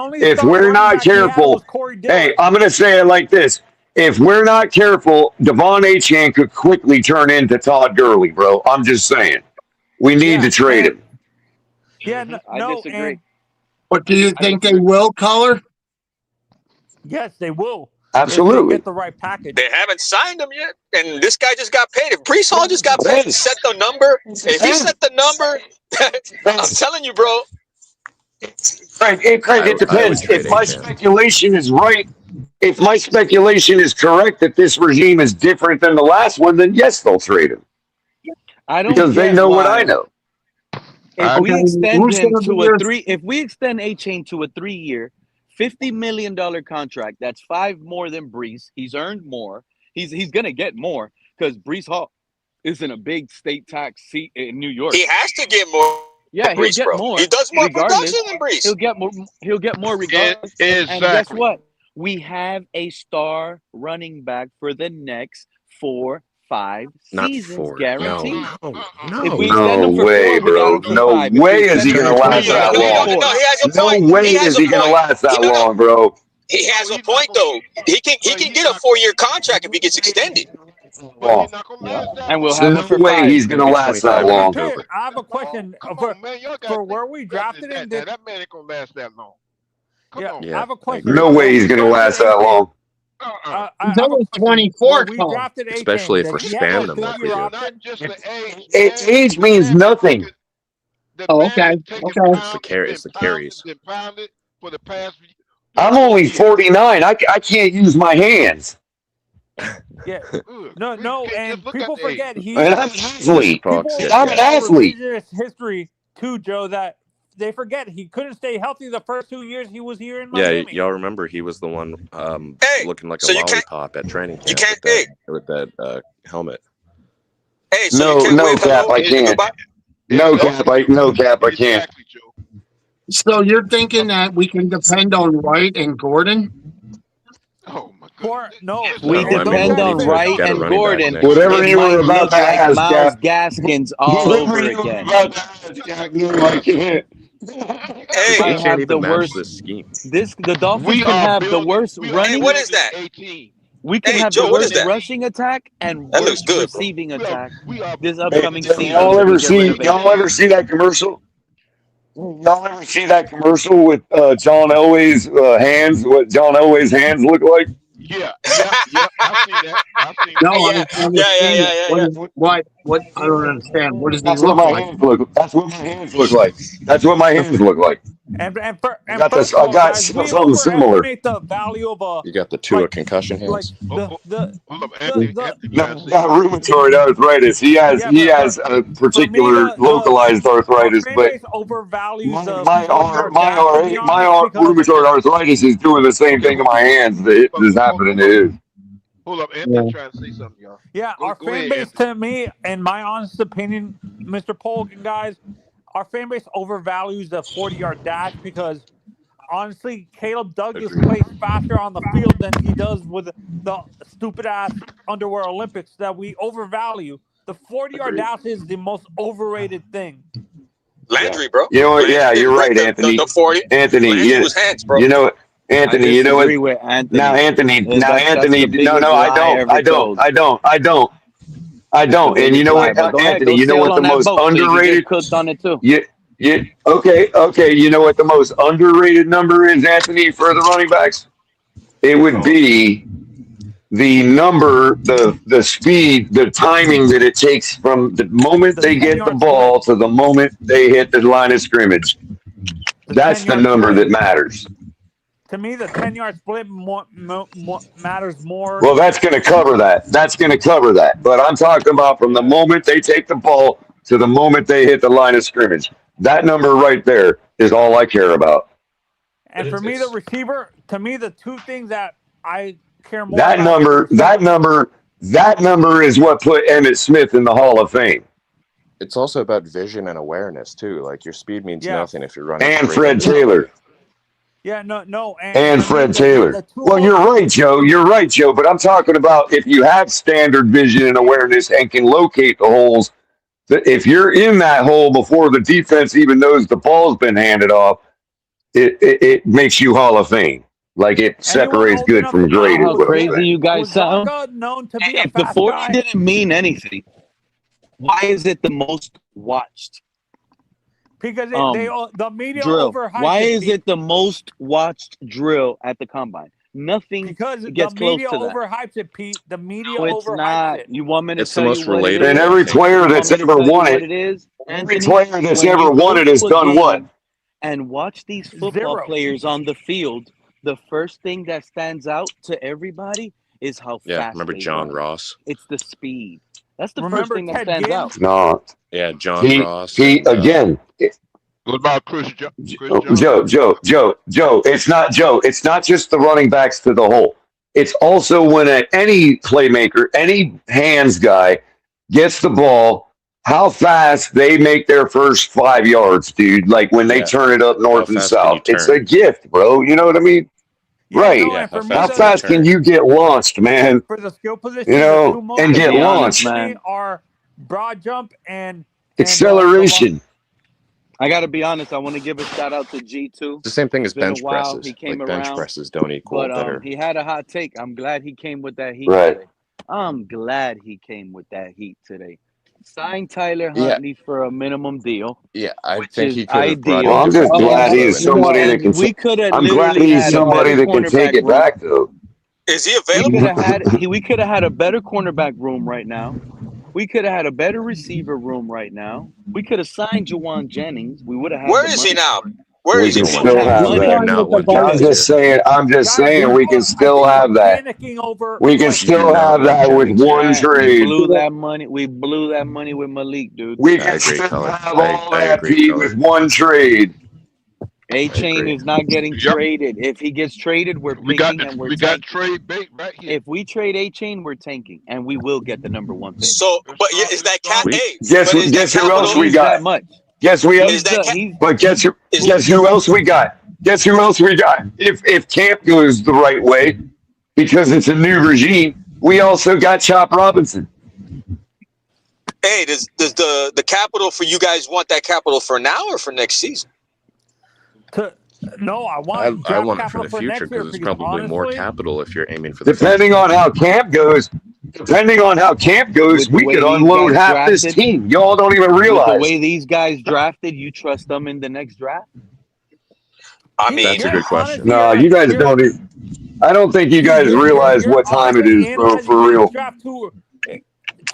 I'm gonna say it like this. If we're not careful, Devon Achane could quickly turn into Todd Gurley, bro. I'm just saying. We need to trade him. Yeah, I disagree. But do you think they will, Color? Yes, they will. Absolutely. If they get the right package. They haven't signed him yet, and this guy just got paid. If Breece Hall just got paid and set the number, if he set the number, I'm telling you, bro. Craig, it depends. If my speculation is right, if my speculation is correct that this regime is different than the last one, then yes, they'll trade him. I don't Because they get know why. what I know. If we extend Who's him gonna to be a your- if we extend Achane to a 3-year, $50 million contract, that's 5 more than Breece. He's earned more. He's gonna get more because Breece Hall is in a big state tax seat in New York. He has to get more. Yeah, he'll Breece, get bro. more. He does more regardless. production than Breece. He'll get more regardless. Exactly. And guess what? We have a star running back for the next 4-5 Not seasons, 4. guaranteed. No. If we extend No him for way, 4, we got bro. him for No 5. If we way is extend he him gonna for last 3, that we got him long. for 4. he has a No point. way He has is a he gonna point. last that No. long, bro. He has a point though. He can get a 4-year contract if he gets extended. But he's not gonna last that And we'll long. have him There's for no way 5. he's gonna last that 25 in long. October. I have a question Come for on, man. Y'all gotta think where we drafted him. that man ain't gonna last that long. Come on. I have a question. No way he's gonna last that long. I He's have a only question. 24, We Colin. drafted Achane. Especially if we're Does he have spamming a him like we 3-year do. option? Not just the age. Age means nothing. Oh, okay. It's the carries. For the past. I'm only 49. I can't use my hands. Yeah. No, and people forget I'm an athlete. People I'm an athlete. revisionist history too, Joe. That they forget he couldn't stay healthy the first 2 years he was here in Yeah, Miami. y'all remember he was the one looking like a so you can't- lollipop at training You camp can't. with that helmet. Hey, so you No, can't no wave cap, hello I and can't. goodbye? No cap, no cap, I can't. Exactly, Joe. So you're thinking that we can depend on Wright and Gordon? Oh my No, We No, I mean, depend on you Wright got a and running back Gordon. next Whatever It you were might about look to like ask, Miles Cap. Gaskins all Whatever over you were again. about to ask, Cap. No, I can't. Hey, I He can't have the even match worst. the scheme. The Dolphins We can are have the building. worst We are hey, running. what is building that? a team. We can Hey, have the Joe, what is worst that? rushing attack and That looks worst good, bro. receiving attack We are. this Hey, upcoming y'all season if ever we get rid of y'all Achane. ever see that commercial? Y'all ever see that commercial with John Elway's hands? What John Elway's hands look like? Yeah. I've seen that. No, Yeah, I've never yeah, yeah, seen it. yeah, yeah, yeah. What? I don't understand. What does he That's what look my like? hands look. That's what my hands look like. That's what my hands look like. And I got first this. of I all, got guys, we something similar. overestimate the value of a You got the Tua like concussion like hands. the Hold up, Anthony. Anthony No, trying to say not something. rheumatoid arthritis. He yeah has a for me particular the localized our arthritis, fan but base overvalues my the my 40 yard my dash, to be honest, because rheumatoid arthritis is doing the same Okay, thing to my hands that is happening to his. hold up. Yeah. Anthony trying to say something, y'all. our Go fan ahead, base, Anthony. to me, in my honest opinion, Mr. Polk and guys, our fan base overvalues the 40-yard dash because honestly, Caleb Douglas Agreed. plays faster on the field than he does with the stupid ass underwear Olympics that we overvalue. The 40-yard Agreed. dash is the most overrated thing. Landry, bro. You know what? Landry Yeah, didn't you're break right, Anthony. the 40. Anthony, Landry was hands, bro. you know, I Anthony, you know what? disagree with Now, Anthony. Anthony, That's the no, biggest I lie don't, ever told. I It's the don't. And you biggest know lie. what, But go ahead, Anthony, go you know sail what the on that most boat so you can get underrated? cooked on it too. Okay. You know what the most underrated number is, Anthony, for the running backs? It would be the number, the speed, the timing that it takes from the moment The they get the 10-yard ball split. to the moment they hit the line of scrimmage. The That's the 10-yard number split. that matters. To me, the 10-yard split matters more. Well, that's going to cover that. But I'm talking about from the moment they take the ball to the moment they hit the line of scrimmage. That number right there is all I care about. And for me, the receiver, to me, the two things that I care more That about number, that number, that number is what put Emmitt Smith in the Hall of Fame. It's also about vision and awareness too. Like your speed means Yeah. nothing if you're running And straight Fred into somebody. Taylor. Yeah, no. And for me, Fred the Taylor. two Well, most you're right, Joe. You're right, Joe. But I'm talking about if you have standard vision and awareness and can locate the holes, that if you're in that hole before the defense even knows the ball's been handed off, it makes you Hall of Fame. Like it anyone separates old good enough from to You great know is how what I'm crazy saying. you guys was sound? Zonka known to be a If the fast 40 guy? didn't mean anything, why is it the most watched Because the media drill? overhypes Why it, is Pete. it the most watched drill at the combine? Nothing Because the gets close media to that. overhypes it, Pete. The media No, it's overhypes not. it. You want me to It's the tell you most what it relatable, And is? I every think. player You want that's me to ever tell you won what it, it is, every Anthony? player that's When ever you won go it to has a done what? game and watch these football Zero. players on the field, the first thing that stands out to everybody is how Yeah, fast remember they John run. Ross? It's the speed. That's the first Remember thing that Ted stands out. Ginn? No, Yeah, John Ross he and again. What about Chris Oh, Johnson? Joe. It's not Joe. It's not just the running backs to the hole. It's also when any playmaker, any hands guy gets the ball, how fast they make their first 5 yards, dude. Like when they yeah, turn it up how north and fast can you south. It's a turn? gift, bro. You know what I mean? Yeah, Right. no, Yeah, and how for me, How fast can you fast can turn? you get launched, man? for the skill You position, the know, two most and To get be important honest, to launched. me man, are broad jump and Acceleration. I got to be honest. I want to give a shout out to G2. It's the same thing It's as been a bench while. presses. He came Like bench around, presses don't equal but better. he had a hot take. I'm glad he came with that heat Right. today. I'm glad he came with that heat today. Sign Tyler Yeah, Huntley for a minimum deal, yeah. I which think is he could have brought Well, in ideal. I'm just different And glad things he though is in the somebody that draft. can. we could have I'm glad literally he's had a somebody better that can take cornerback it room. back, though. Is he We available? could have we could have had a better cornerback room right now. We could have had a better receiver room right now. We could have signed Jawan Jennings. We would have had Where the is he money now? for it. Where We is he? can You don't We want would still have have Jennings. He's You money. do that. signed with not the want I'm Jennings Vikings. just here. saying. I'm just guys, saying we can I still think have we're that. panicking over We can like You do still not have want that with Jennings here. one Can't. We trade. blew that money. We blew that money with Malik, dude. We I can agree, still color. have all I that, agree, Pete, color. with one trade. Achane is not getting Yep. traded. If he gets traded, we're We got picking and we're we got tanking. trade bait right here. If we trade Achane, we're tanking, and we will get the #1 pick. So, but is that cap? Hey, Guess but is that guess who else capital? we He's got? that much. Guess we Is that cap? but guess Is who else we got? Guess who else we got? If Camp goes the right way, because it's a new regime, we also got Chop Robinson. hey, does the capital for you guys want that capital for now or for next season? No, I I want draft want it capital for the future next year because it's probably more honestly, capital if you're aiming for the Depending future. on how Camp goes, With the we way could these unload guys half this drafted, team. Y'all don't even with the realize. way these guys drafted, you trust them in the next draft? I mean, That's a good question. honestly, No, you guys don't. I don't think you guys realize what time it is, bro. analyzing For the real. draft too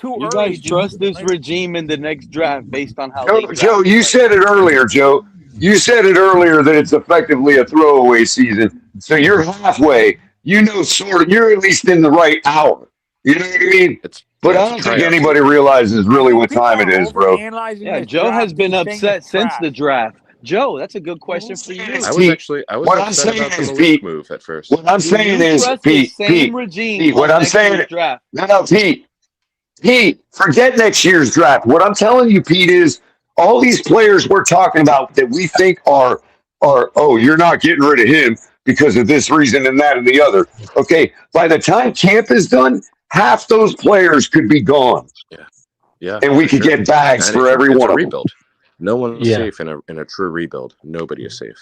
You early, guys dude. trust this Like, regime in the next draft based on how they Joe, drafted you right said it earlier, Joe. You said it earlier that it's effectively a throwaway season. So you're halfway. You know, sort of. You're at least in the right hour. You know what I mean? But I don't think anybody realizes really what people time it are is, bro. overanalyzing Yeah, this Joe has draft been and saying upset it's since trash. the draft. Joe, that's a good question for you. I was What I'm upset saying about the is, Malik Pete. move at first. What I'm Do saying you is, trust the Pete. same regime Pete. What on I'm next saying. year's draft? No, Pete. Forget next year's draft. What I'm telling you, Pete, is all these players we're talking about that we think are oh, you're not getting rid of him because of this reason and that and the other. Okay, by the time camp is done, half those players could be gone. Yeah, And we for could sure. get bags And for every it's one a of them. rebuild. No one's Yeah. safe in a true rebuild. Nobody is safe.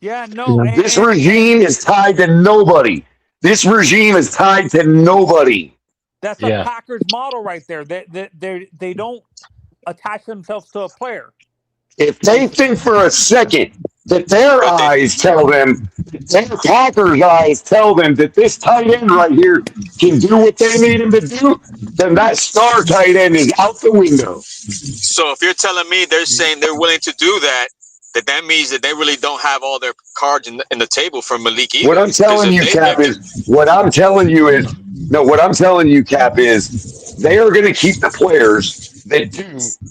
Yeah, no, This regime is tied to nobody. This regime is tied to nobody. that's a Packers model right there. They don't attach themselves to a player. If they think for a second that their eyes tell them, their Packers' eyes tell them that this tight end right here can do what they need him to do, then that star tight end is out the window. so if you're telling me they're saying they're willing to do that, that means that they really don't have all their cards in the table for Malik either. What I'm telling you, Cap, what I'm telling you, Cap, is they are going to keep the players that do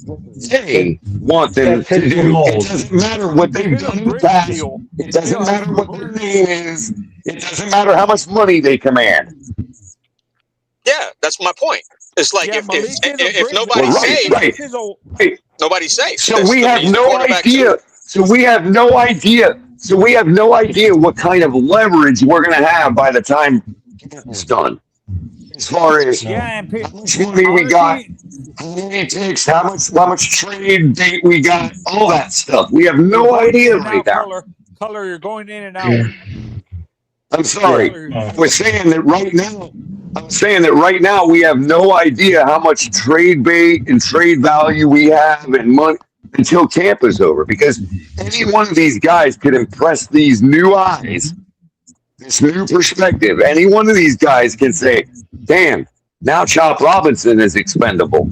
what they want them to do. It doesn't matter what they've done in the past. It doesn't matter what their name is. It doesn't matter how much money they command. Yeah, that's my point. It's like if nobody's safe, nobody's safe. So we have no idea. So we have no idea what kind of leverage we're going to have by the time it's done. As far as how much money we got, how many it takes, how much trade date we got, all that stuff. We have no idea right now. Color, you're going in and out. I'm sorry. I was saying that right now we have no idea how much trade bait and trade value we have and money until camp is over, because any one of these guys could impress these new eyes, this new perspective. Any one of these guys can say, damn, now Chop Robinson is expendable.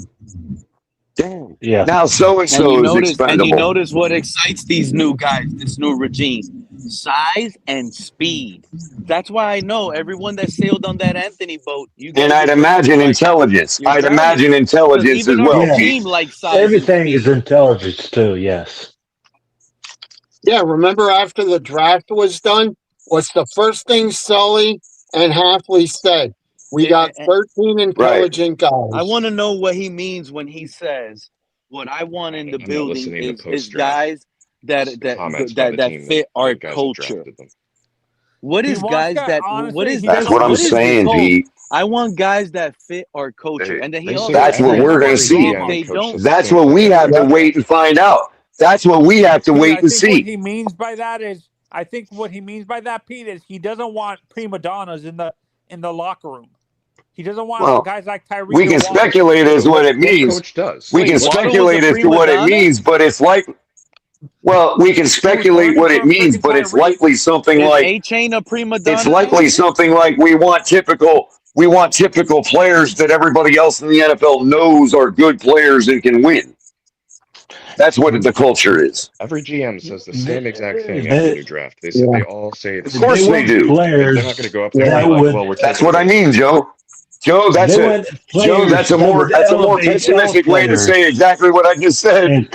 Damn, now so-and-so is expendable. And you notice what excites these new guys, this new regime? Size and speed. That's why I know everyone that sailed on that Anthony boat. And I'd imagine intelligence. I'd imagine intelligence as well. Team like size. Everything is intelligence too. Yes. Yeah. Remember after the draft was done, what's the first thing Sully and Halfley said? We got 13 intelligent guys. I want to know what he means when he says, "What I want in the building is guys that fit our culture." What is guys that? What is that's what I'm saying, Pete. I want guys that fit our culture, and then he also that's what we're going to see. That's what we have to wait and find out. That's what we have to wait and see. What he means by that is, I think what he means by that, Pete, is he doesn't want prima donnas in the locker room. He doesn't want guys like Tyreek. We can speculate as what it means. We can speculate as to what it means, but it's like, well, we can speculate what it means, but it's likely something like Achane a prima donna. It's likely something like we want typical players that everybody else in the NFL knows are good players and can win. That's what the culture is. Every GM says the same exact thing after the draft. They say they all say the Of course they do. They're not going to go up there and be like, well, we're that's what I mean, Joe. Joe, that's a more pessimistic way to say exactly what I just said.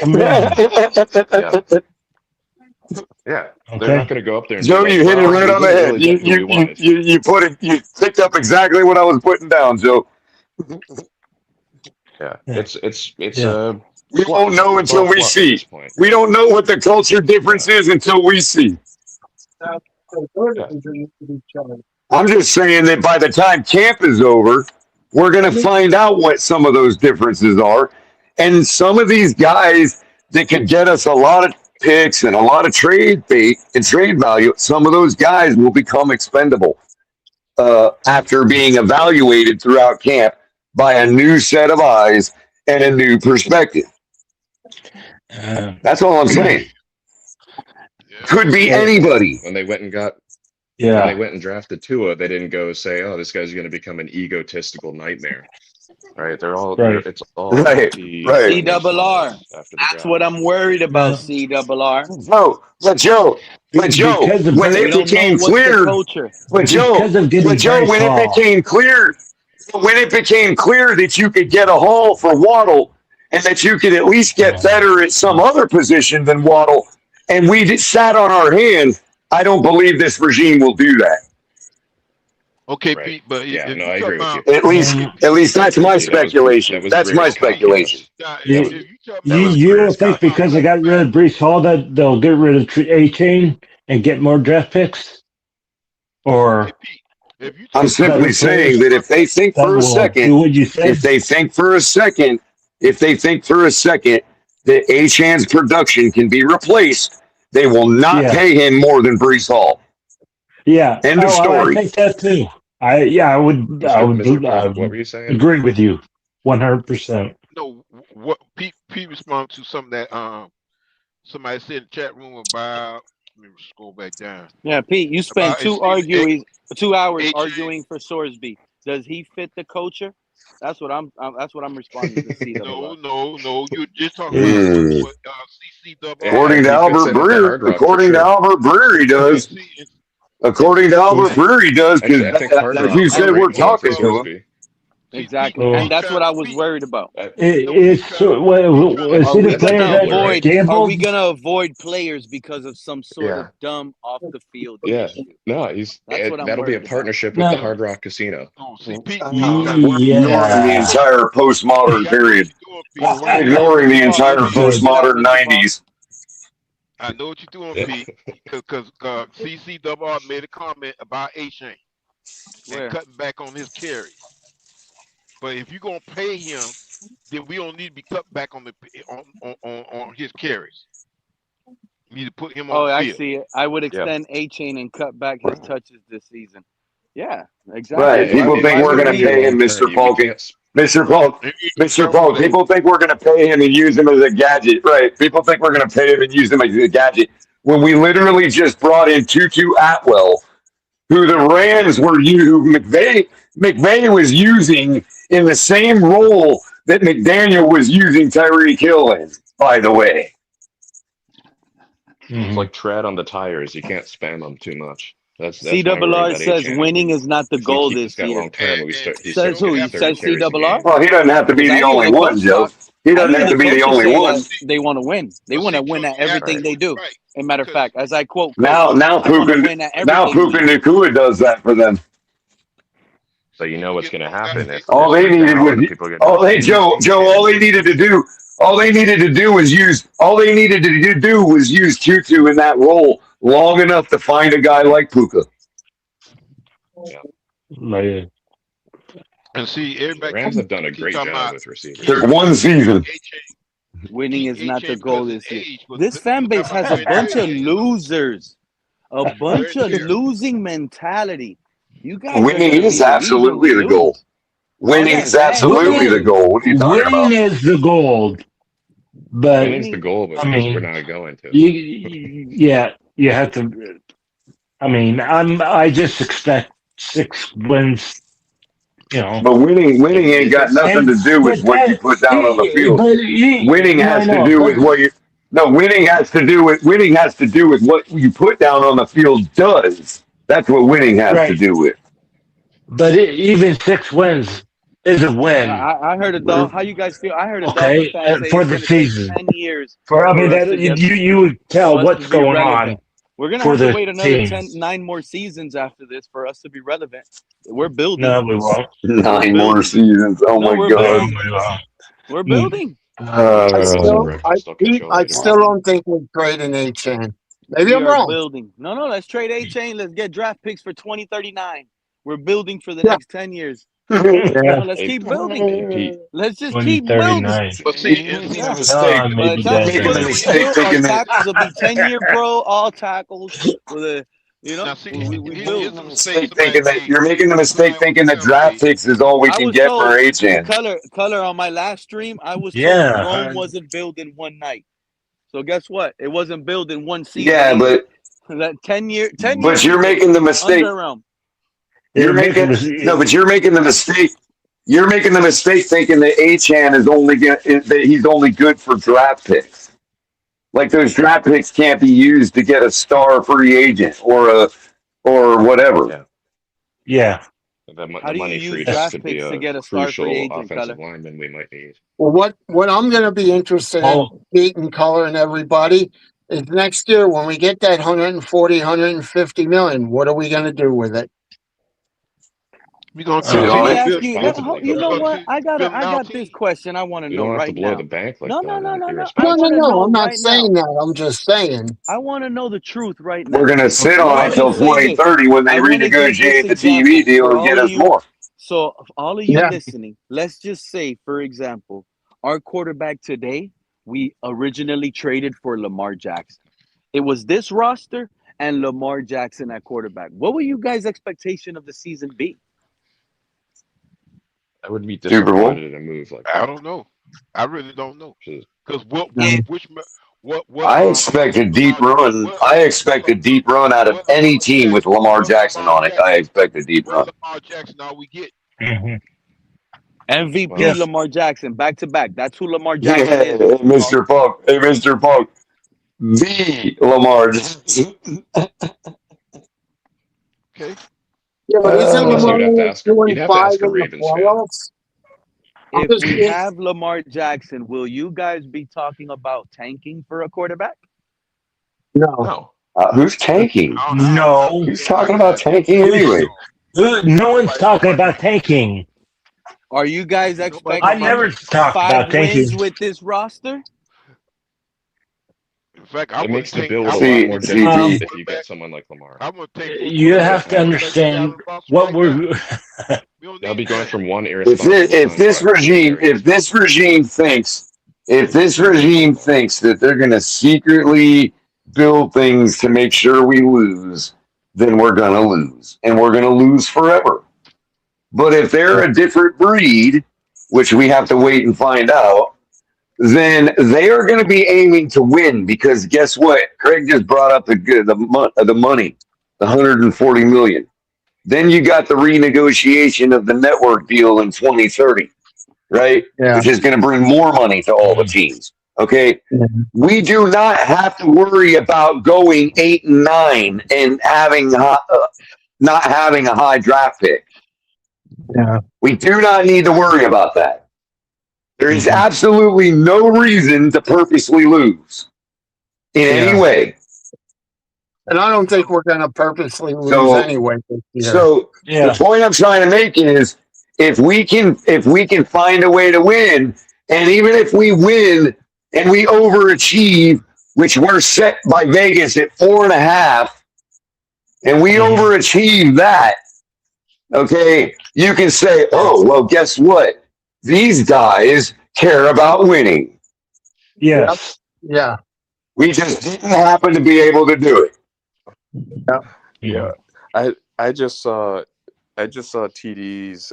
Yeah, they're Okay. not going to go up there and Joe, be like, you hit it well, right we on the didn't head. really get who we wanted. You picked up exactly what I was putting down, Joe. Yeah, Yeah. it's Yeah. We fluff. won't know It's all until we fluff at see. this point. We don't know what the culture difference is until we see. Yeah. I'm just saying that by the time camp is over, we're going to find out what some of those differences are. And some of these guys that could get us a lot of picks and a lot of trade bait and trade value, some of those guys will become expendable after being evaluated throughout camp by a new set of eyes and a new perspective. That's all I'm saying. Could be anybody. When they went and drafted Tua, they didn't go say, "Oh, this guy's going to become an egotistical nightmare." Right? They're all. Right. It's all Right. C double R. That's what I'm worried about. C double R. No, but Joe, when it became clear, when it became clear that you could get a haul for Waddle and that you could at least get better at some other position than Waddle, and we just sat on our hands, I don't believe this regime will do that. Okay, Pete, but I agree with you. At least that's my speculation. That's my speculation. You don't think because they got rid of Breece Hall that they'll get rid of Achane and get more draft picks? Or I'm simply saying that if they think for a second, that Achane's production can be replaced, they will not pay him more than Breece Hall. Yeah. End of story. I think that too. I would what were you saying? agree with you 100%. No, what Pete responded to something that somebody said in the chat room about. Let me scroll back down. Yeah, Pete, you spent 2 hours arguing for Sorsby. Does he fit the culture? That's what I'm responding to. C No, you're just talking about what CC double. According to Albert Breer, he does. According to Albert Breer, he does, because as you said, we're talking to him. Exactly, and that's what I was worried about. Are we gonna avoid players because of some sort of dumb off the field issue? No, that'll be a partnership with the Hard Rock Casino. Ignoring the entire postmodern period. Ignoring the entire postmodern 90s. I know what you're doing, Pete, because CC double R made a comment about Achane and cutting back on his carries. But if you're gonna pay him, then we don't need to be cut back on his carries. We need to put him on the field. I see it. I would extend Achane and cut back his touches this season. Yeah, exactly. Right. People think we're going to pay him, Mr. Polk. Mr. Polk, people think we're going to pay him and use him as a gadget. Right. People think we're going to pay him and use him as a gadget. When we literally just brought in Tutu Atwell, who the Rams were McVay was using in the same role that McDaniel was using Tyreek Hill in, by the way. It's like tread on the tires. You can't spam them too much. That's CRR says winning is not the goal this year. Says who? He says CRR? Well, he doesn't have to be the only one, Joe. He doesn't have to be the only one. They want to win. They want to win at everything they do. As a matter of fact, as I quote, now Puka Nacua does that for them. So you know what's going to happen. All they needed to do was use Tutu in that role long enough to find a guy like Puka. Yeah. And see, everybody. Rams have done a great job with receivers. Took one season. Winning is not the goal this year. This fan base has a bunch of losers, a bunch of losing mentality. You guys. Winning is absolutely the goal. Winning is absolutely the goal. What are you talking about? Winning is the goal. But winning's the goal, but we're not going to. You have to. I just expect 6 wins. You know, but winning ain't got nothing to do with what you put down on the field. Winning has to do with what you. No, winning has to do with what you put down on the field does. That's what winning has to do with. But even 6 wins is a win. I heard it though. How you guys feel? I heard it for the season. 10 years. You would tell what's going on. We're gonna for have to the wait another team. 9 more seasons after this for us to be relevant. We're building. No, we won't. 9 more seasons. Oh No, my we're god. building. We won't. We're building. I Listen, still, Rick, I, I'll still catch Pete, y'all I later. still don't think we're trading Achane. Maybe We I'm are wrong. building. No, let's trade Achane. Let's get draft picks for 2039. We're building for the Yeah. next 10 years. Yeah. Let's Hey, keep building. hey, Pete. Let's just keep building. 2039. But see, You're and making Yeah. a mistake. By the Maybe time You're we making put a it better. together, mistake our thinking that. tackles will be 10-year pro, all tackles. With a, now see, we here's build. a Making a mistake mistake somebody thinking that made. you're making the mistake Somebody thinking that Webb draft made. picks is all we I can was get for told Achane. color on my last stream. I was told Yeah. Rome wasn't built in one night. So guess what? It wasn't built in one season Yeah, either. That 10 year but you're rebuild making the mistake. under Rome. You're You're making making this. no, but you're making the mistake. You're making the mistake thinking that Achane is only that he's only good for draft picks. Like those draft picks can't be used to get a star free agent or whatever. Yeah. Yeah. The How do you money use freed up draft could be picks to a get a star free crucial agent, offensive color? lineman we might need. Well, what I'm going to be interested in, Oh, Pete and Color and everybody, is next year when we get that 140, 150 million, what are we going to do with it? We're gonna Sit Let on me continue it. ask build. you. Responsibly, You We're know gonna what? keep building I our got this team. question. I want to We know don't have to right blow the now. bank like No, that. no, no, And no, no. I No, no, want to irresponsible. no. know I'm not right now. saying that. I'm just saying. I want to know the truth right We're now. gonna sit Let on me it till just say this. 2030 when they I want to give this renegotiate the TV example deal for and get all of us you. more. So, all of you Yeah. listening, let's just say, for example, our quarterback today, we originally traded for Lamar Jackson. It was this roster and Lamar Jackson at quarterback. What would you guys' expectation of the season be? I would be Super Bowl. disappointed in a move like I that. don't know. I really don't know. Just- Because Yeah. I expect a deep run. I expect a deep run out of any team with Lamar Jackson on it. I expect a deep run. Lamar Jackson all we get. hmm MVP Well, Lamar Jackson, back to back. That's who Lamar Yeah, Jackson is. Mr. Punk. Hey, Mr. Punk. The Lamar Jackson. Okay. Yeah, but isn't Plus, Lamar you'd have to only ask. You'd doing have to 5 ask a in the Ravens fan. playoffs? I'm If just we being- have Lamar Jackson, will you guys be talking about tanking for a quarterback? No. No. Who's tanking? No. Who's talking about tanking anyway? No one's talking about tanking. Are you guys I expecting never talked 5 about wins tanking. with this roster? In fact, I It would makes the take. build I a would lot take more the difficult Um, if you get someone like Lamar. I would take. You have to understand what we're. They'll be going from one If irresponsible this regime thinks that they're going to secretly build things to make sure we lose, then we're going to lose, and we're going to lose forever. But if they're a different breed, which we have to wait and find out, then they are going to be aiming to win, because guess what? Craig just brought up the money, the 140 million. Then you got the renegotiation of the network deal in 2030, right? Yeah. Which is going to bring more money to all the teams. Okay. Yeah. We do not have to worry about going 8 and 9 and not having a high draft pick. Yeah. We do not need to worry about that. There is absolutely no reason to purposely lose in any way. And I don't think we're going to purposely lose anyway this year. So the point I'm trying to make is, if we can find a way to win, and even if we win and we overachieve, which we're set by Vegas at 4.5, and we overachieve that, okay, you can say, oh, well, guess what? These guys care about winning. Yes. Yeah. We just didn't happen to be able to do it. Yeah. I just saw TD's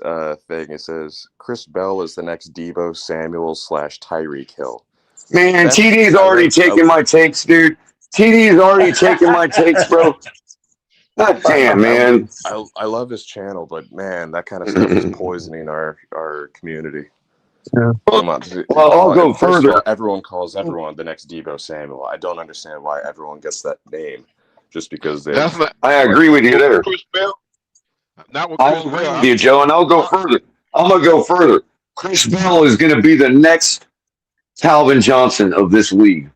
thing. It says Chris Bell is the next Debo Samuel / Tyreek Hill. Man, TD's already taking my takes, dude. TD's already taking my takes, bro. God damn, man. I love his channel, but man, that kind of stuff is poisoning our community. Yeah. Come on. Well, I'll go First of all, further. everyone calls everyone the next Debo Samuel. I don't understand why everyone gets that name, just because they. I agree with you there. Chris Bell. Not with I Chris agree Bell. with you, Joe, and I'll go further. I'm gonna go further. Chris Bell is going to be the next Calvin Johnson of this league.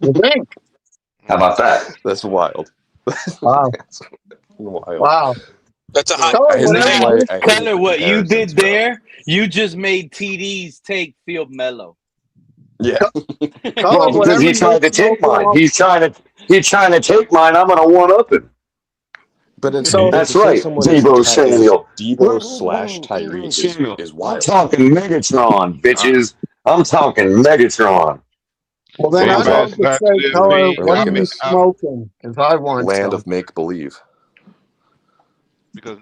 You think? How about that? That's wild. Wow. That's wild. Wow. That's a hot. Color, And whatever. that's why I hate Keller, the what you comparisons, did bro. there, you just made TD's take feel mellow. Yeah. Color, Well, because whatever he you're tried to take smoking mine. on. He's trying to take mine. I'm gonna one up him. But then So That's to say right, someone is Debo Samuel. Debo slash Tyreek is I'm wild. talking Megatron, bitches. I'm talking Megatron. well, then Going I'd back, like to back to say, that Color, thing, We're what like are in you this smoking? If I want land some. of make believe. because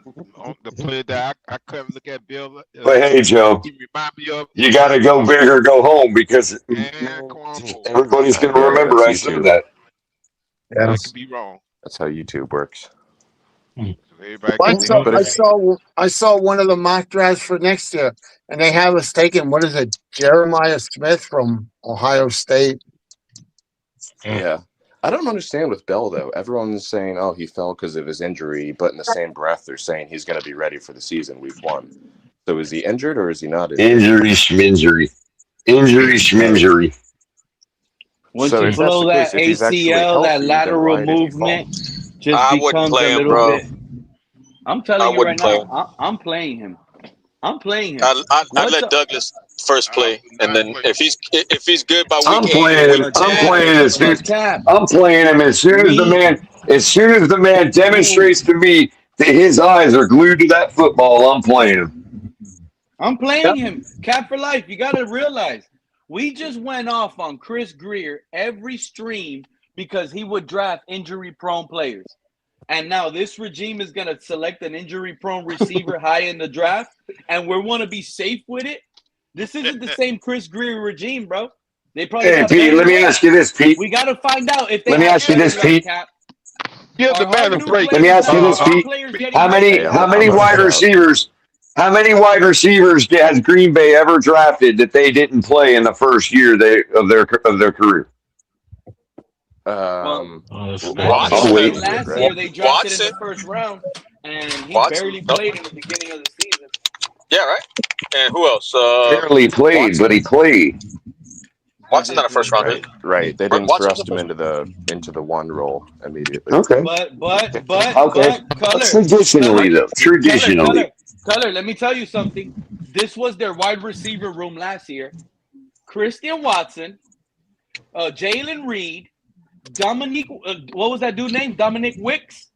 the player that I couldn't look at Bill, But hey, Joe, he remind me of you got to go big or go home because and Cornhole. everybody's I going to know, remember that's I said YouTube. that. Yeah. They could be wrong. That's how YouTube works. So everybody Well, get their I saw one of the mock drafts for next year, and they have us taking, what is it, Jeremiah Smith from Ohio State. Yeah. I don't understand with Bell, though. Everyone's saying, oh, he fell because of his injury, but in the same breath, they're saying he's going to be ready for the season week 1. So is he injured or is he not injured? Injury schminjury. Injury schminjury. Once So you if that's blow the case, that if he's actually ACL, that healthy, then lateral why did he fall? movement just I wouldn't becomes a play him, little bro. bit. I'm I telling you right wouldn't play him. now, I'm playing him. I'm playing him. I'd What's let up? Douglas first play, and then if he's good by I'm week 8 or playing him. week I'm 10, playing as soon. But Cap, I'm playing him as soon as the man demonstrates to me that his eyes are glued to that football. I'm playing him. I'm playing him. Cap for life. You got to realize, we just went off on Chris Greer every stream because he would draft injury-prone players. And now this regime is going to select an injury-prone receiver high in the draft, and we want to be safe with it. This isn't the same Chris Greer regime, bro. They probably Hey, got Pete, better let me looks. ask you this, Pete. We got to find out if they Let me have ask you better this, looks, Pete. Cap. Here's the Are matter, new break. Let me players ask you better this, than Pete. players getting How many better? how many I'm gonna wide head out. receivers? How many wide receivers has Green Bay ever drafted that they didn't play in the first year of their career? Well, Watson, I'll wait. last year they drafted in the first round, and he Watson, barely played in the beginning of the season. yeah, right. And who else? Barely played, but he played. Watson's not a first round pick. Right. They didn't Watson's thrust him into the one role immediately. Okay. But Okay. Color, Traditionally, though. Traditionally. Color. Let me tell you something. This was their wide receiver room last year. Christian Watson, Jalen Reed, Dominique. What was that dude named? Dominic Wicks.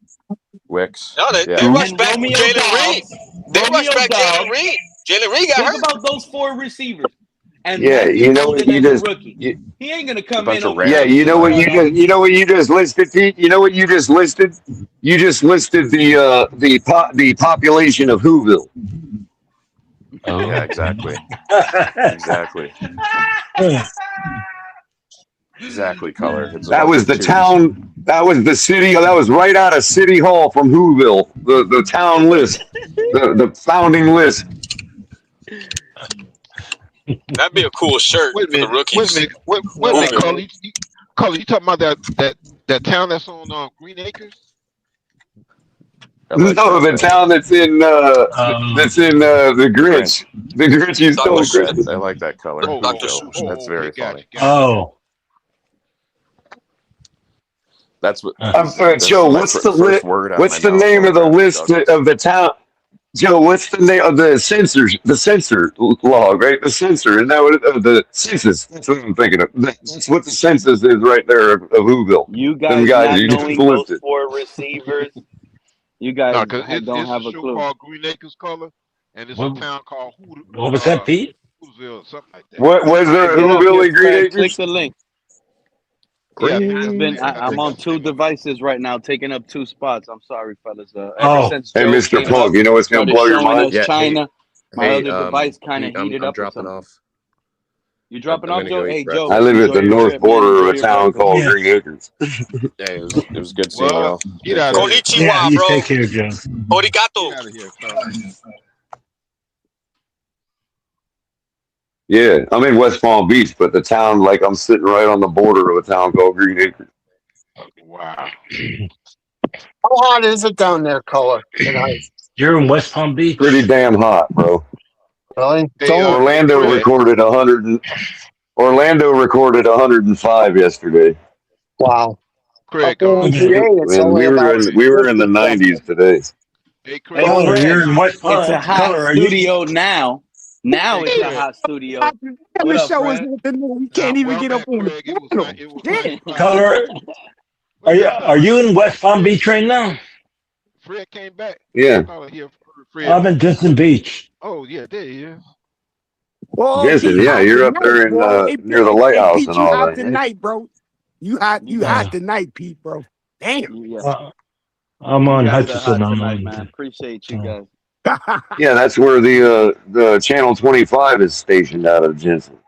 Wicks. No, they Yeah. rushed And back Romeo Jalen Reed. Dobbs. They Romeo rushed back Jalen Dobbs. Reed. Jalen Reed got Think hurt. about those 4 receivers. And Yeah, Matthew you know what Golden you as a just rookie. He ain't gonna A come bunch in of over yeah, Rams. you know what you just listed, Pete? You know what you just listed? You just listed the population of Whoville. Yeah, exactly. Exactly. Exactly, Color. It's a That bunch was of the twos. town. That was the city. That was right out of City Hall from Whoville. The town list, the founding list. That'd be a cool shirt Wait a for the minute. rookies. Wait a minute, Color. You talking about that town that's on Green Acres? Like No, the town that's in the Grinch. The Grinch you stole Christmas. I like that color. That's very funny. That's what. Joe, what's the list? What's the name of the list of the town? Joe, what's the name of the censors? The censor log, right? The censor, and that what the census. That's what I'm thinking of. That's what the census is right there of Whoville. You Them guys guys not you just knowing those listed. 4 receivers. You guys No, because don't it's have a a show clue. called Green Acres, Color, and it's a town called What was that, Pete? Hoodville, something like that. What was there? Get up Whoville here, and Green Craig. Click Acres? the link. Yeah, I'm on 2 devices right now, taking up 2 spots. I'm sorry, fellas. Ever Oh. since Hey, Joe Mr. came Punk, up, you know what's gonna started blow your showing mind? us China, my Hey, other device kind of Pete, heated I'm up or dropping something. off. You dropping I'm off, gonna Joe? go eat Hey, breakfast. Joe. I live at enjoy the your north trip, man. border Enjoy of a your town breakfast. called Green Acres. Yeah, it was good seeing y'all. Get out of here. Konnichiwa, you bro. take care, Joe. Origato. Get out of here, Color. Yeah, I'm in West Palm Beach, but the town, like, I'm sitting right on the border of a town called Green Acres. Wow. How hot is it down there, Color? Tonight? You're in West Palm Beach. Pretty damn hot, bro. Really? Hey, Orlando Fred. recorded 100. Orlando recorded 105 yesterday. Wow. Craig, in And NBA, it's only about we were in the 50 '90s seconds. today. hey Hey, Craig, Color, Fred, you're in West it's a Palm. hot Color, are you? studio now. Now hey it's a Craig. hot studio. Damn, What the up, show is Fred? nothing new. We Now can't even where I'm get up at, on the Craig, panel. it was Damn. 95. Color, Wait a minute, I thought are you in West Palm Beach right now? Fred came back. I Yeah, thought I hear Fred. I'm in Distant Beach. Oh yeah, there he is. Well, Jensen. Pete, Yeah, hot you're up tonight, there in bro. near the lighthouse Pete, and you all hot that. Yeah. tonight, bro. You You hot Uh, guys, tonight, Pete, bro. Damn. yeah, I'm you on guys are Hutchison hot tonight, Island. man. Appreciate you guys. Yeah, that's where the Channel 25 is stationed out of, Jensen.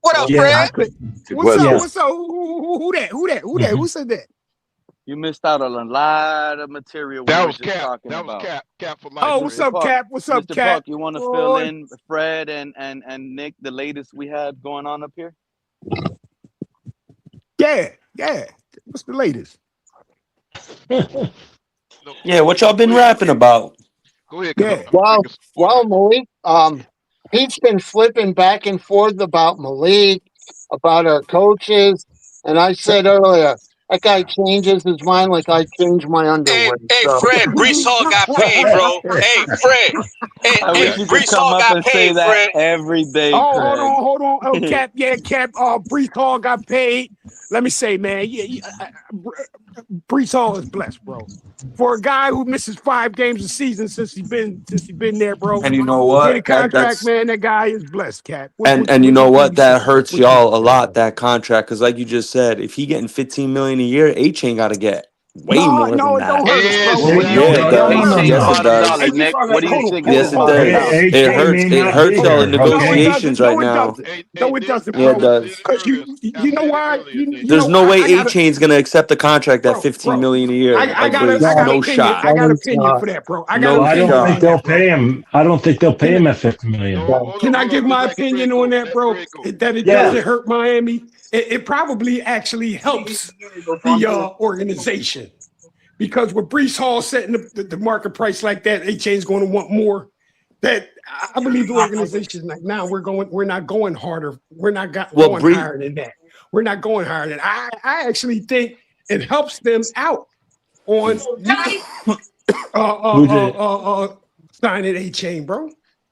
What up, Yeah, I Fred? could. What's up? Sequester. yeah. What's up? Who that? Who that? Who that? Mhm. Who said that? You missed out on a lot of material we That were was just Cap. talking That was about. Cap. Cap for life, Oh, what's Mr. Fred. up, Puck, Cap? What's up, Mr. Cap? Puck, you want to fill Boy. in Fred and Nick, the latest we had going on up here? Yeah. What's the latest? No, Yeah, what y'all been go ahead, rapping about? go ahead, cause Yeah. I'm drinking some water. Malik, Pete's been flipping back and forth about Malik, about our coaches, and I said earlier that guy changes his mind like I change my underwear. Hey, So Fred, Brees Hall got paid, bro. Hey, Fred. I Hey, wish you could Brees come Hall up got and say paid, that Fred. every day, Oh, Craig. hold on. Oh, Cap. Yeah, Cap. Brees Hall got paid. Let me say, man. Brees Hall is blessed, bro. For a guy who misses 5 games a season since he's been there, bro. And you know Get a what? contract, man. That guy is blessed, Cap. And you know what? That hurts y'all a lot, that contract, because like you just said, if he getting 15 million a year, Achane got to get way No, more than it don't that. hurt us, bro. Yeah, it does. A-Chain's Yes, it bottom does. dollar, Nick. What do you Hold think on, is Yes, his it bottom does. dollar? It hurts. It hurts y'all in negotiations right now. No, it doesn't, Yeah, it bro. does. Because you know why? You There's know, no way I got Achane's gonna accept the contract at 15 million a year. I Like got a, Breeze. I got No opinion. shot. I got opinion for that, bro. I got No I don't opinion think on shot. they'll that, bro. pay him. I don't think they'll pay him at 50 million. Can I give my opinion on that, bro? That it Yeah. doesn't hurt Miami. It probably actually helps the organization because with Brees Hall setting the market price like that, A-Chain's going to want more. That I believe the organization is like, now we're not going harder. We're not going higher than that. We're not going higher than I actually think it helps them out on signing A-Chain, bro.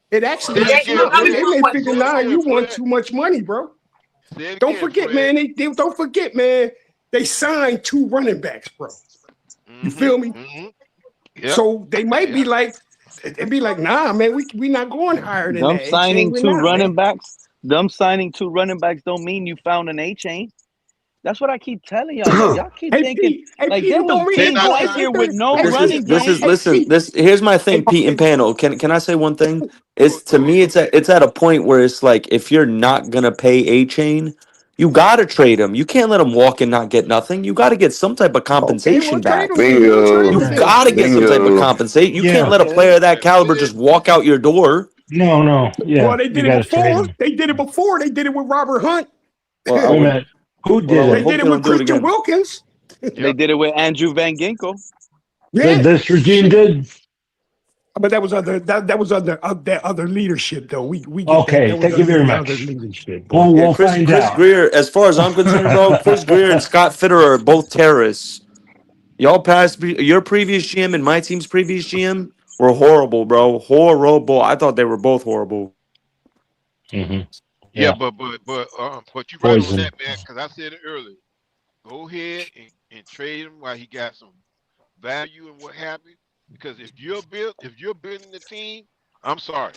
It actually helps them out. They may figure now you want too much money, bro. Don't forget, man. They don't forget, man. They signed 2 running backs, bro. You feel me? Yep. So they might be like, they'd be like, nah, man, we not going higher than Them that. signing We're 2 not, running man. backs. Them signing 2 running backs don't mean you found an A-Chain. That's what I keep telling y'all. Y'all keep thinking like there Pete, was don't mean teams don't, last year with no running This is game. listen. This here's my thing, Pete and Panel. Can I say one thing? It's to me, it's at a point where it's like if you're not gonna pay A-Chain, you gotta trade him. You can't let him walk and not get nothing. You gotta get some type of compensation back. Bingo. You gotta get some type of Bingo. compensation. You can't Yeah. let a player of that caliber just walk out your door. No. Yeah. Well, they You did it got to trade before. him. They did it before. They did it with Robert Hunt. Well, I Wait a would. minute. Who Well, I did would They it? hope did they it don't with do it Christian again. Wilkins. They did it with Andrew Van Ginkel. Yeah, This regime did? but that was that other leadership though. We get Okay. that was Thank you very the other much. leadership. Bro. Well, Yeah, we'll Chris find out. Greer. As far as I'm concerned, bro, Chris Greer and Scott Fitterer are both terrorists. Y'all past your previous GM and my team's previous GM were horrible, bro. Horrible. I thought they were both horrible. Mm-hmm. Yeah, Yeah. but you right on Poison. that, man. Because I said it earlier. Go ahead and trade him while he got some value and what have you. Because if you're building the team, I'm sorry.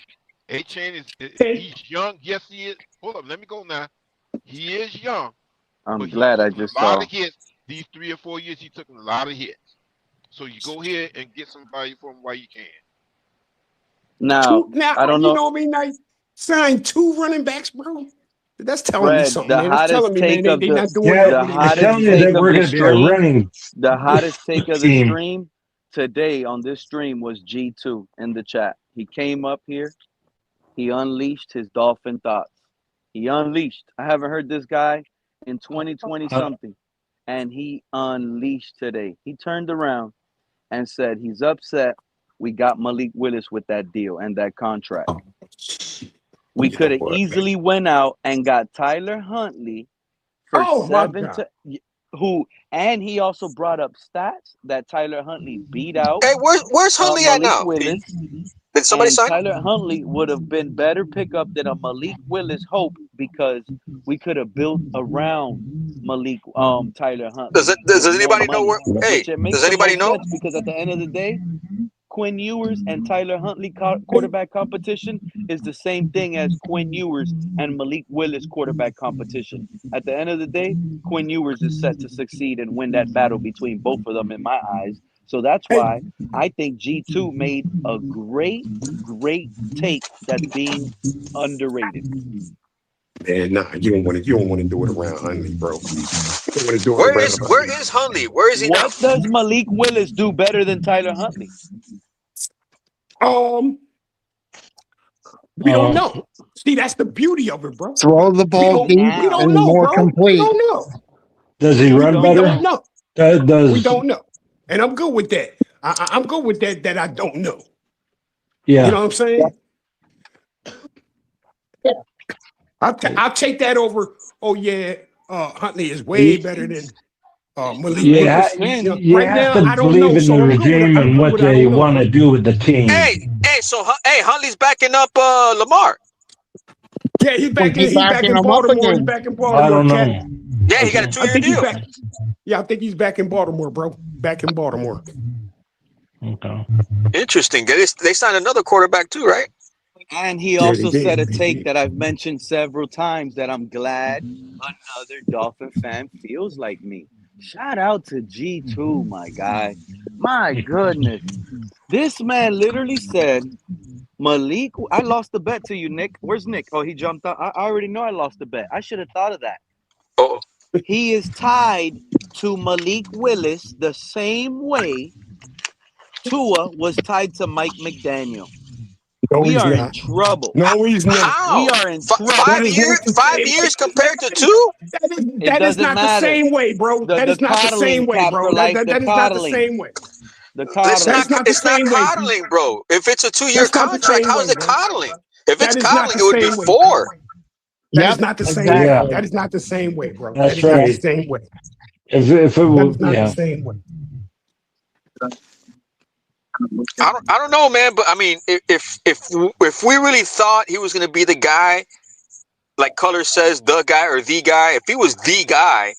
A-Chain he's young. Yes, he is. Hold up, let me go now. He is young, I'm but he's glad I taken just a lot saw. of hits. These 3 or 4 years, he's taken a lot of hits. So you go ahead and get some value for him while you can. Now, I don't you know, know what I mean? Like signed 2 running backs, bro. That's telling me Fred, something, man. That's telling me, man, they not doing Yeah, that the with it's hottest telling you take that of we're the going to be a stream. running The hottest take of the team. stream today on this stream was G2 in the chat. He came up here. He unleashed his Dolphin thoughts. He unleashed. I haven't heard this guy in 2020 something. And he unleashed today. He turned around and said he's upset we got Malik Willis with that deal and that contract. We could have easily went out and got Tyler Huntley for Oh my God. and he also brought up stats that Tyler Huntley beat out Hey, where's Huntley at Malik now? Willis, Did somebody and sign him? Tyler Huntley would have been better pickup than a Malik Willis hope because we could have built around Tyler Huntley Does with more anybody know money, where? Hey, which it makes does the anybody most know? sense because at the end of the day, Quinn Ewers and Tyler Huntley quarterback competition is the same thing as Quinn Ewers and Malik Willis quarterback competition. At the end of the day, Quinn Ewers is set to succeed and win that battle between both of them in my eyes. So that's why I think G2 made a great take that's being underrated. Man, nah, you don't want to do it around Huntley, bro. You don't want to do it Where around is Huntley. Huntley? Where is he now? What does Malik Willis do better than Tyler Huntley? We don't know. See, that's the beauty of it, bro. Throw the ball deep We don't and know, more bro. complete. We don't know. Does he run We better? don't know. Does We don't know. And I'm good with that. I'm good with that I don't know. Yeah. You know what I'm saying? I'll take that over. Oh, yeah, Huntley is way better than Malik Willis. You have to believe in the regime and what they want to do with the team. Hey, Huntley's backing up Lamar. Yeah, he's back in Baltimore. He's back in Baltimore. I don't know. Cat. Yeah, he got a 2-year deal. I think he's back in Baltimore, bro. Back in Baltimore. Okay. Interesting. They signed another quarterback too, right? And he also said a take that I've mentioned several times that I'm glad another Dolphin fan feels like me. Shout out to G2, my guy. My goodness. This man literally said, Malik, I lost the bet to you, Nick. Where's Nick? Oh, he jumped out. I already know I lost the bet. I should have thought of that. Oh. He is tied to Malik Willis the same way Tua was tied to Mike McDaniel. No, we are not. in trouble. No, he's not. How? We are in trouble. 5 years compared to 2? That is not the same way, bro. That is not the same way, bro. That is not the same way. It's not coddling, bro. If it's a 2-year contract, how is it coddling? If it's coddling, it would be 4. That is not the same way. That is not the same way, bro. That's that is right. not the same way. If it was, not the same way. I don't know, man. But I mean, if we really thought he was going to be the guy, like Color says, the guy or the guy, if he was the guy,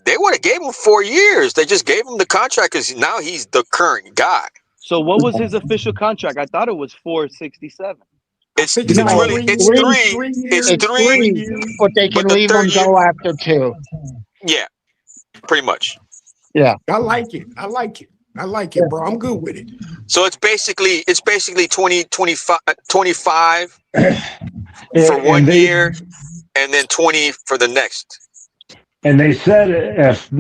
they would have gave him 4 years. They just gave him the contract because now he's the current guy. So what was his official contract? I thought it was $467. It's 3. It's 3, but they can leave him go after 2. Yeah, pretty much. Yeah, I like it. I like it, bro. I'm good with it. So it's basically 25 for 1 year, and then 20 for the next. And they said if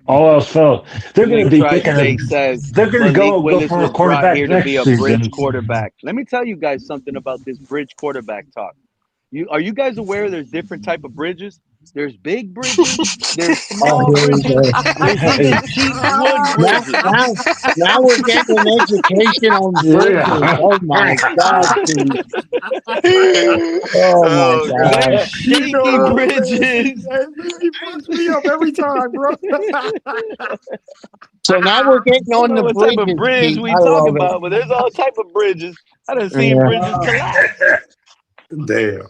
all else fails, they're going to be picking. They're going to go for a quarterback here next to be a season. bridge quarterback. Let me tell you guys something about this bridge quarterback talk. Are you guys aware there's different type of bridges? There's big bridges, there's small bridges, there's even cheap wood bridges. Now we're getting an education on bridges. Oh my God, dude. Oh my God. There's shaky bridges. He fucks me up every time, bro. So now we're getting on the what bridges. type of bridge we I talk love about, but there's all type of bridges. I done seen bridges collapse. Damn.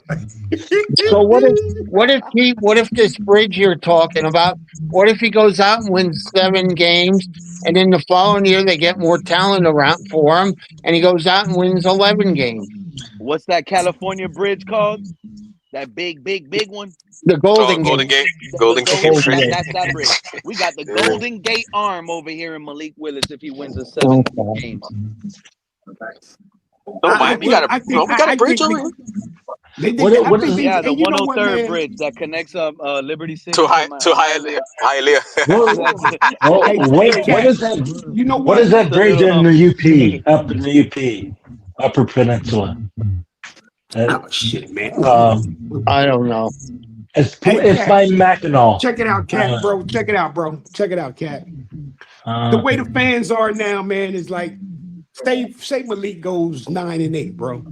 So what if this bridge you're talking about, what if he goes out and wins 7 games and then the following year they get more talent around for him and he goes out and wins 11 games? What's that California bridge called? That big one? The Golden Gate. Golden Gate. That's that bridge. We got the Golden Gate arm over here in Malik Willis if he wins the 7 games. We got a bridge over here. The 103rd bridge that connects Liberty City to Hialeah. What is that? You know what is that bridge in the UP? Up in the UP, Upper Peninsula. Oh shit, man! I don't know. It's by Mackinac. Check it out, Cat, bro. Check it out, bro. Check it out, Cat. The way the fans are now, man, is like say Malik goes 9-8, bro.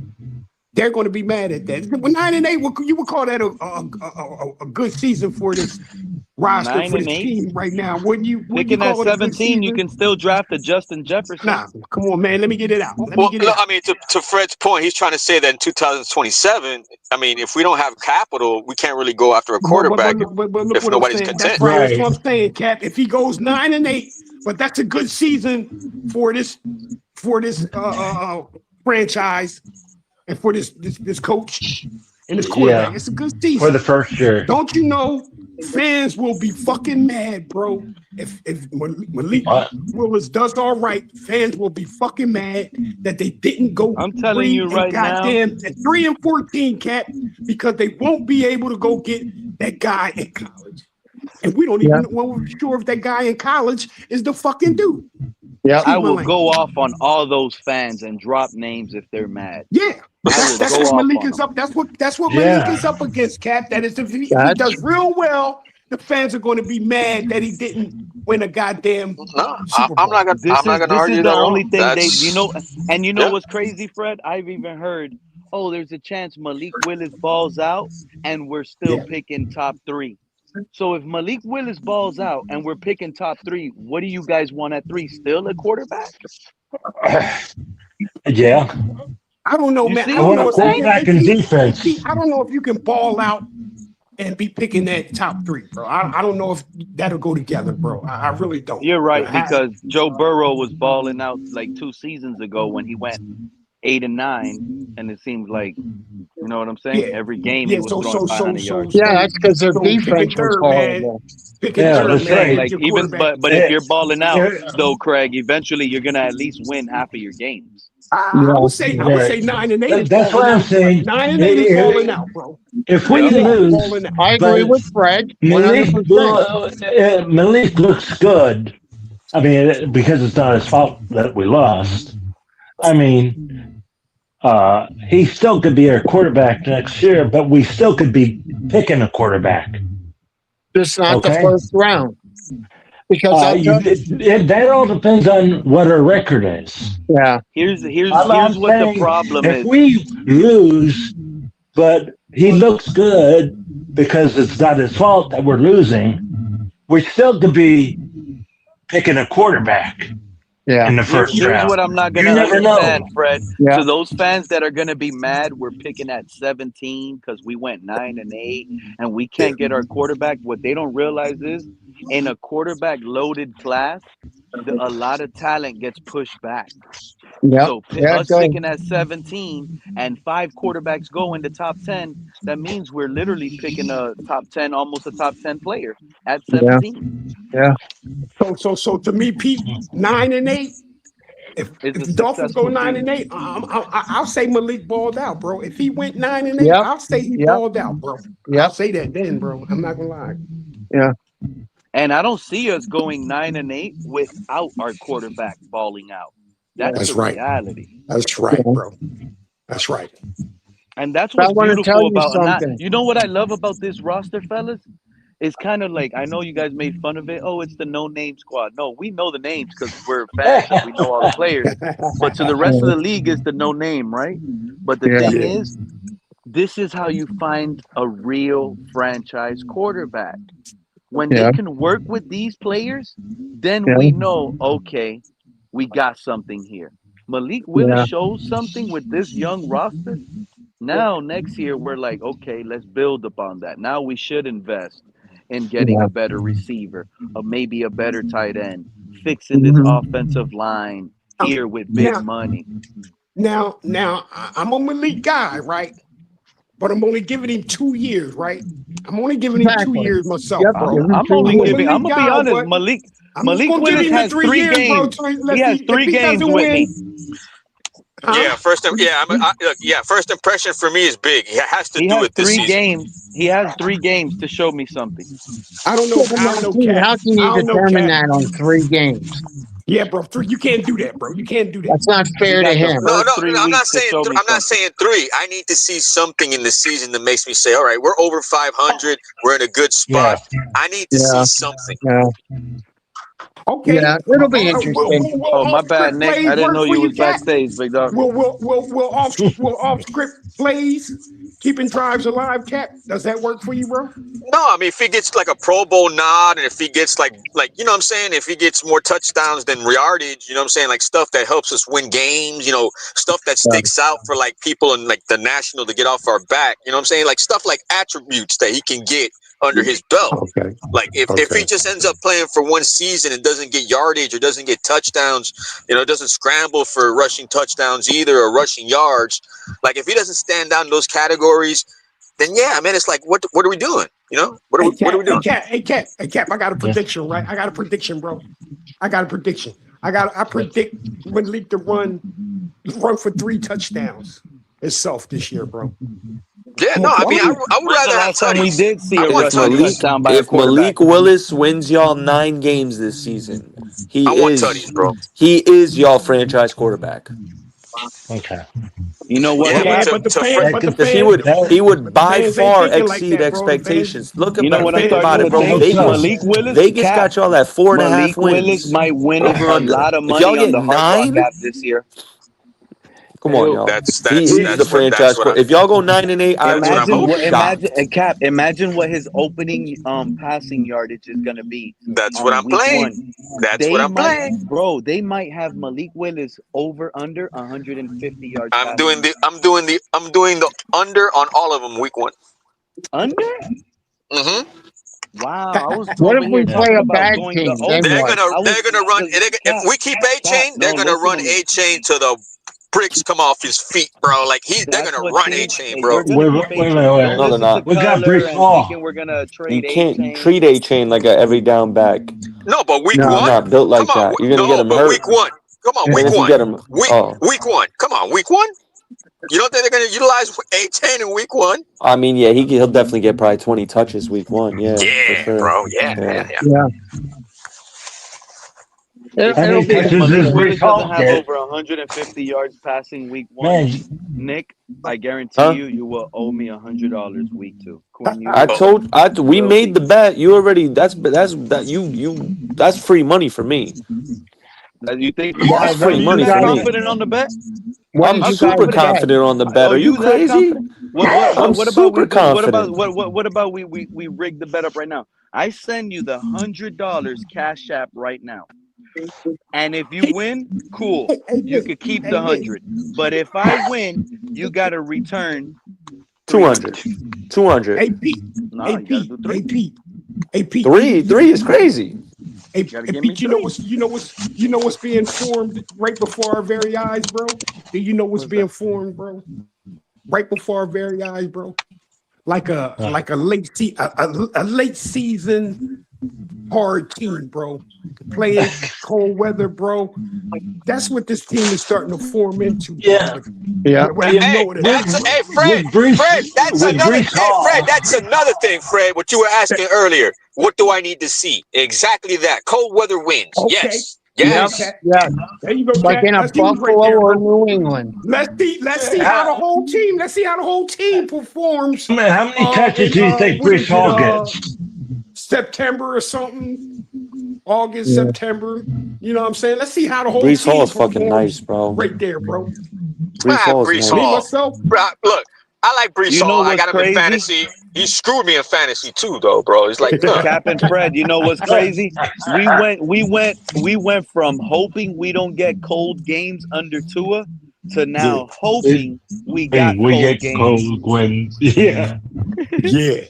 They're going to be mad at that. 9-8, you would call that a good season for this roster for this 9-8. team right now. Wouldn't you? Picking at 17, you can still draft a Justin Jefferson. Nah, come on, man. Let me get it out. I mean, to Fred's point, he's trying to say that in 2027, I mean, if we don't have capital, we can't really go after a quarterback but look if what nobody's I'm saying. content. That's right. That's what I'm saying, Cap. If he goes 9-8, but that's a good season for this franchise and for this coach and this quarterback. Yeah. It's a good season For the first year. Don't you know? Fans will be fucking mad, bro. If Malik Willis does all right, fans will be fucking mad that they didn't go. I'm telling you right now, 3-14, Cap, because they won't be able to go get that guy in college, and we don't even know we're sure if that guy in college is the fucking dude. Yeah, I will go off on all those fans and drop names if they're mad. Yeah. That's what Malik is up. That's what Malik is up against, Cap. That is if he does real well, the fans are going to be mad that he didn't win a goddamn Super Bowl. I'm not gonna argue is that. the only thing That's... what's crazy, Fred? I've even heard, there's a chance Malik Willis balls out and we're still picking top 3. So if Malik Willis balls out and we're picking top 3, what do you guys want at 3? Still a quarterback? Yeah. I don't know, man. I want a quarterback and defense. I don't know if you can ball out and be picking that top 3, bro. I don't know if that'll go together, bro. I really don't. You're right, because Joe Burrow was balling out like 2 seasons ago when he went 8-9, and it seems like, you know what I'm saying? Every game he was throwing 500 yards. Yeah, that's because their defense was horrible. That's right. Like but if you're balling out though, Craig, eventually you're gonna at least win half of your games. I would say 9-8. That's what I'm saying. 9-8 is balling out, bro. If we lose, I agree with Fred. Malik looks good. I mean, because it's not his fault that we lost. I mean, he still could be our quarterback next year, but we still could be picking a quarterback. Just not the first round. Because that all depends on what our record is. Yeah. Here's what the problem is. If we lose, but he looks good because it's not his fault that we're losing, we still could be picking a quarterback. Yeah. In the first Here's round. what I'm not gonna understand, Fred. To those fans that are gonna be mad, we're picking at 17 because we went 9-8 and we can't get our quarterback. What they don't realize is, in a quarterback loaded class, a lot of talent gets pushed back. So us picking at 17 and 5 quarterbacks go in the top 10, that means we're literally picking a top 10, almost a top 10 player at 17. Yeah. So to me, Pete, 9-8. If the Dolphins go 9-8, I'll say Malik balled out, bro. If he went 9-8, I'll say he balled out, bro. I'll say that then, bro. I'm not gonna lie. Yeah. And I don't see us going 9-8 without our quarterback balling out. That's the reality. That's right, bro. That's right. And that's what's beautiful about it. You know what I love about this roster, fellas? It's kind of like, I know you guys made fun of it. Oh, it's the no-name squad. No, we know the names because we're fans and we know all the players. But to the rest of the league, it's the no-name, right? But the thing is, this is how you find a real franchise quarterback. When they can work with these players, then we know, okay, we got something here. Malik Willis shows something with this young roster. Now, next year, we're like, okay, let's build upon that. Now we should invest in getting a better receiver, or maybe a better tight end, fixing this offensive line here with big money. Now, I'm a Malik guy, right? But I'm only giving him 2 years, right? I'm only giving him 2 years myself, bro. I'm gonna be honest, Malik Willis has 3 games. He has 3 games with me. Yeah, first impression for me is big. He has to do it this season. He has 3 games to show me something. I don't know. How can you determine that on 3 games? Yeah, bro. 3. You can't do that, bro. You can't do that. That's not fair to him. No. I'm not saying 3. I need to see something in the season that makes me say, all right, we're over 500. We're in a good spot. I need to see something. Okay. Yeah, it'll be interesting. Will Oh, my off bad, script Nick. plays I didn't work know for you you, was Cat? backstage, big dog. Will off script plays keeping drives alive, Cat? Does that work for you, bro? No, I mean, if he gets like a Pro Bowl nod, and if he gets like you know what I'm saying, if he gets more touchdowns than yardage, you know what I'm saying, like stuff that helps us win games, you know, stuff that sticks out for like people in like the national to get off our back, you know what I'm saying, like stuff like attributes that he can get under his belt. Okay. Like if he just ends up playing for one season and doesn't get yardage or doesn't get touchdowns, you know, doesn't scramble for rushing touchdowns either or rushing yards, like if he doesn't stand out in those categories, then yeah, man, it's like what are we doing? You know, what are we doing? Hey, Cap, I got a prediction, right? I got a prediction, bro. I predict Malik to run for 3 touchdowns itself this year, bro. Yeah, no, I mean, I would rather have Last time we tutties. did see I a want rushing tutties. touchdown by a If quarterback. Malik Willis wins y'all 9 games this season, I want tutties, bro. he is y'all franchise quarterback. Okay. You know what, Yeah, Yeah, Cap? but the fans, Because he would by fans ain't far thinking like exceed that, bro. The expectations. Look You know about what I'm think starting about to it, bro. think? Vegas Malik Willis, Vegas Cap. got y'all at 4.5 Malik Willis wins. might win Over a under. lot of If y'all money on get the Hard Rock 9, Cap this year. come on, y'all. That's He is the franchise what quarterback. If y'all go 9-8, I will Imagine be what shocked. Cap. Imagine what his opening passing yardage is gonna be. That's what I'm week playing. 1. That's They what I'm might, playing. bro. They might have Malik Willis over under 150 yards I'm doing passing. the under on all of them week 1. Under? Mm-hmm. Wow, I was What over if here we play talking a about bad going the team? Then over. They're what? gonna run. If Cap, we keep Achane, they're gonna listen run to me. Achane to the bricks come off his feet, bro. Like they're That's gonna what run teams. Achane, Hey, bro. they're gonna keep Wait. A-Chain. Don't No, they're listen to not. We got Cutler Breece and Hall. thinking we're gonna You trade can't A-Chain. treat A-Chain like a every down back. No, but week No. He's 1, not built come like on. that. You're gonna get No, him but hurt. week 1, come on, And week if you 1, get him, week 1, come on, week 1. You don't think they're gonna utilize Achane in week 1? I mean, yeah, he'll definitely get probably 20 touches week 1. Yeah, for Yeah, sure. bro. Yeah. Yeah. If How many It'll be touches Malik does Willis Breece doesn't Hall have get? over 150 yards passing week 1, Man, Nick, I guarantee Huh? you will owe me $100 week 2. Quinn We will made be. the bet. You already that's that's free money for me. You think? Why? That's What free did You you money that for guys? me. confident on the bet? What I'm did How you guys super confident? bet? confident on the bet. Oh, Are you you that crazy? confident? I'm What about super what about confident. what about we rig the bet up right now? I send you the $100 cash app right now. And if you win, cool. Hey, You Nick. could keep Hey, the Nick. 100. But if I win, you gotta return 200. 300. 200. Hey, Pete. No, Hey, you gotta Pete. do Hey, 3. Pete. Hey, Pete. Three is crazy. Hey, You gotta hey, give me Pete. You know 3. what's being formed right before our very eyes, bro? Do you know what's What's being that? formed, bro? Right before our very eyes, bro. Like a late season hard team, bro. Playing cold weather, bro. That's what this team is starting to form into, bro. yeah. Yeah. Whether you know it or not. Fred, that's another Fred, that's another thing, Fred, what you were asking earlier. What do I need to see? Exactly that. Cold weather wins. Okay. Yep. Yes. Yeah. There you go, Like Cat. in a That's huge right Buffalo there, or bro. New England. Let's see how the whole team. Let's see how the whole team performs. Man, how many touches do you think What Breece is it? Hall gets? September or something. August, Yeah. September. You know what I'm saying? Let's see how the whole Breece Hall team is fucking nice, performs bro. right there, bro. Breece Hall is Breece nice. Me Hall. myself. Look, I like Breece You know Hall. I what's got him in crazy? fantasy. He screwed me in fantasy too, though, bro. He's like, Cap and Fred, you know what's crazy? We went from hoping we don't get cold games under Tua to now hoping we got We cold get games. cold wins. Yeah. Yeah.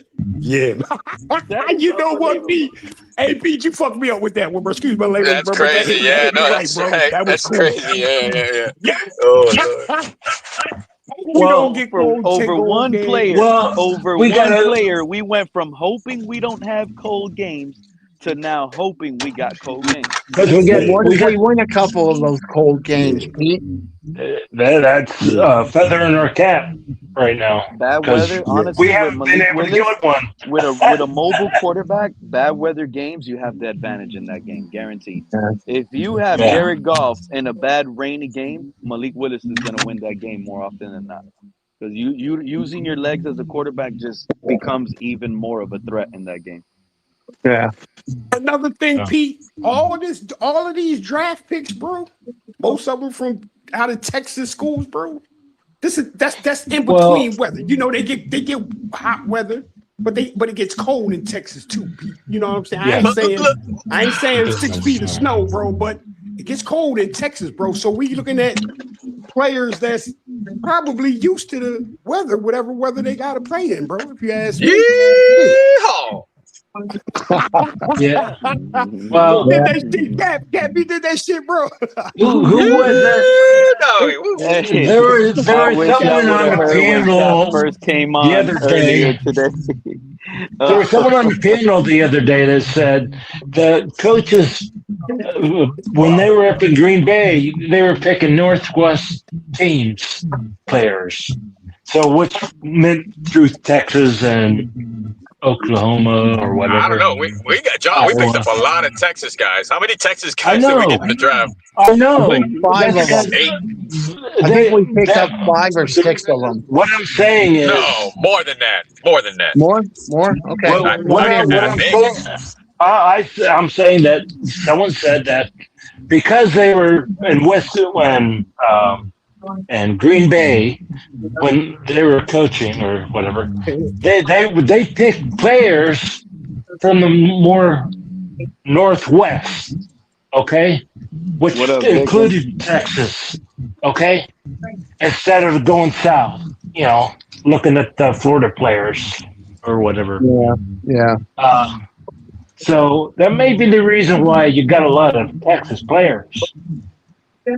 You know what, unbelievable. Pete? Hey, Pete, you fucked me up with that one, bro. Excuse my language, that's bro. But that crazy. Yeah, hit me no, right, that's bro. right. That was That's cool. crazy. Yeah. Yeah. Oh, Lord. We don't get From cold over gold one games. player, Well, we went from hoping we don't have cold games to now hoping we got cold games. because But what if we win a couple of those cold games, Pete? that's a feather in our cap right now. Bad 'Cause weather, honestly, we with haven't been Malik able to Willis, get one. with a mobile quarterback, bad weather games, you have the advantage in that game, guaranteed. If you have Yeah. Jared Goff in a bad rainy game, Malik Willis is going to win that game more often than not. Because you using your legs as a quarterback just becomes even more of a threat in that game. Yeah. Another thing, Pete, all of these draft picks, bro, most of them from out of Texas schools, bro. That's in between weather. You know, they get hot weather, but it gets cold in Texas too, Pete. You know what I'm saying? I ain't saying 6 feet of snow, bro, but it gets cold in Texas, bro. So we looking at players that's probably used to the weather, whatever weather they gotta play in, bro. If you ask me. Yeehaw! Yeah. Well, did that shit, Cap, you did that shit, bro. Who was that? Hey, There was I wish someone y'all would on have the heard when Cap panel first came the on other earlier day. today. There was someone on the panel the other day that said the coaches, when they were up in Green Bay, they were picking Northwest teams players. So which meant through Texas and Oklahoma or I don't whatever. know. We got John. We picked up a lot of Texas guys. How many Texas guys did we get in the draft? I know. Like 5 of them. 8. I think we picked up 5 or 6 of them. What I'm saying is No, more than that. More than that. More? Okay. I'm saying that someone said that because they were in West and Green Bay when they were coaching or whatever, they picked players from the more northwest, okay, which included Texas, okay, instead of going south, you know, looking at the Florida players or whatever. Yeah. So that may be the reason why you got a lot of Texas players.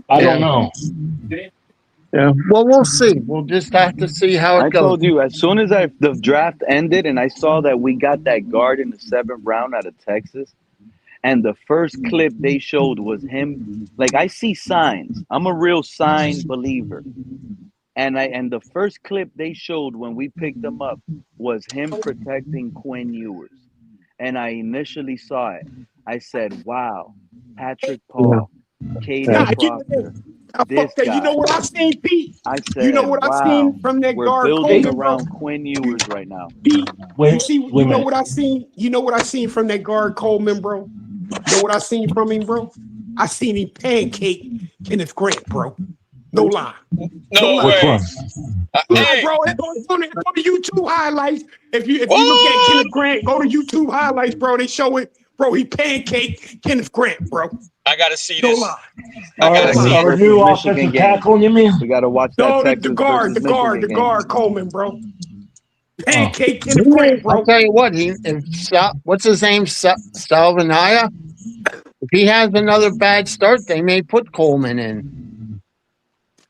I don't know. Yeah. Well, we'll see. We'll just have to see how it I goes. told you, as soon as the draft ended and I saw that we got that guard in the 7th round out of Texas, and the first clip they showed was him. Like, I see signs. I'm a real sign believer. And the first clip they showed when we picked him up was him protecting Quinn Ewers. And I initially saw it. I said, wow, Patrick Paul, Kaden Proctor, this guy. You know what I've seen, Pete? I said, you know what I've seen from that we're guard building Coleman, around bro? Quinn Ewers right now. Pete, you know what I seen? You know what I seen from that guard Coleman, bro? You know what I seen from him, bro? I seen him pancake Kenneth Grant, bro. No lie. No way. Yeah, bro. Go to YouTube highlights. If you look at Kenneth Grant, go to YouTube highlights, bro. They show it, bro. He pancaked Kenneth Grant, bro. I gotta see No this. lie. I gotta see Our it. new offensive tackle, you mean? We gotta watch that. No, Texas the guard Coleman, bro. Pancake Kenneth Grant, bro. I'll tell you what. What's his name? Salvanaya. If he has another bad start, they may put Coleman in.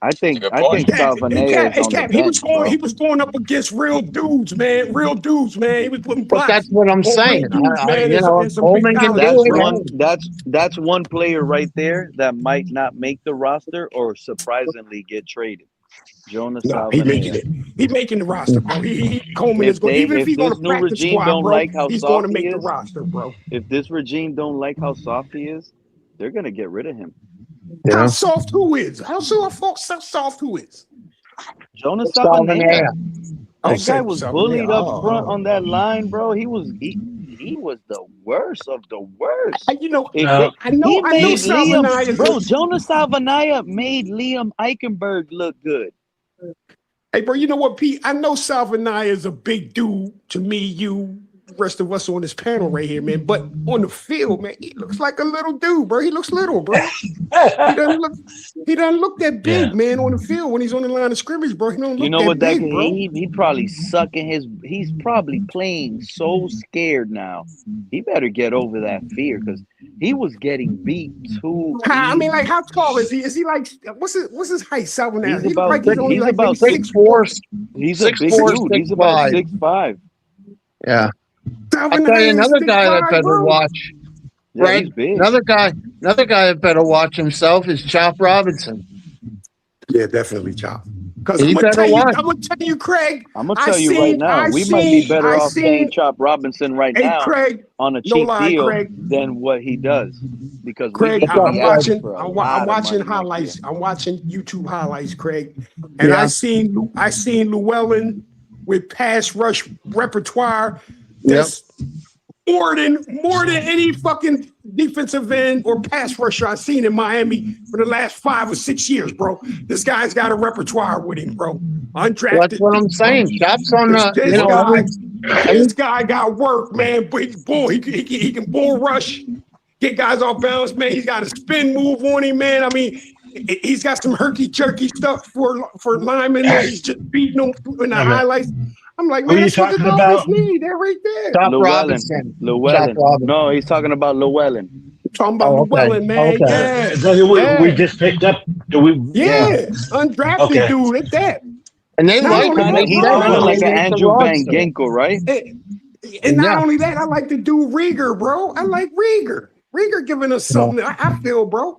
I think Salvanaya is on the bench, he was going up against real dudes, man. He was putting blocks. But that's what I'm saying. Coleman can do it. That's one player right there that might not make the roster or surprisingly get traded. Jonas Salvanaya. He's making the roster, bro. Coleman is going. Even if he's going to practice squad, bro, he's going to make the roster, bro. If this regime don't like how soft he is, they're going to get rid of him. Yeah. How soft who is? How soft who is? Jonas Salvanaya. That guy was bullied up front on that line, bro. He was the worst of the worst. I know Salvanaya. Bro, Jonas Salvanaya made Liam Eichenberg look good. Hey, bro, you know what, Pete? I know Salvanaya is a big dude to me, you, the rest of us on this panel right here, man. But on the field, man, he looks like a little dude, bro. He looks little, bro. He doesn't look that big, man, on the field when he's on the line of scrimmage, bro. He don't look that big, bro. He probably he's probably playing so scared now. He better get over that fear because he was getting beat too. I mean, like, how tall is he? Is he like what's his height? Salvanaya. He's about 6'4". He's a big dude. He's about 6'5". Yeah. I'll tell you another guy that better watch. Yeah, right? He's big. Another guy that better watch himself is Chop Robinson. Yeah, definitely Chop. Because I'm gonna tell you, Craig. I'm gonna tell you right now, we might be better off paying Chop Robinson right now Craig, on a cheap deal Craig, than what he does. Because Craig, I'm watching highlights. I'm watching YouTube highlights, Craig, and I seen Llewellyn with pass rush repertoire. That's more than any fucking defensive end or pass rusher I've seen in Miami for the last 5 or 6 years, bro. This guy's got a repertoire with him, bro. Undrafted. That's what I'm saying. Chops on this guy got work, man. But he can bull rush, get guys off balance, man. He's got a spin move on him, man. I mean, he's got some herky-jerky stuff for linemen that he's just beating them in the highlights. I'm like, man, that's what the Dolphins need. They're right there. Llewellyn. No, he's talking about Llewellyn. Talking about Llewellyn, man. Okay. Yeah. We just picked up. Undrafted dude at that. And they he's kind of like an Andrew Van Ginkel, right? And not only that, I like the dude Rieger, bro. I like Rieger. Rieger giving us something. I feel, bro.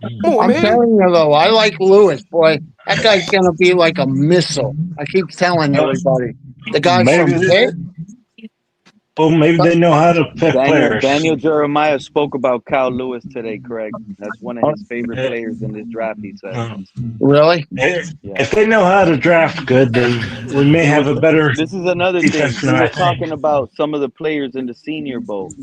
I'm telling you though, I like Lewis, boy. That guy's gonna be like a missile. I keep telling everybody. The guy from Pitt. Well, maybe they know how to pick players. Daniel Jeremiah spoke about Kyle Lewis today, Craig. That's one of his favorite players in this draft, he said. Really? If they know how to draft good, then we may have a better. This is another thing. We were talking about some of the players in the Senior Bowl,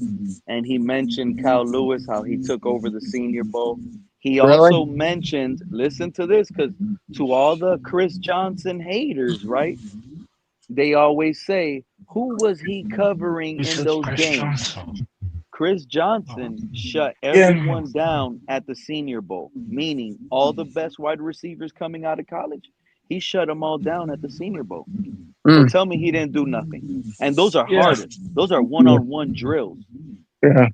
and he mentioned Kyle Lewis, how he took over the Senior Bowl. He also mentioned, listen to this, because to all the Chris Johnson haters, right? They always say, who was he covering in those games? Chris Johnson shut everyone down at the Senior Bowl, meaning all the best wide receivers coming out of college. He shut them all down at the Senior Bowl. So tell me he didn't do nothing. And those are hardest. Those are one-on-one drills. Yeah.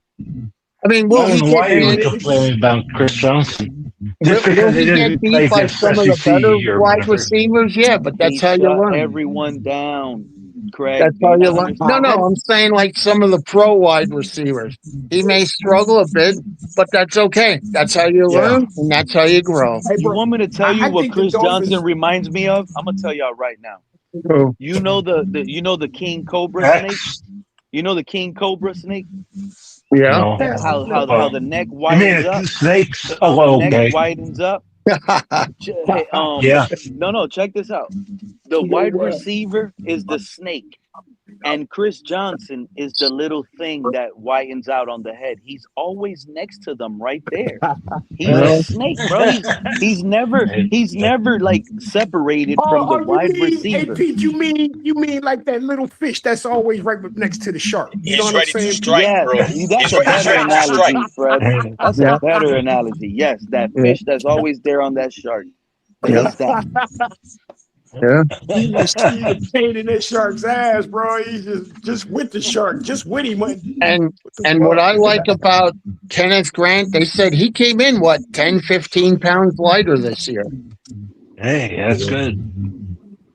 I mean, why are you complaining about Chris Johnson? Just because he didn't play by some of the better wide receivers, but that's how you learn. Everyone down, Craig. That's how you learn. No, I'm saying like some of the pro wide receivers. He may struggle a bit, but that's okay. That's how you learn, and that's how you grow. You want me to tell you what Chris Johnson reminds me of? I'm gonna tell y'all right now. You know the king cobra snake? You know the king cobra snake? Yeah. How the neck widens up. Snakes. Neck widens up. No, check this out. The wide receiver is the snake, and Chris Johnson is the little thing that widens out on the head. He's always next to them right there. He's a snake, bro. He's never like separated from the wide receiver. Hey, Pete, you mean like that little fish that's always right next to the shark? You know what I'm saying? Strike, bro. That's a better analogy, Fred. That's a better analogy. Yes, that fish that's always there on that shark. That's that. Yeah. He's pain in that shark's ass, bro. He's just with the shark, just with him. And what I like about Kenneth Grant, they said he came in 10, 15 pounds lighter this year. Hey, that's good.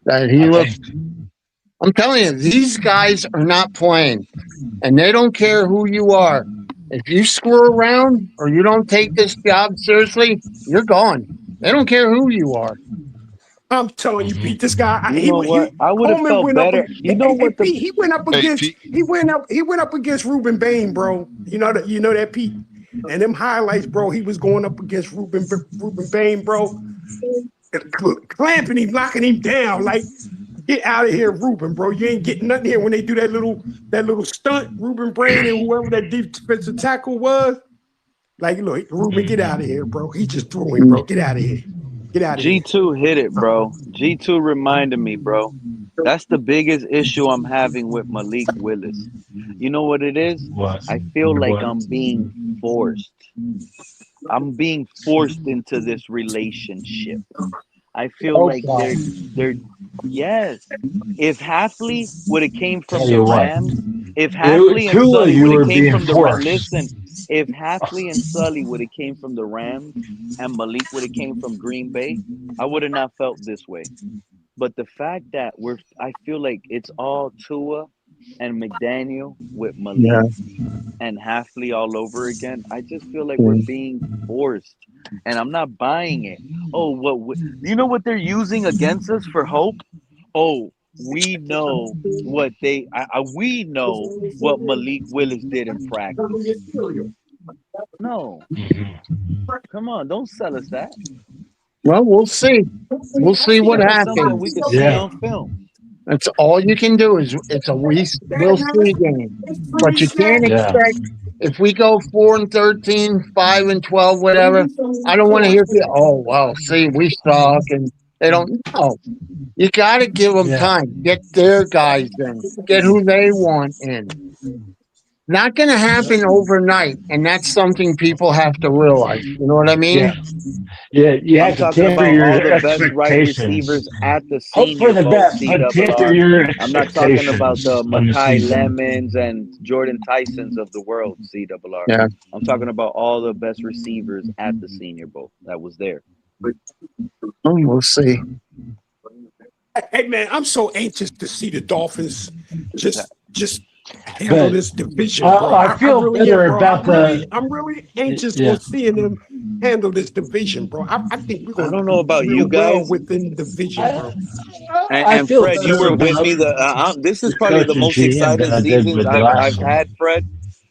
That he looks. I'm telling you, these guys are not playing, and they don't care who you are. If you screw around or you don't take this job seriously, you're gone. They don't care who you are. I'm telling you, Pete, this guy. I would have felt better. He went up against Ruben Bain, bro. You know that, Pete. And them highlights, bro. He was going up against Ruben Bain, bro, clamping him, locking him down. Like, get out of here, Ruben, bro. You ain't getting nothing here when they do that little stunt. Ruben Bain and whoever that defensive tackle was. Like, look, Ruben, get out of here, bro. He just threw him, bro. Get out of here. G2 hit it, bro. G2 reminded me, bro. That's the biggest issue I'm having with Malik Willis. You know what it is? What? I feel like I'm being forced. I'm being forced into this relationship. I feel like they're yes. If Hafley would have came from the Rams, if Hafley and Sully would have came from the Rams, listen. If Hafley and Sully would have came from the Rams and Malik would have came from Green Bay, I would have not felt this way. But the fact that I feel like it's all Tua and McDaniel with Malik and Hafley all over again, I just feel like we're being forced. And I'm not buying it. You know what they're using against us for hope? We know what we know what Malik Willis did in practice. No. Come on, don't sell us that. Well, we'll see. We'll see what happens. We can see on film. That's all you can do is it's a we'll see game. But you can't expect if we go 4-13, 5-12, whatever. I don't want to hear people. Oh well, see, we suck, and they don't. No, you got to give them time. Get their guys in. Get who they want in. Not going to happen overnight, and that's something people have to realize. You know what I mean? Yeah, you I'm have to talking temper about your all the best wide expectations. receivers at the Hope for Senior the Bowl, best, but temper CRR. your I'm not talking about expectations the on the Makai season. Lemons and Jordan Tysons of the world, CRR. Yeah. I'm talking about all the best receivers at the Senior Bowl that was there. We'll see. Hey man, I'm so anxious to see the Dolphins just handle this division, bro. I feel really better am, bro. about I'm really anxious yeah. on seeing them handle this division, bro. I think we're I gonna don't do know about real you well guys. within the division, bro. I And feel Fred, you better were with about me. This is the probably the coach and most GM exciting than I did seasons with the I've last one. had, Fred,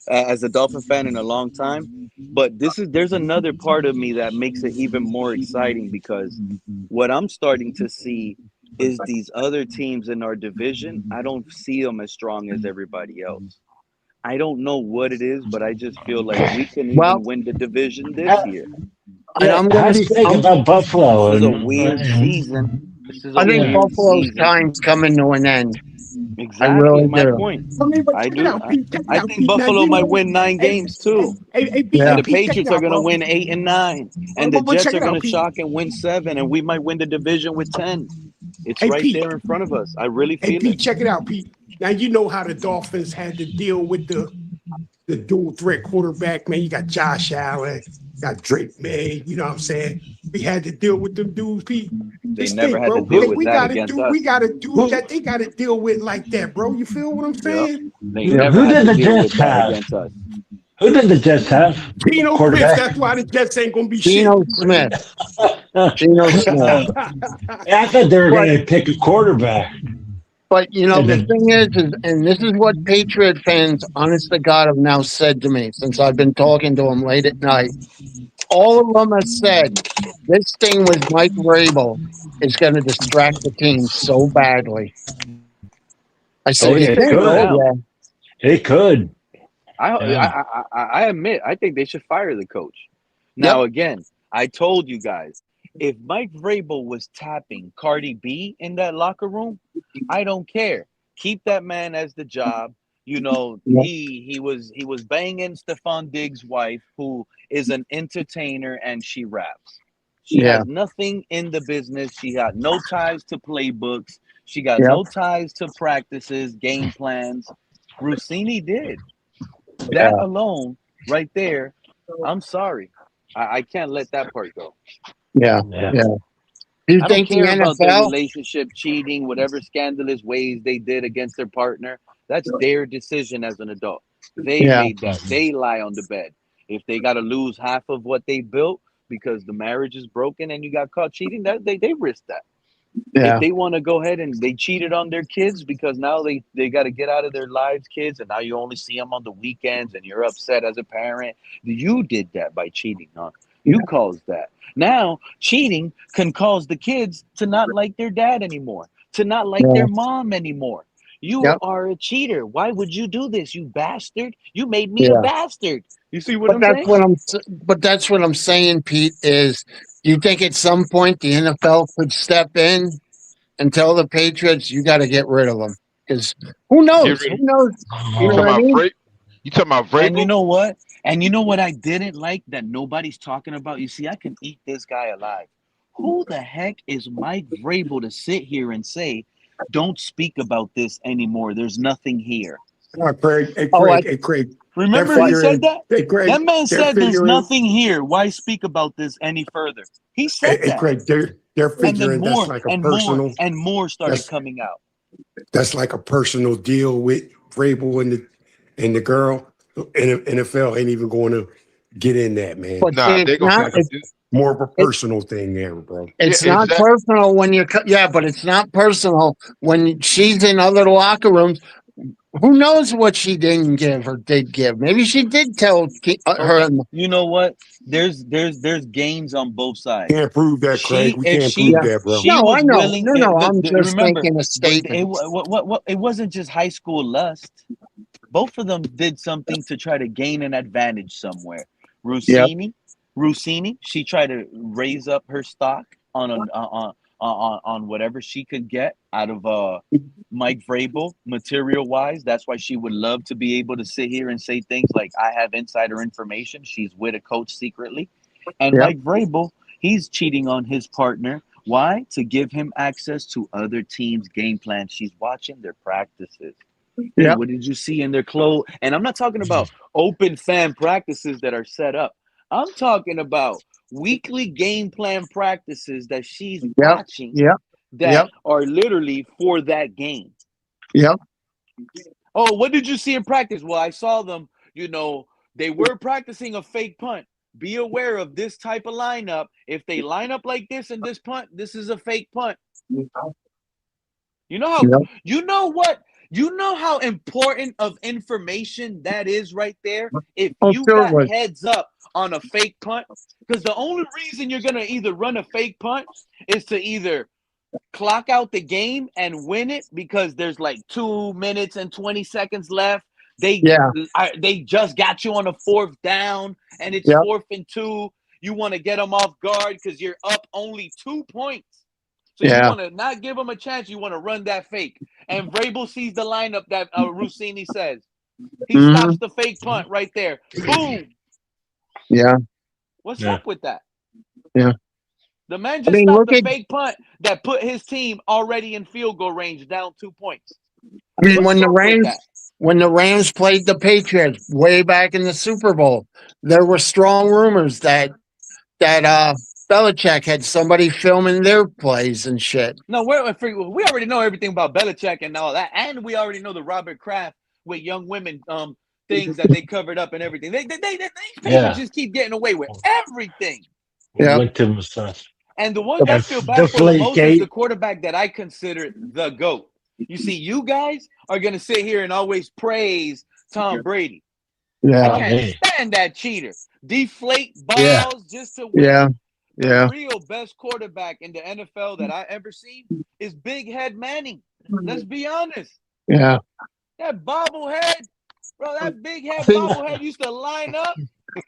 as a Dolphin fan in a long time. But there's another part of me that makes it even more exciting because what I'm starting to see is these other teams in our division. I don't see them as strong as everybody else. I don't know what it is, but I just feel like we can Well, even win the division this year. and Yeah, I'm how going do you think to. about Buffalo? This is a And weird season. This is a I think weird Buffalo's season. time's coming to an end. I Exactly really my do. point. I mean, but I check it do. out, Pete. Check it I out, think Pete. Now Buffalo you might know, win 9 games too. Pete, And hey, the Pete, check it Patriots are out, going to bro. win 8 and 9. And the But check Jets are it going out, to Pete. shock and win 7. And we might win the division with 10. It's Hey, right Pete. there in front of us. I really Hey, feel Pete, it. check it out, Pete. Now you know how the Dolphins had to deal with the dual threat quarterback, man. You got Josh Allen, got Drake May, you know what I'm saying? We had to deal with them dudes, Pete. They Just never think, had to bro. deal with We that gotta against do us. that. They gotta deal with like that, bro. You feel what I'm Yep. saying? They never Who had did to the deal Jets with that have? against us. Who did the Jets have? Geno Smith, Quarterback. that's why the Jets ain't gonna be Geno shit. Smith. Geno Smith. I thought they were going to pick a quarterback. But you know, And the then, thing is, and this is what Patriot fans, honest to God, have now said to me since I've been talking to them late at night. All of them have said this thing with Mike Vrabel is going to distract the team so badly. I said, you it think? Oh, could. yeah. It could. I admit, I think they should fire the coach. Now, again, I told you guys, if Mike Vrabel was tapping Cardi B in that locker room, I don't care. Keep that man as the job. You know, Yep. he was banging Stephon Diggs' wife, who is an entertainer, and she raps. She Yeah. has nothing in the business. She got no ties to playbooks. She got Yep. no ties to practices, game plans. Rossini did. Yeah. That alone, right there, I'm sorry. I can't let that part go. Yeah. You I don't think the care about their NFL? relationship, cheating, whatever scandalous ways they did against their partner. That's their decision as an adult. They Yeah. made that. They lie on the bed. If they got to lose half of what they built because the marriage is broken and you got caught cheating, that they risk that. Yeah. If they want to go ahead and they cheated on their kids because now they got to get out of their lives, kids, and now you only see them on the weekends and you're upset as a parent. You did that by cheating, huh? You caused that. Now, cheating can cause the kids to not like their dad anymore, to not like Yeah. their mom anymore. You Yep. are a cheater. Why would you do this, you bastard? You made me a Yeah. bastard. You see what But I'm that's saying? what that's what I'm saying, Pete, is do you think at some point the NFL could step in and tell the Patriots you got to get rid of them? Because who knows? Who knows? You know what I mean? You talking about And Vrabel? you know what? And you know what I didn't like that nobody's talking about? You see, I can eat this guy alive. Who the heck is Mike Vrabel to sit here and say, don't speak about this anymore? There's nothing here. Craig. Hey, Oh, Craig. Hey, Craig. Remember They're he figuring- said that? Hey, Craig. That man they're said there's figuring- nothing here. Why speak about this any further? He said Hey, that. Craig. They're And then figuring more that's like a and personal. more and more started that's- coming out. That's like a personal deal with Vrabel and the girl. And NFL ain't even going to get in that, man. But it's not. More of a personal thing there, bro. It's not personal when you're. Yeah, but it's not personal when she's in other locker rooms. Who knows what she didn't give or did give? Maybe she did tell her. Okay, you know what? There's gains on both sides. Can't prove that, Craig. She We if can't she prove Yeah. that, bro. she No, I was know. willing. No. I'm just Remember, making a but statement. it wasn't just high school lust. Both of them did something to try to gain an advantage somewhere. Yep. Rossini, she tried to raise up her stock on whatever she could get out of Mike Vrabel, material wise. That's why she would love to be able to sit here and say things like, "I have insider information." She's with a coach secretly, and Yep. Mike Vrabel, he's cheating on his partner. Why? To give him access to other teams' game plans. She's watching their practices. Hey, Yep. what did you see in their clothes? And I'm not talking about open fan practices that are set up. I'm talking about weekly game plan practices that she's Yep. watching Yep. that are literally for that game. Yep. Oh, what did you see in practice? Well, I saw them, they were practicing a fake punt. Be aware of this type of lineup. If they line up like this in this punt, this is a fake punt. You know how Yep. you know how important of information that is right there? If Oh, you sure it got was. heads up on a fake punt, because the only reason you're gonna either run a fake punt is to either clock out the game and win it because there's like 2 minutes and 20 seconds left. They just got you on a 4th down and it's Yep. 4th and 2. You want to get them off guard because you're up only 2 points. So you Yeah. want to not give them a chance. You want to run that fake. And Vrabel sees the lineup that Rossini says. He stops the fake punt right there. Boom. Yeah. What's up with that? Yeah. The man just stopped the fake punt that put his team already in field goal range down 2 points. I mean, What's up with that? when the Rams played the Patriots way back in the Super Bowl, there were strong rumors that Belichick had somebody filming their plays and shit. No, we already know everything about Belichick and all that, and we already know the Robert Kraft with young women things that they covered up and everything. These Patriots just keep getting away with everything. Yeah. And the one that I feel bad for the most is the quarterback that I consider the GOAT. You see, you guys are going to sit here and always praise Tom Brady. Yeah. I can't stand that cheater. Deflate balls just to win. Yeah. The real best quarterback in the NFL that I ever seen is Big Head Manning. Let's be honest. Yeah. That bobblehead, bro, that big head bobblehead used to line up.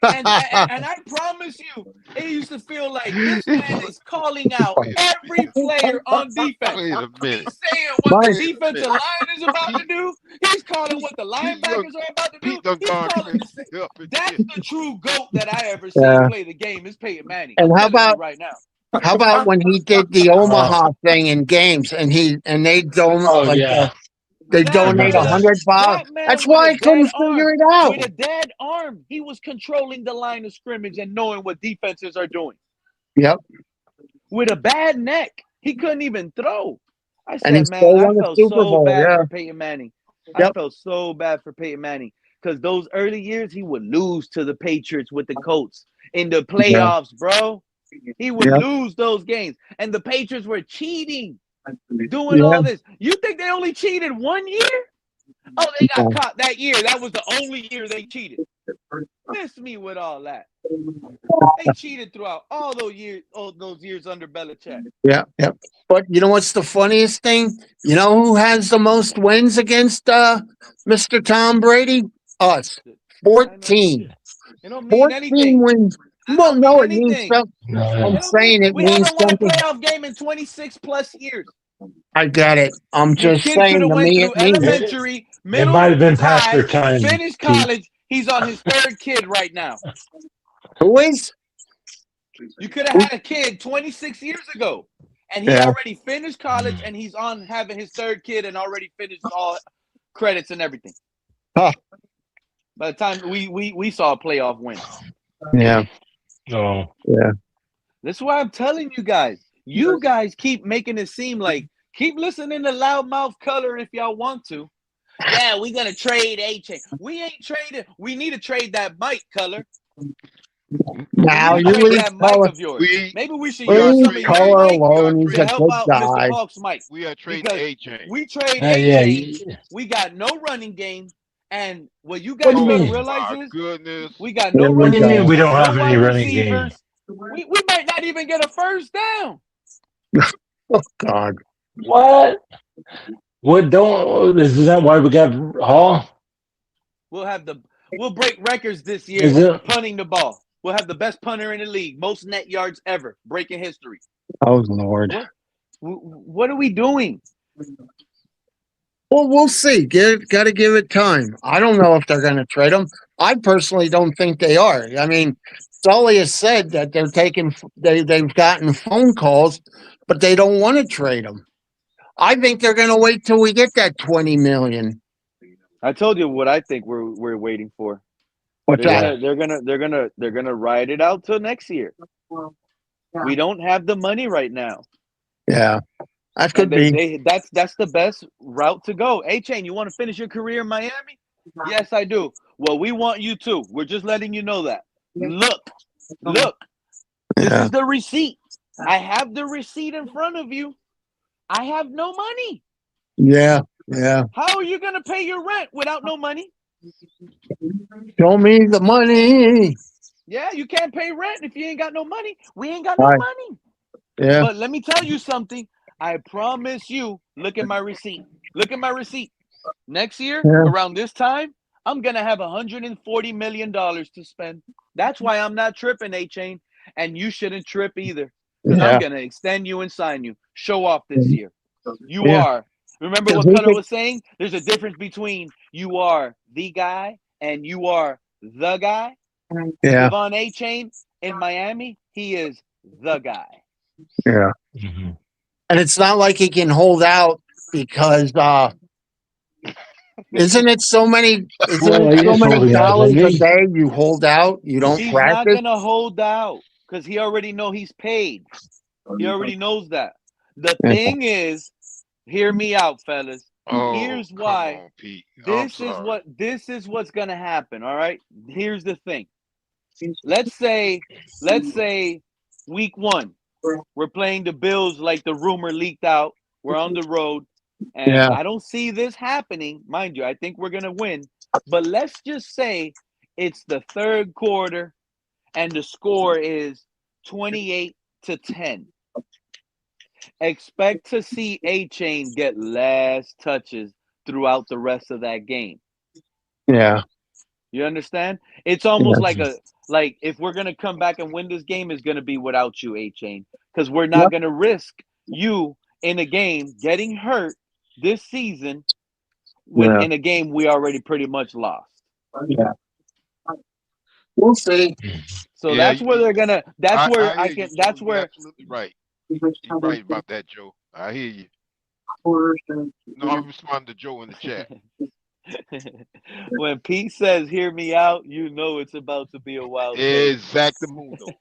And I promise you, it used to feel like this man is calling out every player on defense. Wait a minute. He's saying what the defensive line is about to do. He's calling what the linebackers are about to do. He's calling that's the true GOAT that I ever seen play the game is Peyton Manning. And I'm how telling you about right now? How about when he did the Omaha thing in games and they don't they donate $100? That's why I couldn't figure it out. With a dead arm, he was controlling the line of scrimmage and knowing what defenses are doing. Yep. With a bad neck, he couldn't even throw. I And he said, man, still I won the felt Super so Bowl, bad yeah. for Peyton Manning. I felt so bad for Peyton Manning because those early years he would lose to the Patriots with the Colts in the playoffs, bro. He would lose those games, and the Patriots were cheating, doing all this. You think they only cheated 1 year? Oh, they got caught that year. That was the only year they cheated. Miss me with all that. They cheated throughout all those years under Belichick. Yeah. But you know what's the funniest thing? You know who has the most wins against Mr. Tom Brady? Us. 14. It don't mean 14 anything. wins. Well, no, it means something. I'm saying it we means haven't won a something. playoff game in 26 plus years. I get it. I'm Your just kid saying could have to went me through it means elementary, middle, might have been past high, their time, finished Pete. college. He's on his 3rd kid right now. Who is? You could have had a kid 26 years ago, and he already finished college, and he's on having his 3rd kid and already finished all credits and everything. Huh. By the time we saw a playoff win. Yeah. Oh. Yeah. That's why I'm telling you guys. You guys keep making it seem like keep listening to Loudmouth Color if y'all want to. Yeah, we're gonna trade Achane. We ain't traded. We need to trade that Mike Color. Now We need you to trade leave that mic color, of yours. We Maybe we should we are use leave some of trading your color mic alone. He's to a help good out Mr. guy. Falk's mic. we are trading Because A-Chain. we trade Yeah. A-Chain, we got no running game. And what you What guys do you Oh got to mean? realize my is goodness. we got Here no we What do running you mean go. game, we don't no have any wide running game? receivers. We might not even get a first down. Oh God. What? What don't? Is that why we got Hall? We'll break records this year Is it? punting the ball. We'll have the best punter in the league, most net yards ever, breaking history. Oh Lord. What are we doing? Well, we'll see. Got to give it time. I don't know if they're going to trade him. I personally don't think they are. I mean, Sully has said that they're taking they've gotten phone calls, but they don't want to trade him. I think they're going to wait till we get that 20 million. I told you what I think we're waiting for. What's that? They're gonna ride it out till next year. We don't have the money right now. Yeah, that could be. That's the best route to go. Achane, you want to finish your career in Miami? Yes, I do. Well, we want you too. We're just letting you know that. Look. This Yeah. is the receipt. I have the receipt in front of you. I have no money. Yeah. How are you gonna pay your rent without no money? Show me the money. Yeah, you can't pay rent if you ain't got no money. We ain't got no Right. money. Yeah. But let me tell you something. I promise you, look at my receipt. Look at my receipt. Next year, around this time, I'm going to have $140 million to spend. That's why I'm not tripping, A-Chain. And you shouldn't trip either. Because I'm going to extend you and sign you. Show off this year. You are. Remember what Cutler was saying? There's a difference between you are the guy and you are the guy. Yeah. Devon Achane in Miami, he is the guy. Yeah. Mm-hmm. And it's not like he can hold out because isn't it so many dollars a day you hold out, you don't He's practice? not gonna hold out because he already know he's paid. He already knows that. The thing is, hear me out, fellas. Here's why. On, Pete. This is what's gonna happen. All right. Here's the thing. Let's say week 1, we're playing the Bills like the rumor leaked out. We're on the road, and I don't see this happening. Mind you, I think we're gonna win. But let's just say it's the third quarter, and the score is 28-10. Expect to see Achane get less touches throughout the rest of that game. Yeah. You understand? It's almost like if we're gonna come back and win this game, is gonna be without you, Achane, because we're not gonna risk you in a game getting hurt this season when in a game we already pretty much lost. Yeah. We'll see. So that's where they're gonna. That's where I can. That's where. Absolutely right. You're right about that, Joe. I hear you. No, I'm responding to Joe in the chat. When Pete says "hear me out," you know it's about to be a wild day. Exactamundo.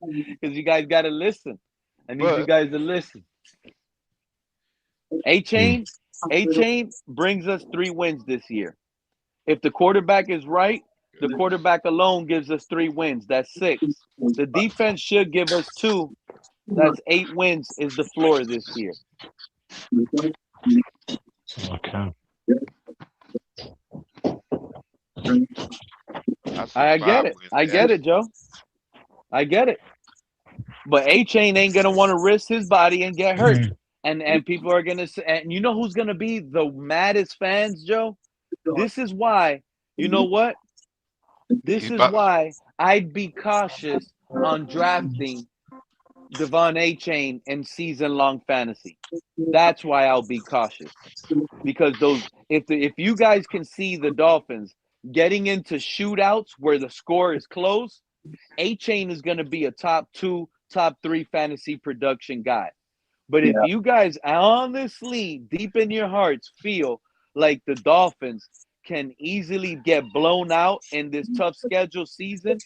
Because you guys got to listen. I need you guys to listen. Achane brings us 3 wins this year. If the quarterback is right, the quarterback alone gives us 3 wins. That's 6. The defense should give us 2. That's 8 wins is the floor this year. Okay. I get it. I get it, Joe. I get it. But Achane ain't gonna want to risk his body and get hurt. And people are gonna say, and you know who's gonna be the maddest fans, Joe? This is why. You know what? This is why I'd be cautious on drafting Devon Achane in season-long fantasy. That's why I'll be cautious. Because if you guys can see the Dolphins getting into shootouts where the score is close, Achane is going to be a top 2, top 3 fantasy production guy. But if you guys honestly, deep in your hearts, feel like the Dolphins can easily get blown out in this tough schedule season,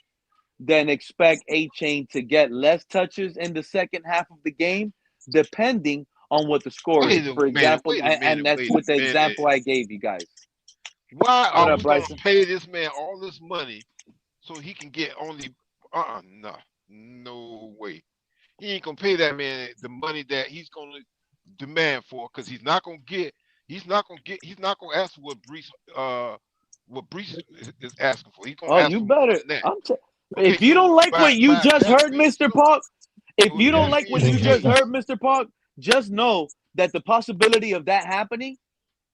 then expect Achane to get less touches in the second half of the game, depending on what the score is. For example, and that's with the example I gave you guys. Why What are up, we going to Bryson? pay this man all this money so he can get only no way. He ain't gonna pay that man the money that he's gonna demand for, because he's not gonna ask for what Breece is asking for. He's gonna Oh, ask you for more better. than that. If Okay, you don't so like by what you just that heard, being Mr. so, Park, if so you don't that like what being you the just case, heard, Mr. Park, just know that the possibility of that happening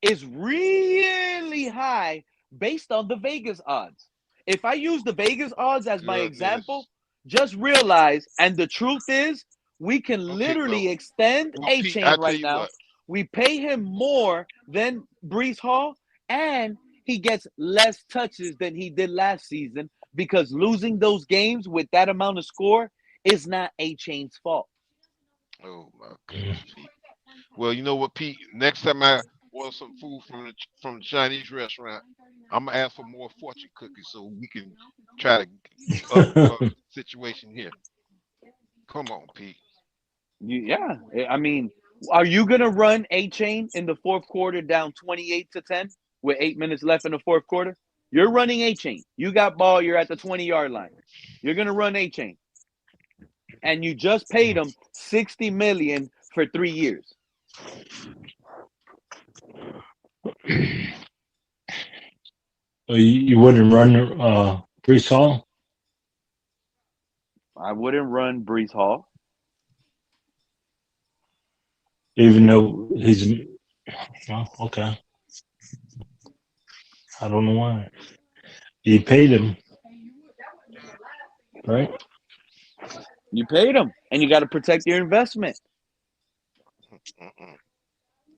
is really high based on the Vegas odds. If I use the Vegas odds as my example, goodness. just realize, and the truth is, we can Okay, literally extend Pete, I Achane tell right you now. what. We pay him more than Breece Hall, and he gets less touches than he did last season, because losing those games with that amount of score is not Achane's fault. Oh my goodness, Pete. Well, you know what, Pete? Next time I order some food from the Chinese restaurant, I'm gonna ask for more fortune cookies so we can try to up the situation here. Come on, Pete. Yeah, I mean, are you gonna run Achane in the fourth quarter down 28-10 with 8 minutes left in the fourth quarter? You're running Achane. You got ball. You're at the 20-yard line. You're gonna run Achane, and you just paid him $60 million for 3 years. You wouldn't run Breece Hall? I wouldn't run Breece Hall. Even though he's okay. I don't know why. You paid him, right? You paid him, and you got to protect your investment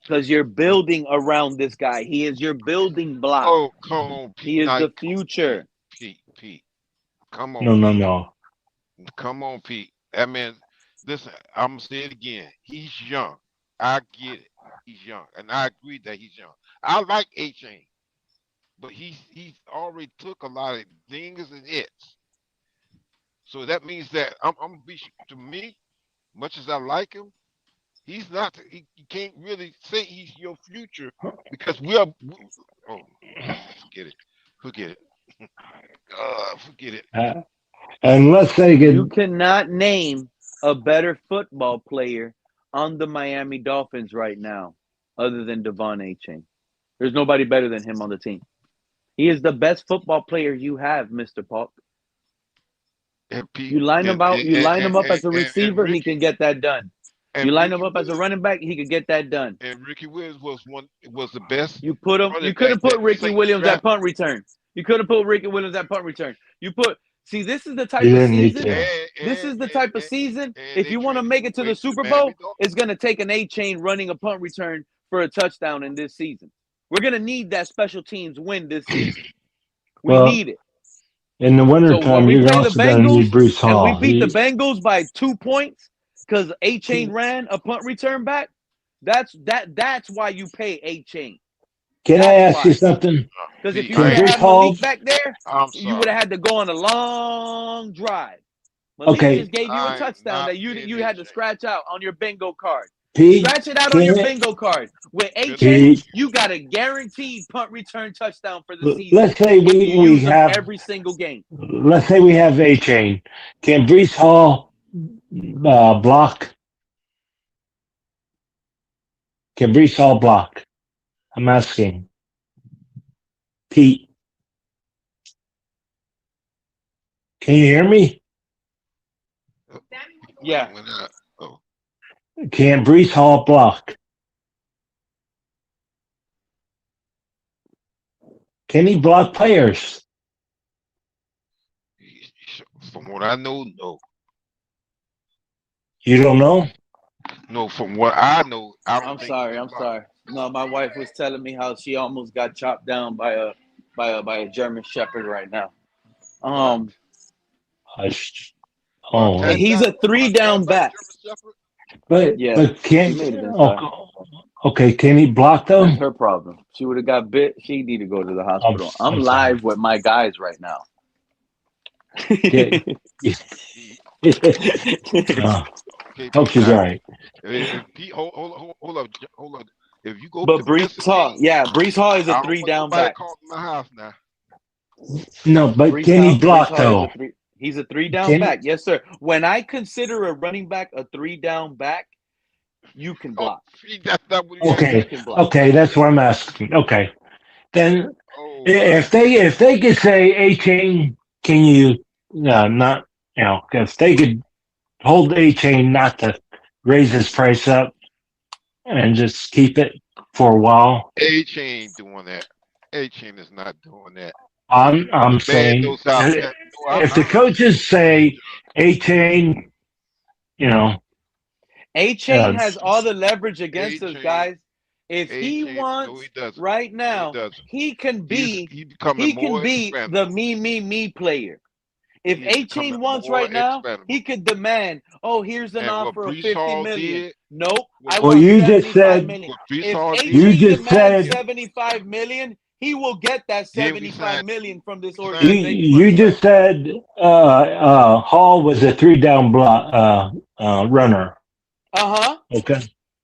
because you're building around this guy. He is your building block. Oh, come on, Pete. He is the future. Pete. Come on, No, Pete. no. Come on, Pete. That man, listen, I'm gonna say it again. He's young. I get it. He's young, and I agree that he's young. I like Achane, but he's already took a lot of dingers and hits. So that means that I'm gonna be, to me, much as I like him, he's not. He can't really say he's your future, because oh, forget it. Forget it. Unless they You could. cannot name a better football player on the Miami Dolphins right now other than Devon Achane. There's nobody better than him on the team. He is the best football player you have, Mr. Park. You line him out. You line him up as a receiver, he can get that done. You line him up as a running back, he could get that done. And Ricky Williams was the best. You put him. You could have put Ricky Williams at punt return. You could have put Ricky Williams at punt return. See, this is the type of season. This is the type of season. If you want to make it to the Super Bowl, it's going to take an Achane running a punt return for a touchdown in this season. We're going to need that special teams win this season. We need it. In the wintertime, you're also going to need Breece Hall. And we beat the Bengals by 2 points because Achane ran a punt return back. That's why you pay Achane. Can I ask you something? Because if you would have had Malik back there, you would have had to go on a long drive. Malik just gave you a touchdown that you had to scratch out on your bingo card. Scratch it out on your bingo card. With Achane, you got a guaranteed punt return touchdown for the season. Let's say we have every single game. Let's say we have Achane. Can Breece Hall block? Can Breece Hall block? I'm asking. Pete. Can you hear me? Yeah. Can Breece Hall block? Can he block players? From what I know, no. You don't know? No, from what I know, I'm sorry. No, my wife was telling me how she almost got chopped down by a German Shepherd right now. He's a 3-down back. But can't. Okay, can he block though? That's her problem. She would have got bit. She need to go to the hospital. I'm live with my guys right now. Hope she's all right. Hold up. If you go, but Breece Hall, Breece Hall is a 3-down back. Call my house now. No, but can he block though? He's a 3-down Can back. Yes, sir. When I consider a running back a 3-down back, you can block. That's not what okay, You can block. okay, that's what I'm asking. Okay, then Oh, if they could say, Achane, can you not if they could hold Achane not to raise his price up and just keep it for a while. Achane ain't doing that. Achane is not doing that. I'm Man saying knows how. if the coaches say Achane, Achane has all the leverage against us, guys. If he Achane, wants he doesn't. right No, now, he doesn't. he can be He's becoming more the expendable. me player. If He's becoming Achane wants more right now, expendable. he could demand, here's an And what offer of Breece 50 Hall million. did, Nope, I well, want you just 75 said million. what Breece If Hall did, you Achane just demands said 75 million, he will get that then we 75 signed million from this we signed organization. you just said Hall was a 3-down block runner. Uh-huh. Okay.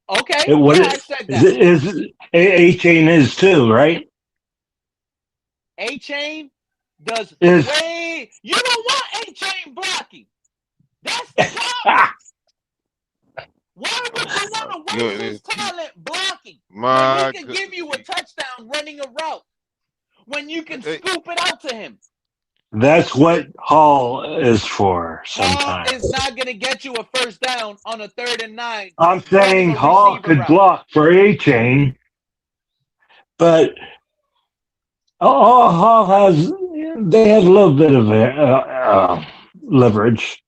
Okay. What Yeah, I said that. is Achane is too, right? Achane does Is way. You don't want Achane blocking. That's the problem. Why would you want to waste his talent blocking when he can give you a touchdown running a route? When you can scoop it out to him. that's what Hall is for Hall sometimes. is not going to get you a first down on a 3rd and 9. I'm saying Hall could route. block for Achane, but Hall they have a little bit of leverage.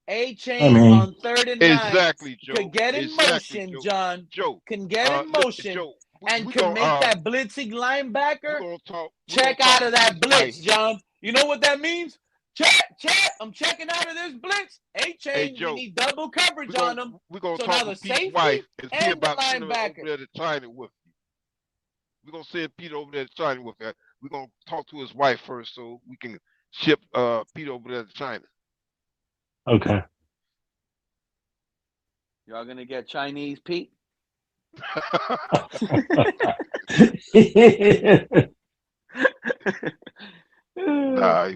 Achane on 3rd and 9 exactly, Joe. could get in motion, Joe. John. Joe Can get in motion Joe, and can make that blitzing linebacker check out of that blitz, John. You know what that means? Check. I'm checking out of this blitz. Achane, we need double coverage on him. We're going to so talk now the to Pete's safety wife and see and the about sending her over linebacker. there to China with you. We're going to send Pete over there to China with that. We're going to talk to his wife first so we can ship Pete over there to China. Okay. Y'all going to get Chinese, Pete? Nah,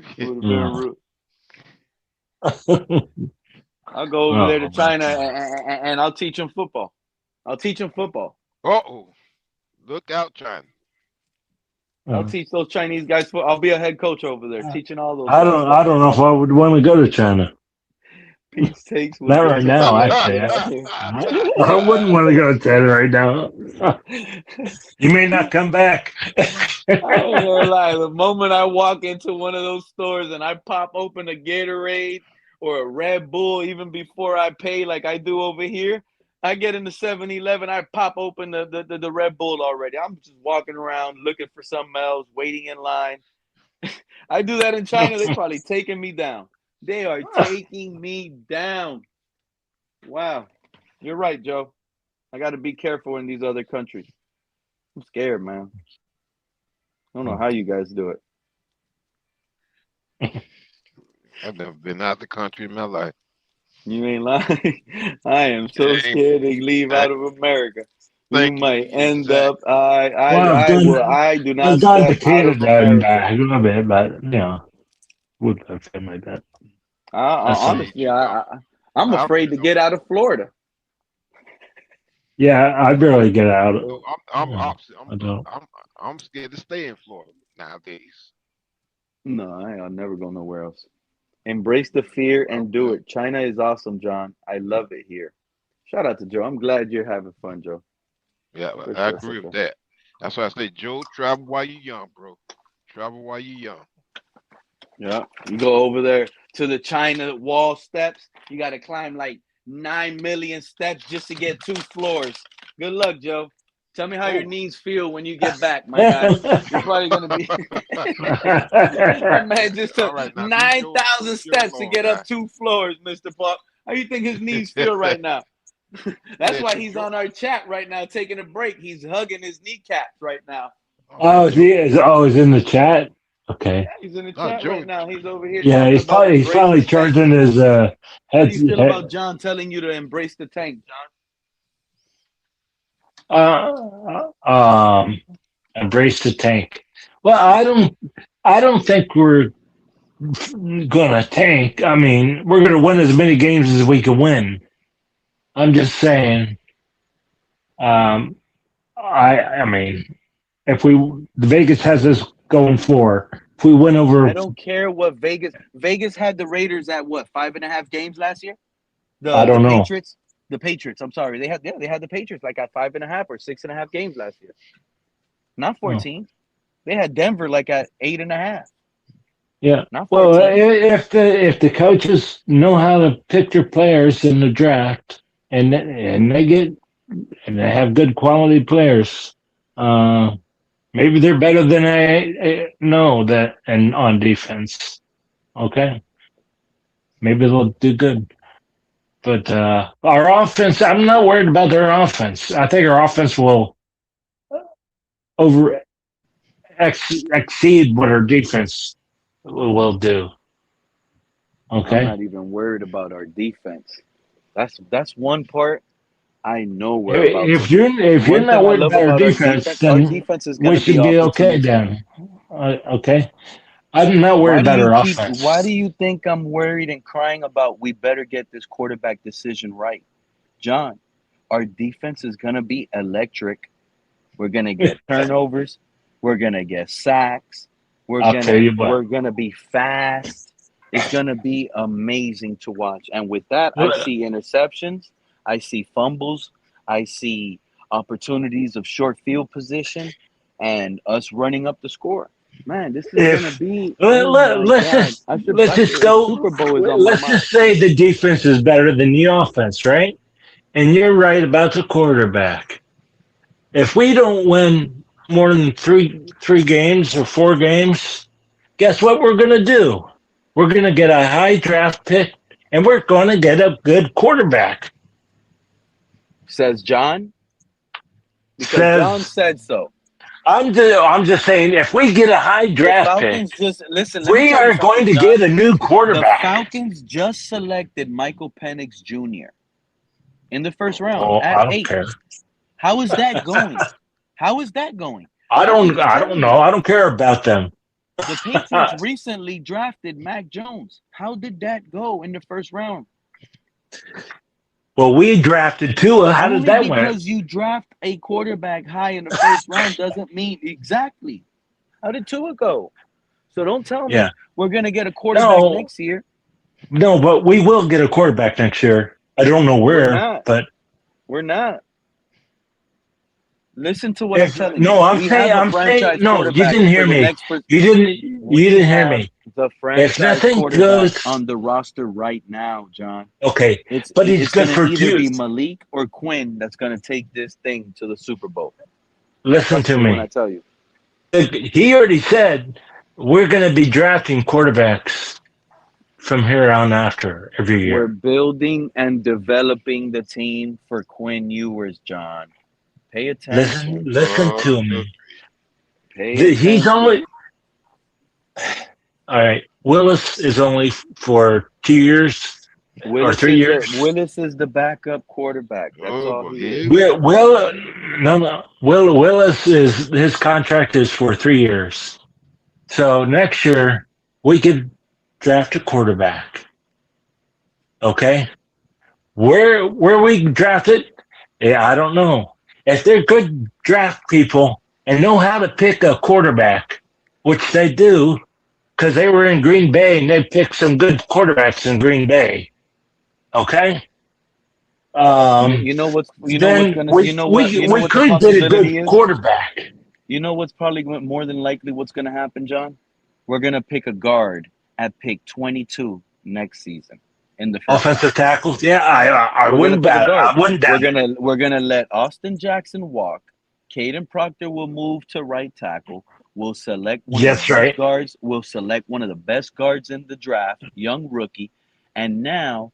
I'll go over there to China and I'll teach him football. Uh-oh. Look out, China. I'll teach those Chinese guys. I'll be a head coach over there, teaching all those. I don't know if I would want to go to China. Pete's takes. Not right now, actually. I wouldn't want to go to China right now. You may not come back. I ain't gonna lie. The moment I walk into one of those stores and I pop open a Gatorade or a Red Bull, even before I pay like I do over here, I get in the 7-Eleven, I pop open the Red Bull already. I'm just walking around looking for something else, waiting in line. I do that in China. They're probably taking me down. They are taking me down. Wow. You're right, Joe. I got to be careful in these other countries. I'm scared, man. I don't know how you guys do it. I've never been out the country in my life. You ain't lying. I am so scared to leave out of America. You might end up. I do not. I've gone to Canada and back a little bit, but would have something like that. Honestly, I'm afraid to get out of Florida. Yeah, I barely get out. I'm opposite. I don't. I'm scared to stay in Florida nowadays. No, I'll never go nowhere else. Embrace the fear and do it. China is awesome, John. I love it here. Shout out to Joe. I'm glad you're having fun, Joe. Yeah, I agree with that. That's why I say, Joe, travel while you're young, bro. Travel while you're young. Yeah, you go over there to the China wall steps. You got to climb like 9 million steps just to get 2 floors. Good luck, Joe. Tell me how your knees feel when you get back, my guy. You're probably going to be that man just took 9,000 steps to get up 2 floors, Mr. Pop. How do you think his knees feel right now? That's why he's on our chat right now, taking a break. He's hugging his kneecaps right now. Oh, he is. Oh, he's in the chat. Okay. Yeah, he's in the chat right now. He's over here. Yeah, he's finally charging his head. How do you feel about John telling you to embrace the tank, John? Embrace the tank. Well, I don't think we're gonna tank. I mean, we're gonna win as many games as we can win. I'm just saying. I mean, if the Vegas has us going for, if we win over, I don't care what Vegas had the Raiders at what 5.5 games last year. I The don't know. Patriots. The Patriots. I'm sorry. They had the Patriots like at 5.5 or 6.5 games last year. Not Oh. 14. They had Denver like at 8.5. Yeah. Not Well, 14. if the coaches know how to pick their players in the draft, and they have good quality players, maybe they're better than I know that, and on defense. Okay. Maybe they'll do good. But our offense, I'm not worried about their offense. I think our offense will exceed what our defense will do. Okay. I'm not even worried about our defense. That's one part I know we're about to If do. you're One not thing I worried love about our about defense, our then defense is we going to be should be okay opportunistic. then. Okay. I'm not worried about our Why do offense. you think I'm worried and crying about we better get this quarterback decision right? John, our defense is going to be electric. We're going to get turnovers. We're going to get sacks. I'll tell you what. We're going to be fast. It's going to be amazing to watch. And with that, I see interceptions. I see fumbles. I see opportunities of short field position and us running up the score. Man, this is going to be, oh my God. Let's just go. Super Bowl is on my Let's mind. just say the defense is better than the offense, right? And you're right about the quarterback. If we don't win more than three games or 4 games, guess what we're going to do? We're going to get a high draft pick, and we're going to get a good quarterback. Says John. Because John said so. I'm just saying, if we get a high draft pick, we are going to get a new quarterback. The Falcons just selected Michael Penix Jr. in the first round I don't 8. care. How is that going? How is that going? I don't know. I don't care about them. The Patriots recently drafted Mac Jones. How did that go in the first round? Well, we drafted Tua. How did that went? Because you draft a quarterback high in the first round doesn't mean exactly. How did Tua go? So don't tell me we're going to get a quarterback next year. No, but we will get a quarterback next year. I don't know where, but we're not. Listen to what I'm telling you. No, I'm saying no. You didn't hear me. You didn't hear me. The franchise quarterback on the roster right now, John. Okay, but he's good for either be Malik or Quinn that's going to take this thing to the Super Bowl. Listen to me. When I tell you, he already said we're going to be drafting quarterbacks from here on after every year. We're building and developing the team for Quinn Ewers, John. Pay attention. Listen to me. He's only. All right. Willis is only for 2 years or 3 years. Willis is the backup quarterback. That's all he is. Willis is his contract is for 3 years. So next year we could draft a quarterback. Okay. Where we drafted? Yeah, I don't know. If they're good draft people and know how to pick a quarterback, which they do, because they were in Green Bay and they picked some good quarterbacks in Green Bay. Okay. We could get a good quarterback. You know what's probably more than likely what's going to happen, John? We're going to pick a guard at pick 22 next season in the first offensive tackles. Yeah, I wouldn't bet. I wouldn't doubt. We're gonna let Austin Jackson walk. Caden Proctor will move to right tackle. We'll select one of the best guards. We'll select one of the best guards in the draft, young rookie, and now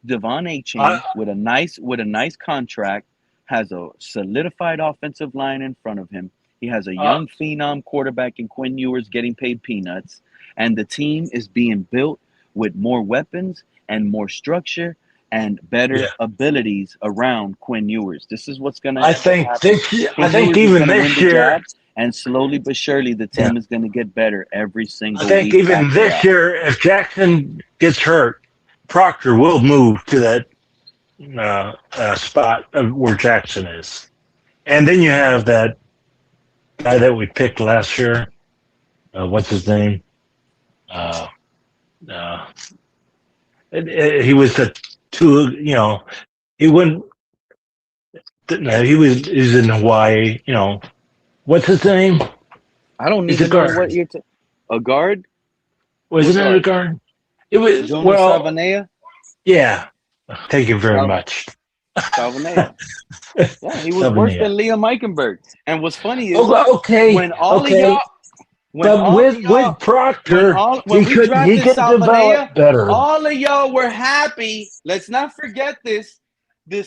Devon Achane with a nice contract has a solidified offensive line in front of him. He has a young phenom quarterback in Quinn Ewers getting paid peanuts, and the team is being built with more weapons and more structure and better Yeah. abilities around Quinn Ewers. This is what's going to I end up think happening. I think even this year, and slowly but surely the team is going to get better every single I think week. even after this that. year, if Jackson gets hurt, Proctor will move to that spot of where Jackson is, and then you have that guy that we picked last year. What's his name? He was the two. You know, he wouldn't. No, he's in Hawaii. You know, what's his name? I don't He's even a know guard. what you're a guard. Wasn't it a guard? It was Jonas Salvanea. Yeah. Thank you very much. Salvanea. Yeah, he was worse than Liam Eichenberg. And what's funny is when all of y'all, with Proctor, when we drafted he could Salvanea, develop better. all of y'all were happy. Let's not forget this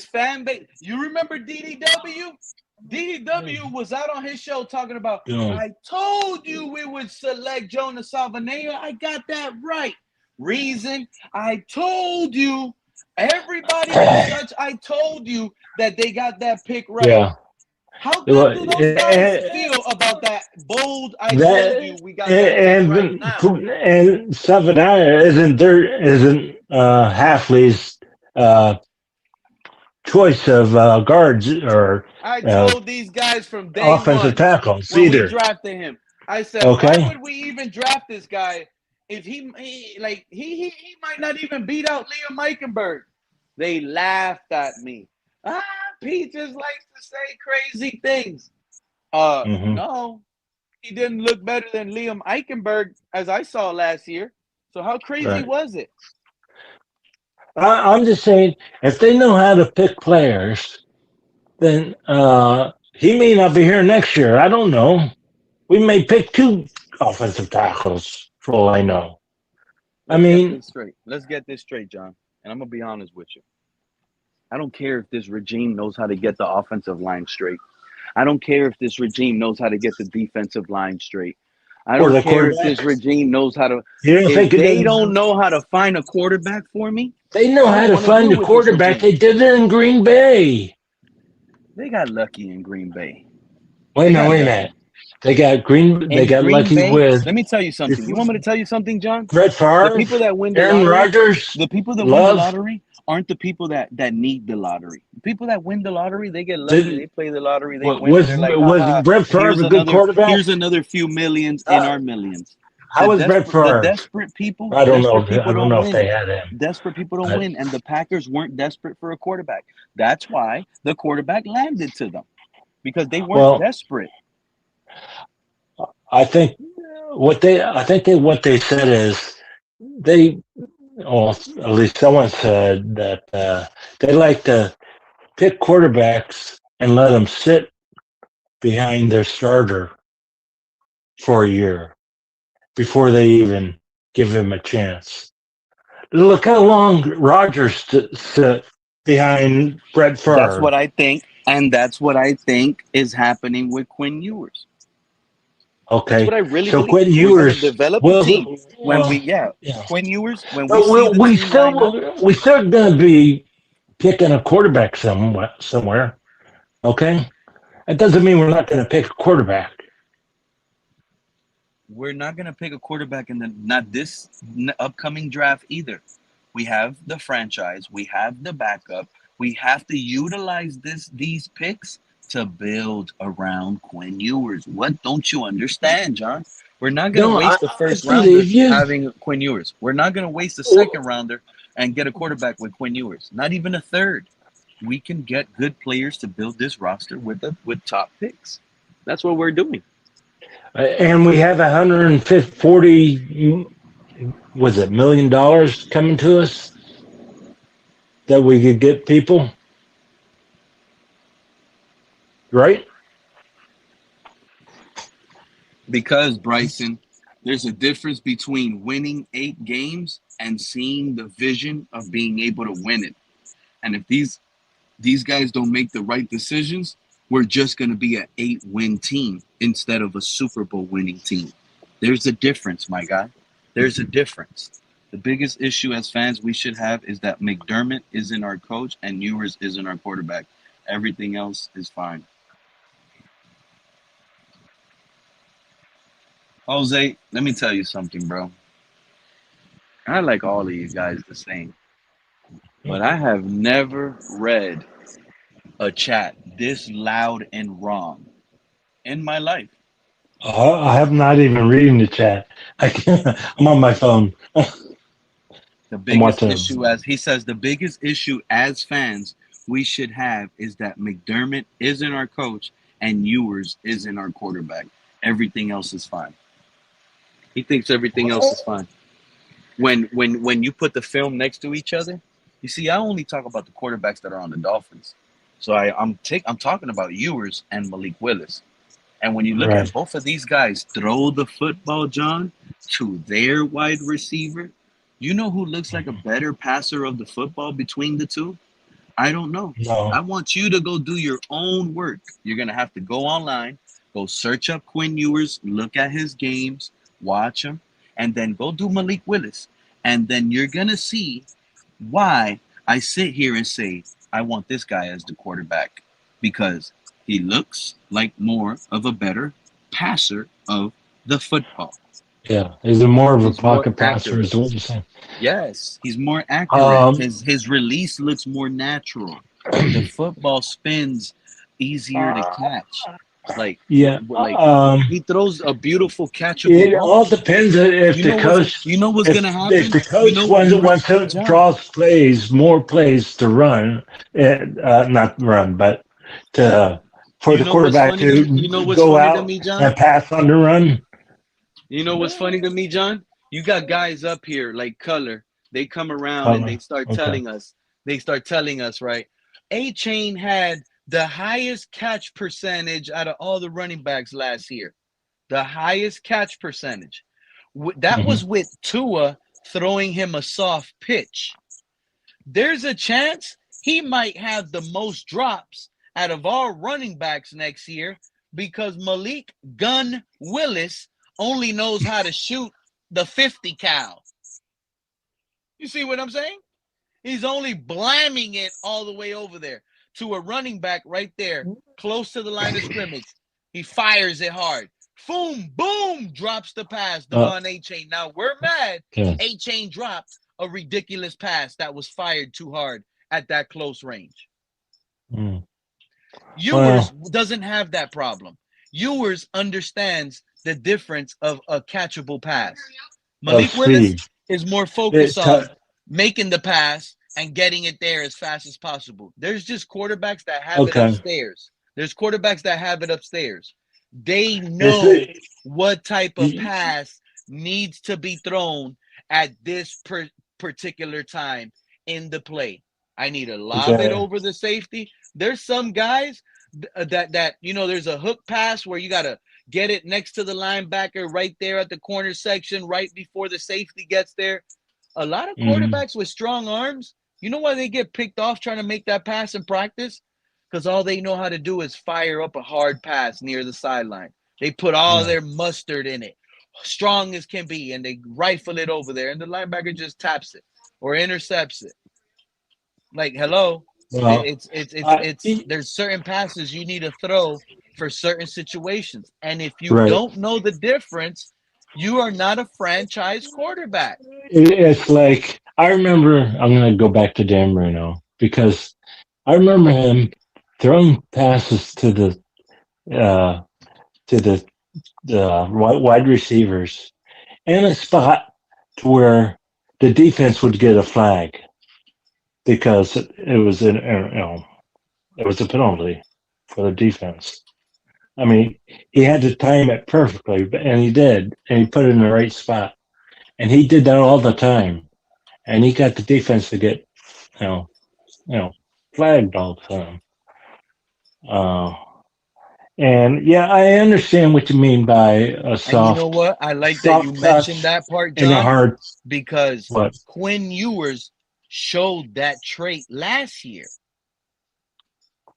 fan base. You remember DDW? DDW was out on his show talking about, I told you we would select Jonas Salvanea. I got that right. Reason, I told you. Everybody I told you that they got that pick right. Yeah. How good do those guys feel about that bold? I told you we got that pick right now. And Savannah isn't Halfley's choice of guards or I told these guys from day offensive one tackles when either. we drafted him. I said, why would we even draft this guy if he might not even beat out Liam Eichenberg? They laughed at me. Pete just likes to say crazy things. No, he didn't look better than Liam Eichenberg as I saw last year. So how crazy was it? I'm just saying, if they know how to pick players, then he may not be here next year. I don't know. We may pick 2 offensive tackles for all I know. Let's get this straight, John. And I'm going to be honest with you. I don't care if this regime knows how to get the offensive line straight. I don't care if this regime knows how to get the defensive line straight. I don't care if this regime knows how to. If they don't know how to find a quarterback for me, they know how to find a quarterback. They did it in Green Bay. They got lucky in Green Bay. Wait a minute. They got lucky with. Let me tell you something. You want me to tell you something, John? Brett Favre, the people that win the Aaron lottery, Rodgers, the people that win the lottery aren't the people that need the lottery. The people that win the lottery, they get lucky. They play the lottery. They win. Was Brett Favre a good quarterback? Here's another few millions in our millions. How was Brett Favre? The desperate people. I don't know. I don't know if they had him. Desperate people don't win, and the Packers weren't desperate for a quarterback. That's why the quarterback landed to them, because they weren't desperate. I think what they said is at least someone said that they like to pick quarterbacks and let them sit behind their starter for a year before they even give him a chance. Look how long Rodgers sit behind Brett Favre. That's what I think, and that's what I think is happening with Quinn Ewers. Okay, that's what I really so believe. Quinn Ewers develop a team when Quinn Ewers when we still gonna be picking a quarterback somewhere. Okay, that doesn't mean we're not gonna pick a quarterback. We're not gonna pick a quarterback in not this upcoming draft either. We have the franchise. We have the backup. We have to utilize these picks to build around Quinn Ewers. What don't you understand, John? We're not going to waste the first rounder having Quinn Ewers. We're not going to waste the second rounder and get a quarterback with Quinn Ewers. Not even a third. We can get good players to build this roster with top picks. That's what we're doing. And we have $140 million coming to us that we could get people. Right? Because, Bryson, there's a difference between winning 8 games and seeing the vision of being able to win it. And if these guys don't make the right decisions, we're just going to be an 8-win team instead of a Super Bowl winning team. There's a difference, my guy. There's a difference. The biggest issue as fans we should have is that McDermott isn't our coach and Ewers isn't our quarterback. Everything else is fine. Jose, let me tell you something, bro. I like all of you guys the same, but I have never read a chat this loud and wrong in my life. I have not even reading the chat. I'm on my phone. The I'm biggest watching. issue, as he says, the biggest issue as fans we should have is that McDermott isn't our coach and Ewers isn't our quarterback. Everything else is fine. He thinks everything else is fine. When you put the film next to each other, you see, I only talk about the quarterbacks that are on the Dolphins. So I'm talking about Ewers and Malik Willis. And when you look Right. at both of these guys throw the football, John, to their wide receiver, you know who looks like a better passer of the football between the two? I don't know. No. I want you to go do your own work. You're going to have to go online, go search up Quinn Ewers, look at his games, watch him, and then go do Malik Willis. And then you're going to see why I sit here and say, I want this guy as the quarterback. Because he looks like more of a better passer of the football. Yeah, he's more of a He's more pocket passer, accurate. is what you're saying. Yes, he's more accurate. Um, His release looks more natural. The football spins easier to catch. Like yeah. he throws a beautiful catchable It ball. all depends if You the know coach. what's If gonna happen? the coach wants to John, draws more plays to run, not run, but to for the quarterback to what's go funny to out me, John? and pass on the run. You know what's funny to me, John? You got guys up here like Color. They come around and Okay. they start telling us, right? Achane had the highest catch percentage out of all the running backs last year. The highest catch percentage. That was with Tua throwing him a soft pitch. There's a chance he might have the most drops out of all running backs next year because Malik Gun Willis only knows how to shoot the 50 cal. You see what I'm saying? He's only blamming it all the way over there to a running back right there, close to the line of scrimmage. He fires it hard. Boom, boom, drops the pass. Devon Achane. Now we're mad. Yeah. Achane dropped a ridiculous pass that was fired too hard at that close range. Ewers doesn't have that problem. Ewers understands the difference of a catchable pass. Malik Willis is more focused on making the pass and getting it there as fast as possible. There's just quarterbacks that have it upstairs. There's quarterbacks that have it upstairs. They know what type of pass needs to be thrown at this particular time in the play. I need to lob it over the safety. There's some guys that there's a hook pass where you got to get it next to the linebacker right there at the corner section right before the safety gets there. A lot of quarterbacks with strong arms, you know why they get picked off trying to make that pass in practice? Because all they know how to do is fire up a hard pass near the sideline. They put all their mustard in it, strong as can be, and they rifle it over there, and the linebacker just taps it or intercepts it. Like, hello, there's certain passes you need to throw for certain situations, and if you don't know the difference, you are not a franchise quarterback. It's like I remember. I'm going to go back to Dan Marino because I remember him throwing passes to the wide receivers in a spot to where the defense would get a flag because it was it was a penalty for the defense. I mean, he had to time it perfectly, and he did, and he put it in the right spot, and he did that all the time, and he got the defense to get flagged all the time. And yeah, I understand what you mean by a soft. And you know what? I like that you mentioned that part, John, because Quinn Ewers showed that trait last year.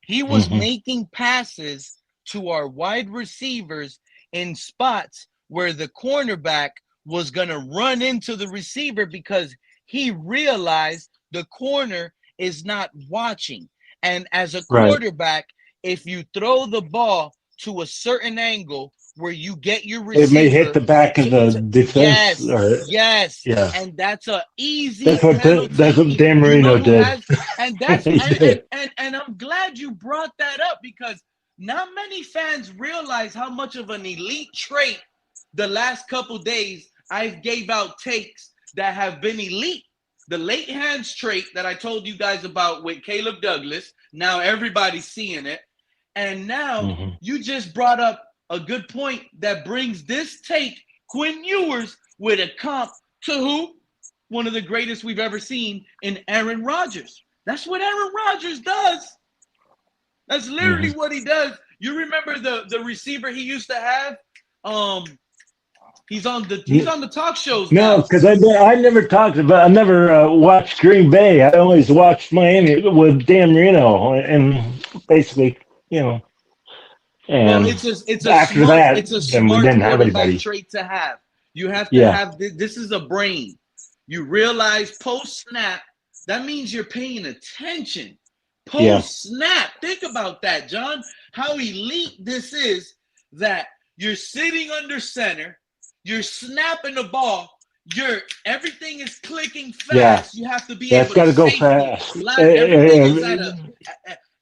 He was making passes to our wide receivers in spots where the cornerback was going to run into the receiver because he realized the corner is not watching. And as a quarterback, if you throw the ball to a certain angle where you get your receiver, it may hit the back of the defense. Yes. Yeah. And that's a easy That's what penalty. Dan Marino did. And that's and I'm glad you brought that up, because not many fans realize how much of an elite trait the last couple days I've gave out takes that have been elite. The late hands trait that I told you guys about with Caleb Douglas, now everybody's seeing it. And now you just brought up a good point that brings this take, Quinn Ewers, with a comp to who? One of the greatest we've ever seen in Aaron Rodgers. That's what Aaron Rodgers does. That's literally what he does. You remember the receiver he used to have? He's on the talk shows now. No, because I never talked about. I never watched Green Bay. I always watched Miami with Dan Marino, and basically, And well, it's a smart quarterback trait to have. You have to have this is a brain. You realize post snap, that means you're paying attention. Post snap. Think about that, John. How elite this is, that you're sitting under center, you're snapping the ball, everything is clicking fast. You have to be able to go fast. Everything is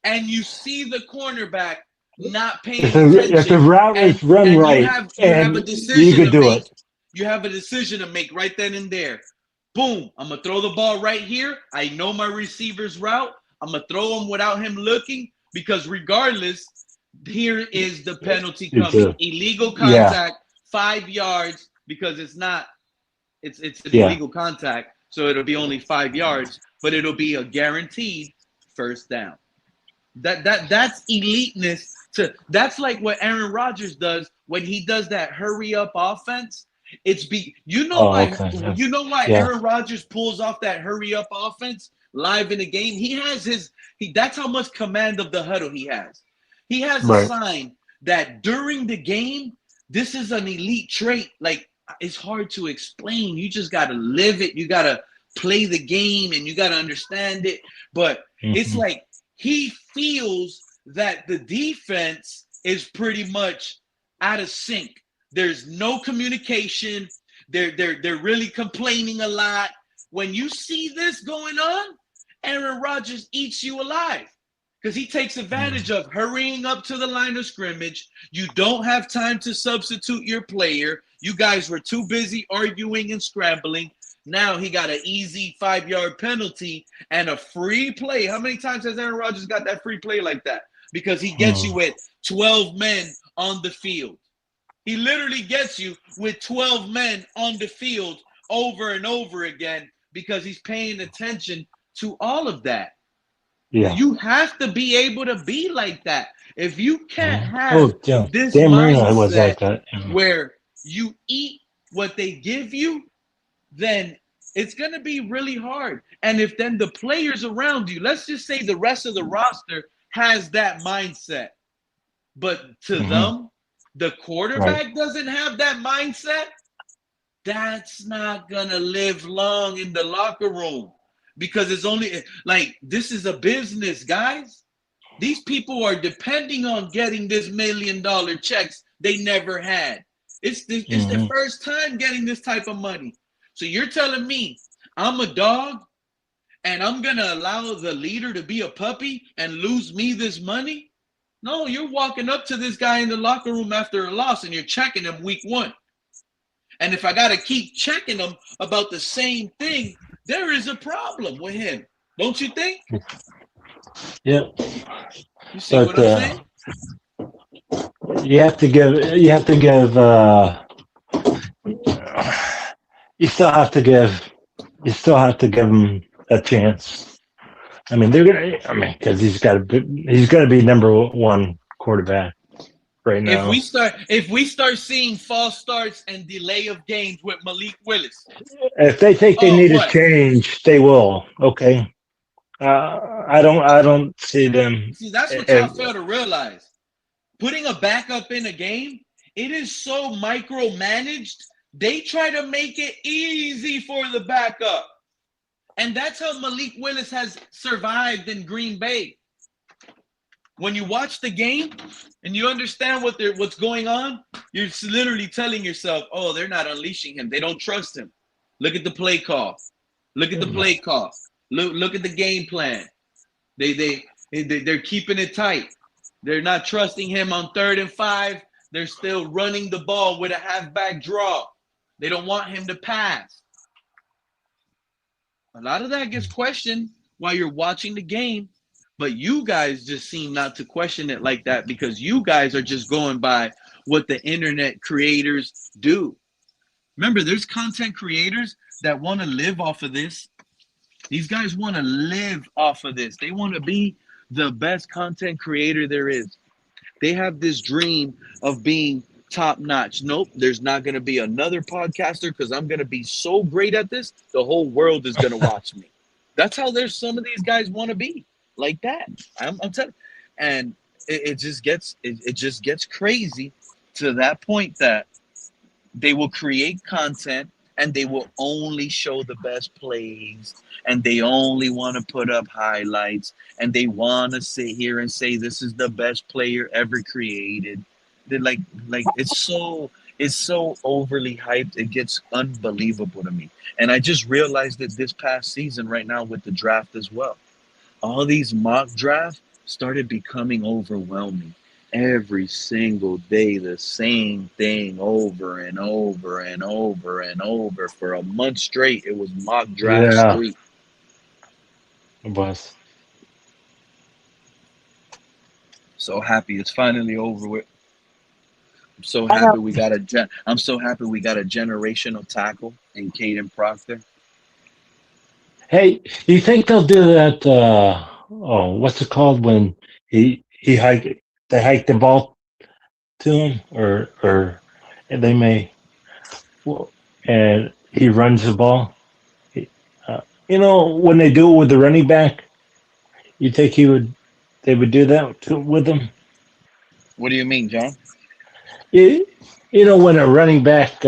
and you see the cornerback not paying attention. If the route is run right, you have a decision you could do it. You have a decision to make right then and there. Boom, I'm going to throw the ball right here. I know my receiver's route. I'm going to throw him without him looking, because regardless, here is the penalty coming. Illegal contact, 5 yards, because it's an illegal contact, so it'll be only 5 yards, but it'll be a guaranteed first down. That's eliteness. That's like what Aaron Rodgers does when he does that hurry up offense. You know why Aaron Rodgers pulls off that hurry up offense live in the game? That's how much command of the huddle he has. He has a sign that during the game, this is an elite trait. Like, it's hard to explain. You just got to live it. You got to play the game and you got to understand it. But it's like he feels that the defense is pretty much out of sync. There's no communication. They're really complaining a lot. When you see this going on, Aaron Rodgers eats you alive, because he takes advantage of hurrying up to the line of scrimmage. You don't have time to substitute your player. You guys were too busy arguing and scrambling. Now he got an easy 5-yard penalty and a free play. How many times has Aaron Rodgers got that free play like that? Because he gets you with 12 men on the field. He literally gets you with 12 men on the field over and over again, because he's paying attention to all of that. Yeah. You have to be able to be like that. If you can't have this mindset where you eat what they give you, then it's going to be really hard. And if then the players around you, let's just say the rest of the roster has that mindset, but to them, the quarterback doesn't have that mindset, that's not going to live long in the locker room, because it's only like, this is a business, guys. These people are depending on getting this $1 million checks they never had. It's the first time getting this type of money. So you're telling me I'm a dog and I'm going to allow the leader to be a puppy and lose me this money? No, you're walking up to this guy in the locker room after a loss and you're checking him week 1. And if I got to keep checking him about the same thing, there is a problem with him. Don't you think? Yeah. You see what I'm saying? You still have to give him a chance. I mean, because he's got to be number 1 quarterback right now. If we start seeing false starts and delay of games with Malik Willis, if they think they need a change, they will. Okay. I don't see them. See, that's what y'all fail to realize. Putting a backup in a game, it is so micromanaged They try to make it easy for the backup. And that's how Malik Willis has survived in Green Bay. When you watch the game and you understand what's going on, you're literally telling yourself, oh, they're not unleashing him. They don't trust him. Look at the play call. Look at the play call. Look at the game plan. They're keeping it tight. They're not trusting him on 3rd and 5. They're still running the ball with a halfback draw. They don't want him to pass. A lot of that gets questioned while you're watching the game, but you guys just seem not to question it like that because you guys are just going by what the internet creators do. Remember, there's content creators that want to live off of this. These guys want to live off of this. They want to be the best content creator there is. They have this dream of being top notch. Nope, there's not going to be another podcaster because I'm going to be so great at this, the whole world is going to watch me. That's how there's some of these guys want to be like that. I'm telling you. And it just gets crazy to that point that they will create content and they will only show the best plays and they only want to put up highlights and they want to sit here and say this is the best player ever created. They're like it's so overly hyped. It gets unbelievable to me. And I just realized that this past season right now with the draft as well. All these mock drafts started becoming overwhelming. Every single day, the same thing over and over and over and over for a month straight. It was mock draft Yeah, street. it was. So happy it's finally over with. I'm so I know. happy we got a generational tackle in Caden Proctor. Hey, you think they'll do that? What's it called when he hike they hike the ball to him, or and they may, well, and he runs the ball. He- when they do it with the running back, you think they would do that with him? What do you mean, John? You, when a running back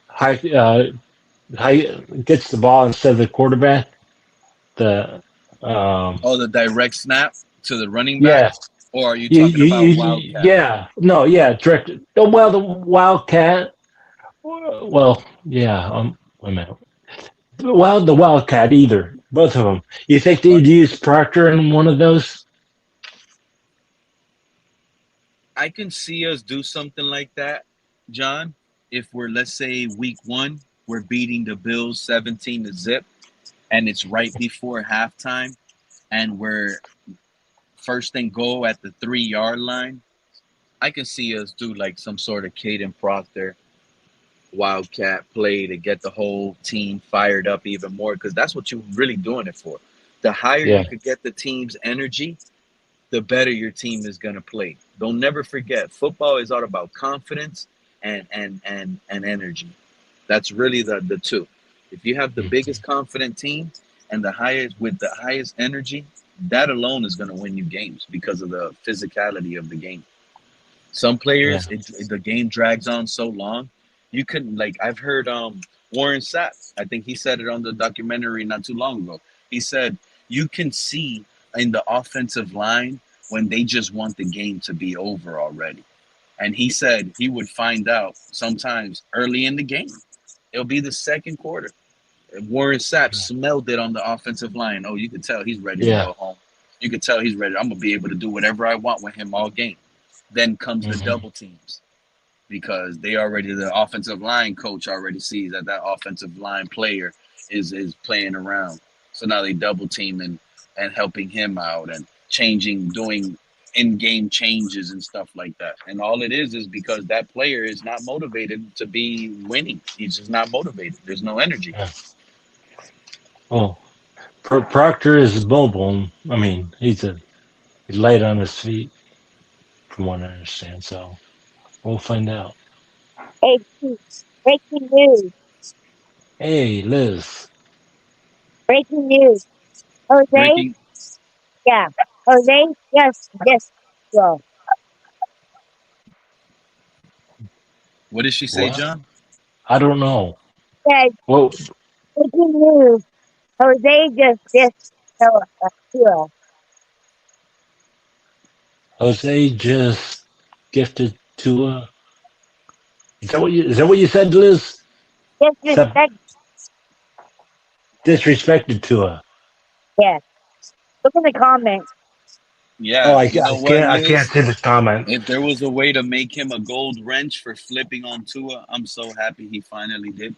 hike, gets the ball instead of the quarterback, the Oh, the direct snap to the running back? yeah. Or are you talking about Wildcat? Yeah, no, yeah, direct. Oh, well, the Wildcat. Well, yeah. Wait a minute. Well, the Wildcat, either, both of them. You think they'd use Proctor in one of those? I can see us do something like that, John. If we're, let's say, week 1, we're beating the Bills 17-0, and it's right before halftime, and we're first and goal at the 3-yard line. I can see us do like some sort of Caden Proctor Wildcat play to get the whole team fired up even more, because that's what you're really doing it for. The higher Yeah. you could get the team's energy, the better your team is going to play. Don't never forget, football is all about confidence and energy. That's really the two. If you have the biggest confident team and the highest energy, that alone is going to win you games because of the physicality of the game. Some players, the game drags on so long, you couldn't, like, I've heard Warren Sapp, I think he said it on the documentary not too long ago. He said, you can see in the offensive line when they just want the game to be over already. And he said he would find out sometimes early in the game. It'll be the second quarter. Warren Sapp smelled it on the offensive line. Oh, you can tell he's ready to go home. You can tell he's ready. I'm going to be able to do whatever I want with him all game. Then comes the double teams, because the offensive line coach already sees that offensive line player is playing around. So now they double team and helping him out and doing in-game changes and stuff like that. And all it is because that player is not motivated to be winning. He's just not motivated. There's no energy. Yeah. Oh, Proctor is mobile. I mean, he's light on his feet, from what I understand. So we'll find out. Hey, breaking news. Hey, Liz. Breaking news. Jose? Breaking. Yeah. Jose? Yes. Well, What did she say, What? John? I don't know. Said, Well, breaking news, Jose just dissed Tua. Jose just gifted Tua. Is that what you said, Liz? Disrespect. Disrespected Tua. Yeah. Look in the comments. Yeah, Oh, you know what, I can't Liz? see this comment. If there was a way to make him a gold wrench for flipping on Tua, I'm so happy he finally did.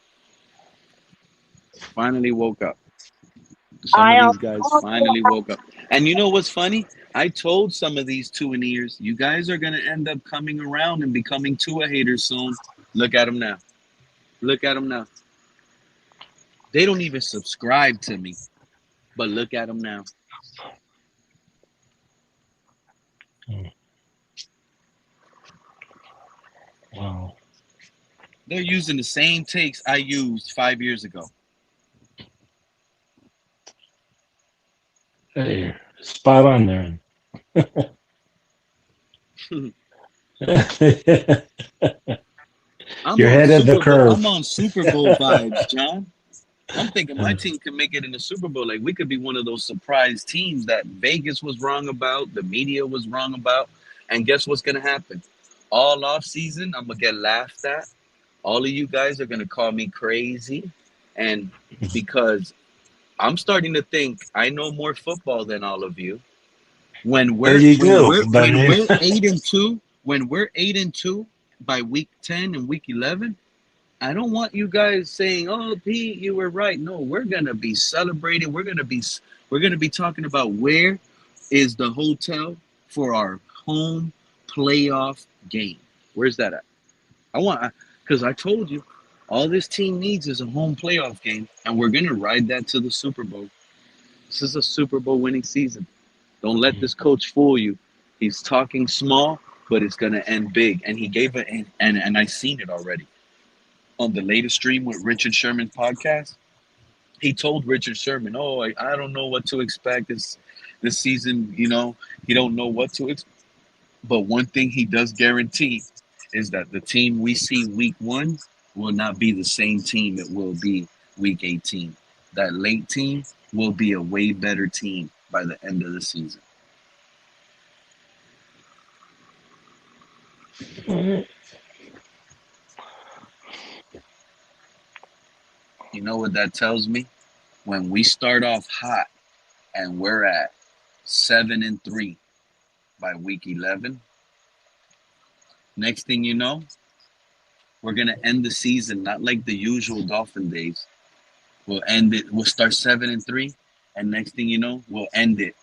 Finally woke up. Some I of don't these guys finally woke up. And you know what's funny? I told some of these Tua ears, you guys are going to end up coming around and becoming Tua haters soon. Look at them now. Look at them now. They don't even subscribe to me, but look at them now. Wow. They're using the same takes I used 5 years ago. Hey, spot on there. I'm You're on ahead of the Super Bowl. curve. I'm on Super Bowl vibes, John. I'm thinking my team can make it in the Super Bowl. Like we could be one of those surprise teams that Vegas was wrong about, the media was wrong about, and guess what's gonna happen? All off season, I'm gonna get laughed at. All of you guys are gonna call me crazy, and because I'm starting to think I know more football than all of you. When There we're you when go. we're But when we're 8-2, when we're 8-2 by week 10 and week 11. I don't want you guys saying, "Oh, Pete, you were right." No, we're gonna be celebrating. We're gonna be talking about where is the hotel for our home playoff game. Where's that at? Because I told you, all this team needs is a home playoff game, and we're gonna ride that to the Super Bowl. This is a Super Bowl winning season. Don't let this coach fool you. He's talking small, but it's gonna end big. And he gave it, and I seen it already. On the latest stream with Richard Sherman's podcast, he told Richard Sherman, "Oh, I don't know what to expect this season. He don't know what to expect. But one thing he does guarantee is that the team we see week 1 will not be the same team it will be week 18. That late team will be a way better team by the end of the season." You know what that tells me? When we start off hot and we're at 7-3 by week 11, next thing you know, we're going to end the season not like the usual Dolphin days. We'll end it. We'll start 7-3, and next thing you know, we'll end it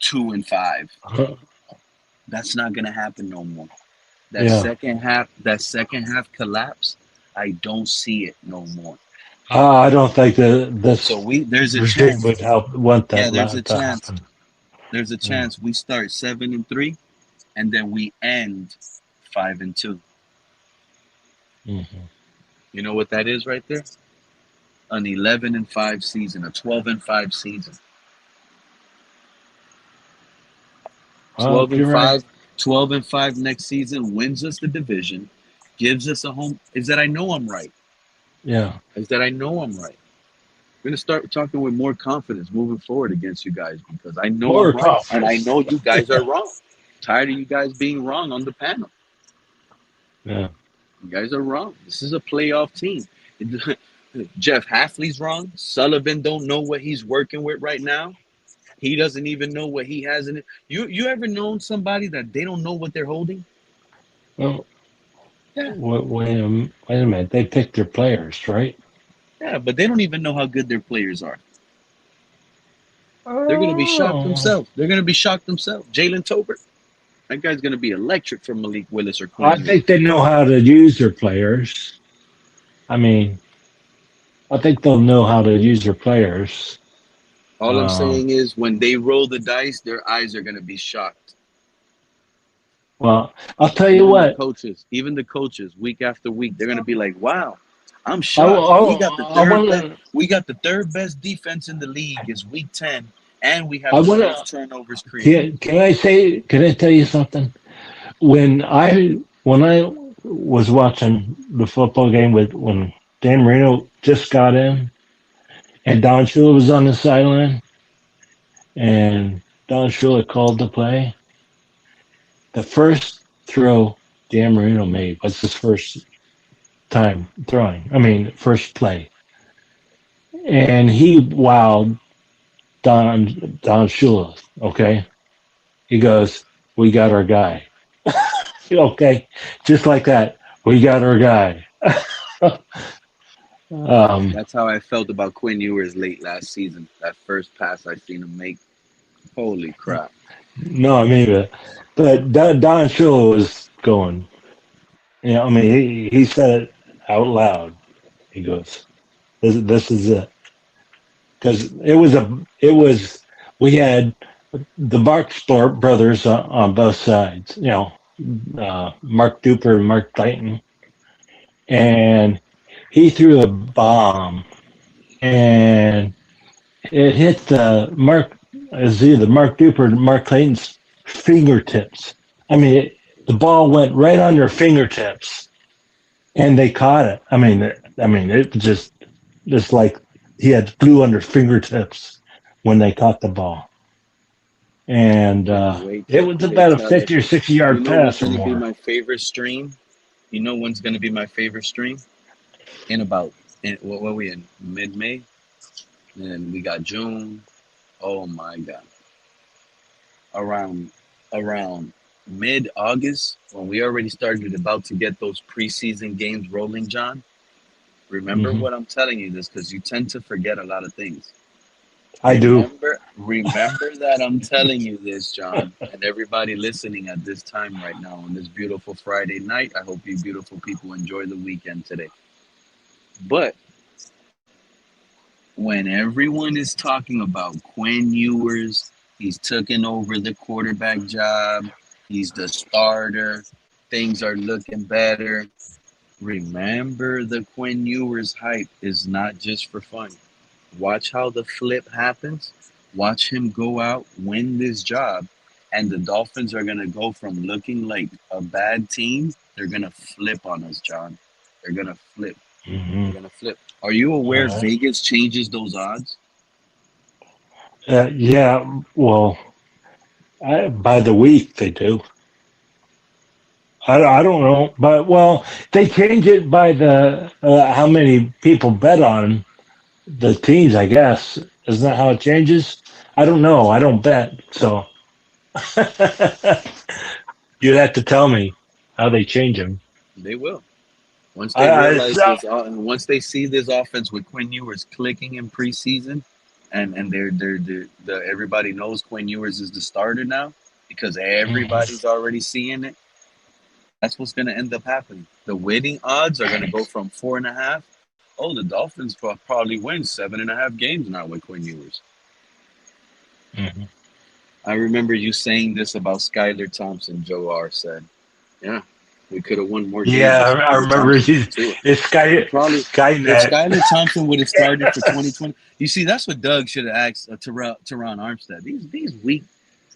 2-5. That's not going to happen no more. That second half collapse, I don't see it no more. I don't think that So there's a regime chance. would want that. Yeah, there's a to chance. happen. There's a chance we start 7-3, and then we end 5-2. Mm-hmm. You know what that is right there? An 11-5 season, a 12-5 season. 12-5, right. 12-5 next season wins us the division, gives us a home. Is that I know I'm right? Yeah. Is that I know I'm right? We're gonna start talking with more confidence moving forward against you guys because I know More I'm right and I confidence. know you guys are wrong. Tired of you guys being wrong on the panel. Yeah. You guys are wrong. This is a playoff team. Jeff Halfley's wrong. Sullivan don't know what he's working with right now. He doesn't even know what he has in it. You ever known somebody that they don't know what they're holding? Well, Yeah. wait a minute. They picked their players, right? Yeah, but they don't even know how good their players are. They're going to be shocked themselves. Jalen Tolbert, that guy's going to be electric for Malik Willis or Quinn I think they know how to use their players. I mean, I think they'll know how to use their players. All I'm saying is when they roll the dice, their eyes are going to be shocked. Well, I'll tell you what. Even the coaches, week after week, they're going to be like, "Wow, I'm shocked. We got the third best defense in the league. It's week 10, and we have the most turnovers created." Can I tell you something? When I was watching the football game with when Dan Marino just got in, and Don Shula was on the sideline, and Don Shula called the play. The first throw Dan Marino made was his first time throwing. I mean, first play, and he wowed Don Shula. Okay, he goes, "We got our guy." Okay, just like that, we got our guy. That's how I felt about Quinn Ewers late last season. That first pass I seen him make. Holy crap. No, I mean, but Don Shula was going. You know, I mean, he said it out loud. He goes, "This is it," because it was we had the Marx brothers on both sides. You know, Mark Duper and Mark Clayton, and he threw a bomb, and it hit the Mark. Is either Mark Duper or Mark Clayton's fingertips. I mean, the ball went right on their fingertips, and they caught it. I mean, it just like he had flew under fingertips when they caught the ball, and it was about a 50 or 60-yard pass or what's going to be more. my favorite stream? You know when's going to be my favorite stream? What were we in? Mid-May? And we got June. Oh my God. Around mid-August, when we already started about to get those preseason games rolling, John, remember what I'm telling you this because you tend to forget a lot of things. I do. Remember that I'm telling you this, John, and everybody listening at this time right now on this beautiful Friday night. I hope you beautiful people enjoy the weekend today. But when everyone is talking about Quinn Ewers, he's taken over the quarterback job, he's the starter, things are looking better. Remember, the Quinn Ewers hype is not just for fun. Watch how the flip happens. Watch him go out, win this job, and the Dolphins are going to go from looking like a bad team. They're going to flip on us, John. They're going to flip. They're going to flip. Are you aware Vegas changes those odds? Yeah, well, by the week they do. I don't know, but well, they change it by the how many people bet on the teams. I guess isn't that how it changes? I don't know. I don't bet, so you'd have to tell me how they change them. They will. Once they realize this, and once they see this offense with Quinn Ewers clicking in preseason, and they're everybody knows Quinn Ewers is the starter now because everybody's already seeing it. That's what's going to end up happening. The winning odds are going to go from 4.5. Oh, the Dolphins probably win 7.5 games now with Quinn Ewers. I remember you saying this about Skylar Thompson. Joe R said, "Yeah, we could have won more games." Yeah, I remember. It's Skynet. If Skylar Thompson would have started for 2020, you see, that's what Doug should have asked Teron Armstead.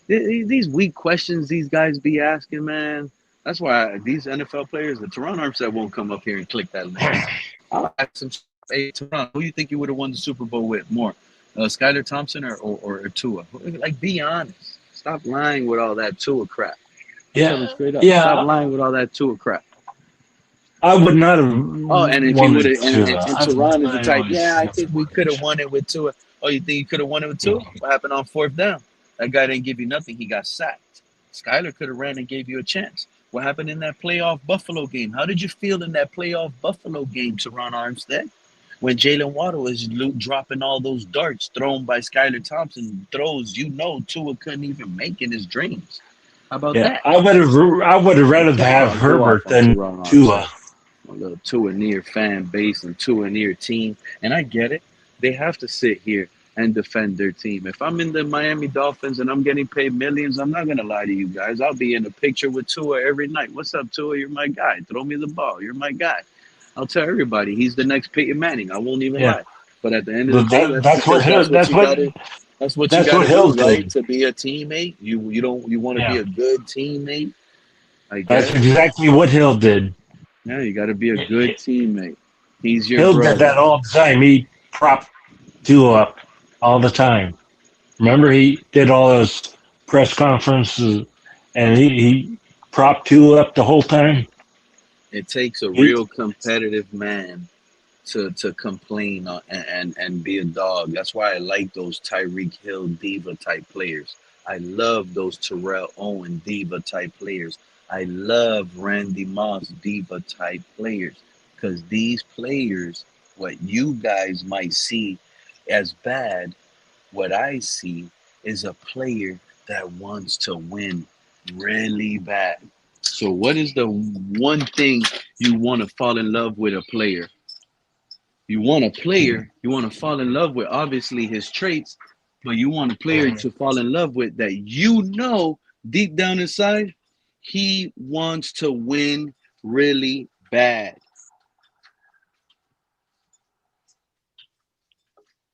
These weak questions these guys be asking, man. That's why these NFL players, the Teron Armstead won't come up here and click that link. I'll ask him, "Hey, Teron, who do you think you would have won the Super Bowl with more, Skylar Thompson or Tua?" Like, be honest. Stop lying with all that Tua crap. Yeah, Straight up. yeah. Stop lying with all that Tua crap. I would not have. Oh, and if you would have, and Teron is the type, I think we could have won it with Tua. Oh, you think you could have won it with Tua? What happened on 4th down? That guy didn't give you nothing. He got sacked. Skylar could have ran and gave you a chance. What happened in that playoff Buffalo game? How did you feel in that playoff Buffalo game, Teron Armstead? When Jalen Waddle is dropping all those darts thrown by Skylar Thompson, throws Tua couldn't even make in his dreams. How about that? I would have rather have Herbert than Tua. A little Tua near fan base and Tua near team, and I get it. They have to sit here and defend their team. If I'm in the Miami Dolphins and I'm getting paid millions, I'm not gonna lie to you guys. I'll be in a picture with Tua every night. "What's up, Tua? You're my guy. Throw me the ball. You're my guy." I'll tell everybody he's the next Peyton Manning. I won't even lie. But at the end of the day, that's what you got to do, right? To be a teammate, you want to be a good teammate. That's exactly what Hill did. Yeah, you got to be a good teammate. He's your Hill did brother. that all the time. He propped Tua up all the time. Remember, he did all those press conferences, and he propped Tua up the whole time. It takes a He, real competitive man to complain and be a dog. That's why I like those Tyreek Hill diva type players. I love those Terrell Owen diva type players. I love Randy Moss diva type players because these players, what you guys might see as bad, what I see is a player that wants to win really bad. So, what is the one thing you want to fall in love with a player? You want a player you want to fall in love with, obviously his traits, but you want a player to fall in love with that deep down inside, he wants to win really bad.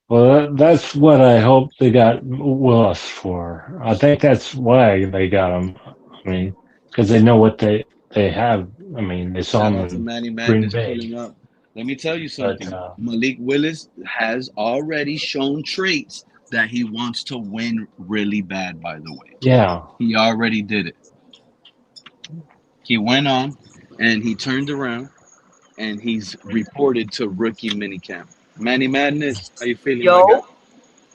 well, that's what I hope they got Willis for. I think that's why they got him. I mean, because they know what they have. I mean, they saw Shout him out to in Manny Green Madness Bay, pulling up. Let me tell you but something. Malik Willis has already shown traits that he wants to win really bad, by the way. yeah. He already did it. He went on and he turned around and he's reported to rookie minicamp. Manny Madness, how you feeling, my guy? Yo,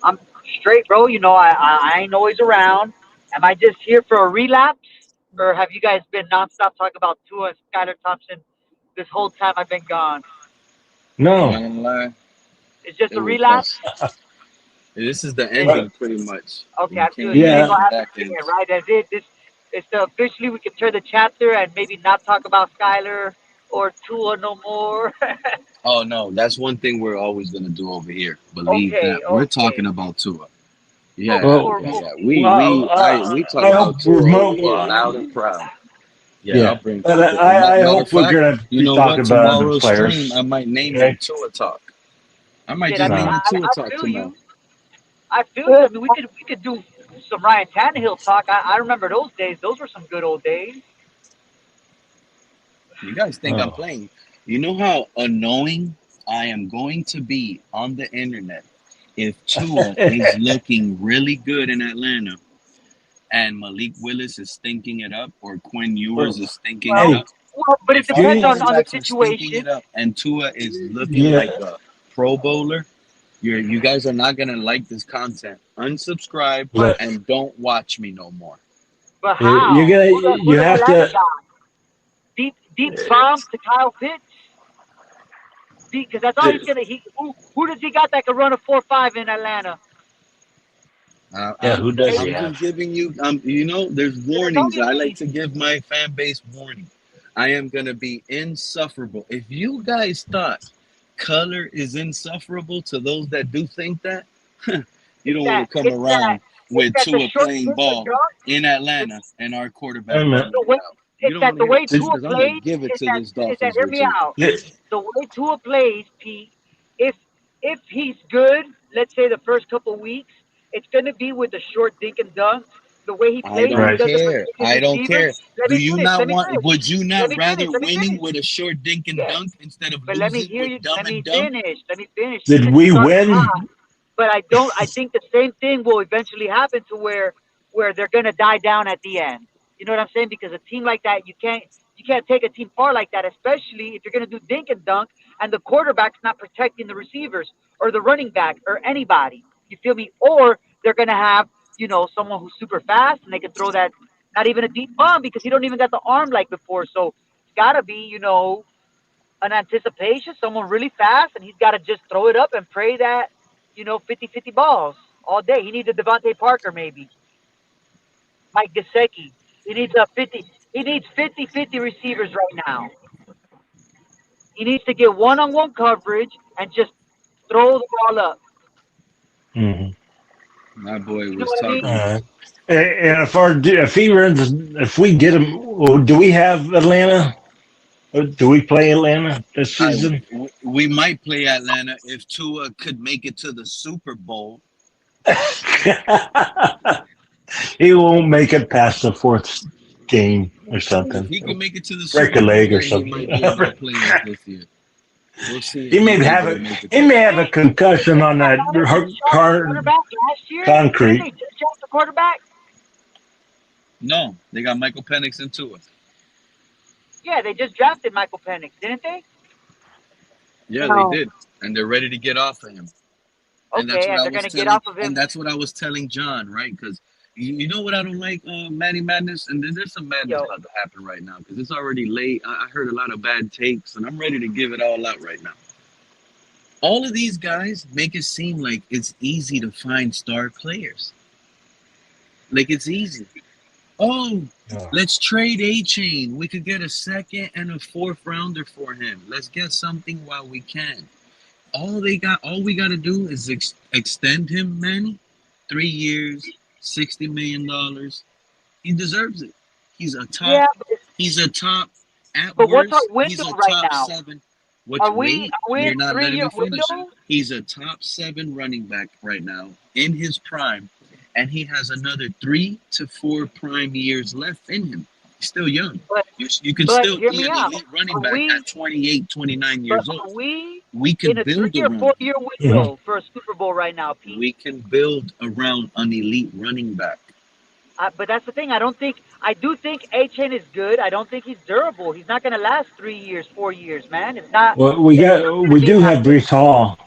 I'm straight, bro. You know, I ain't always around. Am I just here for a relapse, or have you guys been nonstop talking about Tua and Skylar Thompson this whole time I've been gone? I'm not No. gonna lie, It's just it a was relapse. this is the Eh, ending pretty much. okay, You I'm can't doing. You ain't have Yeah. gonna have to back say it, ends. right? That's it. This it's the officially we can turn the chapter and maybe not talk about Skylar or Tua no more. Oh no, that's one thing we're always gonna do over here. Believe Okay, that. We're okay. talking about Tua. Oh, Yeah, Well, or yeah, yeah. okay. We talk I hope about we're Tua over here loud and proud. Yeah, I'll yeah. bring. But I Matter of hope we're fact, gonna you be know talking what? about other Tomorrow's stream, I players. might name Okay. it Tua Talk. I might Shit, I just mean, name No. it Tua I Talk feel tomorrow. you. I feel you. I mean, we could do some Ryan Tannehill talk. I remember those days. Those were some good old days. You guys think I'm Oh. playing? You know how annoying I am going to be on the internet if Tua is looking really good in Atlanta and Malik Willis is stinking it up or Quinn Ewers Well, is stinking it Well, hey, up. well, but it If our depends on the quarterbacks are stinking situation. it up and Tua is looking yeah. like a pro bowler, you guys are not gonna like this content. Unsubscribe Look, and don't watch me no more. But you're how? gonna. Who You does have Atlanta to. got? Deep bombs to Kyle Pitts. Because that's all he's gonna. Who does he got that could run a 4.5 in Atlanta? Uh, Yeah. I'm Who does he I'm have? just giving you. There's That's all warnings. you I like need. to give my fan base warning. I am gonna be insufferable. If you guys thought color is insufferable to those that do think that, you It's don't want that. to come It's that. around It's with that the Tua short playing dink and ball dunk. in The, Atlanta and our Wait quarterback a minute. the balling way. it out. You It's don't that want to the hear way this Did, Tua because I'm gonna plays. give it Is to that this is that Dolphins hear me regime. out? did, The way Tua plays, Pete. If he's good, let's say the first couple weeks, it's gonna be with the short dink and dunk. The way he I plays when he don't right. doesn't care. protect his I don't receivers. care. Let Do me you finish. not Let me want? finish. Would you Let not me rather finish. Let me winning finish. with a short dink and Yeah. dunk instead of But let me losing hear with you. dumb Let and me dumb? finish. Let me finish. You Did said we starting hot, win? but I don't. I think the same thing will eventually happen to where they're gonna die down at the end. You know what I'm saying? Because a team like that, you can't take a team far like that, especially if you're gonna do dink and dunk and the quarterback's not protecting the receivers or the running back or anybody. You feel me? Or they're gonna have someone who's super fast and they can throw that not even a deep bomb because he don't even got the arm like before. So it's gotta be an anticipation, someone really fast, and he's got to just throw it up and pray that, 50-50 balls all day. He needs a Devontae Parker, maybe. Mike Gesicki. He needs a 50. He needs 50-50 receivers right now. He needs to get one-on-one coverage and just throw the ball up. Mhm. My boy You know was what I mean? talking. And if he runs, if we get him, do we have Atlanta? Or do we play Atlanta this season? We might play Atlanta if Tua could make it to the Super Bowl. He won't make it past the fourth. game or If something. he can make it to the Break a Super Bowl, leg or then he something. might be able to play us this year. We'll see He if may he's have able to a make it he there. may have a concussion on that hard Quarterback last year? Didn't concrete. they just draft the quarterback? No, they got Michael Penix and Tua. Yeah, they just drafted Michael Penix, didn't they? Yeah, they No. did, and they're ready to get off of him. And that's Okay, what and I they're was gonna get telling, off of and him. that's what I was telling John, right? Because you know what I don't like, Matty Madness, and there's some madness Yo, about to happen right now because it's already late. I heard a lot of bad takes, and I'm ready to give it all out right now. All of these guys make it seem like it's easy to find star players. Like it's easy. Oh, let's trade Achane. We could get a second and a fourth rounder for him. Let's get something while we can. All we got to do is extend him, Manny. 3 years, $60 million. He deserves it. He's a top. yeah, He's a top. At but what's our worst, he's window a right top now? 7. Which Are we wait, in you're a not letting 3-year me finish. window? He's a top 7 running back right now in his prime, and he has another 3 to 4 prime years left in him. He's still young. But You can but still hear be me an out. elite running Are back we at 28, 29 but years old. are we We in can a build 3 or around him. 4-year window for a Super Bowl right now, Pete? We can build around an elite running back. But that's the thing. I do think Achane is good. I don't think he's durable. He's not gonna last 3 years, 4 years, man. It's not. Well, It's not gonna we be do have happening. Brees Hall.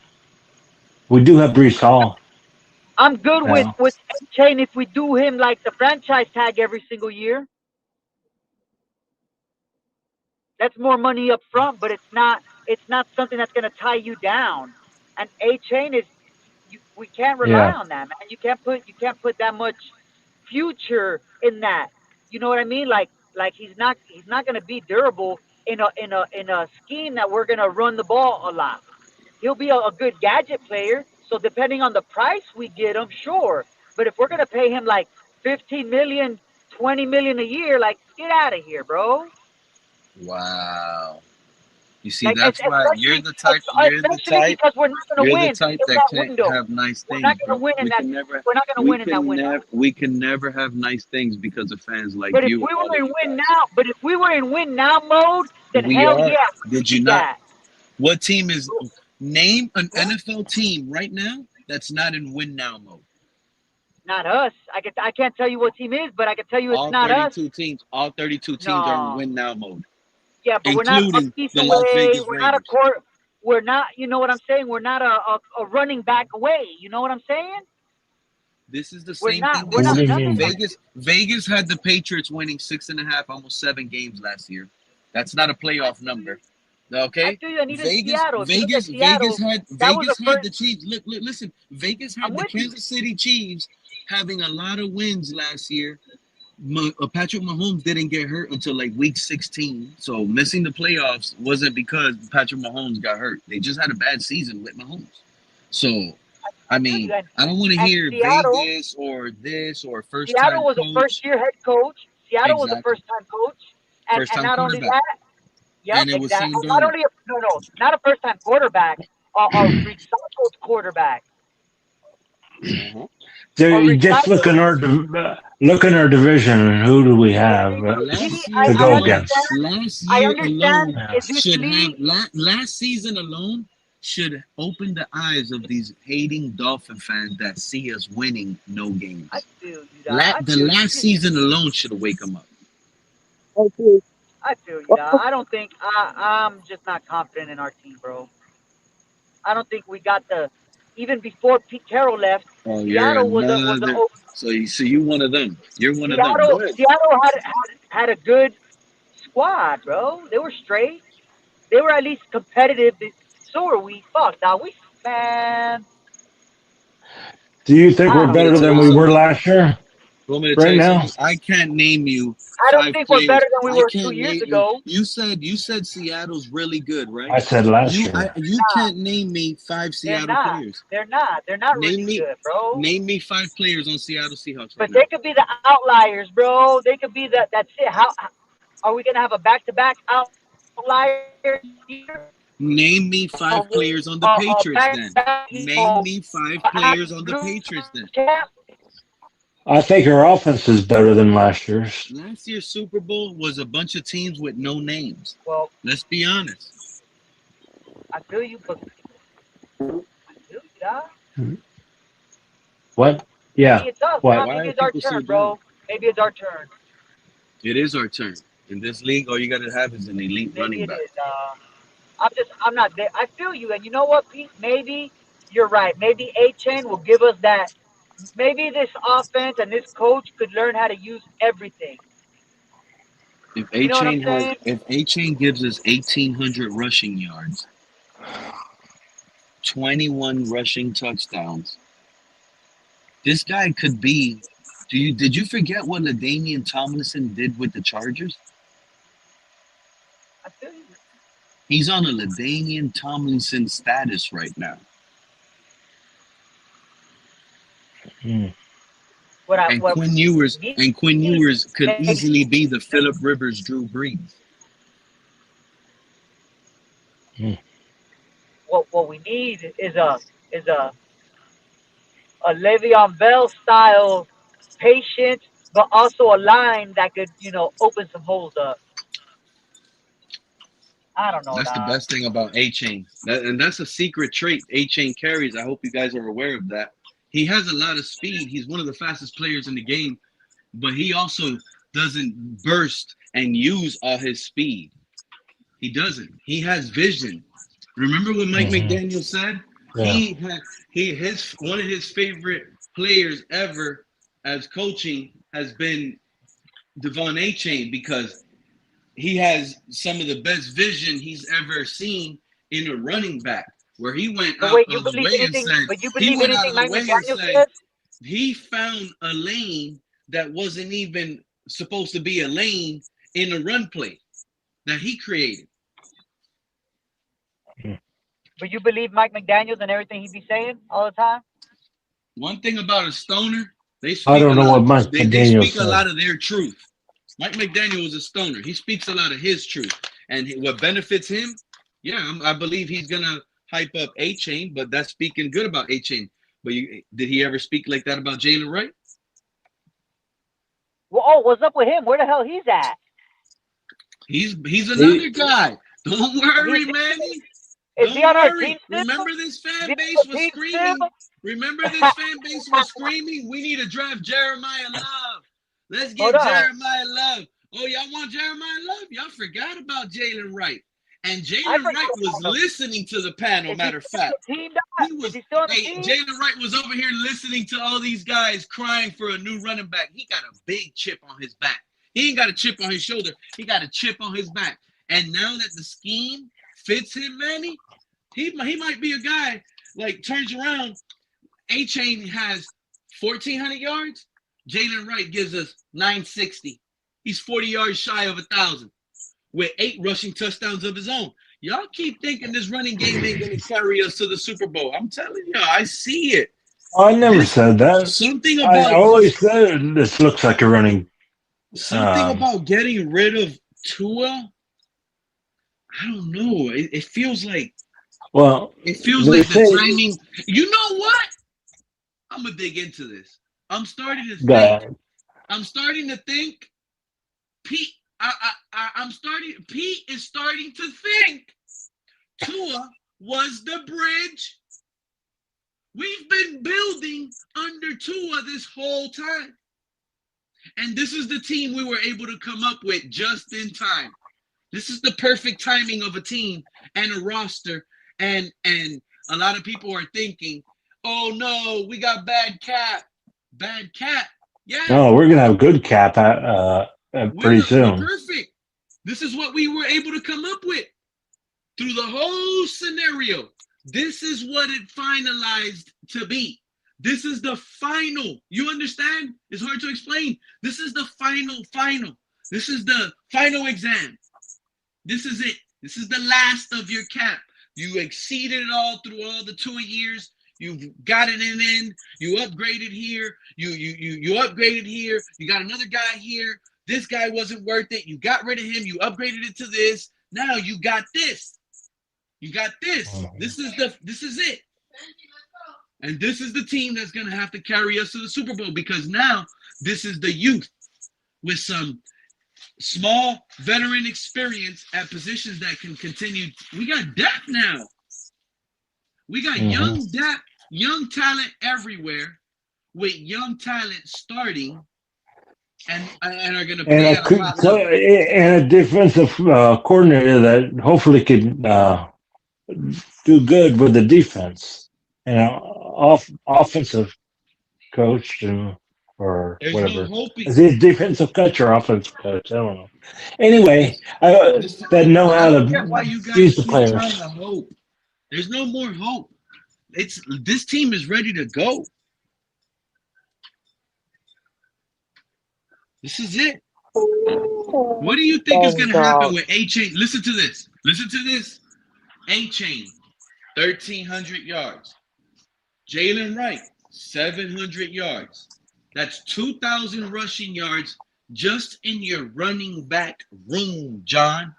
We do have Brees Hall I'm good now. with Achane if we do him like the franchise tag every single year. That's more money up front, but it's not something that's gonna tie you down. And Achane is we can't rely Yeah. on that, man. You can't put that much future in that. You know what I mean? Like he's not gonna be durable in a scheme that we're gonna run the ball a lot. He'll be a good gadget player. So depending on the price we get him, sure. But if we're gonna pay him like 15 million, 20 million a year, like get out of here, bro. Wow. You see, Like that's why especially because we're not gonna you're the win type in that that can't window. have nice We're things, not gonna bro. win in that. We're not gonna win in that window. We can never have nice things because of fans like But if you we and all were of in you win guys. now, mode, then We hell are. yeah, we Did you need not? that. What team is name an NFL team right now that's not in win now mode? Not us. I can't tell you what team is, but I can tell you it's All not us. 32 teams are in No. win now mode, Yeah, but we're not a including piece the Las away. Vegas We're not a Raiders. court. We're not. You know what I'm saying? We're not a running back away. You know what I'm saying? This is the We're same not. thing We're this not What do you year. nothing. mean? Vegas had the Patriots winning 6.5, almost 7 games last year. That's not a playoff number. I Okay, feel you. And even Seattle. If you look at Vegas Seattle, that was the had first. the Chiefs. Listen, Vegas I'm had the with you. Kansas City Chiefs having a lot of wins last year. Patrick Mahomes didn't get hurt until like week 16, so missing the playoffs wasn't because Patrick Mahomes got hurt. They just had a bad season with Mahomes. So, I mean, I don't want to And hear Seattle. Vegas or this or first Seattle time was a coach. first-year head coach. Seattle was a Exactly. first-time coach, and First time not only quarterback. that, yep, And it was exactly. Sam Not Darnold. only not a first-time quarterback, a recycled quarterback. So A you just look in recycled. look in our division, and who do we have Last to year go alone, against? I alone understand. Yeah. This should league. have last season alone should open the eyes of these hating Dolphin fans that see us winning no games. I feel you, dog. The last season alone should wake them up. I feel you, dog. I don't think I'm just not confident in our team, bro. I don't think we got the. Even before Pete Carroll left, Oh, you're Seattle was another. So you one of them. You're one of them. Go ahead. Seattle had a good squad, bro. They were straight. They were at least competitive. So are we. Fuck, dog. Man. Do you think I we're don't better tell than you we know. were something? last year? Want me to tell Right you now? something? I can't name you I don't 5 think we're players. better than we I were 2 can't years name. ago. You said Seattle's really good, right? I said last You year. can't name me 5 They're Seattle not. players. They're not. They're not Name really me good, bro. name me 5 players on Seattle Seahawks right But now. they could be the outliers, bro. They could be that's it. How are we gonna have a back-to-back outlier here? Name me 5 players on the Patriots then. Back-to-back, Name me 5 players on the Patriots then. I think our offense is better than last year's. Last year's Super Bowl was a bunch of teams with no names. Well, Let's be honest. I feel you, but I feel you, dog. What? Maybe Yeah. it's us, What? huh? Why Maybe are it's our people so turn, down? bro. Maybe it's our turn. It is our turn. In this league, all you got to have is an elite Maybe running it back. is. I'm not there. I feel you, and you know what, Pete? Maybe you're right. Maybe Achane will give us that. Maybe this offense and this coach could learn how to use everything. If You know what I'm saying? Achane gives us 1,800 rushing yards, 21 rushing touchdowns, this guy could be. Did you forget what LaDainian Tomlinson did with the Chargers? I feel you. He's on a LaDainian Tomlinson status right now. And Quinn Ewers could easily be the Phillip Rivers Drew Brees. What we need is a Le'Veon Bell style patient, but also a line that could, open some holes up. I don't know, That's the dog. best thing about Achane. And that's a secret trait Achane carries. I hope you guys are aware of that. He has a lot of speed. He's one of the fastest players in the game, but he also doesn't burst and use all his speed. He doesn't. He has vision. Remember what Mike McDaniel said? Yeah. One of his favorite players ever as coaching has been Devon Achane because he has some of the best vision he's ever seen in a running back. Where he went But out wait, of the way and said you believe anything Mike McDaniel say said? he found a lane that wasn't even supposed to be a lane in a run play that he created. But you believe Mike McDaniels and everything he be saying all the time? One thing about a stoner, they speak I don't know what Mike they McDaniel speak a said. lot of their truth. Mike McDaniel is a stoner. He speaks a lot of his truth. And what benefits him, I believe he's going to hype up Achane, but that's speaking good about Achane. But did he ever speak like that about Jalen Wright? Well, what's up with him? Where the hell he's at? He's another guy. Don't worry, Manny. Is he on our team still? Remember this fan base was screaming. Remember this fan base was screaming. We need to draft Jeremiah Love. Let's get Jeremiah Love. Oh, y'all want Jeremiah Love? Y'all forgot about Jalen Wright. And Jalen Wright was listening to the panel, matter of fact. Jalen Wright was over here listening to all these guys crying for a new running back. He got a big chip on his back. He ain't got a chip on his shoulder. He got a chip on his back. And now that the scheme fits him, Manny, he might be a guy, like, turns around. Achane has 1,400 yards. Jalen Wright gives us 960. He's 40 yards shy of 1,000 with 8 rushing touchdowns of his own. Y'all keep thinking this running game ain't going to carry us to the Super Bowl. I'm telling y'all, I see it. I never said that. Something about I always said this looks like a running. Something about getting rid of Tua. I don't know. It feels like. Well, it feels like the timing. You know what? I'm gonna dig into this. I'm starting to think. Pete. Pete is starting to think Tua was the bridge. We've been building under Tua this whole time. And this is the team we were able to come up with just in time. This is the perfect timing of a team and a roster. And a lot of people are thinking, oh no, we got bad cap. Bad cap. Yeah. No, we're gonna have good cap pretty soon. We're perfect. This is what we were able to come up with through the whole scenario. This is what it finalized to be. This is the final. You understand? It's hard to explain. This is the final. This is the final exam. This is it. This is the last of your cap. You exceeded it all through all the 2 years. You've got it in. You upgraded here. You upgraded here. You got another guy here. This guy wasn't worth it. You got rid of him. You upgraded it to this. Now you got this. You got this. This is it. And this is the team that's going to have to carry us to the Super Bowl because now This is the youth with some small veteran experience at positions that can continue. We got depth now. We got young depth, young talent everywhere, with young talent starting and are going to play at a high level. And a defensive coordinator that hopefully could do good with the defense. Offensive coach or There's whatever. no hope. Is he a defensive coach or offensive coach? I don't know. Anyway, that know how to use the players. Trying to hope. There's no more hope. This team is ready to go. This is it. What do you think is going to happen with Achane? Listen to this. Listen to this. Achane, 1,300 yards. Jalen Wright, 700 yards. That's 2,000 rushing yards just in your running back room, John.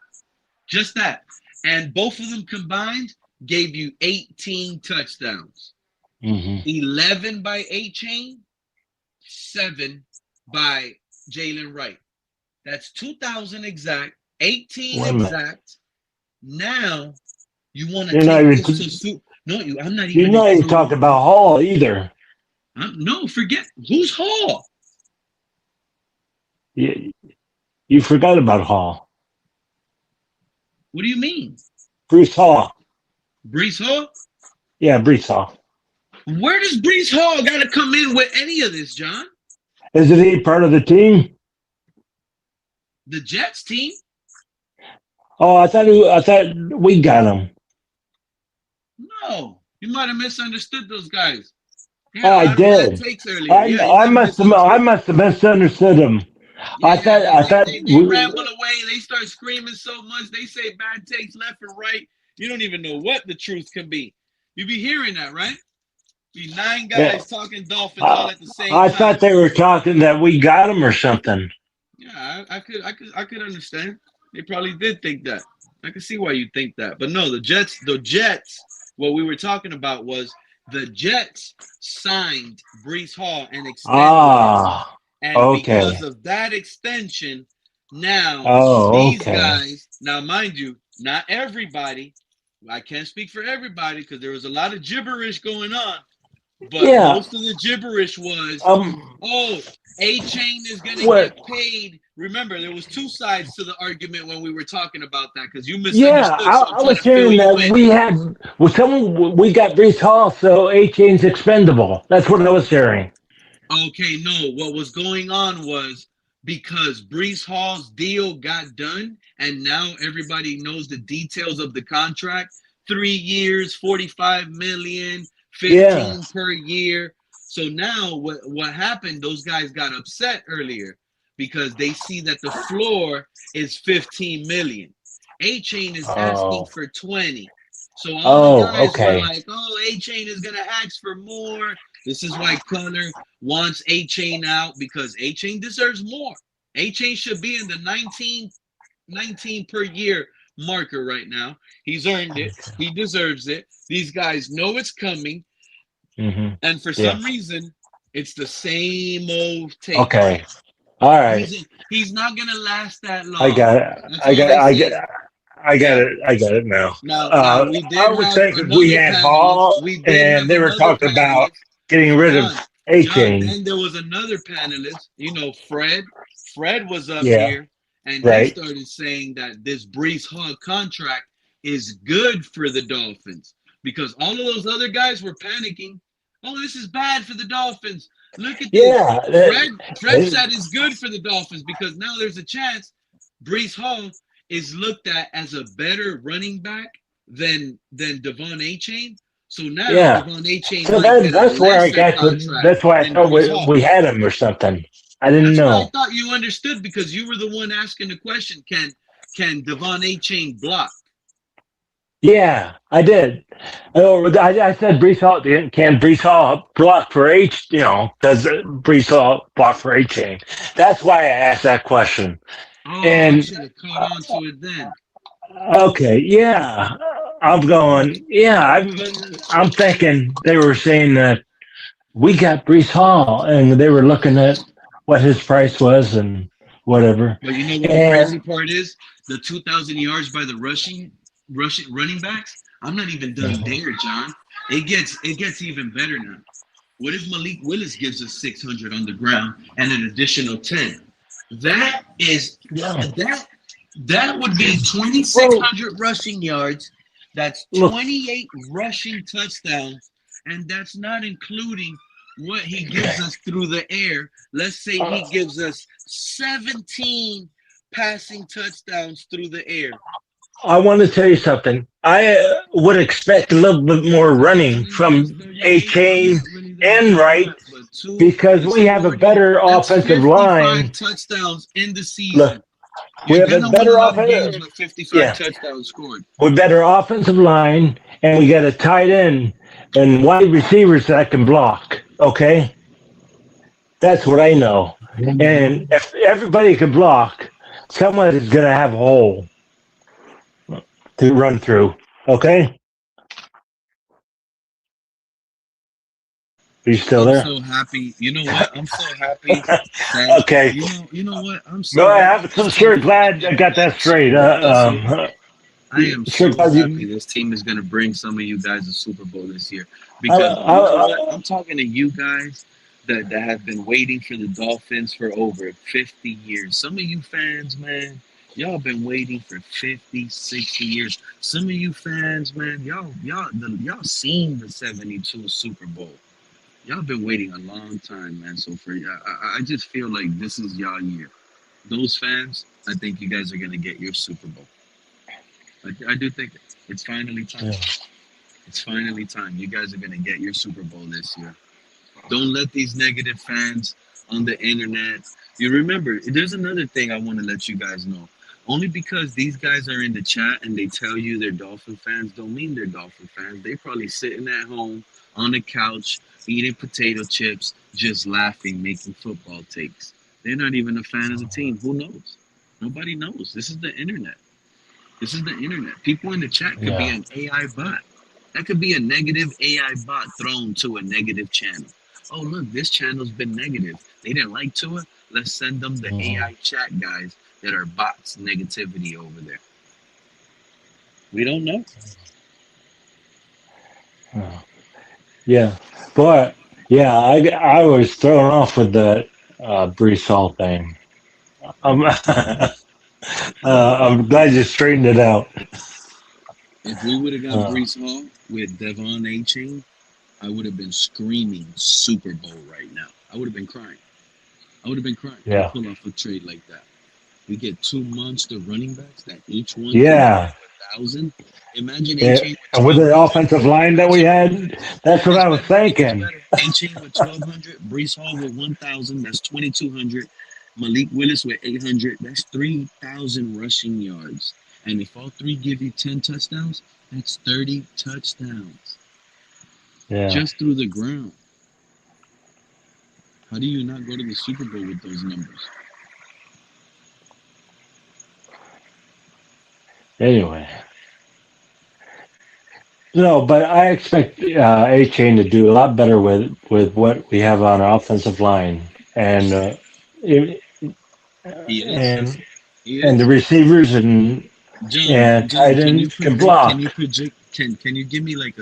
Just that. And both of them combined gave you 18 touchdowns. 11 by Achane, 7 by Jalen Wright. That's 2,000 exact, 18 exact. Now you want to take this to no, I'm not even. You're not even talking about Hall either. No, forget who's Hall. You forgot about Hall. What do you mean? Breece Hall. Breece Hall? Yeah, Breece Hall. Where does Breece Hall got to come in with any of this, John? Isn't he part of the team? The Jets team? Oh, I thought we got him. No, you might have misunderstood those guys. Yeah, I did. I must have misunderstood him. Yeah, I thought they ramble away. They start screaming so much. They say bad takes left and right. You don't even know what the truth can be. You be hearing that, right? Be 9 guys talking Dolphins all at the same time. I thought they were talking that we got him or something. Yeah, I could understand. They probably did think that. I can see why you think that. But no, the Jets, what we were talking about was the Jets signed Breece Hall and extended him. And because of that extension, now these guys, now mind you, not everybody, I can't speak for everybody because there was a lot of gibberish going on. But most of the gibberish was, Achane is going to get paid. Remember, there was 2 sides to the argument when we were talking about that because you misunderstood. Yeah, I was hearing that we got Breece Hall, so Achane's expendable. That's what I was hearing. Okay, no. What was going on was because Breece Hall's deal got done, and now everybody knows the details of the contract. 3 years, $45 million, 15 per year. So now what happened, those guys got upset earlier because they see that the floor is 15 million. Achane is asking for 20. So all the guys were like, Achane is going to ask for more. This is why Connor wants Achane out because Achane deserves more. Achane should be in the 19 per year marker right now. He's earned it. He deserves it. These guys know it's coming. And for some reason, it's the same old take. Okay. All right. He's not going to last that long. I got it. I got it now. Now we did I was thinking we had Hall, and they were talking about getting rid of Achane. Then there was another panelist, Fred. Fred was up here, and he started saying that this Breece Hall contract is good for the Dolphins because all of those other guys were panicking. Oh, this is bad for the Dolphins. Look at this. Fred said it's good for the Dolphins because now there's a chance Breece Hall is looked at as a better running back than Devon Achane. So now Devon Achane. So that's where I got to. That's why I thought we had him or something. I didn't know. I thought you understood because you were the one asking the question. Can Devon Achane block? Yeah, I did. I said Breece Hall. Can Breece Hall block for does Breece Hall block for Achane? That's why I asked that question. I should have caught on to it then. Okay, yeah. I'm going, I'm thinking they were saying that we got Breece Hall, and they were looking at what his price was and whatever. But you know what the And crazy part is? The 2,000 yards by the running backs. I'm not even done there, John. It gets even better now. What if Malik Willis gives us 600 on the ground and an additional 10? That would be 2,600 rushing yards. That's 28 rushing touchdowns, and that's not including what he gives us through the air. Let's say he gives us 17 passing touchdowns through the air. I want to tell you something. I would expect a little bit more running from Achane and Wright because we have a better offensive line. Touchdowns in the season. Look, we have a better offensive. With 55 touchdowns scored. With better offensive line, and we got a tight end and wide receivers that can block. Okay, that's what I know. And if everybody can block, someone is going to have a hole to run through. Okay. Are you still there? I'm so happy. You know what? I'm so happy. That, Okay. You know what? I'm so. No, I'm sure glad I got that straight. I am sure so glad you- happy this team is going to bring some of you guys a Super Bowl this year. Because you know what? I'm talking to you guys that have been waiting for the Dolphins for over 50 years. Some of you fans, man, y'all been waiting for 50, 60 years. Some of you fans, man, y'all seen the 72 Super Bowl. Y'all been waiting a long time, man. So I just feel like this is y'all year. Those fans, I think you guys are gonna get your Super Bowl. I do think it's finally time. Yeah. It's finally time. You guys are gonna get your Super Bowl this year. Don't let these negative fans on the internet. You remember, there's another thing I want to let you guys know. Only because these guys are in the chat and they tell you they're Dolphin fans don't mean they're Dolphin fans. They probably sitting at home on the couch eating potato chips, just laughing, making football takes. They're not even a fan of the team. Who knows? Nobody knows. This is the internet. This is the internet. People in the chat could be an AI bot. That could be a negative AI bot thrown to a negative channel. Oh, look, this channel's been negative. They didn't like to it. Let's send them the AI chat guys that are bots negativity over there. We don't know. Yeah, but yeah, I was thrown off with the Breece Hall thing. I'm glad you straightened it out. If we would have got Breece Hall with Devon Achane, I would have been screaming Super Bowl right now. I would have been crying. Yeah. To pull off a trade like that. We get two monster running backs that each one Yeah. 1,000. Imagine Yeah, Achane and with the offensive line that we had, that's what I was thinking. Achane with 1,200, Breece Hall with 1,000, that's 2,200. Malik Willis with 800, that's 3,000 rushing yards. And if all three give you 10 touchdowns, that's 30 touchdowns. Yeah. Just through the ground. How do you not go to the Super Bowl with those numbers? Anyway. No, but I expect Achane to do a lot better with what we have on our offensive line, and He and is. the receivers and John, tight ends can block. Can you predict? Can you give me like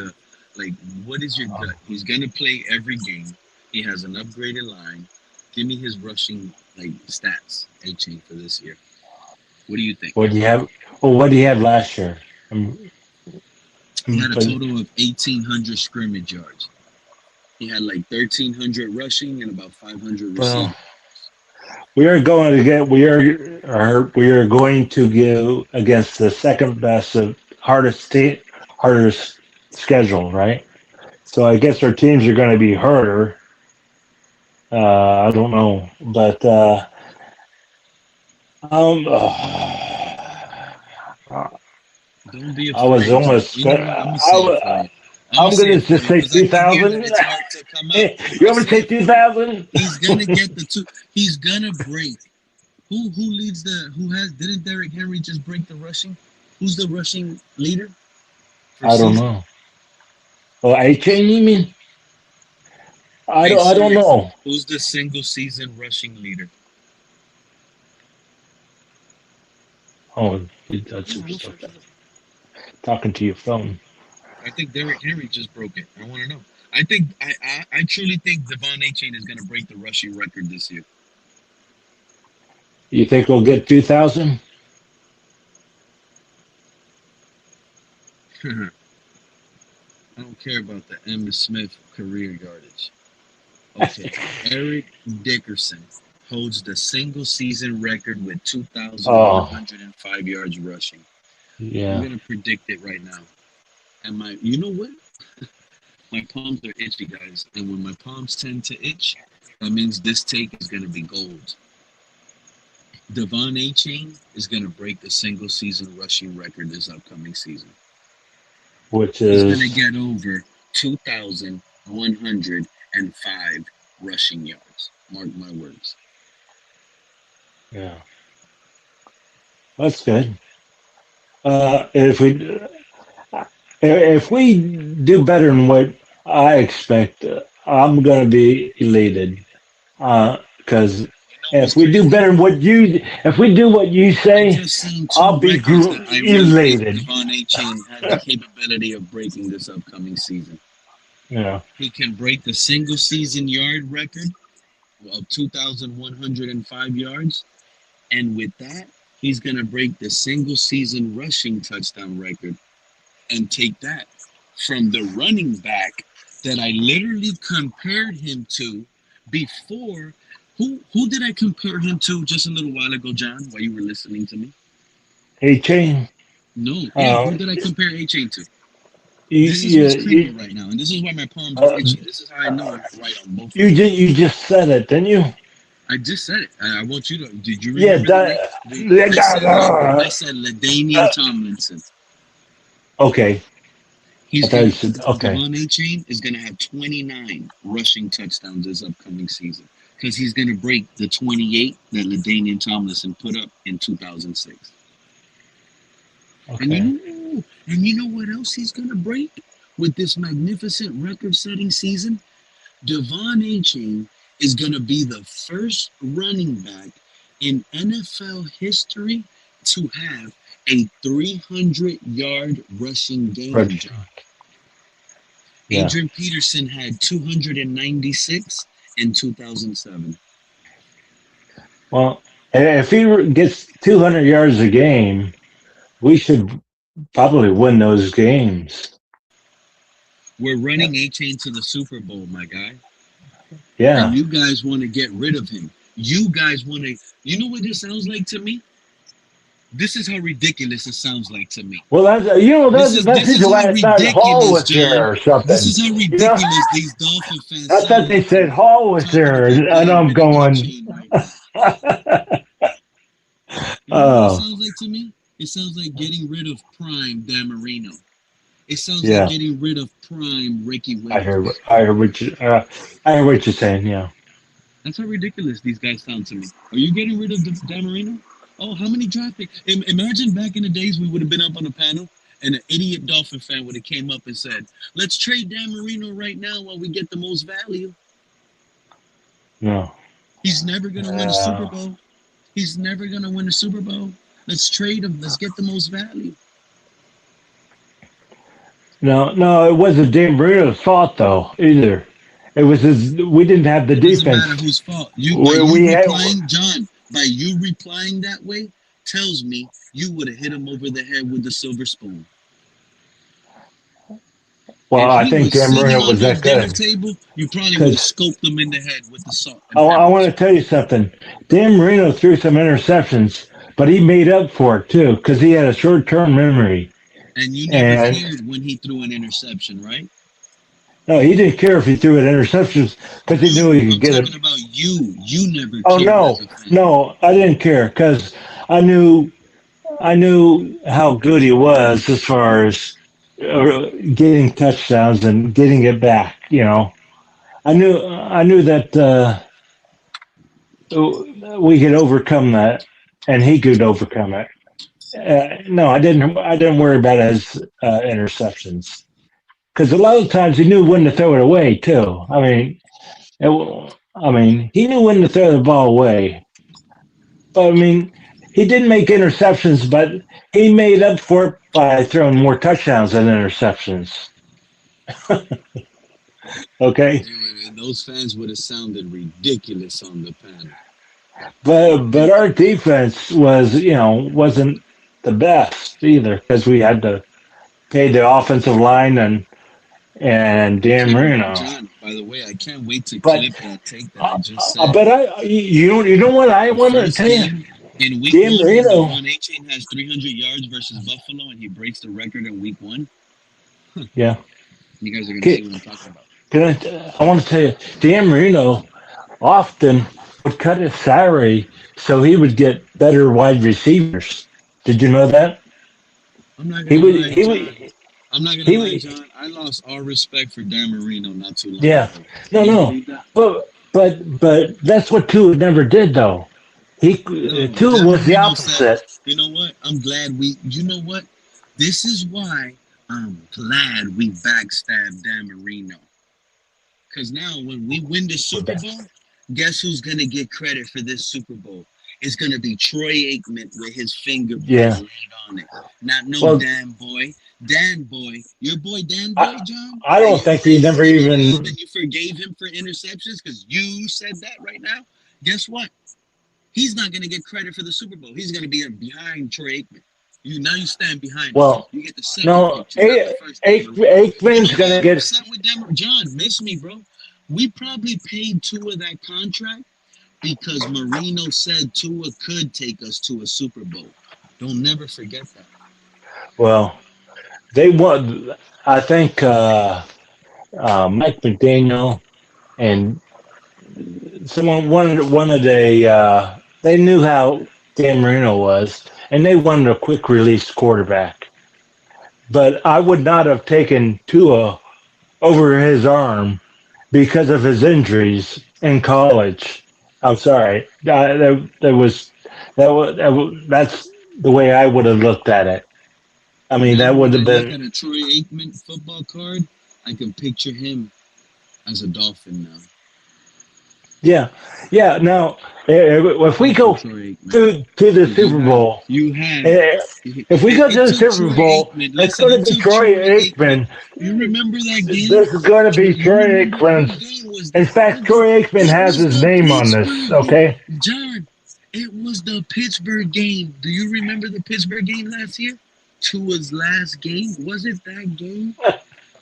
what is your gut? He's gonna play every game. He has an upgraded line. Give me his rushing stats, Achane, for this year. What do you think? What do you have? Well, what do you have last year? He had a total of 1,800 scrimmage yards. He had 1,300 rushing and about 500 receiving. We are going to go against the second best of hardest schedule, right? So I guess our teams are going to be harder. I don't know, but Don't be afraid. I was almost. You know what? I'm gonna say it for you. I'm going to just say 2,000. You want me to say 2,000? He's gonna get the two. He's gonna break. Who leads the? Didn't Derrick Henry just break the rushing? Who's the rushing leader? I don't know. Oh, Achane, you mean? I Hey, don't. I don't serious. know. Who's the single season rushing leader? Oh, that's you're still talking to your phone. I think Derrick Henry just broke it. I want to know. I truly think Devon Achane is going to break the rushing record this year. You think we'll get 2,000? I don't care about the Emmitt Smith career yardage. Okay, Eric Dickerson holds the single season record with 2,105 yards rushing. I'm Yeah. gonna predict it right now. And you know what? My palms are itchy, guys. And when my palms tend to itch, that means this take is gonna be gold. Devon Achane is gonna break the single season rushing record this upcoming season. Which He's is gonna get over 2,105 rushing yards. Mark my words. yeah. That's good. If we do better than what I expect, I'm gonna be elated. Because if we do better than if we do what you I say, just seen I'll two be records that I really think elated. Devon Achane has the capability of breaking this upcoming season. Yeah. He can break the single season yard record of 2,105 yards. And with that, he's going to break the single season rushing touchdown record and take that from the running back that I literally compared him to before. Who did I compare him to just a little while ago, John, while you were listening to me? A-Chain. No, yeah, who did I compare A-Chain to? You, This is what's you, creepy you, right now, and this is why my palms are itchy. This is how I know I'm right on both of them. you just said it, didn't you? I just said it. I want you to. Did you Yeah. remember I said LaDainian Tomlinson. Okay. He's I thought gonna. you said okay. Devon Achane is gonna have 29 rushing touchdowns this upcoming season because he's gonna break the 28 that LaDainian Tomlinson put up in 2006. Okay. And you know what else he's gonna break with this magnificent record-setting season? Devon Achane is going to be the first running back in NFL history to have a 300-yard rushing game. Yeah. Adrian Peterson had 296 in 2007. Well, if he gets 200 yards a game, we should probably win those games. We're running Achane to the Super Bowl, my guy. Yeah. And you guys want to get rid of him. You guys want to. You know what this sounds like to me? This is how ridiculous it sounds like to me. Well, that's why I thought Hall was here or something. This is how ridiculous these Dolphin fans. I thought they said Hall was here, and I'm going. You know what it sounds like to me? It sounds like getting rid of prime Dan Marino. It sounds like getting rid of prime Ricky Williams. I heard what you're saying. Yeah. That's how ridiculous these guys sound to me. Are you getting rid of Dan Marino? Oh, how many draft picks? Imagine back in the days we would have been up on a panel and an idiot Dolphin fan would have came up and said, let's trade Dan Marino right now while we get the most value. No. He's never going to win a Super Bowl. He's never going to win a Super Bowl. Let's trade him. Let's get the most value. No, it wasn't Dan Marino's fault, though, either. It was we didn't have the defense. It doesn't matter whose fault. John, by you replying that way, tells me you would have hit him over the head with the silver spoon. Well, I think Dan Marino was that good. Table, you probably would have scoped him in the head with the salt. I want to tell you something. Dan Marino threw some interceptions, but he made up for it, too, because he had a short-term memory. And you never cared when he threw an interception, right? No, he didn't care if he threw an interception because he knew he could get it. I'm talking about you. You never cared. Oh, no, I didn't care because I knew how good he was as far as getting touchdowns and getting it back. You know, I knew that we could overcome that, and he could overcome it. No, I didn't worry about his interceptions because a lot of times he knew when to throw it away too. I mean, I mean, he knew when to throw the ball away. But I mean, he didn't make interceptions, but he made up for it by throwing more touchdowns than interceptions. Okay, Those fans would have sounded ridiculous on the panel. but our defense wasn't the best either because we had to pay the offensive line and Dan Marino. John, by the way, I can't wait to But clip that take that I just said. but you know what I want to tell you? In week Dan 1, Marino. when Achane has 300 yards versus Buffalo and he breaks the record in week 1. Yeah. You guys are going to see what I'm talking about. I want to tell you, Dan Marino often would cut his salary so he would get better wide receivers. Did you know that? I'm not going to lie, John. I lost all respect for Dan Marino not too long ago. No. But that's what Tua never did, though. Tua was the opposite. You know what? I'm glad you know what? This is why I'm glad we backstabbed Dan Marino. Because now when we win the Super Bowl, guess who's going to get credit for this Super Bowl? It's going to be Troy Aikman with his fingerprint laid on it. Not Dan Boy. Dan Boy. Your boy Dan Boy, John? I don't think he never even... And you forgave him for interceptions because you said that right now? Guess what? He's not going to get credit for the Super Bowl. He's going to be behind Troy Aikman. Now you stand behind him. You get the second Aikman's going to get... John, miss me, bro. We probably paid Tua that contract because Marino said Tua could take us to a Super Bowl. Don't never forget that. Well, they won. I think Mike McDaniel and one of the they knew how Dan Marino was, and they wanted a quick release quarterback. But I would not have taken Tua over his arm because of his injuries in college. I'm sorry. That's the way I would have looked at it. I mean, that would have been. Look at a Troy Aikman football card. I can picture him as a Dolphin now. Yeah. Now, if we go to the Super Bowl, if we go to the Super Bowl, it's going to be Troy Aikman. You remember that game? This is going to be Troy Aikman. In fact, Troy Aikman has his name on this. Okay, John, it was the Pittsburgh game. Do you remember the Pittsburgh game last year? Tua's last game? Was it that game?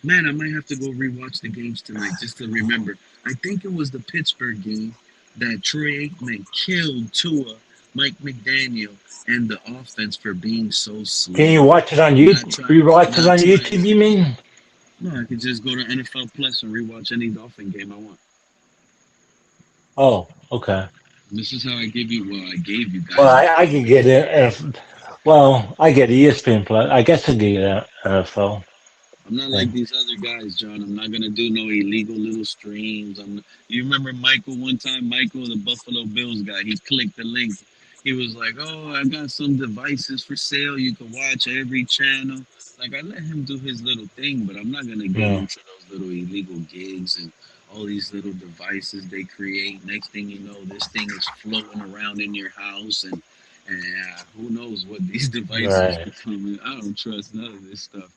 Man, I might have to go rewatch the games tonight just to remember. I think it was the Pittsburgh game that Troy Aikman killed Tua, Mike McDaniel, and the offense for being so slow. Can you watch it on YouTube? Rewatch it on YouTube, you mean? No, I could just go to NFL Plus and rewatch any Dolphin game I want. Oh, okay. This is how I gave you. Well, I gave you guys. Well, I can get it. I get ESPN Plus. I guess I get NFL. I'm not like these other guys, John. I'm not gonna do no illegal little streams. You remember Michael one time? Michael, the Buffalo Bills guy. He clicked the link. He was like, "Oh, I got some devices for sale. You can watch every channel." Like I let him do his little thing, but I'm not gonna get into those little illegal gigs and all these little devices they create. Next thing you know, this thing is floating around in your house, and who knows what these devices become. I don't trust none of this stuff.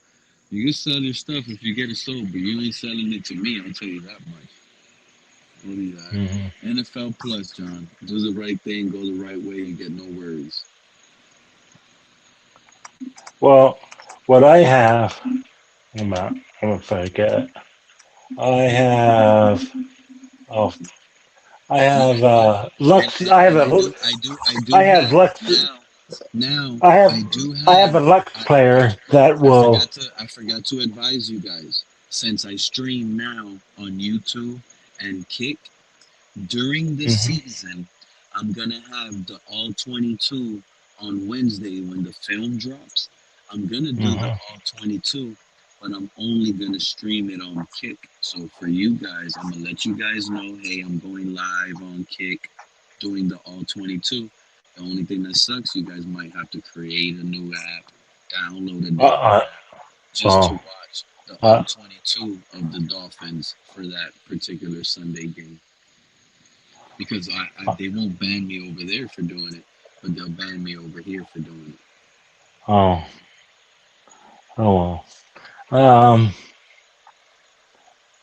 You can sell your stuff if you get it sold, but you ain't selling it to me. I'll tell you that much. What do you got? NFL Plus, John. Do the right thing, go the right way, you get no worries. Well, what I have, I'm gonna forget. I have Lux. I have a Lux player that will. I forgot to advise you guys. Since I stream now on YouTube and Kick during the season, I'm gonna have the all 22 on Wednesday when the film drops. I'm gonna do the all 22, but I'm only gonna stream it on Kick. So for you guys, I'm gonna let you guys know, hey, I'm going live on Kick doing the all 22. The only thing that sucks, you guys might have to create a new app, download it, just to watch. the Uh, all 22 of the Dolphins for that particular Sunday game. Because they won't ban me over there for doing it, but they'll ban me over here for doing it. oh, oh well.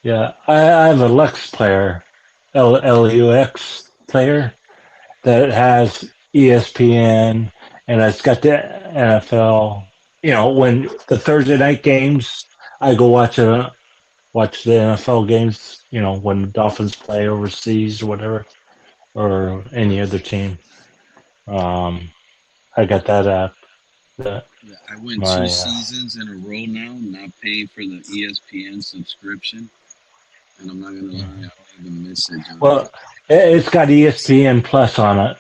Yeah, I have a Lux player, LUX player that has ESPN and it's got the NFL. You know, when the Thursday night games, I go watch the NFL games. You know, when the Dolphins play overseas or whatever, or any other team. I got that app. That Yeah, I went two my seasons in a row now, not paying for the ESPN subscription, and I'm not gonna lie, I don't even miss it, John. well, it's got ESPN Plus on it.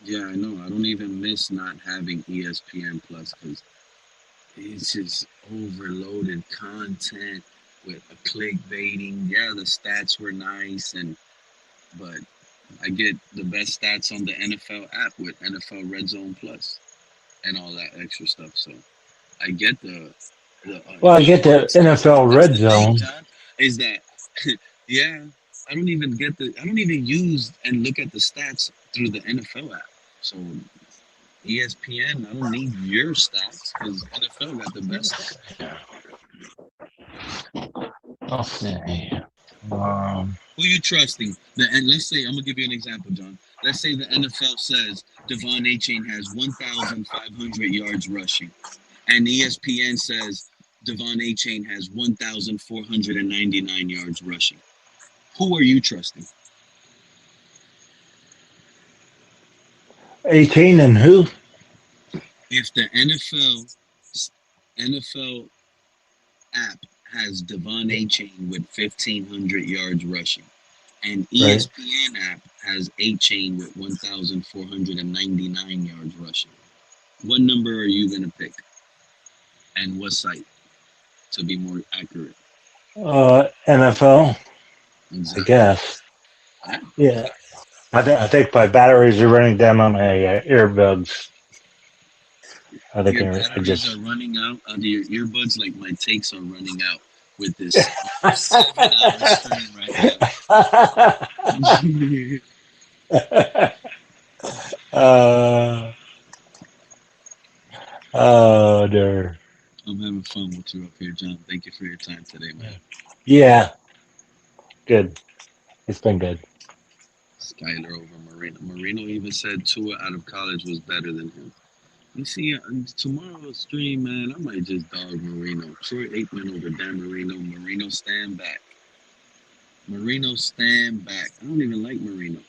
Yeah, I know. I don't even miss not having ESPN Plus because it's just overloaded content with a clickbaiting. Yeah, the stats were nice, but I get the best stats on the NFL app with NFL Red Zone Plus and all that extra stuff. So I get the Well, I you know get the what? NFL That's Red the thing, Zone. John, is that yeah, I don't even use and look at the stats through the NFL app. So ESPN, I don't need your stats because NFL got the best stats. I'll see. Who you trusting? And let's say I'm gonna give you an example, John. Let's say the NFL says Devon Achane has 1,500 yards rushing, and ESPN says Devon Achane has 1,499 yards rushing. Who are you trusting? 18 and who? If the NFL app has Devon Achane with 1,500 yards rushing, and Right. ESPN app has Achane with 1,499 yards rushing, what number are you gonna pick, and what site to be more accurate? NFL, I Exactly. guess. Yeah. Yeah. I think my batteries are running down on my earbuds. I think Your I batteries are just. running out on your earbuds like my takes are running out with this almost 7 hour stream right now. Oh, dear. I'm having fun with you up here, John. Thank you for your time today, man. Yeah. Good. It's been good. Skyler over Marino. Marino even said Tua out of college was better than him. You see, tomorrow's stream, man, I might just dog Marino. Troy Aikman over Dan Marino. Marino stand back. Marino stand back. I don't even like Marino.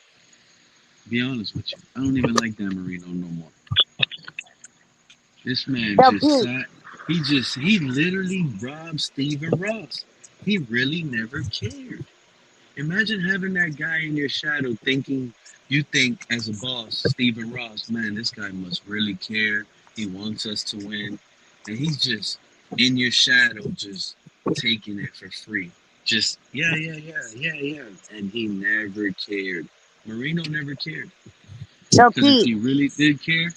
Be honest with you. I don't even like Dan Marino no more. This man So just Pete, sat. He literally robbed Stephen Ross. He really never cared. Imagine having that guy in your shadow thinking, you think as a boss, Stephen Ross, man, this guy must really care. He wants us to win. And he's just in your shadow, just taking it for free. Just, yeah. And he never cared. Marino never cared. so Because if Pete, he really did care,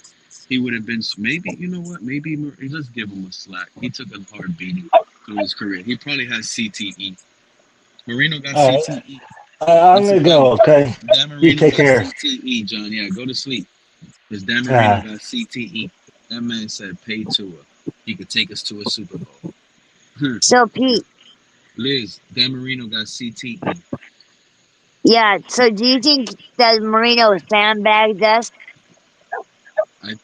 he would have been, maybe, you know what? Maybe, let's give him a slack. He took a hard beating through his career. He probably has CTE. Marino got All right. CTE. I'm Listen, going to go, okay? Dan You Marino take got care. CTE, John. Yeah, go to sleep. Because Dan Marino got CTE. That man said, pay Tua. He could take us to a Super Bowl. so Pete, Liz, Dan Marino got CTE. yeah. So do you think that Marino sandbagged us?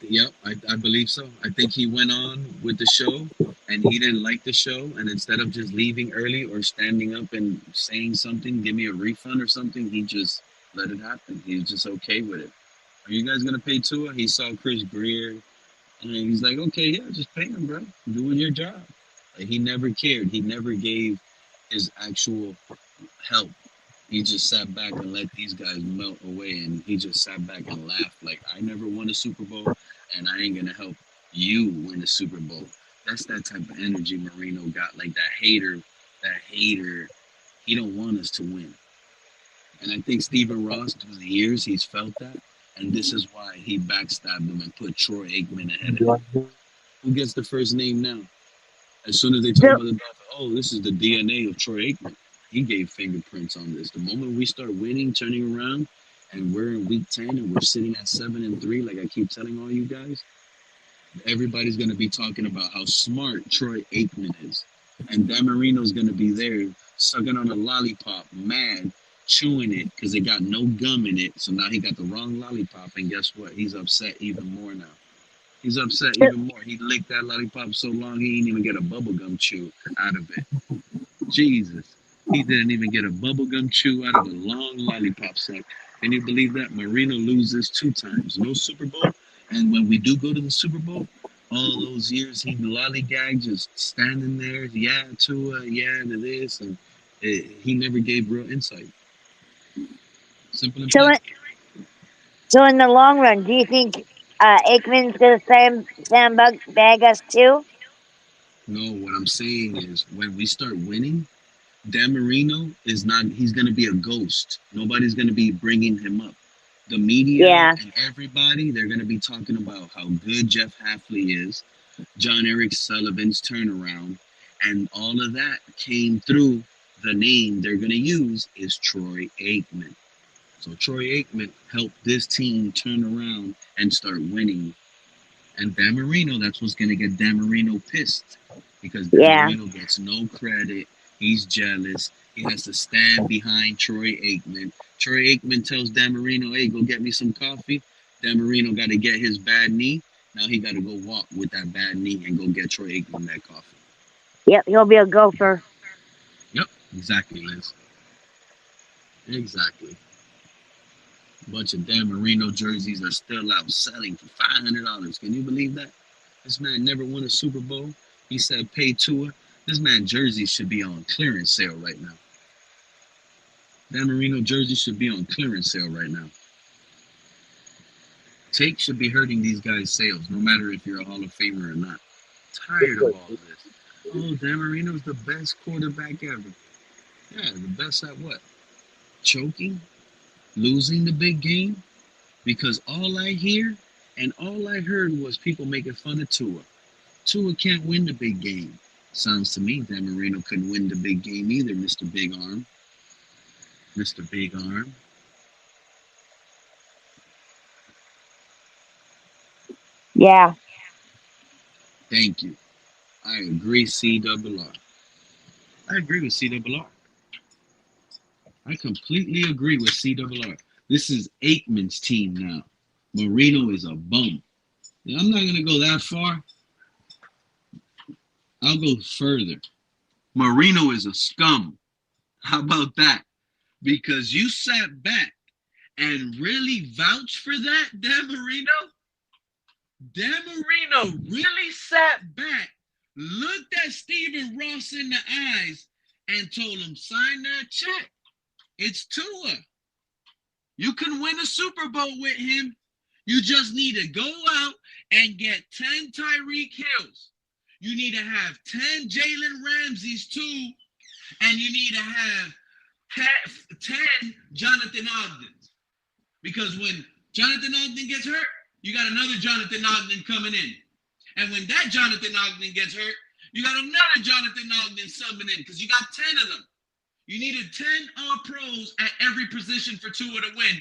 Yep, I believe so. I think he went on with the show and he didn't like the show. And instead of just leaving early or standing up and saying something, give me a refund or something, he just let it happen. He was just okay with it. Are you guys going to pay Tua? He saw Chris Breer and he's like, okay, yeah, just pay him, bro. Doing your job. Like, he never cared. He never gave his actual help. He just sat back and let these guys melt away, and he just sat back and laughed like, I never won a Super Bowl, and I ain't gonna help you win a Super Bowl. That's that type of energy Marino got, like that hater. He don't want us to win. And I think Stephen Ross, through the years, he's felt that, and this is why he backstabbed him and put Troy Aikman ahead of him. Who gets the first name now? As soon as they talk So, about the Dolphins, oh, this is the DNA of Troy Aikman. He gave fingerprints on this. The moment we start winning, turning around, and we're in week 10 and we're sitting at 7-3, like I keep telling all you guys, everybody's going to be talking about how smart Troy Aikman is. And Dan Marino's going to be there sucking on a lollipop, mad, chewing it because it got no gum in it. So now he got the wrong lollipop. And guess what? He's upset even more now. He's upset even more. He licked that lollipop so long he didn't even get a bubblegum chew out of it. Jesus. He didn't even get a bubblegum chew out of a long lollipop sack. Can you believe that? Marino loses 2 times. No Super Bowl. And when we do go to the Super Bowl, all those years he lollygagged, just standing there, yeah, Tua, yeah, to this. And he never gave real insight. Simple and plain. So in the long run, do you think Aikman's going to sandbag us too? No, what I'm saying is when we start winning, Dan Marino is not, he's going to be a ghost. Nobody's going to be bringing him up. The media and everybody, they're going to be talking about how good Jeff Hafley is, John Eric Sullivan's turnaround, and all of that came through the name they're going to use is Troy Aikman. So Troy Aikman helped this team turn around and start winning. And Dan Marino, that's what's going to get Dan Marino pissed because Dan Marino gets no credit. He's jealous. He has to stand behind Troy Aikman. Troy Aikman tells Dan Marino, hey, go get me some coffee. Dan Marino got to get his bad knee. Now he got to go walk with that bad knee and go get Troy Aikman that coffee. Yep, he'll be a gopher. Yep, exactly, Liz. Exactly. A bunch of Dan Marino jerseys are still out selling for $500. Can you believe that? This man never won a Super Bowl. He said pay Tua. This man jersey should be on clearance sale right now. Dan Marino jersey should be on clearance sale right now. Take should be hurting these guys' sales, no matter if you're a Hall of Famer or not. Tired of all of this. Oh, Dan Marino's the best quarterback ever. Yeah, the best at what? Choking? Losing the big game? Because all I hear and all I heard was people making fun of Tua. Tua can't win the big game. Sounds to me Dan Marino couldn't win the big game either, Mr. Big Arm. Mr. Big Arm. Yeah. Thank you. I agree, CRR. I agree with CRR. I completely agree with CRR. This is Aikman's team now. Marino is a bum. Now, I'm not going to go that far. I'll go further. Marino is a scum. How about that? Because you sat back and really vouched for that, Dan Marino? Dan Marino really sat back, looked at Stephen Ross in the eyes, and told him, sign that check. It's Tua. You can win a Super Bowl with him. You just need to go out and get 10 Tyreek Hills. You need to have 10 Jalen Ramseys too. And you need to have 10 Jonathan Ogdens. Because when Jonathan Ogden gets hurt, you got another Jonathan Ogden coming in. And when that Jonathan Ogden gets hurt, you got another Jonathan Ogden subbing in because you got 10 of them. You needed 10 all-pros at every position for Tua to win.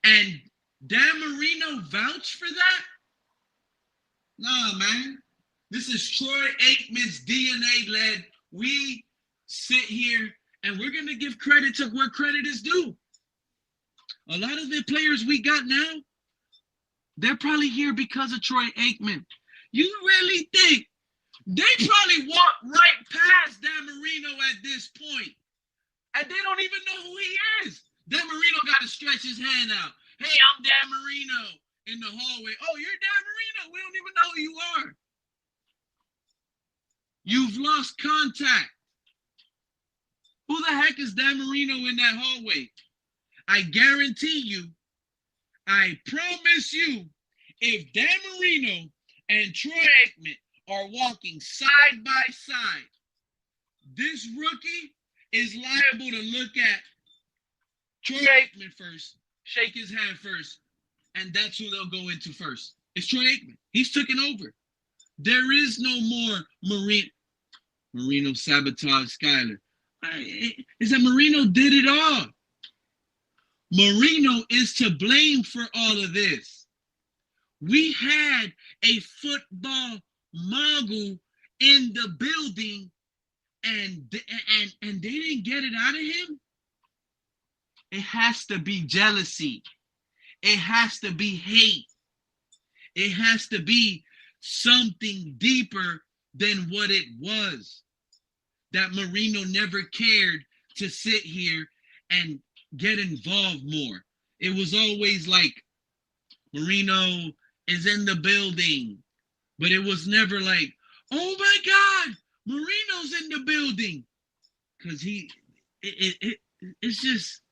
And Dan Marino vouched for that? Nah, man. This is Troy Aikman's DNA led. We sit here and we're going to give credit to where credit is due. A lot of the players we got now, they're probably here because of Troy Aikman. You really think they probably walk right past Dan Marino at this point, and they don't even know who he is. Dan Marino got to stretch his hand out. Hey, I'm Dan Marino in the hallway. Oh, you're Dan Marino. We don't even know who you are. You've lost contact. Who the heck is Dan Marino in that hallway? I guarantee you, I promise you, if Dan Marino and Troy Aikman are walking side by side, this rookie is liable to look at Troy Aikman first, shake his hand first, and that's who they'll go into first. It's Troy Aikman. He's taken over. There is no more Marino. Marino sabotaged Skyler. Is that Marino did it all. Marino is to blame for all of this. We had a football mogul in the building, and they didn't get it out of him. It has to be jealousy. It has to be hate. It has to be something deeper than what it was. That Marino never cared to sit here and get involved more. It was always like, Marino is in the building. But it was never like, oh my God, Marino's in the building. Because it's just,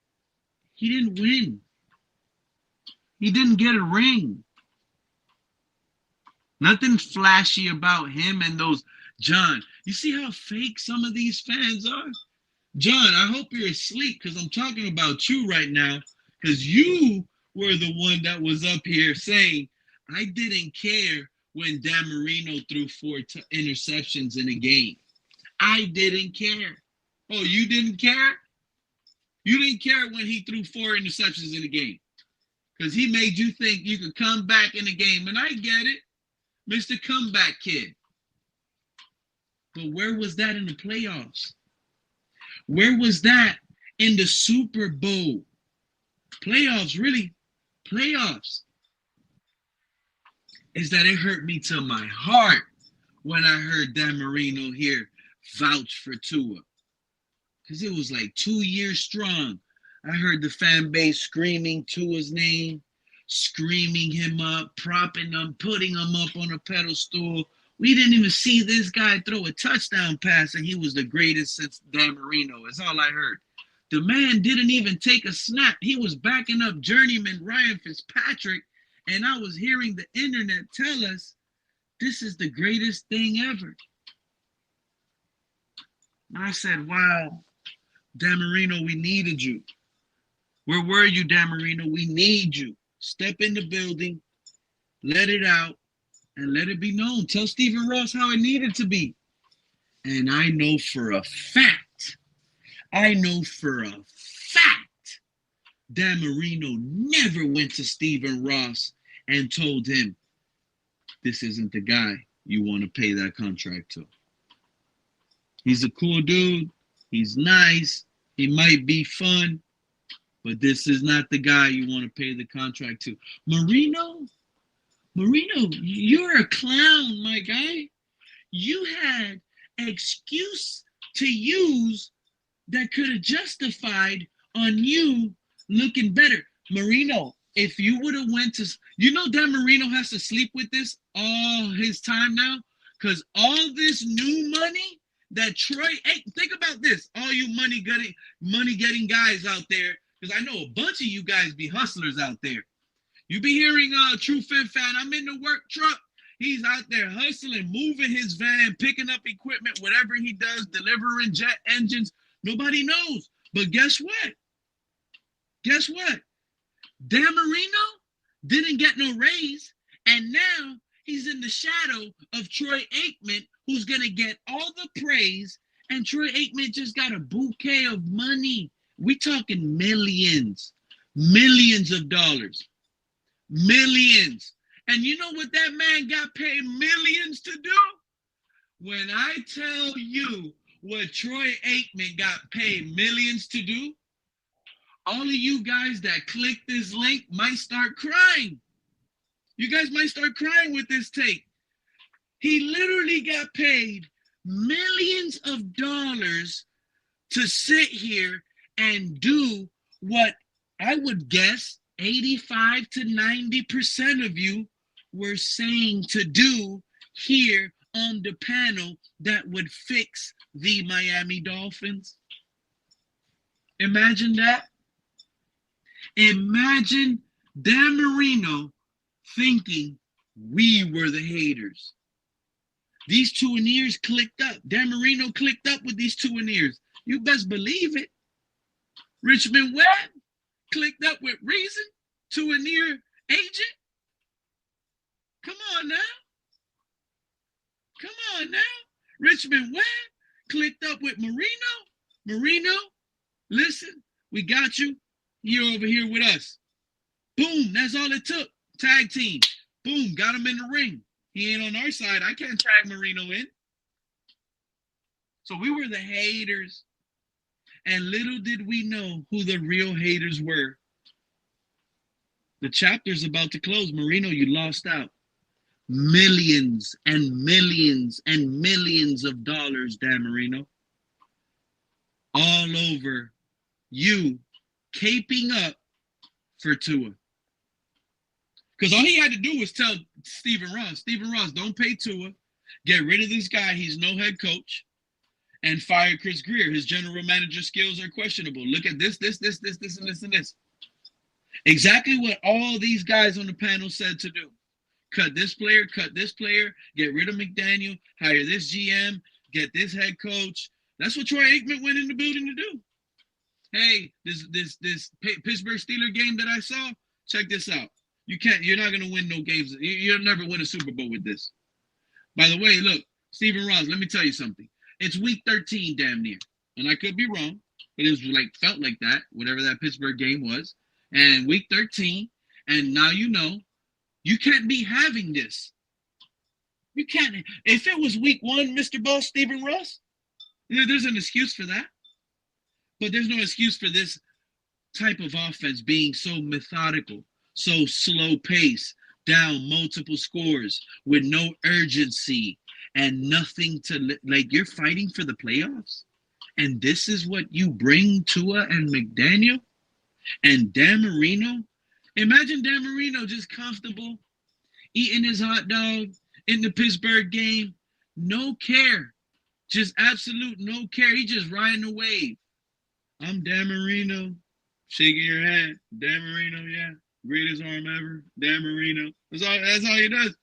he didn't win. He didn't get a ring. Nothing flashy about him and those, John. You see how fake some of these fans are? John, I hope you're asleep because I'm talking about you right now, because you were the one that was up here saying, I didn't care when Dan Marino threw 4 interceptions in a game. I didn't care. Oh, you didn't care? You didn't care when he threw 4 interceptions in a game because he made you think you could come back in a game, and I get it. Mr. Comeback Kid. But where was that in the playoffs? Where was that in the Super Bowl? Playoffs, really? Playoffs. Is that it hurt me to my heart when I heard Dan Marino here vouch for Tua. Because it was like 2 years strong. I heard the fan base screaming Tua's name, screaming him up, propping him, putting him up on a pedestal. We didn't even see this guy throw a touchdown pass, and he was the greatest since Dan Marino. That's all I heard. The man didn't even take a snap. He was backing up journeyman Ryan Fitzpatrick, and I was hearing the internet tell us this is the greatest thing ever. And I said, wow, Dan Marino, we needed you. Where were you, Dan Marino? We need you. Step in the building, let it out, and let it be known. Tell Stephen Ross how it needed to be. And I know for a fact, Dan Marino never went to Stephen Ross and told him, this isn't the guy you want to pay that contract to. He's a cool dude. He's nice. He might be fun, but this is not the guy you want to pay the contract to. Marino, you're a clown, my guy. You had an excuse to use that could have justified on you looking better. Marino, if you would have went to, Dan Marino has to sleep with this all his time now, because all this new money that Troy, hey, think about this, all you money getting guys out there, because I know a bunch of you guys be hustlers out there. You be hearing True Fin Fan, I'm in the work truck. He's out there hustling, moving his van, picking up equipment, whatever he does, delivering jet engines. Nobody knows. But guess what? Dan Marino didn't get no raise, and now he's in the shadow of Troy Aikman, who's going to get all the praise, and Troy Aikman just got a bouquet of money. We talking millions of dollars. Millions. And you know what that man got paid millions to do? When I tell you what Troy Aikman got paid millions to do, all of you guys that click this link might start crying. You guys might start crying with this take. He literally got paid millions of dollars to sit here and do what I would guess 85 to 90% of you were saying to do here on the panel that would fix the Miami Dolphins. Imagine that. Imagine Dan Marino thinking we were the haters. These two-and-ears clicked up. Dan Marino clicked up with these two-and-ears. You best believe it. Richmond Webb clicked up with Reason, two-and-ear agent. Come on now. Richmond Webb clicked up with Marino, listen, we got you. You're over here with us. Boom, that's all it took. Tag team. Boom, got him in the ring. He ain't on our side. I can't tag Marino in. So we were the haters. And little did we know who the real haters were. The chapter's about to close. Marino, you lost out. Millions and millions and millions of dollars, Dan Marino. All over you caping up for Tua. Because all he had to do was tell Stephen Ross, don't pay Tua. Get rid of this guy. He's no head coach. And fire Chris Greer. His general manager skills are questionable. Look at this, and this. Exactly what all these guys on the panel said to do. Cut this player, get rid of McDaniel, hire this GM, get this head coach. That's what Troy Aikman went in the building to do. Hey, this Pittsburgh Steelers game that I saw, check this out. You're not going to win no games. You'll never win a Super Bowl with this. By the way, look, Stephen Ross, let me tell you something. It's week 13 damn near. And I could be wrong, but it was felt like that, whatever that Pittsburgh game was. And week 13, and now you know, you can't be having this. You can't. If it was week 1, Mr. Boss, Stephen Ross, there's an excuse for that. But there's no excuse for this type of offense being so methodical, so slow pace, down multiple scores with no urgency and nothing to, you're fighting for the playoffs. And this is what you bring Tua and McDaniel and Dan Marino. Imagine Dan Marino just comfortable, eating his hot dog in the Pittsburgh game. No care. Just absolute no care. He just riding the wave. I'm Dan Marino. Shaking your hand. Dan Marino, yeah. Greatest arm ever. Dan Marino. That's all he does.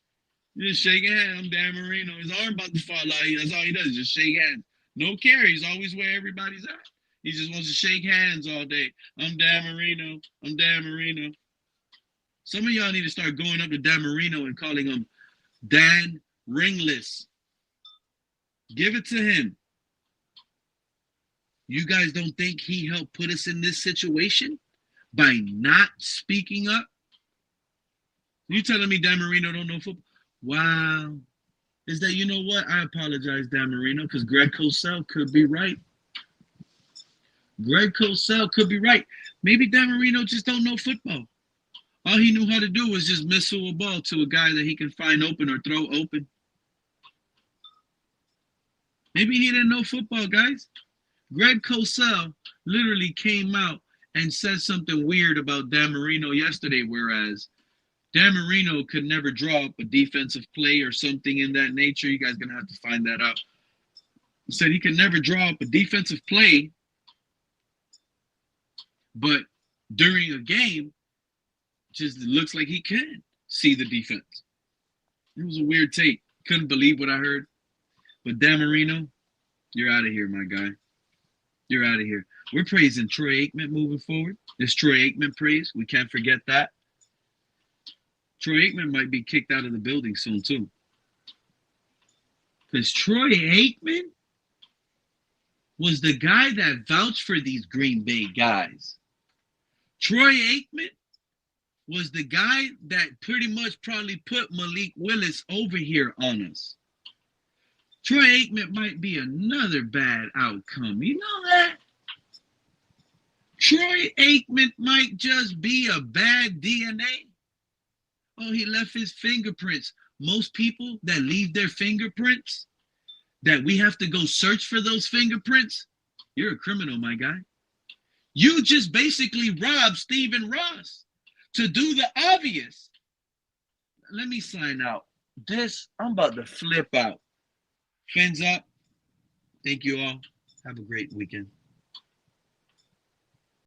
Just shake hands. I'm Dan Marino. His arm about to fall out. That's all he does. Just shake hands. No care. He's always where everybody's at. He just wants to shake hands all day. I'm Dan Marino. I'm Dan Marino. Some of y'all need to start going up to Dan Marino and calling him Dan Ringless. Give it to him. You guys don't think he helped put us in this situation by not speaking up? You telling me Dan Marino don't know football? Wow. Is that, you know what? I apologize, Dan Marino, because Greg Cosell could be right. Greg Cosell could be right. Maybe Dan Marino just don't know football. All he knew how to do was just missile a ball to a guy that he can find open or throw open. Maybe he didn't know football, guys. Greg Cosell literally came out and said something weird about Dan Marino yesterday, whereas Dan Marino could never draw up a defensive play or something in that nature. You guys are going to have to find that out. He said he could never draw up a defensive play, but during a game, just looks like he can see the defense. It was a weird take. Couldn't believe what I heard. But Dan Marino, you're out of here, my guy. You're out of here. We're praising Troy Aikman moving forward. This Troy Aikman praise. We can't forget that. Troy Aikman might be kicked out of the building soon, too. Because Troy Aikman was the guy that vouched for these Green Bay guys. Troy Aikman was the guy that pretty much probably put Malik Willis over here on us. Troy Aikman might be another bad outcome. You know that? Troy Aikman might just be a bad DNA. Oh, he left his fingerprints. Most people that leave their fingerprints, that we have to go search for those fingerprints, you're a criminal, my guy. You just basically robbed Stephen Ross to do the obvious. Let me sign out. I'm about to flip out. Fins up. Thank you all. Have a great weekend.